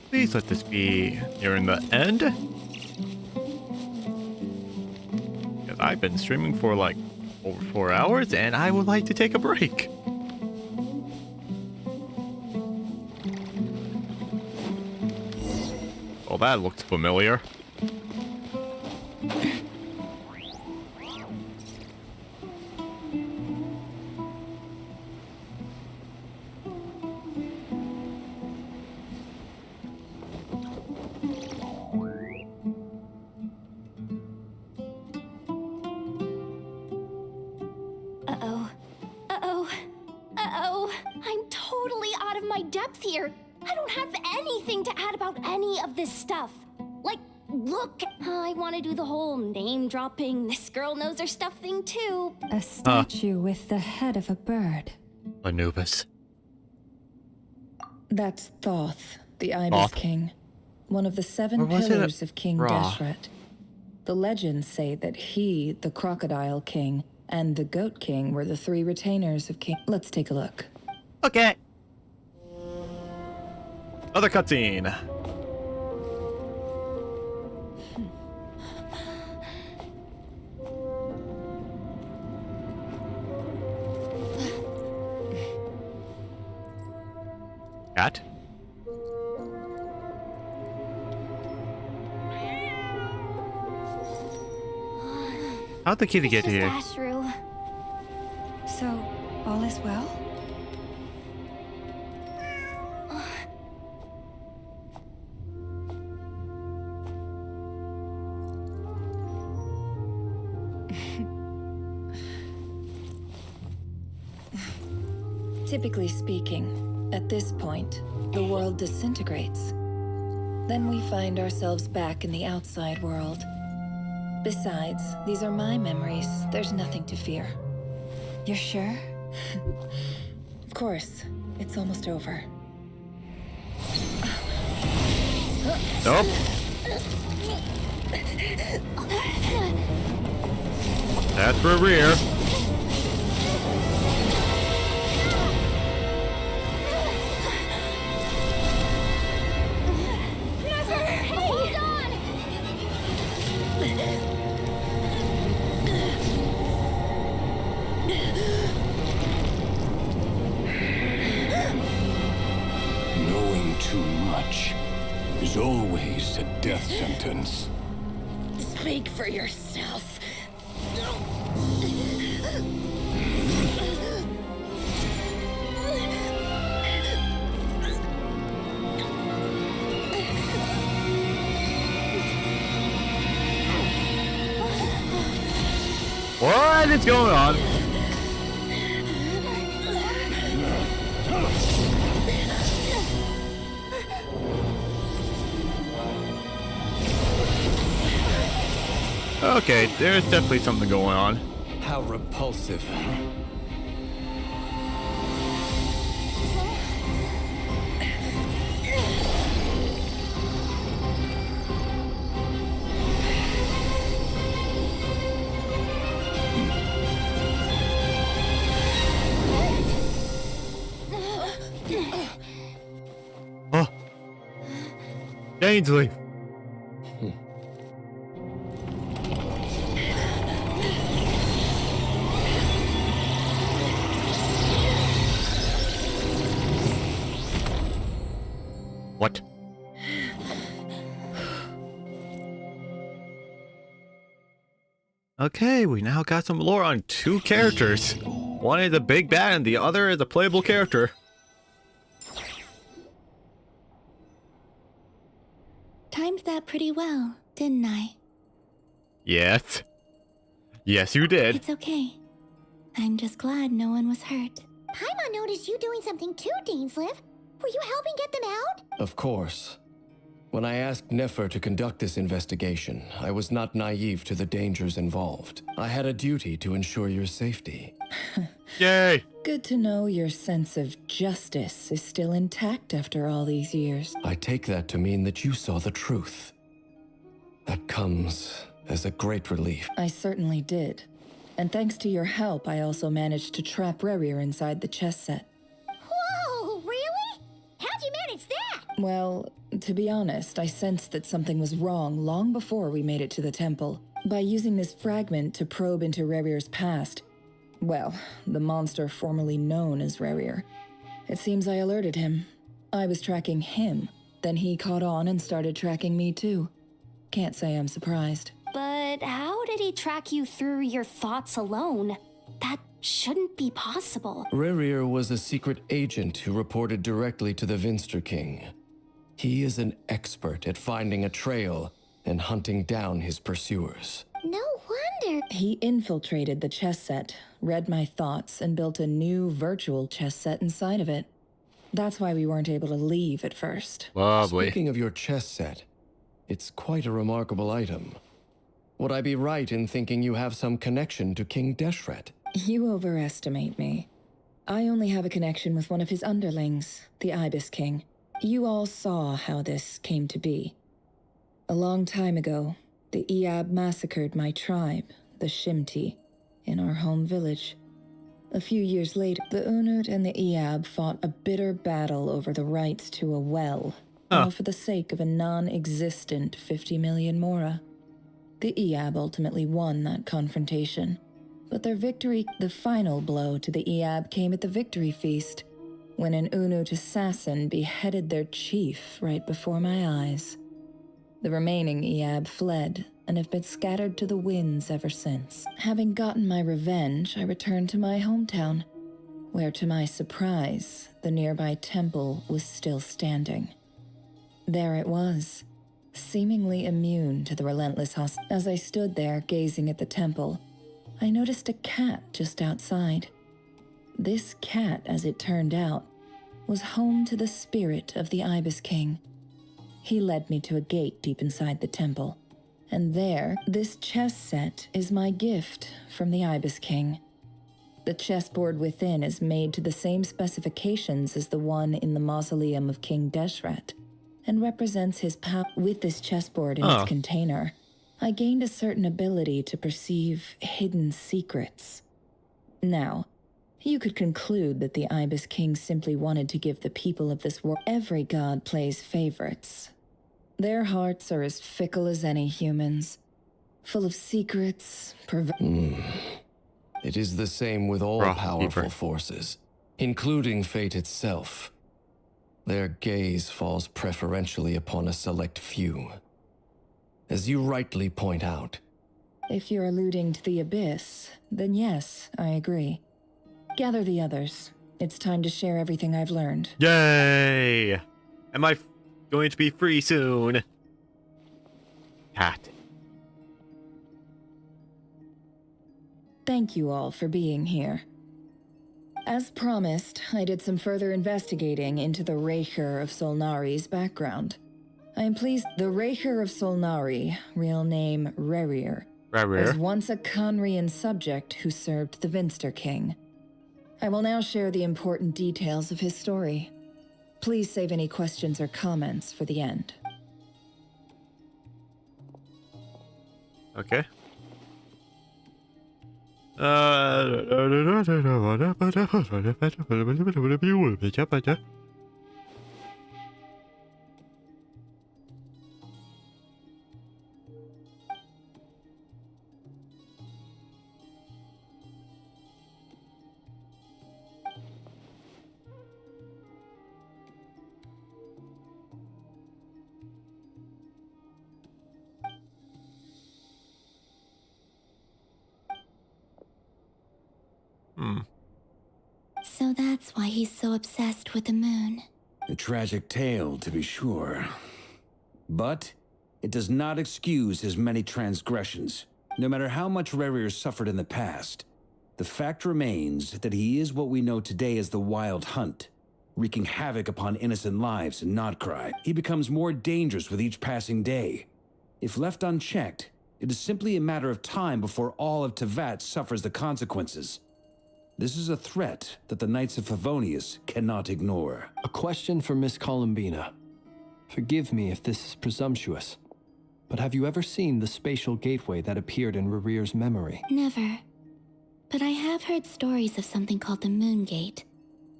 Please let this be nearing the end. Because I've been streaming for like over 4 hours and I would like to take a break. Well, that looks familiar. I'm totally out of my depth here. I don't have anything to add about any of this stuff. Like, look, I want to do the whole name-dropping, this girl knows her stuff thing too. A statue with the head of a bird. Anubis. That's Thoth, the Ibis King. One of the 7 pillars of King Deshret. The legends say that he, the Crocodile King, and the Goat King were the 3 retainers of King. Let's take a look. Okay. Another cutscene. Cat? How'd the kitty get here? So, all is well? Typically speaking, at this point, the world disintegrates. Then we find ourselves back in the outside world. Besides, these are my memories. There's nothing to fear. You're sure? Of course. It's almost over. Nope. That's for rear. Knowing too much is always a death sentence. Speak for yourself. What is going on? Okay, there's definitely something going on. How repulsive. Oh. Ainsley. What? Okay, we now got some lore on 2 characters. One is a big bad and the other is a playable character. Timed that pretty well, didn't I? Yes. Yes, you did. It's okay. I'm just glad no one was hurt. Paimon noticed you doing something too, Dainsleif. Were you helping get them out? Of course. When I asked Nefer to conduct this investigation, I was not naive to the dangers involved. I had a duty to ensure your safety. Yay! Good to know your sense of justice is still intact after all these years. I take that to mean that you saw the truth. That comes as a great relief. I certainly did. And thanks to your help, I also managed to trap Khanrieah inside the chess set. Whoa, really? How'd you manage that? Well, to be honest, I sensed that something was wrong long before we made it to the temple. By using this fragment to probe into Khanrieah's past, well, the monster formerly known as Khanrieah, it seems I alerted him. I was tracking him, then he caught on and started tracking me too. Can't say I'm surprised. But how did he track you through your thoughts alone? That shouldn't be possible. Khanrieah was a secret agent who reported directly to the Vinster King. He is an expert at finding a trail and hunting down his pursuers. No wonder. He infiltrated the chess set, read my thoughts, and built a new virtual chess set inside of it. That's why we weren't able to leave at first. Lovely. Speaking of your chess set, it's quite a remarkable item. Would I be right in thinking you have some connection to King Deshret? You overestimate me. I only have a connection with one of his underlings, the Ibis King. You all saw how this came to be. A long time ago, the Iab massacred my tribe, the Shimti, in our home village. A few years later, the Unut and the Iab fought a bitter battle over the rights to a well, all for the sake of a non-existent 50 million mora. The Iab ultimately won that confrontation, but their victory, the final blow to the Iab, came at the victory feast, when an Unut assassin beheaded their chief right before my eyes. The remaining Iab fled and have been scattered to the winds ever since. Having gotten my revenge, I returned to my hometown, where to my surprise, the nearby temple was still standing. There it was, seemingly immune to the relentless hostility. As I stood there gazing at the temple, I noticed a cat just outside. This cat, as it turned out, was home to the spirit of the Ibis King. He led me to a gate deep inside the temple, and there, this chess set is my gift from the Ibis King. The chessboard within is made to the same specifications as the one in the mausoleum of King Deshret, and represents his power. With this chessboard in its container, I gained a certain ability to perceive hidden secrets. Now, you could conclude that the Ibis King simply wanted to give the people of this world. Every god plays favorites. Their hearts are as fickle as any humans, full of secrets, It is the same with all powerful forces, including fate itself. Their gaze falls preferentially upon a select few. As you rightly point out. If you're alluding to the Abyss, then yes, I agree. Gather the others. It's time to share everything I've learned. Yay! Am I going to be free soon? Cat. Thank you all for being here. As promised, I did some further investigating into the Reicher of Solnari's background. I am pleased the Reicher of Solnari, real name Khanrieah, was once a Khanrieah subject who served the Vinster King. I will now share the important details of his story. Please save any questions or comments for the end. Okay. So that's why he's so obsessed with the moon. A tragic tale, to be sure. But it does not excuse his many transgressions. No matter how much Khanrieah suffered in the past, the fact remains that he is what we know today as the Wild Hunt, wreaking havoc upon innocent lives in Nodcry. He becomes more dangerous with each passing day. If left unchecked, it is simply a matter of time before all of Tevat suffers the consequences. This is a threat that the Knights of Favonius cannot ignore. A question for Miss Columbina. Forgive me if this is presumptuous, but have you ever seen the spatial gateway that appeared in Rarir's memory? Never. But I have heard stories of something called the Moon Gate,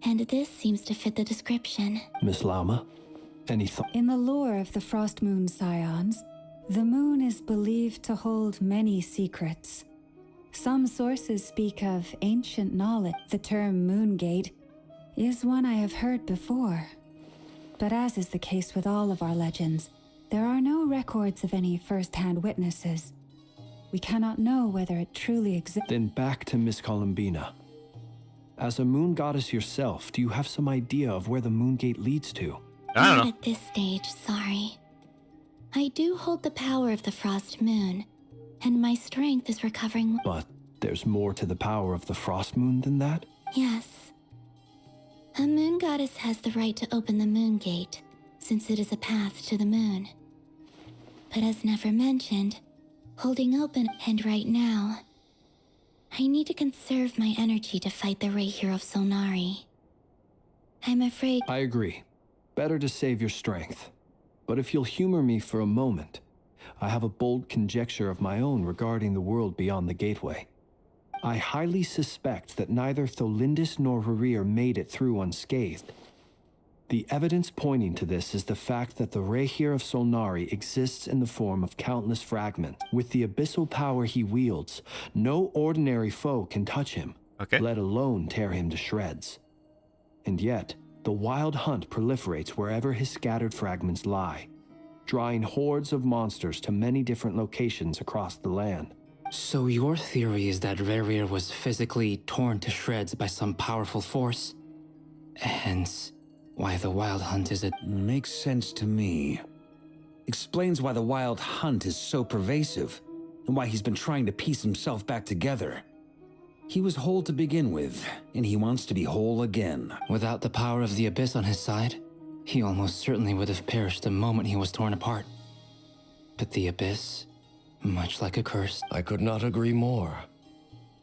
and this seems to fit the description. Miss Lauma, any thought? In the lore of the Frost Moon Scions, the moon is believed to hold many secrets. Some sources speak of ancient knowledge. The term Moon Gate is one I have heard before. But as is the case with all of our legends, there are no records of any first-hand witnesses. We cannot know whether it truly exists. Then back to Miss Columbina. As a moon goddess yourself, do you have some idea of where the Moon Gate leads to? I don't know. Not at this stage, sorry. I do hold the power of the Frost Moon, and my strength is recovering. But there's more to the power of the Frost Moon than that? Yes. A moon goddess has the right to open the Moon Gate, since it is a path to the moon. But as Nefer mentioned, holding open, and right now, I need to conserve my energy to fight the Rahier of Solnari. I'm afraid— I agree. Better to save your strength. But if you'll humor me for a moment, I have a bold conjecture of my own regarding the world beyond the gateway. I highly suspect that neither Tholindis nor Rarir made it through unscathed. The evidence pointing to this is the fact that the Rahier of Solnari exists in the form of countless fragments. With the abyssal power he wields, no ordinary foe can touch him, let alone tear him to shreds. And yet, the wild hunt proliferates wherever his scattered fragments lie, drawing hordes of monsters to many different locations across the land. So your theory is that Rarir was physically torn to shreds by some powerful force? Hence, why the Wild Hunt is a— Makes sense to me. Explains why the Wild Hunt is so pervasive, and why he's been trying to piece himself back together. He was whole to begin with, and he wants to be whole again. Without the power of the Abyss on his side, he almost certainly would have perished the moment he was torn apart. But the Abyss, much like a curse— I could not agree more.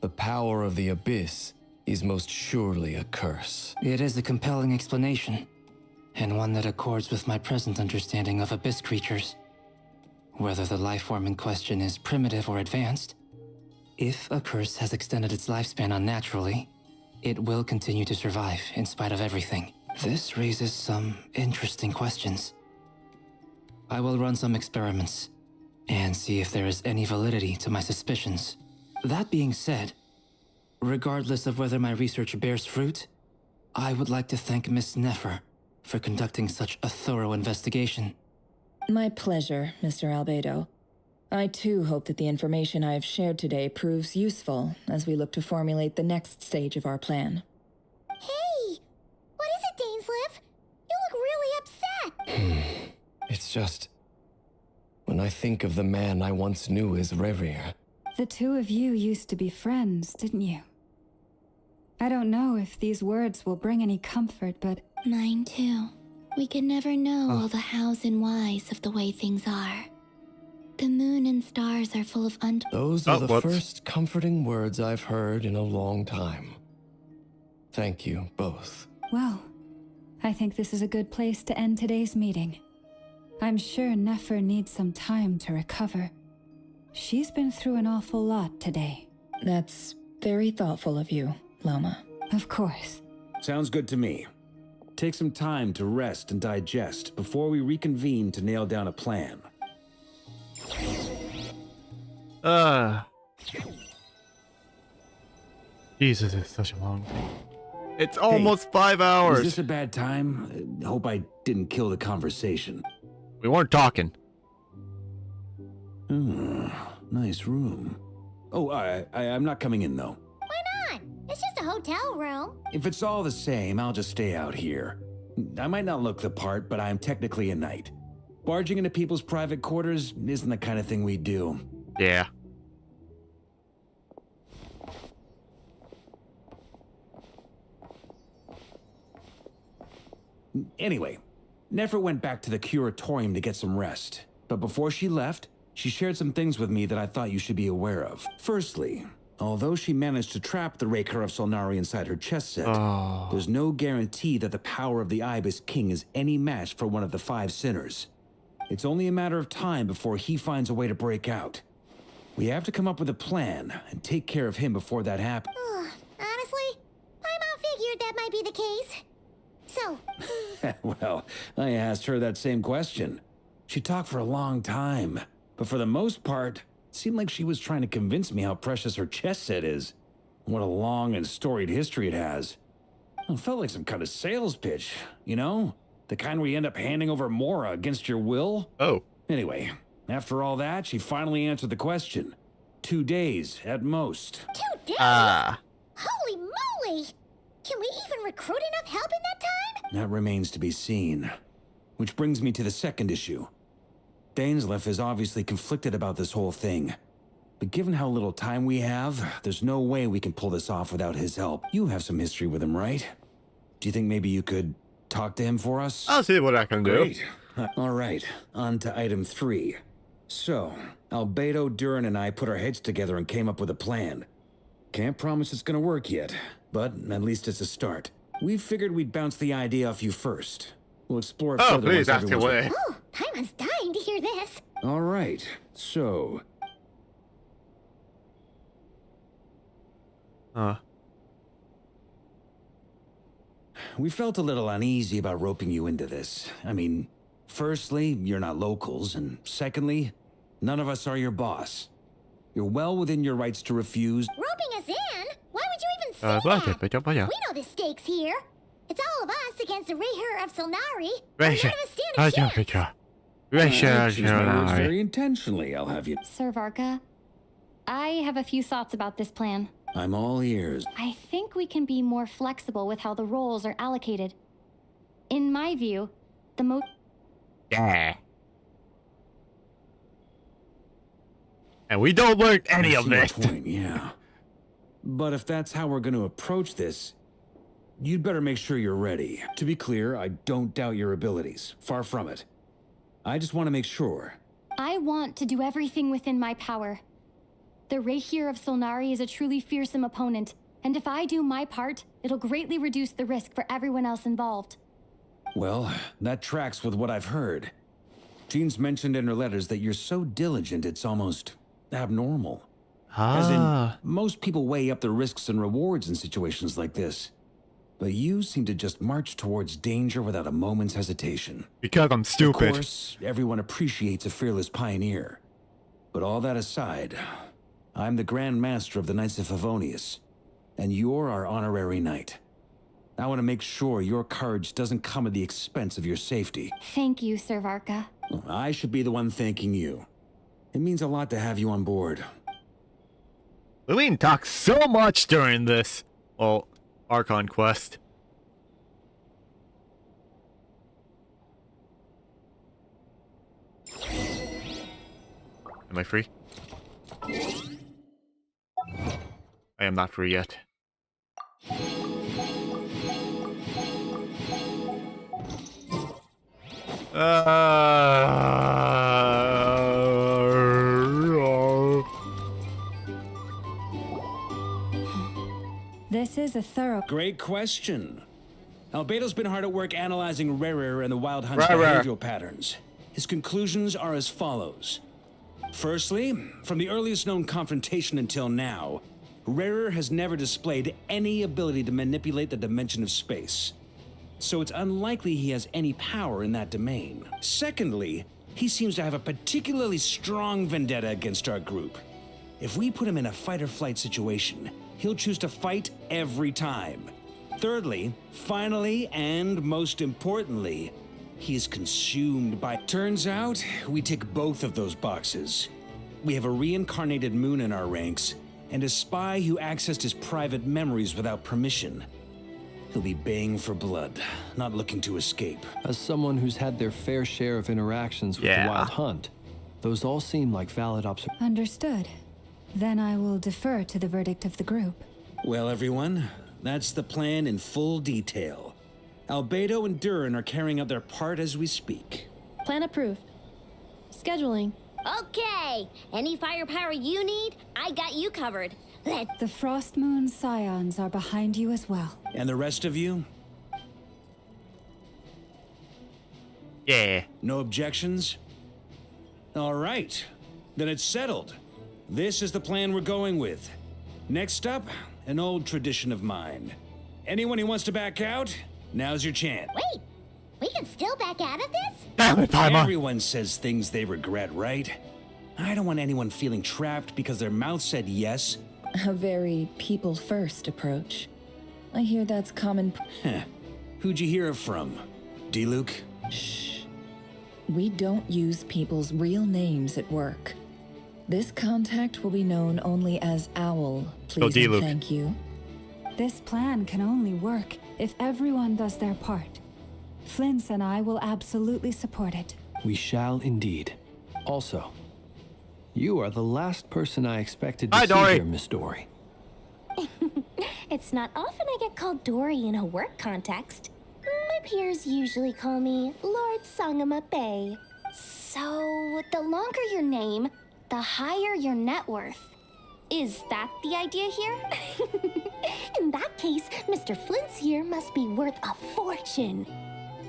The power of the Abyss is most surely a curse. It is a compelling explanation, and one that accords with my present understanding of Abyss creatures. Whether the life form in question is primitive or advanced, if a curse has extended its lifespan unnaturally, it will continue to survive in spite of everything. This raises some interesting questions. I will run some experiments and see if there is any validity to my suspicions. That being said, regardless of whether my research bears fruit, I would like to thank Miss Nefer for conducting such a thorough investigation. My pleasure, Mr. Albedo. I too hope that the information I have shared today proves useful as we look to formulate the next stage of our plan. Hey! What is it, Dainsleif? You look really upset! It's just, when I think of the man I once knew as Rarir. The two of you used to be friends, didn't you? I don't know if these words will bring any comfort, but— Mine too. We can never know all the hows and whys of the way things are. The moon and stars are full of Those are the first comforting words I've heard in a long time. Thank you, both. Well, I think this is a good place to end today's meeting. I'm sure Nefer needs some time to recover. She's been through an awful lot today. That's very thoughtful of you, Lama. Of course. Sounds good to me. Take some time to rest and digest before we reconvene to nail down a plan. Jesus, it's such a long thing. It's almost 5 hours. Is this a bad time? Hope I didn't kill the conversation. We weren't talking. Nice room. Oh, I'm not coming in, though. Why not? It's just a hotel room. If it's all the same, I'll just stay out here. I might not look the part, but I'm technically a knight. Barging into people's private quarters isn't the kind of thing we do. Yeah. Anyway, Nefer went back to the curatorium to get some rest. But before she left, she shared some things with me that I thought you should be aware of. Firstly, although she managed to trap the Raker of Solnari inside her chess set, there's no guarantee that the power of the Ibis King is any match for one of the 5 sinners. It's only a matter of time before he finds a way to break out. We have to come up with a plan and take care of him before that happens. Honestly, my mom figured that might be the case. So... Well, I asked her that same question. She talked for a long time, but for the most part, it seemed like she was trying to convince me how precious her chess set is. What a long and storied history it has. It felt like some kind of sales pitch, you know? The kind where you end up handing over Mora against your will. Oh. Anyway, after all that, she finally answered the question. 2 days, at most. 2 days? Holy moly! Can we even recruit enough help in that time? That remains to be seen. Which brings me to the second issue. Dainsleif is obviously conflicted about this whole thing. But given how little time we have, there's no way we can pull this off without his help. You have some history with him, right? Do you think maybe you could talk to him for us? I'll see what I can do. Great. All right, on to item 3. So, Albedo, Duran, and I put our heads together and came up with a plan. Can't promise it's gonna work yet, but at least it's a start. We figured we'd bounce the idea off you first. We'll explore it further. Please ask away. Oh, Paimon's dying to hear this. All right, so... We felt a little uneasy about roping you into this. I mean, firstly, you're not locals, and secondly, none of us are your boss. You're well within your rights to refuse. Roping us in? Why would you even say that? We yeah. know the stakes here. It's all of us against the Rayher of Solnari. Right. None of us stand a chance. I choose my words very intentionally, I'll have you. Sir Varka, I have a few thoughts about this plan. I'm all ears. I think we can be more flexible with how the roles are allocated. In my view, the most... Yeah. And we don't learn any of this. Point, yeah. But if that's how we're going to approach this, you'd better make sure you're ready. To be clear, I don't doubt your abilities. Far from it. I just want to make sure. I want to do everything within my power. The Rayher of Solnari is a truly fearsome opponent, and if I do my part, it'll greatly reduce the risk for everyone else involved. Well, that tracks with what I've heard. Jean's mentioned in her letters that you're so diligent it's almost abnormal. As in, most people weigh up the risks and rewards in situations like this. But you seem to just march towards danger without a moment's hesitation. Because I'm stupid. Of course, everyone appreciates a fearless pioneer. But all that aside, I'm the Grand Master of the Knights of Favonius, and you're our honorary knight. I want to make sure your courage doesn't come at the expense of your safety. Thank you, Sir Varka. I should be the one thanking you. It means a lot to have you on board. Lillian talks so much during this, well, Archon quest. Am I free? I am not free yet. This is a thorough... Great question. Albedo's been hard at work analyzing Rayher and the Wild Hunt's behavioral patterns. His conclusions are as follows. Firstly, from the earliest known confrontation until now, Rayher has never displayed any ability to manipulate the dimension of space. So it's unlikely he has any power in that domain. Secondly, he seems to have a particularly strong vendetta against our group. If we put him in a fight-or-flight situation, he'll choose to fight every time. Thirdly, finally, and most importantly, he is consumed by... Turns out, we tick both of those boxes. We have a reincarnated Moon in our ranks, and a spy who accessed his private memories without permission. He'll be baying for blood, not looking to escape. As someone who's had their fair share of interactions with the Wild Hunt, those all seem like valid observations. Understood. Then I will defer to the verdict of the group. Well, everyone, that's the plan in full detail. Albedo and Durin are carrying out their part as we speak. Plan approved. Scheduling. Okay, any firepower you need, I got you covered. The Frost Moon Scions are behind you as well. And the rest of you? Yeah. No objections? All right. Then it's settled. This is the plan we're going with. Next up, an old tradition of mine. Anyone who wants to back out, now's your chance. Wait, we can still back out of this? Damn it, Paimon. Everyone says things they regret, right? I don't want anyone feeling trapped because their mouth said yes. A very people-first approach. I hear that's common. Who'd you hear it from? D-Luke? Shh. We don't use people's real names at work. This contact will be known only as Owl, please and thank you. This plan can only work if everyone does their part. Flint's and I will absolutely support it. We shall indeed. Also, you are the last person I expected to see here, Miss Dory. It's not often I get called Dory in a work context. My peers usually call me Lord Sangama Bay. So, the longer your name, the higher your net worth. Is that the idea here? In that case, Mr. Flint's here must be worth a fortune.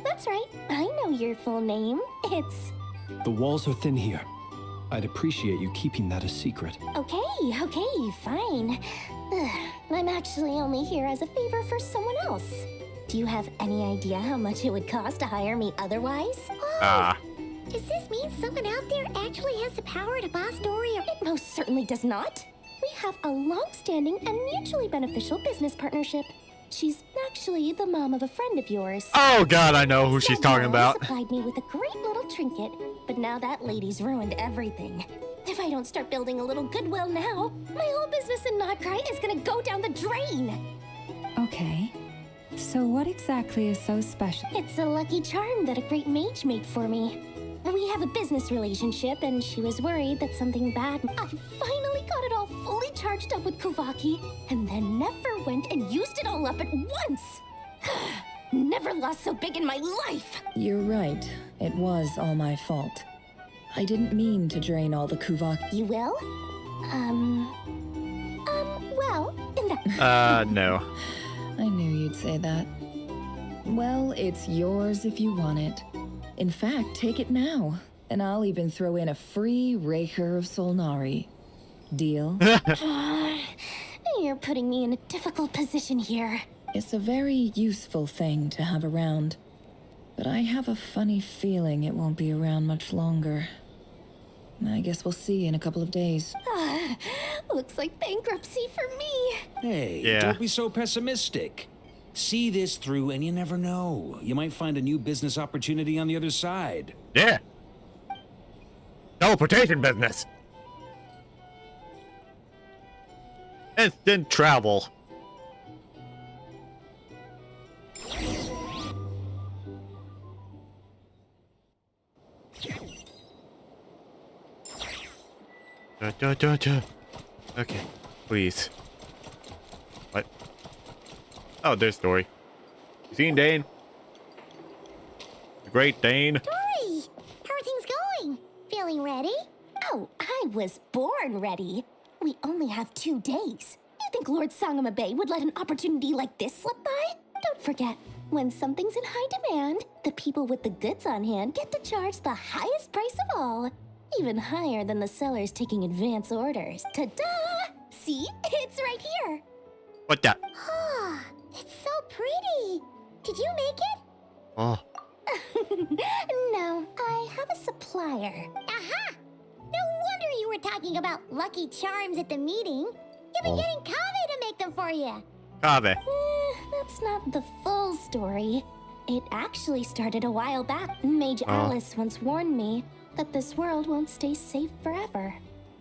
That's right, I know your full name. It's... The walls are thin here. I'd appreciate you keeping that a secret. Okay, fine. I'm actually only here as a favor for someone else. Do you have any idea how much it would cost to hire me otherwise? Does this mean someone out there actually has the power to boss Dory? It most certainly does not. We have a long-standing and mutually beneficial business partnership. She's actually the mom of a friend of yours. Oh god, I know who she's talking about. Supplied me with a great little trinket, but now that lady's ruined everything. If I don't start building a little goodwill now, my whole business in Nodcry is gonna go down the drain. Okay. So what exactly is so special? It's a lucky charm that a great mage made for me. We have a business relationship, and she was worried that something bad... I finally got it all fully charged up with Kuvaki, and then never went and used it all up at once! Never lost so big in my life! You're right. It was all my fault. I didn't mean to drain all the Kuvaki. You will? Well, in that... no. I knew you'd say that. Well, it's yours if you want it. In fact, take it now, and I'll even throw in a free Raker of Solnari. Deal? You're putting me in a difficult position here. It's a very useful thing to have around, but I have a funny feeling it won't be around much longer. I guess we'll see in a couple of days. Looks like bankruptcy for me. Hey, don't be so pessimistic. See this through and you never know. You might find a new business opportunity on the other side. Yeah. Teleportation business. Instant travel. Okay, please. What? Oh, there's Dory. You seen Dane? The Great Dane? Dory! How are things going? Feeling ready? Oh, I was born ready. We only have 2 days. You think Lord Sangama Bay would let an opportunity like this slip by? Don't forget, when something's in high demand, the people with the goods on hand get to charge the highest price of all. Even higher than the sellers taking advance orders. Ta-da! See? It's right here. What the? Ah, it's so pretty. Did you make it? Oh. No, I have a supplier. Aha! No wonder you were talking about lucky charms at the meeting. You've been getting Kave to make them for you. Kave. That's not the full story. It actually started a while back. Mage Alice once warned me that this world won't stay safe forever.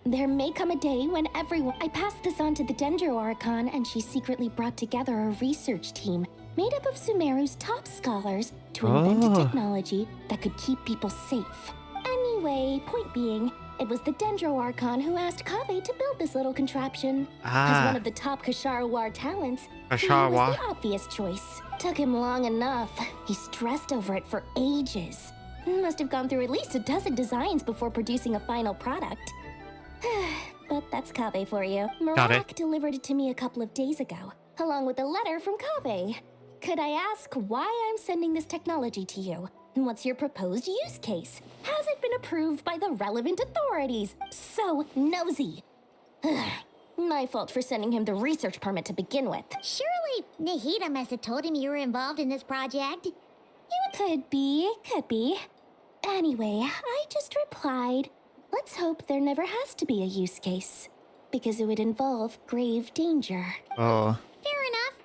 There may come a day when everyone... I passed this on to the Dendro Archon, and she secretly brought together a research team made up of Sumeru's top scholars to invent a technology that could keep people safe. Anyway, point being, It was the Dendro Archon who asked Kaveh to build this little contraption. Ah. As one of the top Kasharawar talents, he Kasharawar. was the obvious choice. Took him long enough. He stressed over it for ages. Must have gone through at least a dozen designs before producing a final product. But that's Kaveh for you. Marak delivered it to me a couple of days ago, along with a letter from Kaveh. Could I ask why I'm sending this technology to you? And what's your proposed use case? Has it been approved by the relevant authorities? So nosy. My fault for sending him the research permit to begin with. Surely Nahida must have told him you were involved in this project. It could be. Anyway, I just replied, let's hope there never has to be a use case, because it would involve grave danger. Oh. Fair enough.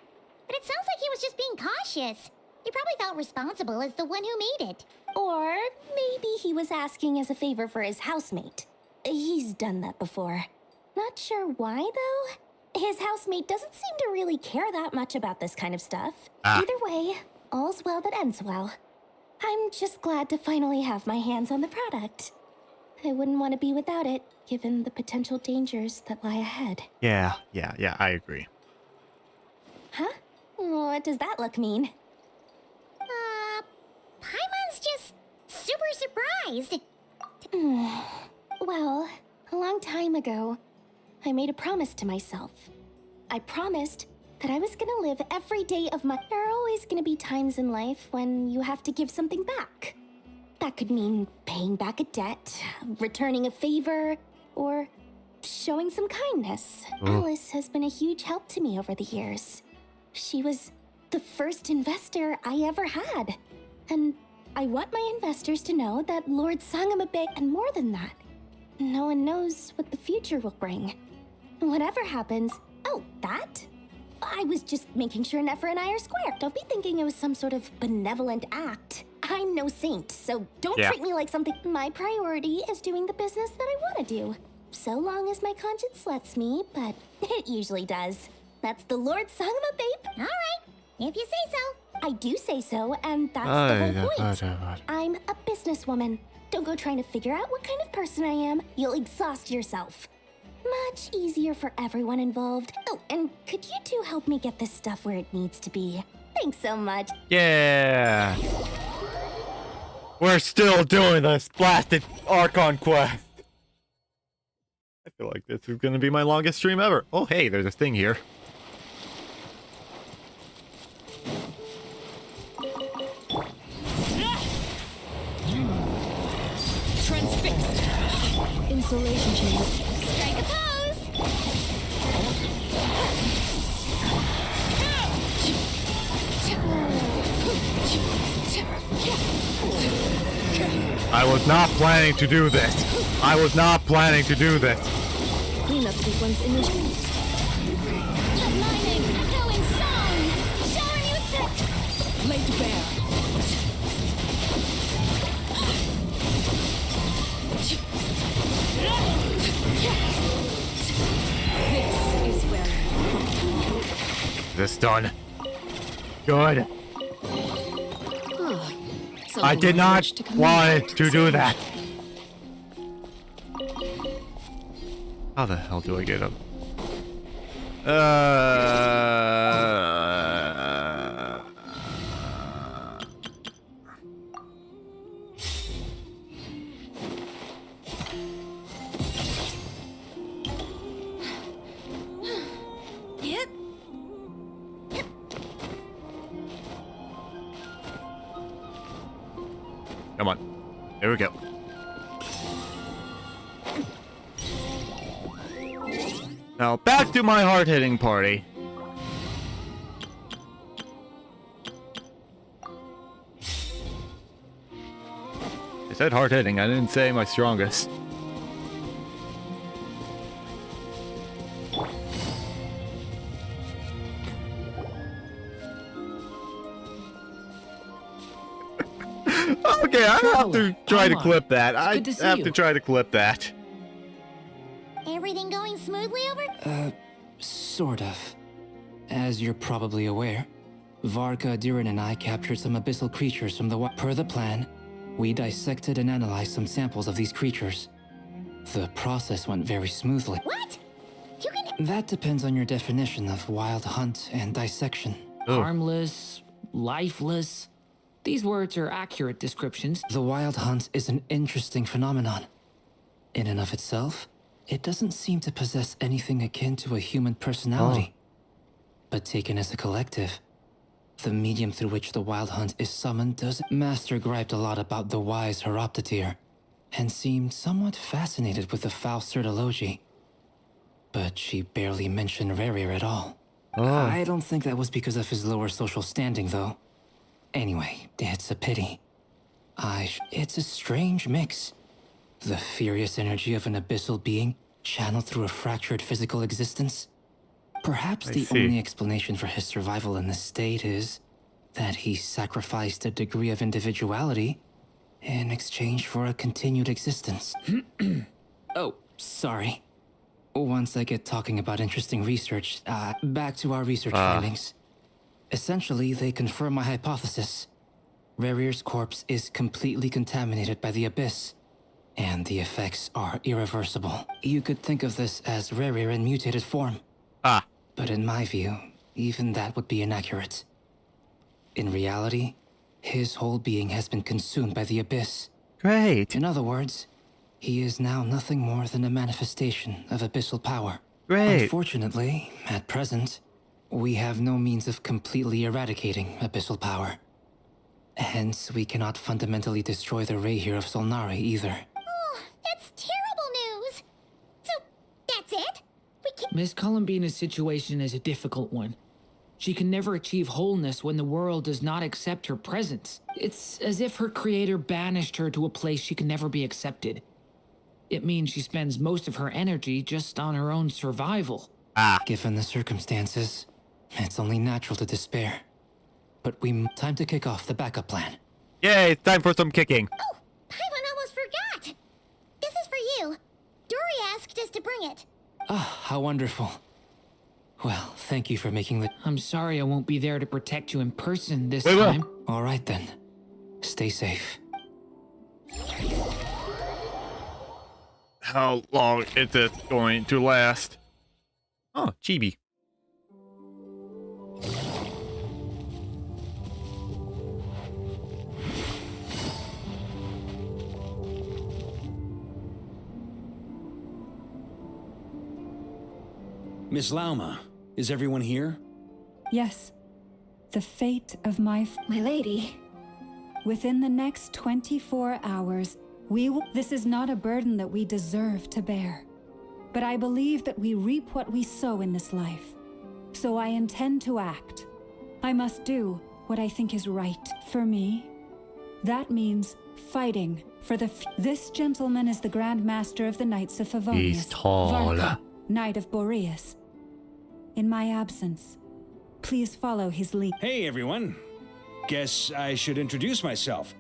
But it sounds like he was just being cautious. He probably felt responsible as the one who made it. Or maybe he was asking as a favor for his housemate. He's done that before. Not sure why, though. His housemate doesn't seem to really care that much about this kind of stuff. Either way, all's well that ends well. I'm just glad to finally have my hands on the product. I wouldn't want to be without it, given the potential dangers that lie ahead. Yeah, I agree. Huh? What does that look mean? Paimon's just super surprised. Well, a long time ago, I made a promise to myself. I promised that I was gonna live every day of my... There are always gonna be times in life when you have to give something back. That could mean paying back a debt, returning a favor, or showing some kindness. Alice has been a huge help to me over the years. She was the first investor I ever had. And I want my investors to know that Lord Sangamabe, and more than that, no one knows what the future will bring. Whatever happens... Oh, that? I was just making sure Nefer and I are square. Don't be thinking it was some sort of benevolent act. I'm no saint, so don't treat me like something... My priority is doing the business that I want to do. So long as my conscience lets me, but it usually does. That's the Lord Sangamabe. All right, if you say so. I do say so, and that's the whole point. I'm a businesswoman. Don't go trying to figure out what kind of person I am. You'll exhaust yourself. Much easier for everyone involved. Oh, and could you two help me get this stuff where it needs to be? Thanks so much. Yeah. We're still doing this blasted Archon quest. I feel like this is going to be my longest stream ever. Oh, hey, there's a thing here. Transfixed. Insulation chamber. Strike a pose! I was not planning to do this. Cleanup sequence initiated. Lightning, echoing song! Showing you Laid to bear. This is where... This done. Good. I did not want to do that. How the hell do I get up? Yep. Come on. There we go. Now back to my hard-hitting party. I said hard-hitting, I didn't say my strongest. Okay, I have to try to clip that. I have to try to clip that. Everything going smoothly over? Sort of. As you're probably aware, Varka, Durin, and I captured some abyssal creatures from the... Per the plan, we dissected and analyzed some samples of these creatures. The process went very smoothly. What? You can... That depends on your definition of wild hunt and dissection. Harmless, lifeless. These words are accurate descriptions. The wild hunt is an interesting phenomenon. In and of itself, it doesn't seem to possess anything akin to a human personality. But taken as a collective, the medium through which the wild hunt is summoned does... Master griped a lot about the wise Horoptetyr, and seemed somewhat fascinated with the foul Certology. But she barely mentioned Rerir at all. I don't think that was because of his lower social standing, though. Anyway, it's a pity. It's a strange mix. The furious energy of an abyssal being channeled through a fractured physical existence. Perhaps the only explanation for his survival in this state is that he sacrificed a degree of individuality in exchange for a continued existence. Oh, sorry. Once I get talking about interesting research, back to our research findings. Essentially, they confirm my hypothesis. Rerir's corpse is completely contaminated by the abyss, and the effects are irreversible. You could think of this as Rerir in mutated form. But in my view, even that would be inaccurate. In reality, his whole being has been consumed by the abyss. Great. In other words, he is now nothing more than a manifestation of abyssal power. Great. Unfortunately, at present, we have no means of completely eradicating abyssal power. Hence, we cannot fundamentally destroy the Rerir of Solnari either. Oh, that's terrible news. So, that's it? We can... Miss Columbina's situation is a difficult one. She can never achieve wholeness when the world does not accept her presence. It's as if her creator banished her to a place she can never be accepted. It means she spends most of her energy just on her own survival. Given the circumstances, it's only natural to despair. But time to kick off the backup plan. Yay, it's time for some kicking. Oh, Paimon almost forgot. This is for you. Dory asked us to bring it. How wonderful. Well, thank you for making the... I'm sorry I won't be there to protect you in person this time. All right then. Stay safe. How long is this going to last? Oh, chibi. Miss Lauma, is everyone here? Yes. The fate of my lady. Within the next 24 hours, we will... This is not a burden that we deserve to bear. But I believe that we reap what we sow in this life. So I intend to act. I must do what I think is right for me. That means fighting for the... This gentleman is the Grand Master of the Knights of Favonius. He's tall. Varka, Knight of Boreas. In my absence, please follow his lead. Hey, everyone. Guess I should introduce myself.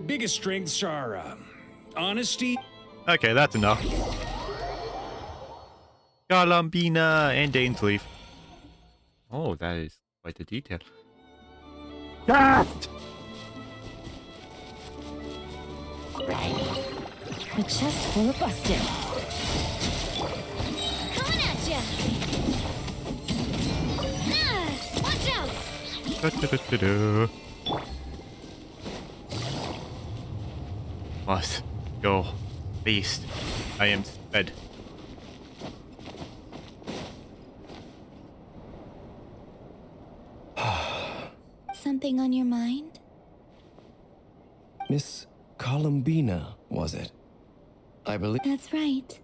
Biggest strengths are honesty. Okay, that's enough. Columbina and Dainsleaf. Oh, that is quite the detail. Cast! A chest full of busted. Coming at ya! Watch out! Must go. Beast. I am sped. Something on your mind? Miss Columbina, was it? I believe... That's right.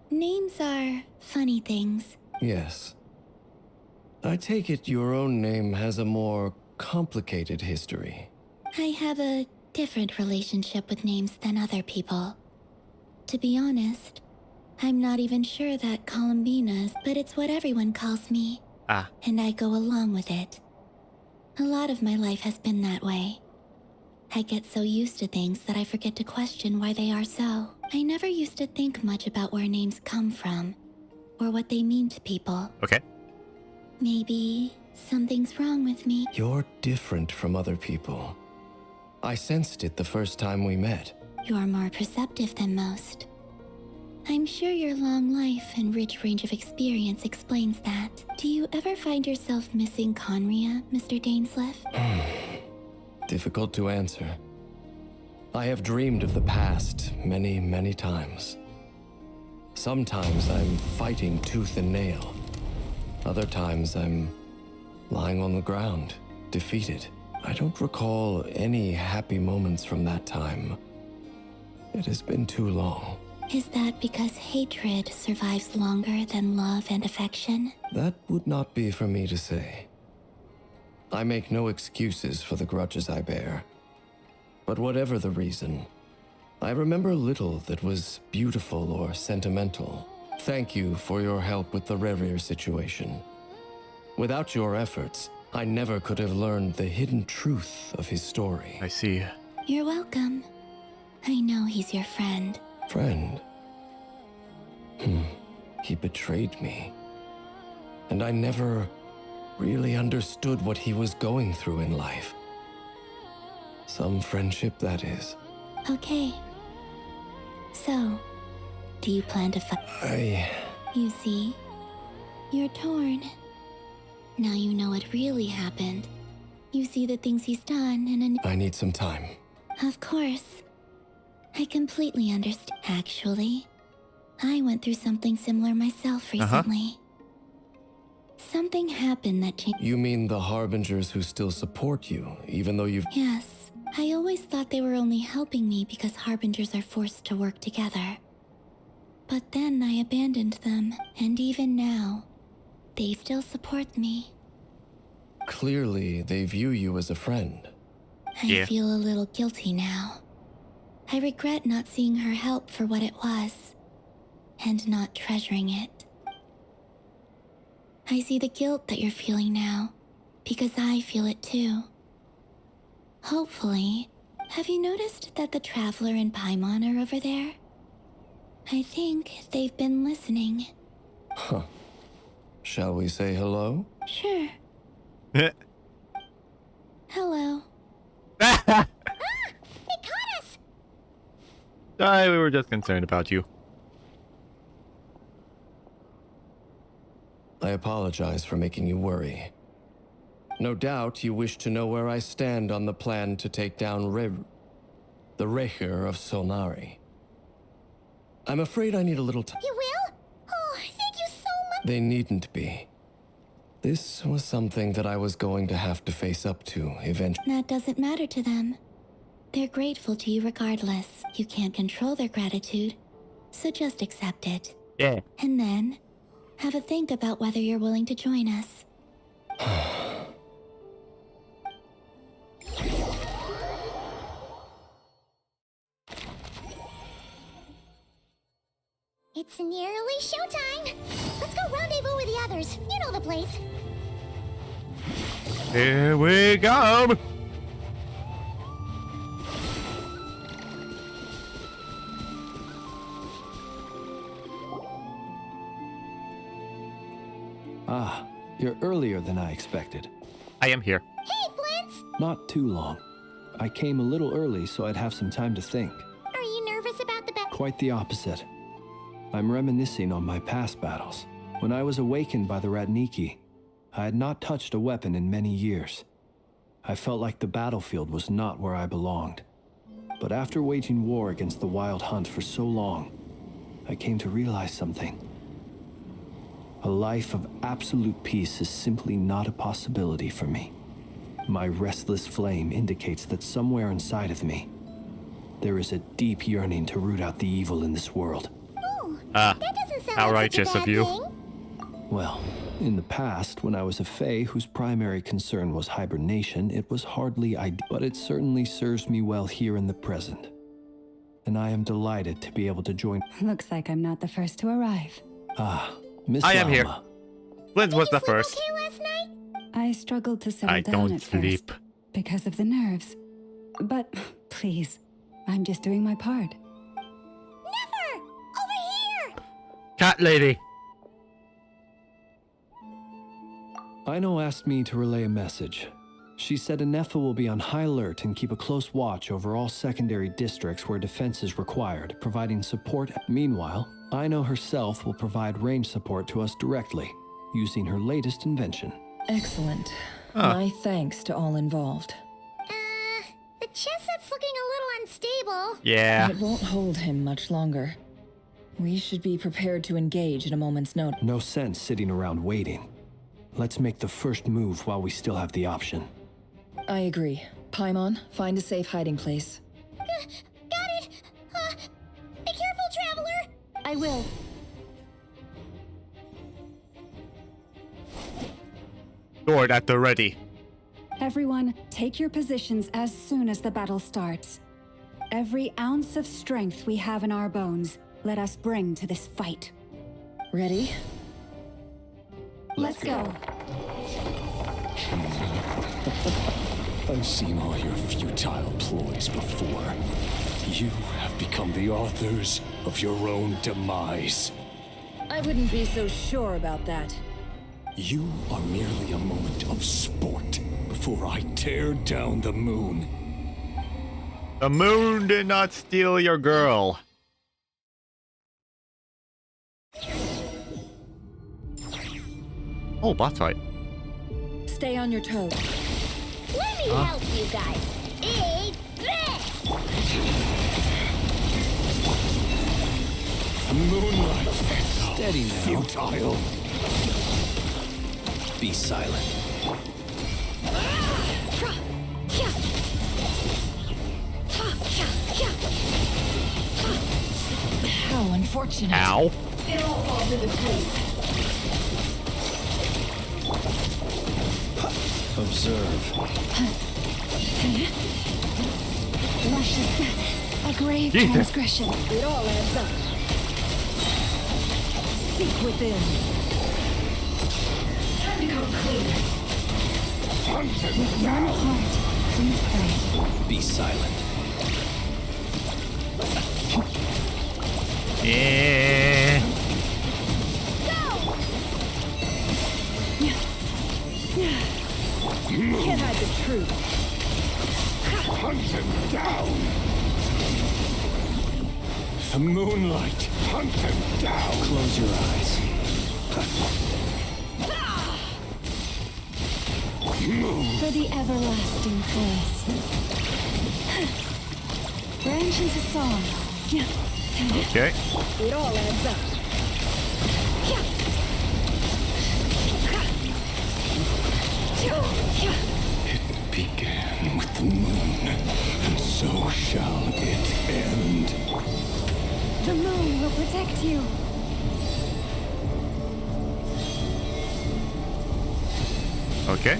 Names are funny things. Yes. I take it your own name has a more complicated history. I have a different relationship with names than other people. To be honest, I'm not even sure that Columbina's, but it's what everyone calls me. And I go along with it. A lot of my life has been that way. I get so used to things that I forget to question why they are so. I never used to think much about where names come from, or what they mean to people. Okay. Maybe something's wrong with me. You're different from other people. I sensed it the first time we met. You're more perceptive than most. I'm sure your long life and rich range of experience explains that. Do you ever find yourself missing Khanrieah, Mr. Dainsleif? Difficult to answer. I have dreamed of the past many, many times. Sometimes I'm fighting tooth and nail. Other times I'm lying on the ground, defeated. I don't recall any happy moments from that time. It has been too long. Is that because hatred survives longer than love and affection? That would not be for me to say. I make no excuses for the grudges I bear. But whatever the reason, I remember little that was beautiful or sentimental. Thank you for your help with the Khanrieah situation. Without your efforts, I never could have learned the hidden truth of his story. I see. You're welcome. I know he's your friend. Friend? He betrayed me. And I never really understood what he was going through in life. Some friendship, that is. Okay. So, do you plan to fight? You see, you're torn. Now you know what really happened. You see the things he's done and I need some time. Of course. I completely understand. Actually, I went through something similar myself recently. Something happened that changed. You mean the Harbingers who still support you, even though you've... Yes. I always thought they were only helping me because Harbingers are forced to work together. But then I abandoned them, and even now, they still support me. Clearly, they view you as a friend. I feel a little guilty now. I regret not seeing her help for what it was, and not treasuring it. I see the guilt that you're feeling now, because I feel it too. Hopefully, have you noticed that the Traveler and Paimon are over there? I think they've been listening. Huh. Shall we say hello? Sure. Hello. Ah! They caught us! Sorry, we were just concerned about you. I apologize for making you worry. No doubt you wish to know where I stand on the plan to take down the Khanrieah of Solnari. I'm afraid I need a little time. You will? Oh, thank you so much. They needn't be. This was something that I was going to have to face up to eventually. That doesn't matter to them. They're grateful to you regardless. You can't control their gratitude, so just accept it. Yeah. And then, have a think about whether you're willing to join us. It's nearly showtime! Let's go rendezvous with the others. You know the place. Here we go! Ah, you're earlier than I expected. I am here. Hey, Flint's! Not too long. I came a little early so I'd have some time to think. Are you nervous about the Quite the opposite. I'm reminiscing on my past battles. When I was awakened by the Radniki, I had not touched a weapon in many years. I felt like the battlefield was not where I belonged. But after waging war against the Wild Hunt for so long, I came to realize something. A life of absolute peace is simply not a possibility for me. My restless flame indicates that somewhere inside of me, there is a deep yearning to root out the evil in this world. How righteous of you. Well, in the past, when I was a Fae whose primary concern was hibernation, it was hardly ideal, but it certainly serves me well here in the present. And I am delighted to be able to join. Looks like I'm not the first to arrive. Ah, Miss I am here. Lalma. Flint was the first. I struggled to settle I down don't at sleep. first because of the nerves. But please, I'm just doing my part. Never! Over here! Cat lady. Aino asked me to relay a message. She said Anefa will be on high alert and keep a close watch over all secondary districts where defense is required, providing support. Meanwhile, Ino herself will provide range support to us directly, using her latest invention. Excellent. My thanks to all involved. The chestnut's looking a little unstable. Yeah. It won't hold him much longer. We should be prepared to engage at a moment's notice. No sense sitting around waiting. Let's make the first move while we still have the option. I agree. Paimon, find a safe hiding place. Got it! Be careful, Traveler! I will. Sword at the ready. Everyone, take your positions as soon as the battle starts. Every ounce of strength we have in our bones, let us bring to this fight. Ready? Let's go. I've seen all your futile ploys before. You have become the authors of your own demise. I wouldn't be so sure about that. You are merely a moment of sport before I tear down the moon. The moon did not steal your girl. Oh, boss fight. Stay on your toes. Let me help you guys. Eat this! Moonlight. Steady now. Futile. Be silent. How unfortunate. Ow. It all falls into place. Observe. Luscious. A grave Jesus. transgression. It all adds up. Seek within. Time to come clean. With one heart, we pray. Be silent. Yeah. Can't hide the truth. Hunt him down. The moonlight. Hunt him down. Close your eyes. For the everlasting forest. Branch into song. Okay. It all adds up. It began with the moon, and so shall it end. The moon will protect you. Okay.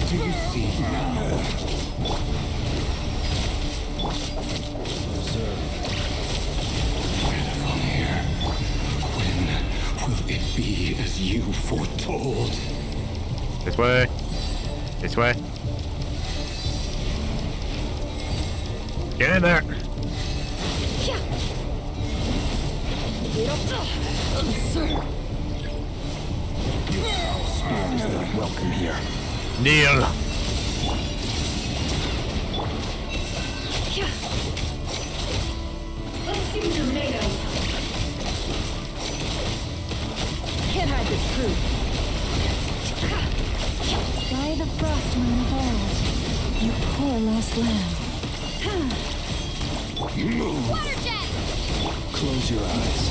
Do you see now? From here, when will it be as you foretold? This way. This way. Get in there. Spears are not welcome here. Kneel. Let's see what you're made of. Can't hide the truth. By the frost moon of old, you poor lost lamb. Water jet! Close your eyes.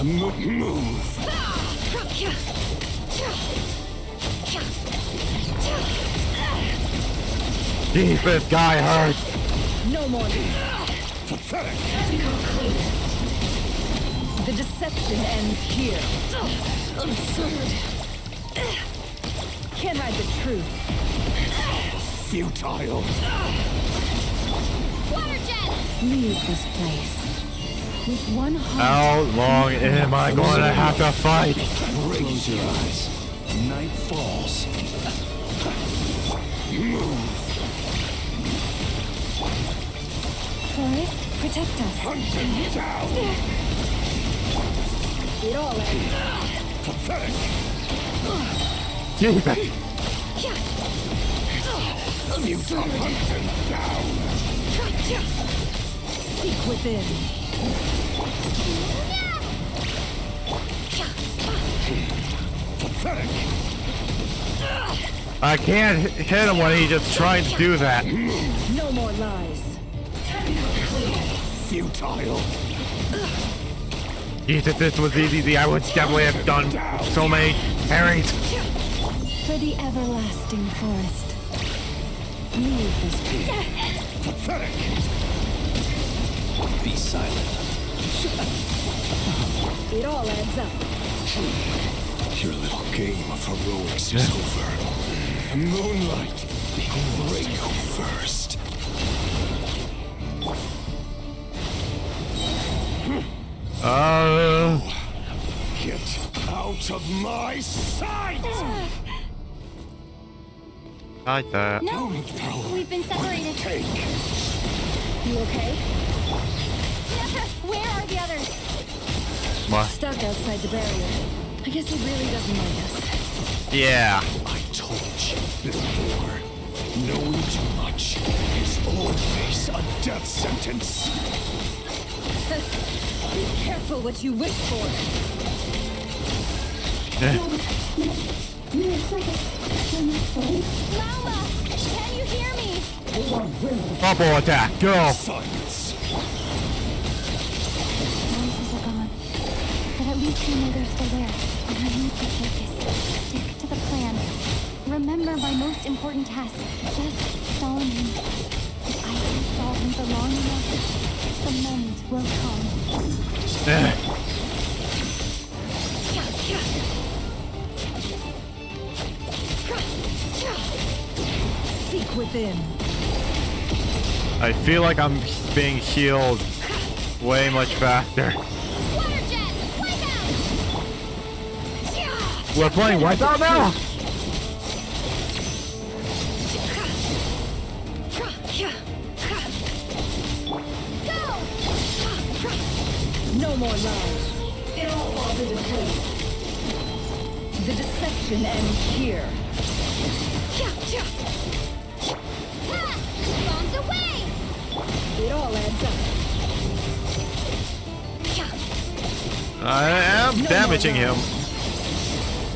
Move. Jeez, this guy hurts. No more. Pathetic. Become clean. The deception ends here. Absurd. Can't hide the truth. Futile. Water jet! Leave this place. With one heart. How long am I going to have to fight? Close your eyes. Night falls. Forest, protect us. Hunt him down! It all ends. Pathetic! Jesus. You hunt him down! Seek within. Pathetic! I can't hit him when he just tried to do that. No more lies. Futile! Jesus, if this was easy, I would definitely have done so many parries. For the everlasting forest. Leave this place. Pathetic! Be silent. It all adds up. Your little game of heroics is over. Moonlight, break you first. Get out of my sight! Like that. No, we've been separated. You okay? Where are the others? What? Stuck outside the barrier. I guess he really doesn't like us. Yeah. I told you before. Knowing too much is always a death sentence. Be careful what you wish for. Mama, can you hear me? Bubble attack, go! Voices are gone, but at least we know they're still there. And we need to focus. Stick to the plan. Remember my most important task. Just stall him. If I can stall him for long enough, the moment will come. Seek within. I feel like I'm being healed way much faster. We're playing Wipeout now? No more lies. It all falls into place. The deception ends here. Bombs away! It all adds up. I am damaging him.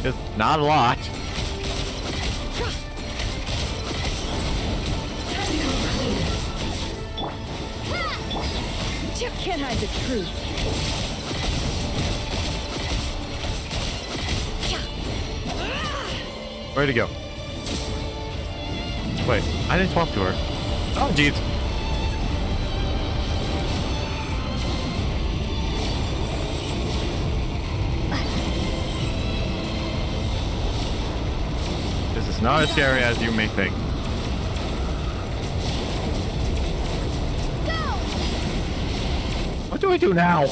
Just not a lot. Can't hide the truth. Where'd he go? Wait, I didn't talk to her. Oh, jeez. This is not as scary as you may think. What do I do now?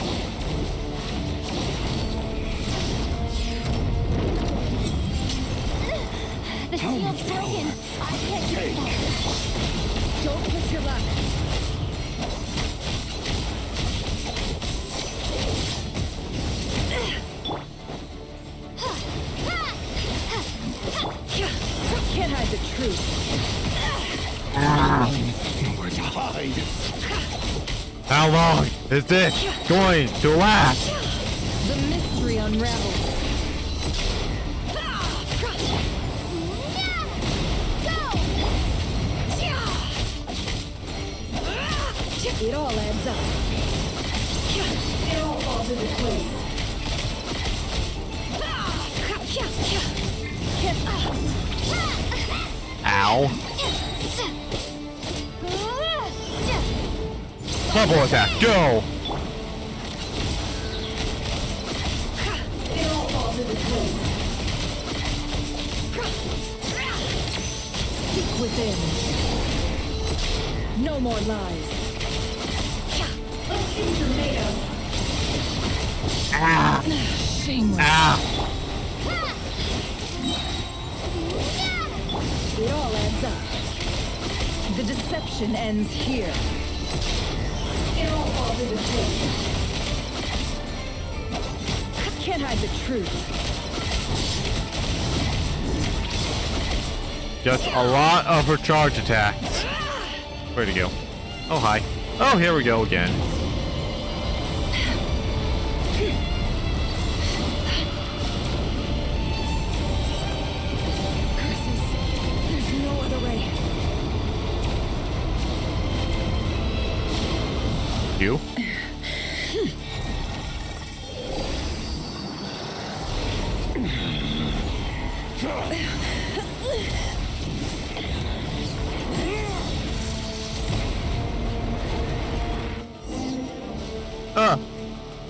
The shield's broken. I can't get that. Don't push your luck. Can't hide the truth. Nowhere to hide. How long is this going to last? The mystery unravels. It all adds up. It all falls into place. Ow. Double attack, go! It all falls into place. Seek within. No more lies. Let's see what you're made of. Ah! Shameless. Ah! It all adds up. The deception ends here. It all falls into place. Can't hide the truth. Just a lot of her charge attacks. Where'd he go? Oh, hi. Oh, here we go again. Curses. There's no other way. You?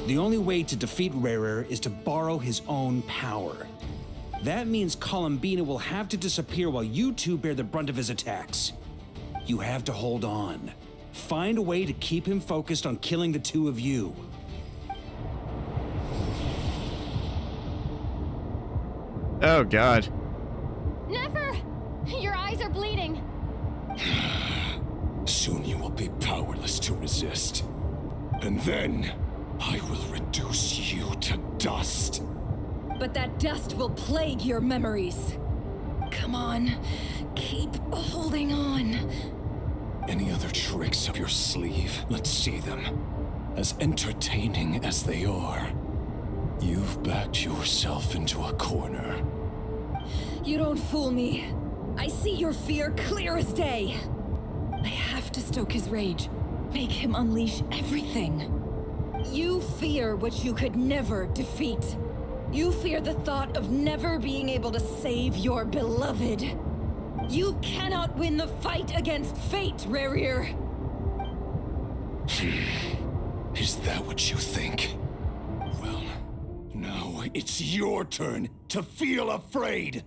The only way to defeat Rarer is to borrow his own power. That means Columbina will have to disappear while you two bear the brunt of his attacks. You have to hold on. Find a way to keep him focused on killing the two of you. Oh, God. Never! Your eyes are bleeding. Soon you will be powerless to resist. And then, I will reduce you to dust. But that dust will plague your memories. Come on, keep holding on. Any other tricks up your sleeve? Let's see them. As entertaining as they are, you've backed yourself into a corner. You don't fool me. I see your fear clear as day. I have to stoke his rage. Make him unleash everything. You fear what you could never defeat. You fear the thought of never being able to save your beloved. You cannot win the fight against fate, Rarer. Is that what you think? Well, now it's your turn to feel afraid.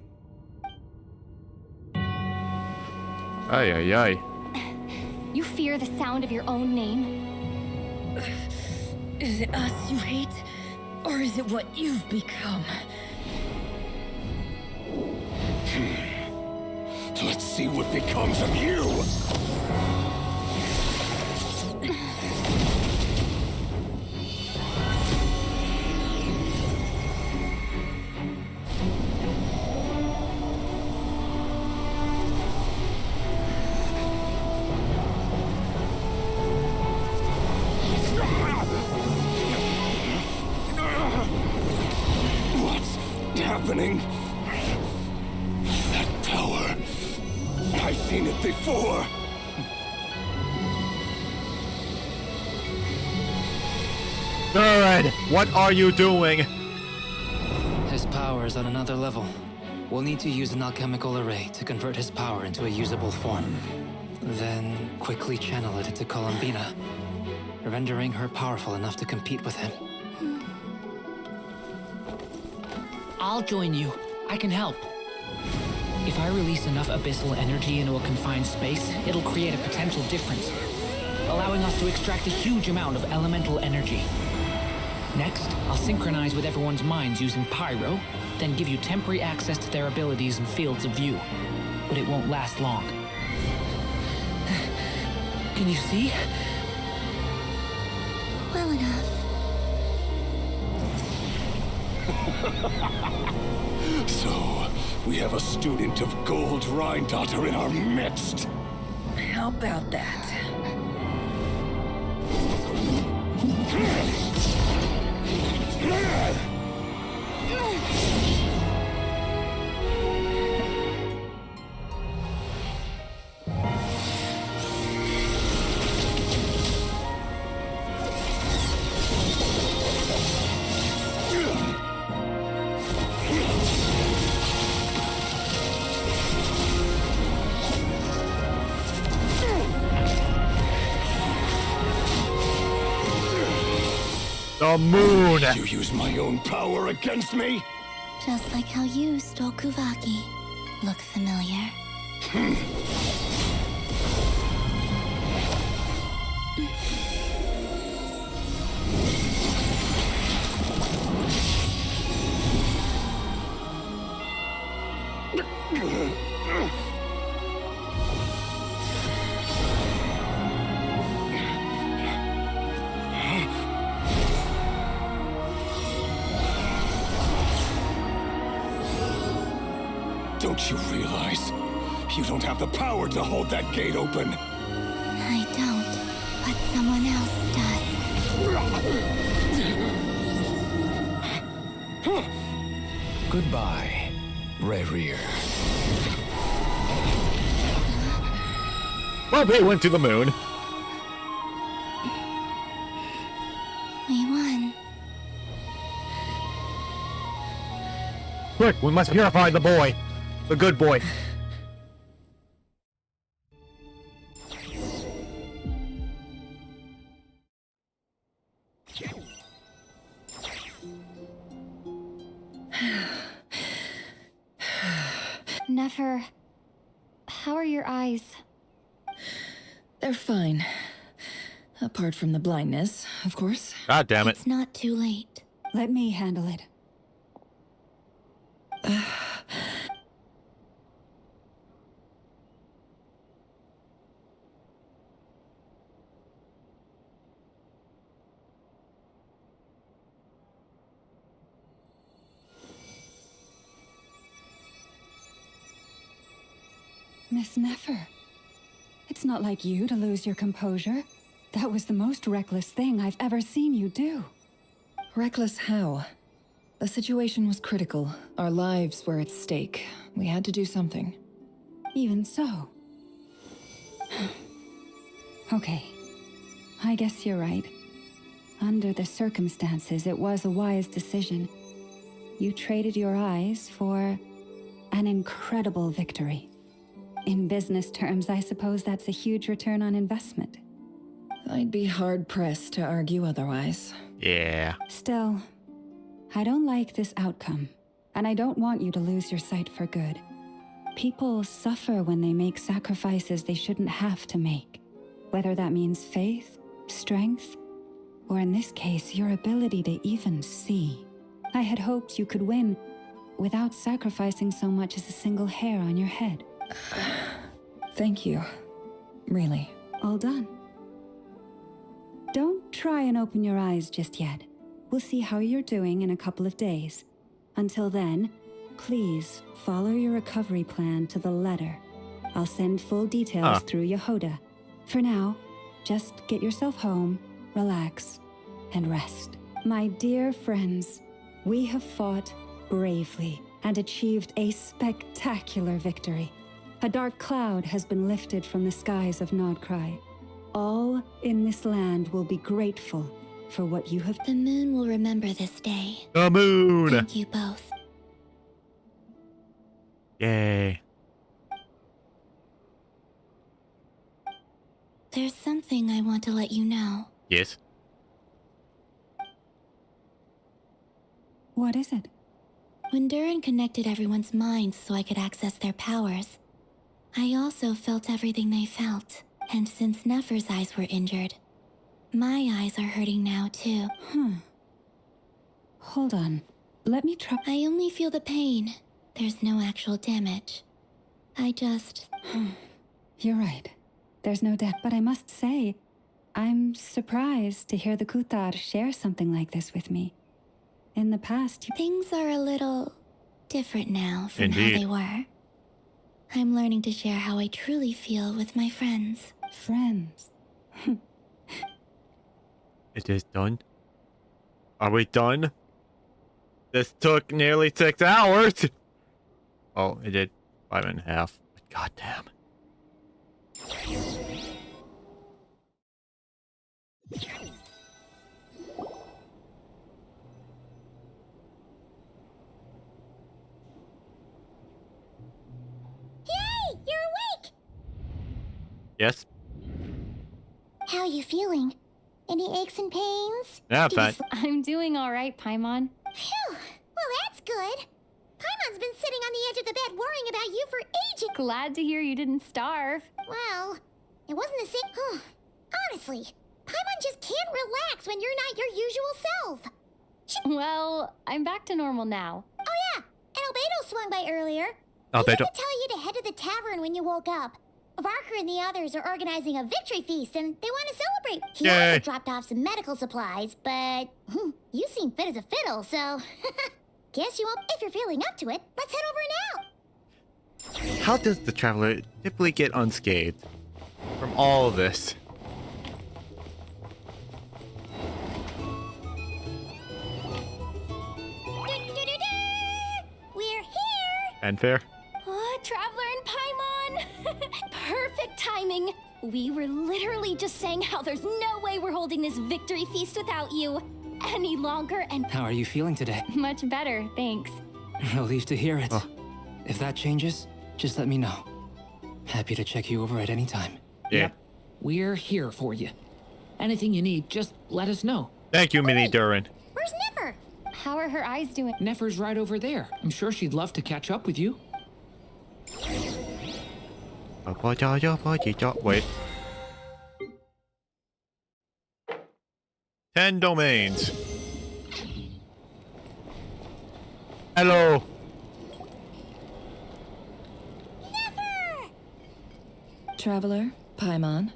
Ay, ay, ay. You fear the sound of your own name? Is it us you hate? Or is it what you've become? Let's see what becomes of you! Happening? That power. I've seen it before. Alright, what are you doing? His power is on another level. We'll need to use an alchemical array to convert his power into a usable form. Then quickly channel it into Columbina, rendering her powerful enough to compete with him. I'll join you. I can help. If I release enough abyssal energy into a confined space, it'll create a potential difference, allowing us to extract a huge amount of elemental energy. Next, I'll synchronize with everyone's minds using Pyro, then give you temporary access to their abilities and fields of view. But it won't last long. Can you see? Well enough. So, we have a student of Gold Rheindotter in our midst. How about that? The moon! You use my own power against me? Just like how you stole Kuvaki. Look familiar? Don't you realize? You don't have the power to hold that gate open. I don't, but someone else does. Goodbye, Rerir. Well, they went to the moon. We won. Quick, we must purify the boy. The good boy. Nefer, how are your eyes? They're fine. Apart from the blindness, of course. God damn it. It's not too late. Let me handle it. Miss Nefer, it's not like you to lose your composure. That was the most reckless thing I've ever seen you do. Reckless how? The situation was critical. Our lives were at stake. We had to do something. Even so. Okay. I guess you're right. Under the circumstances, it was a wise decision. You traded your eyes for an incredible victory. In business terms, I suppose that's a huge return on investment. I'd be hard-pressed to argue otherwise. Yeah. Still, I don't like this outcome, and I don't want you to lose your sight for good. People suffer when they make sacrifices they shouldn't have to make, whether that means faith, strength, or in this case, your ability to even see. I had hoped you could win without sacrificing so much as a single hair on your head. Thank you. Really. All done. Don't try and open your eyes just yet. We'll see how you're doing in a couple of days. Until then, please follow your recovery plan to the letter. I'll send full details through Yehoda. For now, just get yourself home, relax, and rest. My dear friends, we have fought bravely and achieved a spectacular victory. A dark cloud has been lifted from the skies of Nodcry. All in this land will be grateful for what you have. The moon will remember this day. The moon! Thank you both. Yay. There's something I want to let you know. Yes. What is it? When Durin connected everyone's minds so I could access their powers, I also felt everything they felt. And since Nefer's eyes were injured, my eyes are hurting now too. Hold on. Let me try. I only feel the pain. There's no actual damage. I just... You're right. There's no doubt. But I must say, I'm surprised to hear the Kutar share something like this with me. In the past, Things are a little different now from Indeed. how they were. I'm learning to share how I truly feel with my friends. Friends? It is done. Are we done? This took nearly 6 hours. Oh, it did 5.5. God damn. Yay! You're awake! Yes? How you feeling? Any aches and pains? Yeah, fine. I'm doing all right, Paimon. Phew! Well, that's good. Paimon's been sitting on the edge of the bed worrying about you for ages. Glad to hear you didn't starve. Well, it wasn't the same. Honestly, Paimon just can't relax when you're not your usual self. Well, I'm back to normal now. Oh yeah, and Albedo swung by earlier. He Albedo. said to tell you to head to the tavern when you woke up. Varker and the others are organizing a victory feast and they want to celebrate. He Yay. also dropped off some medical supplies, but you seem fit as a fiddle, so guess you won't. If you're feeling up to it, let's head over now. How does the traveler typically get unscathed from all of this? We're here! And fair. Oh, Traveler and Paimon! Perfect timing! We were literally just saying how there's no way we're holding this victory feast without you any longer, and How are you feeling today? much better, thanks. Relieved to hear it. If that changes, just let me know. Happy to check you over at any time. Yeah. We're here for you. Anything you need, just let us know. Thank you, Mini Durin. Where's Nefer? How are her eyes doing? Nefer's right over there. I'm sure she'd love to catch up with you. Wait. 10 domains. Hello. Traveler, Paimon,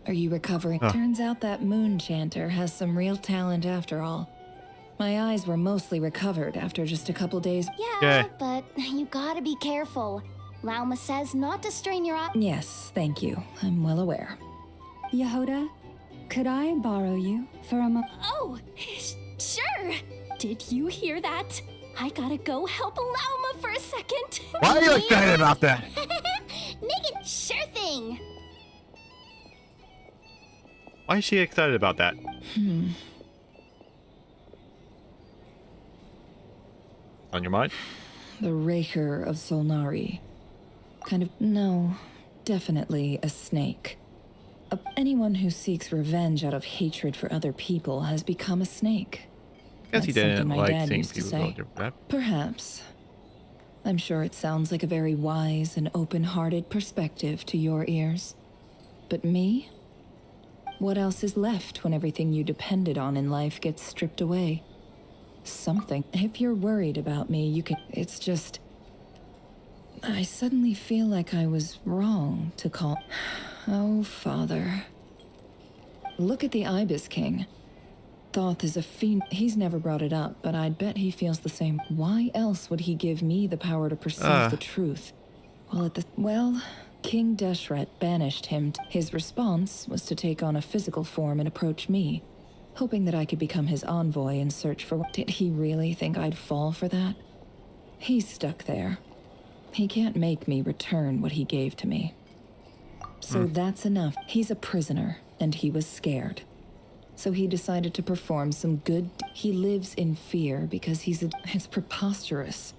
are you recovering? Huh. Turns out that moon chanter has some real talent after all. My eyes were mostly recovered after just a couple days. Yeah, but you gotta be careful. Lauma says not to strain your eye. Yes, thank you. I'm well aware. Yehoda, could I borrow you for a moment? Oh, sure. Did you hear that? I gotta go help Lauma for a second. Why are you excited about that? Make it sure thing. Why is she excited about that? On your mind? The Raker of Solnari. No, definitely a snake. Anyone who seeks revenge out of hatred for other people has become a snake. Guess he That's didn't something my like dad seeing used to people say. go through that. Perhaps. I'm sure it sounds like a very wise and open-hearted perspective to your ears. But me? What else is left when everything you depended on in life gets stripped away? Something. If you're worried about me, you can... It's just... I suddenly feel like I was wrong to call... Oh, Father. Look at the Ibis King. Thoth is a fiend. He's never brought it up, but I'd bet he feels the same. Why else would he give me the power to perceive the truth? Well, King Deshret banished him. His response was to take on a physical form and approach me, hoping that I could become his envoy in search for... Did he really think I'd fall for that? He's stuck there. He can't make me return what he gave to me. So that's enough. He's a prisoner, and he was scared. So he decided to perform some good... He lives in fear because it's preposterous.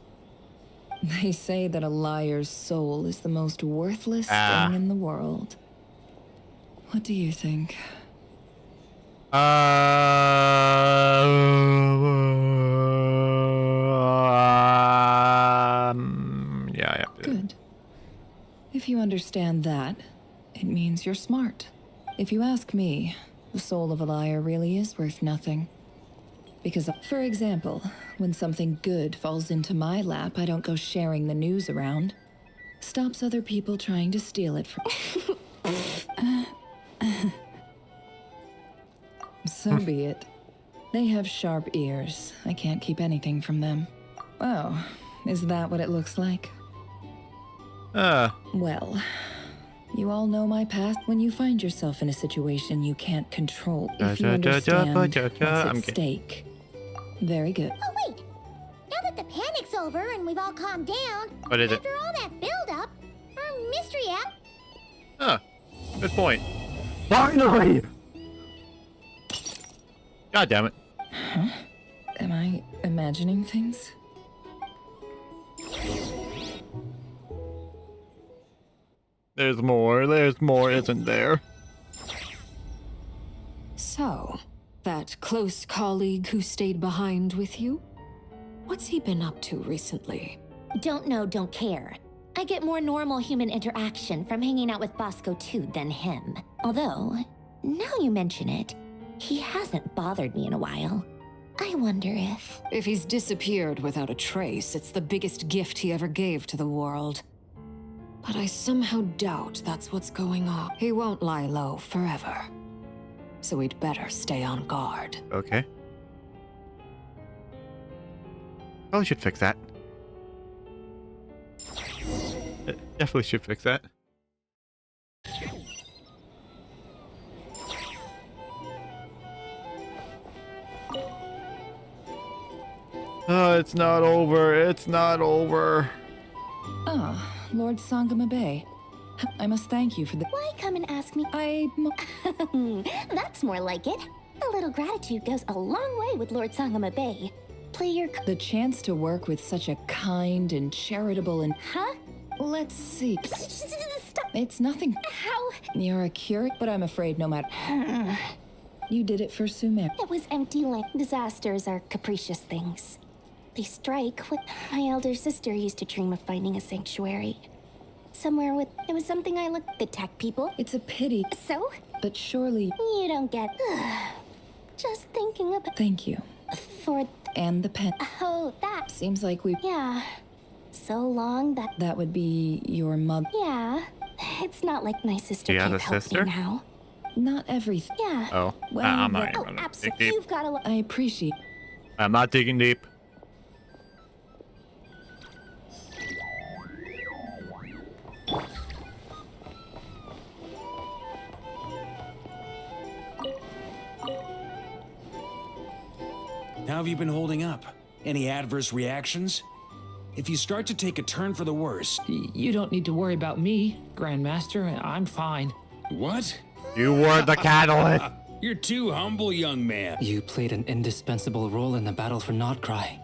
They say that a liar's soul is the most worthless thing in the world. What do you think? Yeah. Good. If you understand that, it means you're smart. If you ask me, the soul of a liar really is worth nothing. Because, for example, when something good falls into my lap, I don't go sharing the news around. Stops other people trying to steal it from... So be it. They have sharp ears. I can't keep anything from them. Oh, is that what it looks like? Well, you all know my past. When you find yourself in a situation you can't control, if you understand what's at stake. Very good. Oh, wait. Now that the panic's over and we've all calmed down, What is it? after all that build-up, our mystery app... Good point. Finally! God damn it. Huh? Am I imagining things? There's more, isn't there? So, that close colleague who stayed behind with you? What's he been up to recently? Don't know, don't care. I get more normal human interaction from hanging out with Bosco 2 than him. Although, now you mention it, he hasn't bothered me in a while. I wonder if... If he's disappeared without a trace, it's the biggest gift he ever gave to the world. But I somehow doubt that's what's going on. He won't lie low forever. So we'd better stay on guard. Okay. Probably should fix that. Definitely should fix that. It's not over. It's not over. Ah, Lord Sangamabe. I must thank you for the. Why come and ask me? That's more like it. A little gratitude goes a long way with Lord Sangamabe. Play your. The chance to work with such a kind and charitable and. Huh? Let's see. Stop. It's nothing. How? You're a cure, but I'm afraid no matter. You did it for Sumer. It was empty land. Disasters are capricious things. They strike what my elder sister used to dream of finding a sanctuary. Somewhere with. It was something I looked. The tech people. It's a pity. So? But surely. You don't get. Just thinking about. Thank you. For. And the pen. Oh, that. Seems like we. Yeah. So long that. That would be your mother. Yeah. It's not like my sister You have can't a help sister? me now. Not everything. Yeah. Oh, Well, I'm not that- even Oh, gonna dig absolutely. deep. You've got to. I appreciate. I'm not digging deep. How have you been holding up? Any adverse reactions? If you start to take a turn for the worse... You don't need to worry about me, Grandmaster. I'm fine. What? You were the catalyst. You're too humble, young man. You played an indispensable role in the battle for Nodcry.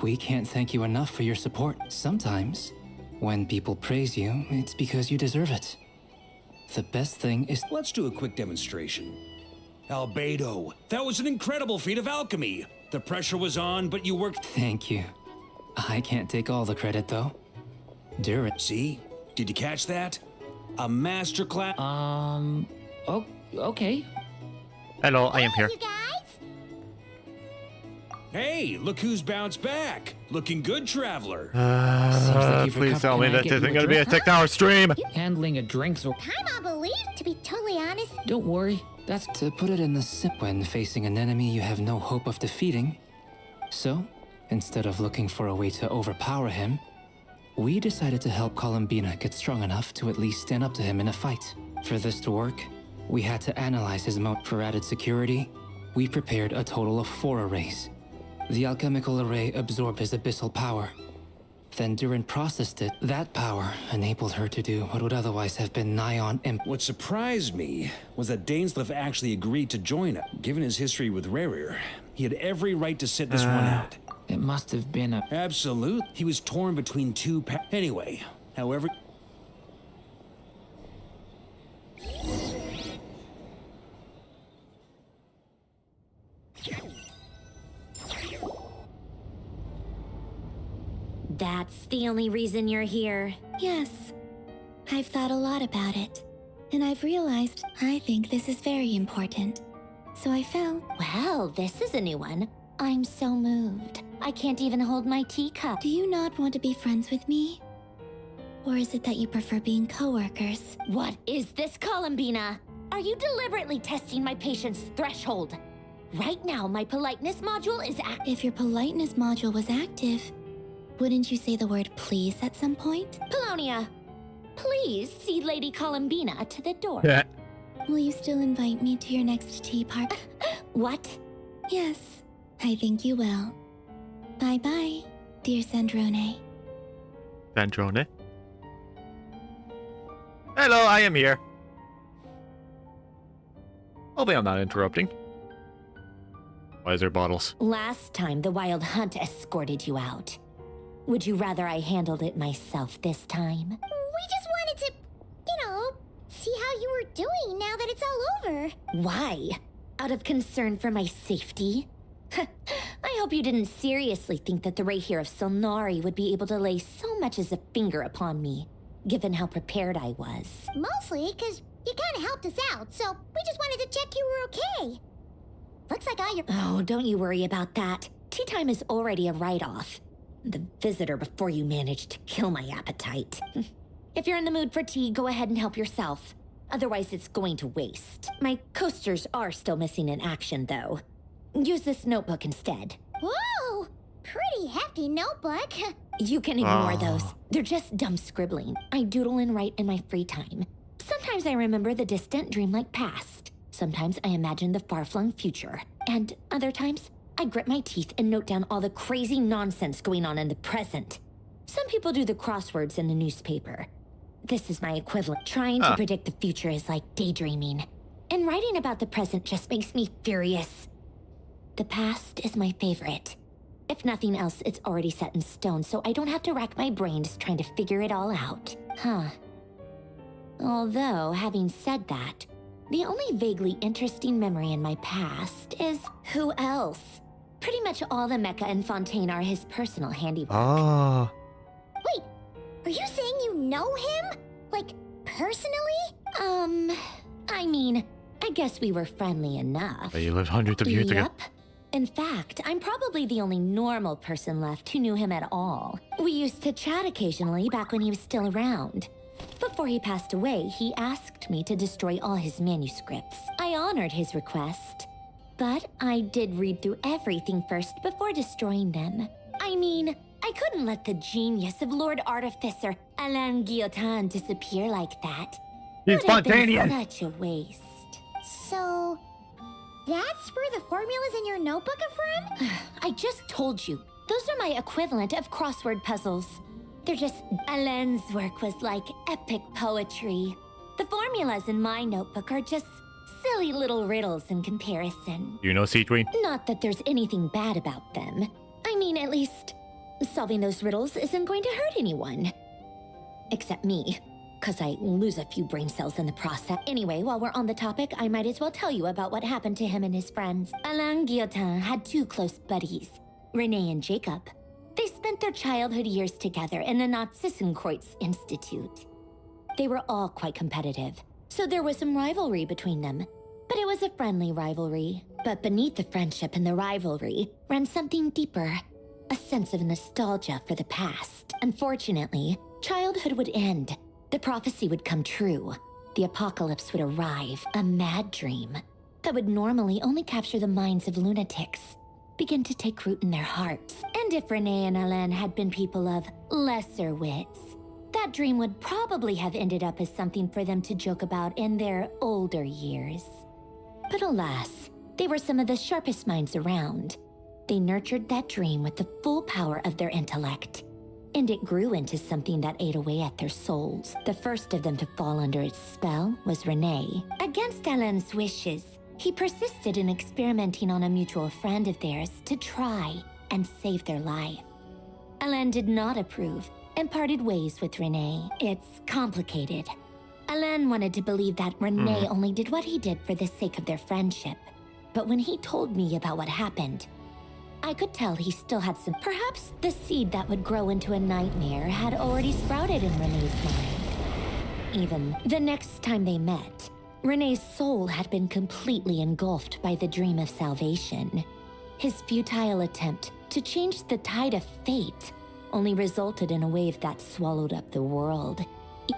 We can't thank you enough for your support. Sometimes, when people praise you, it's because you deserve it. The best thing is... Let's do a quick demonstration. Albedo, that was an incredible feat of alchemy. The pressure was on, but you worked... Thank you. I can't take all the credit, though. Durin. See? Did you catch that? A masterclass... Oh, okay. Hello, I am here. You guys? Hey, look who's bounced back. Looking good, traveler. Please tell me Can I that get you isn't a going to be a drink? 6-hour stream. Handling a drink's or... Time I believe, to be totally honest. Don't worry. That's... To put it in the sim, when facing an enemy you have no hope of defeating. So, instead of looking for a way to overpower him, we decided to help Columbina get strong enough to at least stand up to him in a fight. For this to work, we had to analyze his mode. For added security, we prepared a total of 4 arrays. The alchemical array absorbed his abyssal power. Then Durin processed it. That power enabled her to do what would otherwise have been nigh on impossible. What surprised me was that Dainsleif actually agreed to join us. Given his history with Rarir, he had every right to sit this one out. It must have been a... Absolute. He was torn between two Anyway, however... That's the only reason you're here. Yes. I've thought a lot about it. And I've realized I think this is very important. So I fell. Well, this is a new one. I'm so moved. I can't even hold my teacup. Do you not want to be friends with me? Or is it that you prefer being co-workers? What is this, Columbina? Are you deliberately testing my patience threshold? Right now, my politeness module is active. If your politeness module was active, wouldn't you say the word please at some point? Polonia, please see Lady Columbina to the door. Yeah. Will you still invite me to your next tea party? What? Yes, I think you will. Bye-bye, dear Sandrone. Sandrone. Hello, I am here. Hopefully I'm not interrupting. Why is there bottles? Last time, the Wild Hunt escorted you out. Would you rather I handled it myself this time? We just wanted to, see how you were doing now that it's all over. Why? Out of concern for my safety? I hope you didn't seriously think that the Rahier of Solnari would be able to lay so much as a finger upon me, given how prepared I was. Mostly because you kind of helped us out, so we just wanted to check you were okay. Looks like all your... Oh, don't you worry about that. Tea time is already a write-off. The visitor before you managed to kill my appetite. If you're in the mood for tea, go ahead and help yourself. Otherwise, it's going to waste. My coasters are still missing in action, though. Use this notebook instead. Whoa! Pretty hefty notebook. You can ignore those. They're just dumb scribbling. I doodle and write in my free time. Sometimes I remember the distant dreamlike past. Sometimes I imagine the far-flung future. And other times, I grit my teeth and note down all the crazy nonsense going on in the present. Some people do the crosswords in the newspaper. This is my equivalent. Trying to predict the future is like daydreaming. And writing about the present just makes me furious. The past is my favorite. If nothing else, it's already set in stone, so I don't have to rack my brains trying to figure it all out. Although, having said that, the only vaguely interesting memory in my past is who else? Pretty much all the mecha and Fontaine are his personal handiwork. Wait, are you saying you know him? Like, personally? I mean, I guess we were friendly enough. But you lived hundreds of years ago. Yep. In fact, I'm probably the only normal person left who knew him at all. We used to chat occasionally back when he was still around. Before he passed away, he asked me to destroy all his manuscripts. I honored his request, but I did read through everything first before destroying them. I mean, I couldn't let the genius of Lord Artificer Alain Guillotin disappear like that. He's spontaneous. Such a waste. So, that's where the formulas in your notebook are from? I just told you. Those are my equivalent of crossword puzzles. They're just... Alain's work was like epic poetry. The formulas in my notebook are just silly little riddles in comparison. You know Seatween? Not that there's anything bad about them. I mean, at least, solving those riddles isn't going to hurt anyone. Except me, because I lose a few brain cells in the process. Anyway, while we're on the topic, I might as well tell you about what happened to him and his friends. Alain Guillotin had two close buddies, Renee and Jacob. They spent their childhood years together in the Narzissenkreuz Institute. They were all quite competitive, so there was some rivalry between them. But it was a friendly rivalry. But beneath the friendship and the rivalry ran something deeper, a sense of nostalgia for the past. Unfortunately, childhood would end. The prophecy would come true. The apocalypse would arrive, a mad dream that would normally only capture the minds of lunatics, begin to take root in their hearts. And if Renee and Alain had been people of lesser wits, that dream would probably have ended up as something for them to joke about in their older years. But alas, they were some of the sharpest minds around. They nurtured that dream with the full power of their intellect, and it grew into something that ate away at their souls. The first of them to fall under its spell was Renee. Against Alain's wishes, he persisted in experimenting on a mutual friend of theirs to try and save their life. Alain did not approve and parted ways with Renee. It's complicated. Alain wanted to believe that Renee only did what he did for the sake of their friendship. But when he told me about what happened, I could tell he still had some... Perhaps the seed that would grow into a nightmare had already sprouted in Renee's mind. Even the next time they met, Renee's soul had been completely engulfed by the dream of salvation. His futile attempt to change the tide of fate only resulted in a wave that swallowed up the world.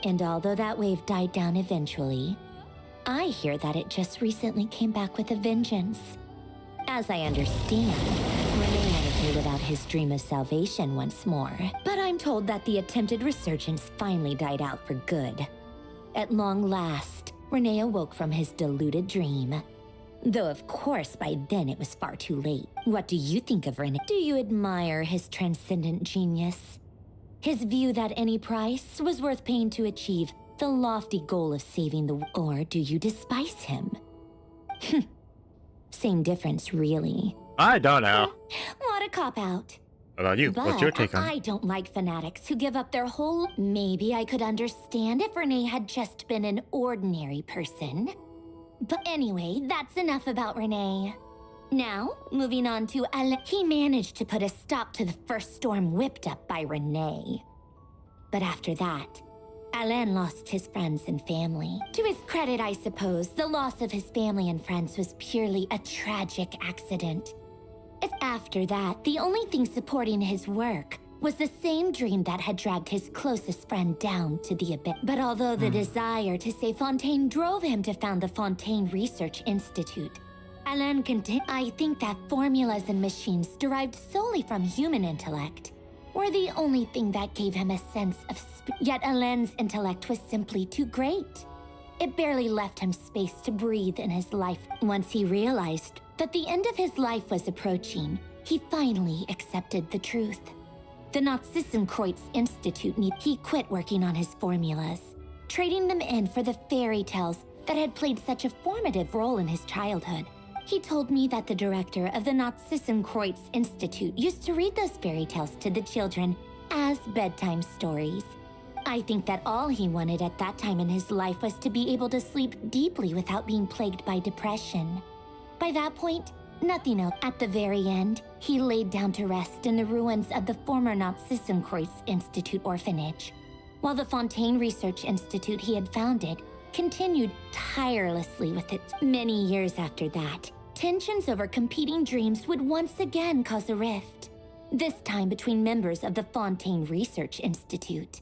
And although that wave died down eventually, I hear that it just recently came back with a vengeance. As I understand, Renee wanted to live out his dream of salvation once more, but I'm told that the attempted resurgence finally died out for good. At long last, Renee awoke from his deluded dream. Though of course by then it was far too late. What do you think of Renee? Do you admire his transcendent genius? His view that any price was worth paying to achieve the lofty goal of saving the world? Or do you despise him? Same difference, really. I don't know. What a cop-out. What about you? But What's your take on it? I don't like fanatics who give up their whole... Maybe I could understand if Renee had just been an ordinary person. But anyway, that's enough about Renee. Now, moving on to Alain. He managed to put a stop to the first storm whipped up by Renee. But after that, Alain lost his friends and family. To his credit, I suppose, the loss of his family and friends was purely a tragic accident. It's after that, the only thing supporting his work was the same dream that had dragged his closest friend down to the abyss. But although the desire to save Fontaine drove him to found the Fontaine Research Institute, Alain continued. I think that formulas and machines derived solely from human intellect were the only thing that gave him a sense of yet Alen's intellect was simply too great. It barely left him space to breathe in his life. Once he realized that the end of his life was approaching, he finally accepted the truth. The Nazissenkreuz Institute he quit working on his formulas, trading them in for the fairy tales that had played such a formative role in his childhood. He told me that the director of the Nazissenkreuz Institute used to read those fairy tales to the children as bedtime stories. I think that all he wanted at that time in his life was to be able to sleep deeply without being plagued by depression. By that point, nothing else. At the very end, he laid down to rest in the ruins of the former Nazissenkreuz Institute orphanage, while the Fontaine Research Institute he had founded continued tirelessly with it. Many years after that, tensions over competing dreams would once again cause a rift, this time between members of the Fontaine Research Institute.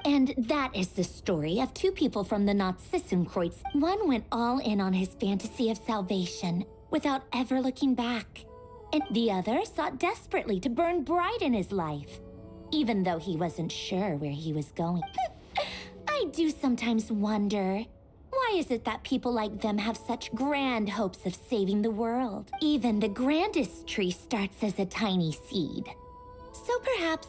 And that is the story of two people from the Nazissenkreuz. One went all in on his fantasy of salvation without ever looking back, and the other sought desperately to burn bright in his life, even though he wasn't sure where he was going. I do sometimes wonder, why is it that people like them have such grand hopes of saving the world? Even the grandest tree starts as a tiny seed. So perhaps,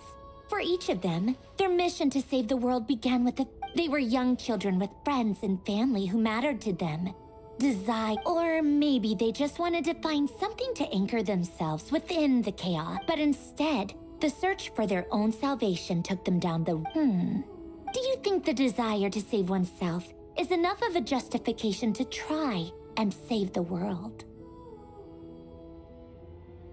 for each of them, their mission to save the world began with they were young children with friends and family who mattered to them. Desire, or maybe they just wanted to find something to anchor themselves within the chaos. But instead, the search for their own salvation took them down the... Do you think the desire to save oneself is enough of a justification to try and save the world?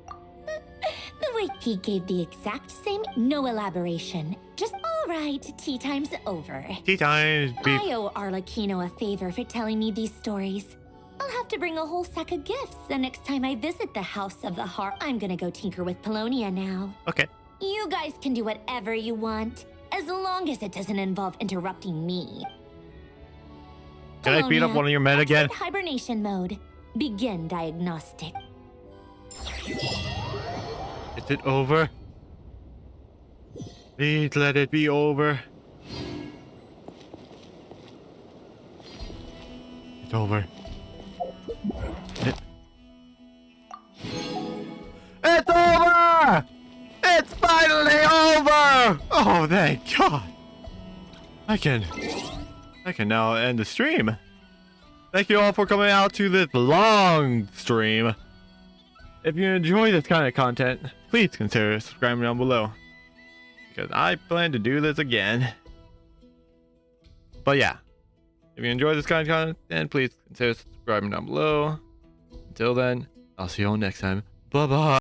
The way he gave the exact same, no elaboration. Just, all right, tea time's over. Tea time, beef. I owe Arlecchino a favor for telling me these stories. I'll have to bring a whole sack of gifts the next time I visit the House of the Heart. I'm gonna go tinker with Polonia now. Okay. You guys can do whatever you want, as long as it doesn't involve interrupting me. Can I beat up one of your men again? Exit hibernation mode. Begin diagnostic. Is it over? Please let it be over. It's over. It's over! It's finally over! Oh, thank God. I can now end the stream. Thank you all for coming out to this long stream. If you enjoy this kind of content, please consider subscribing down below, because I plan to do this again. But yeah, if you enjoy this kind of content, please consider subscribing down below. Until then, I'll see you all next time. Bye bye.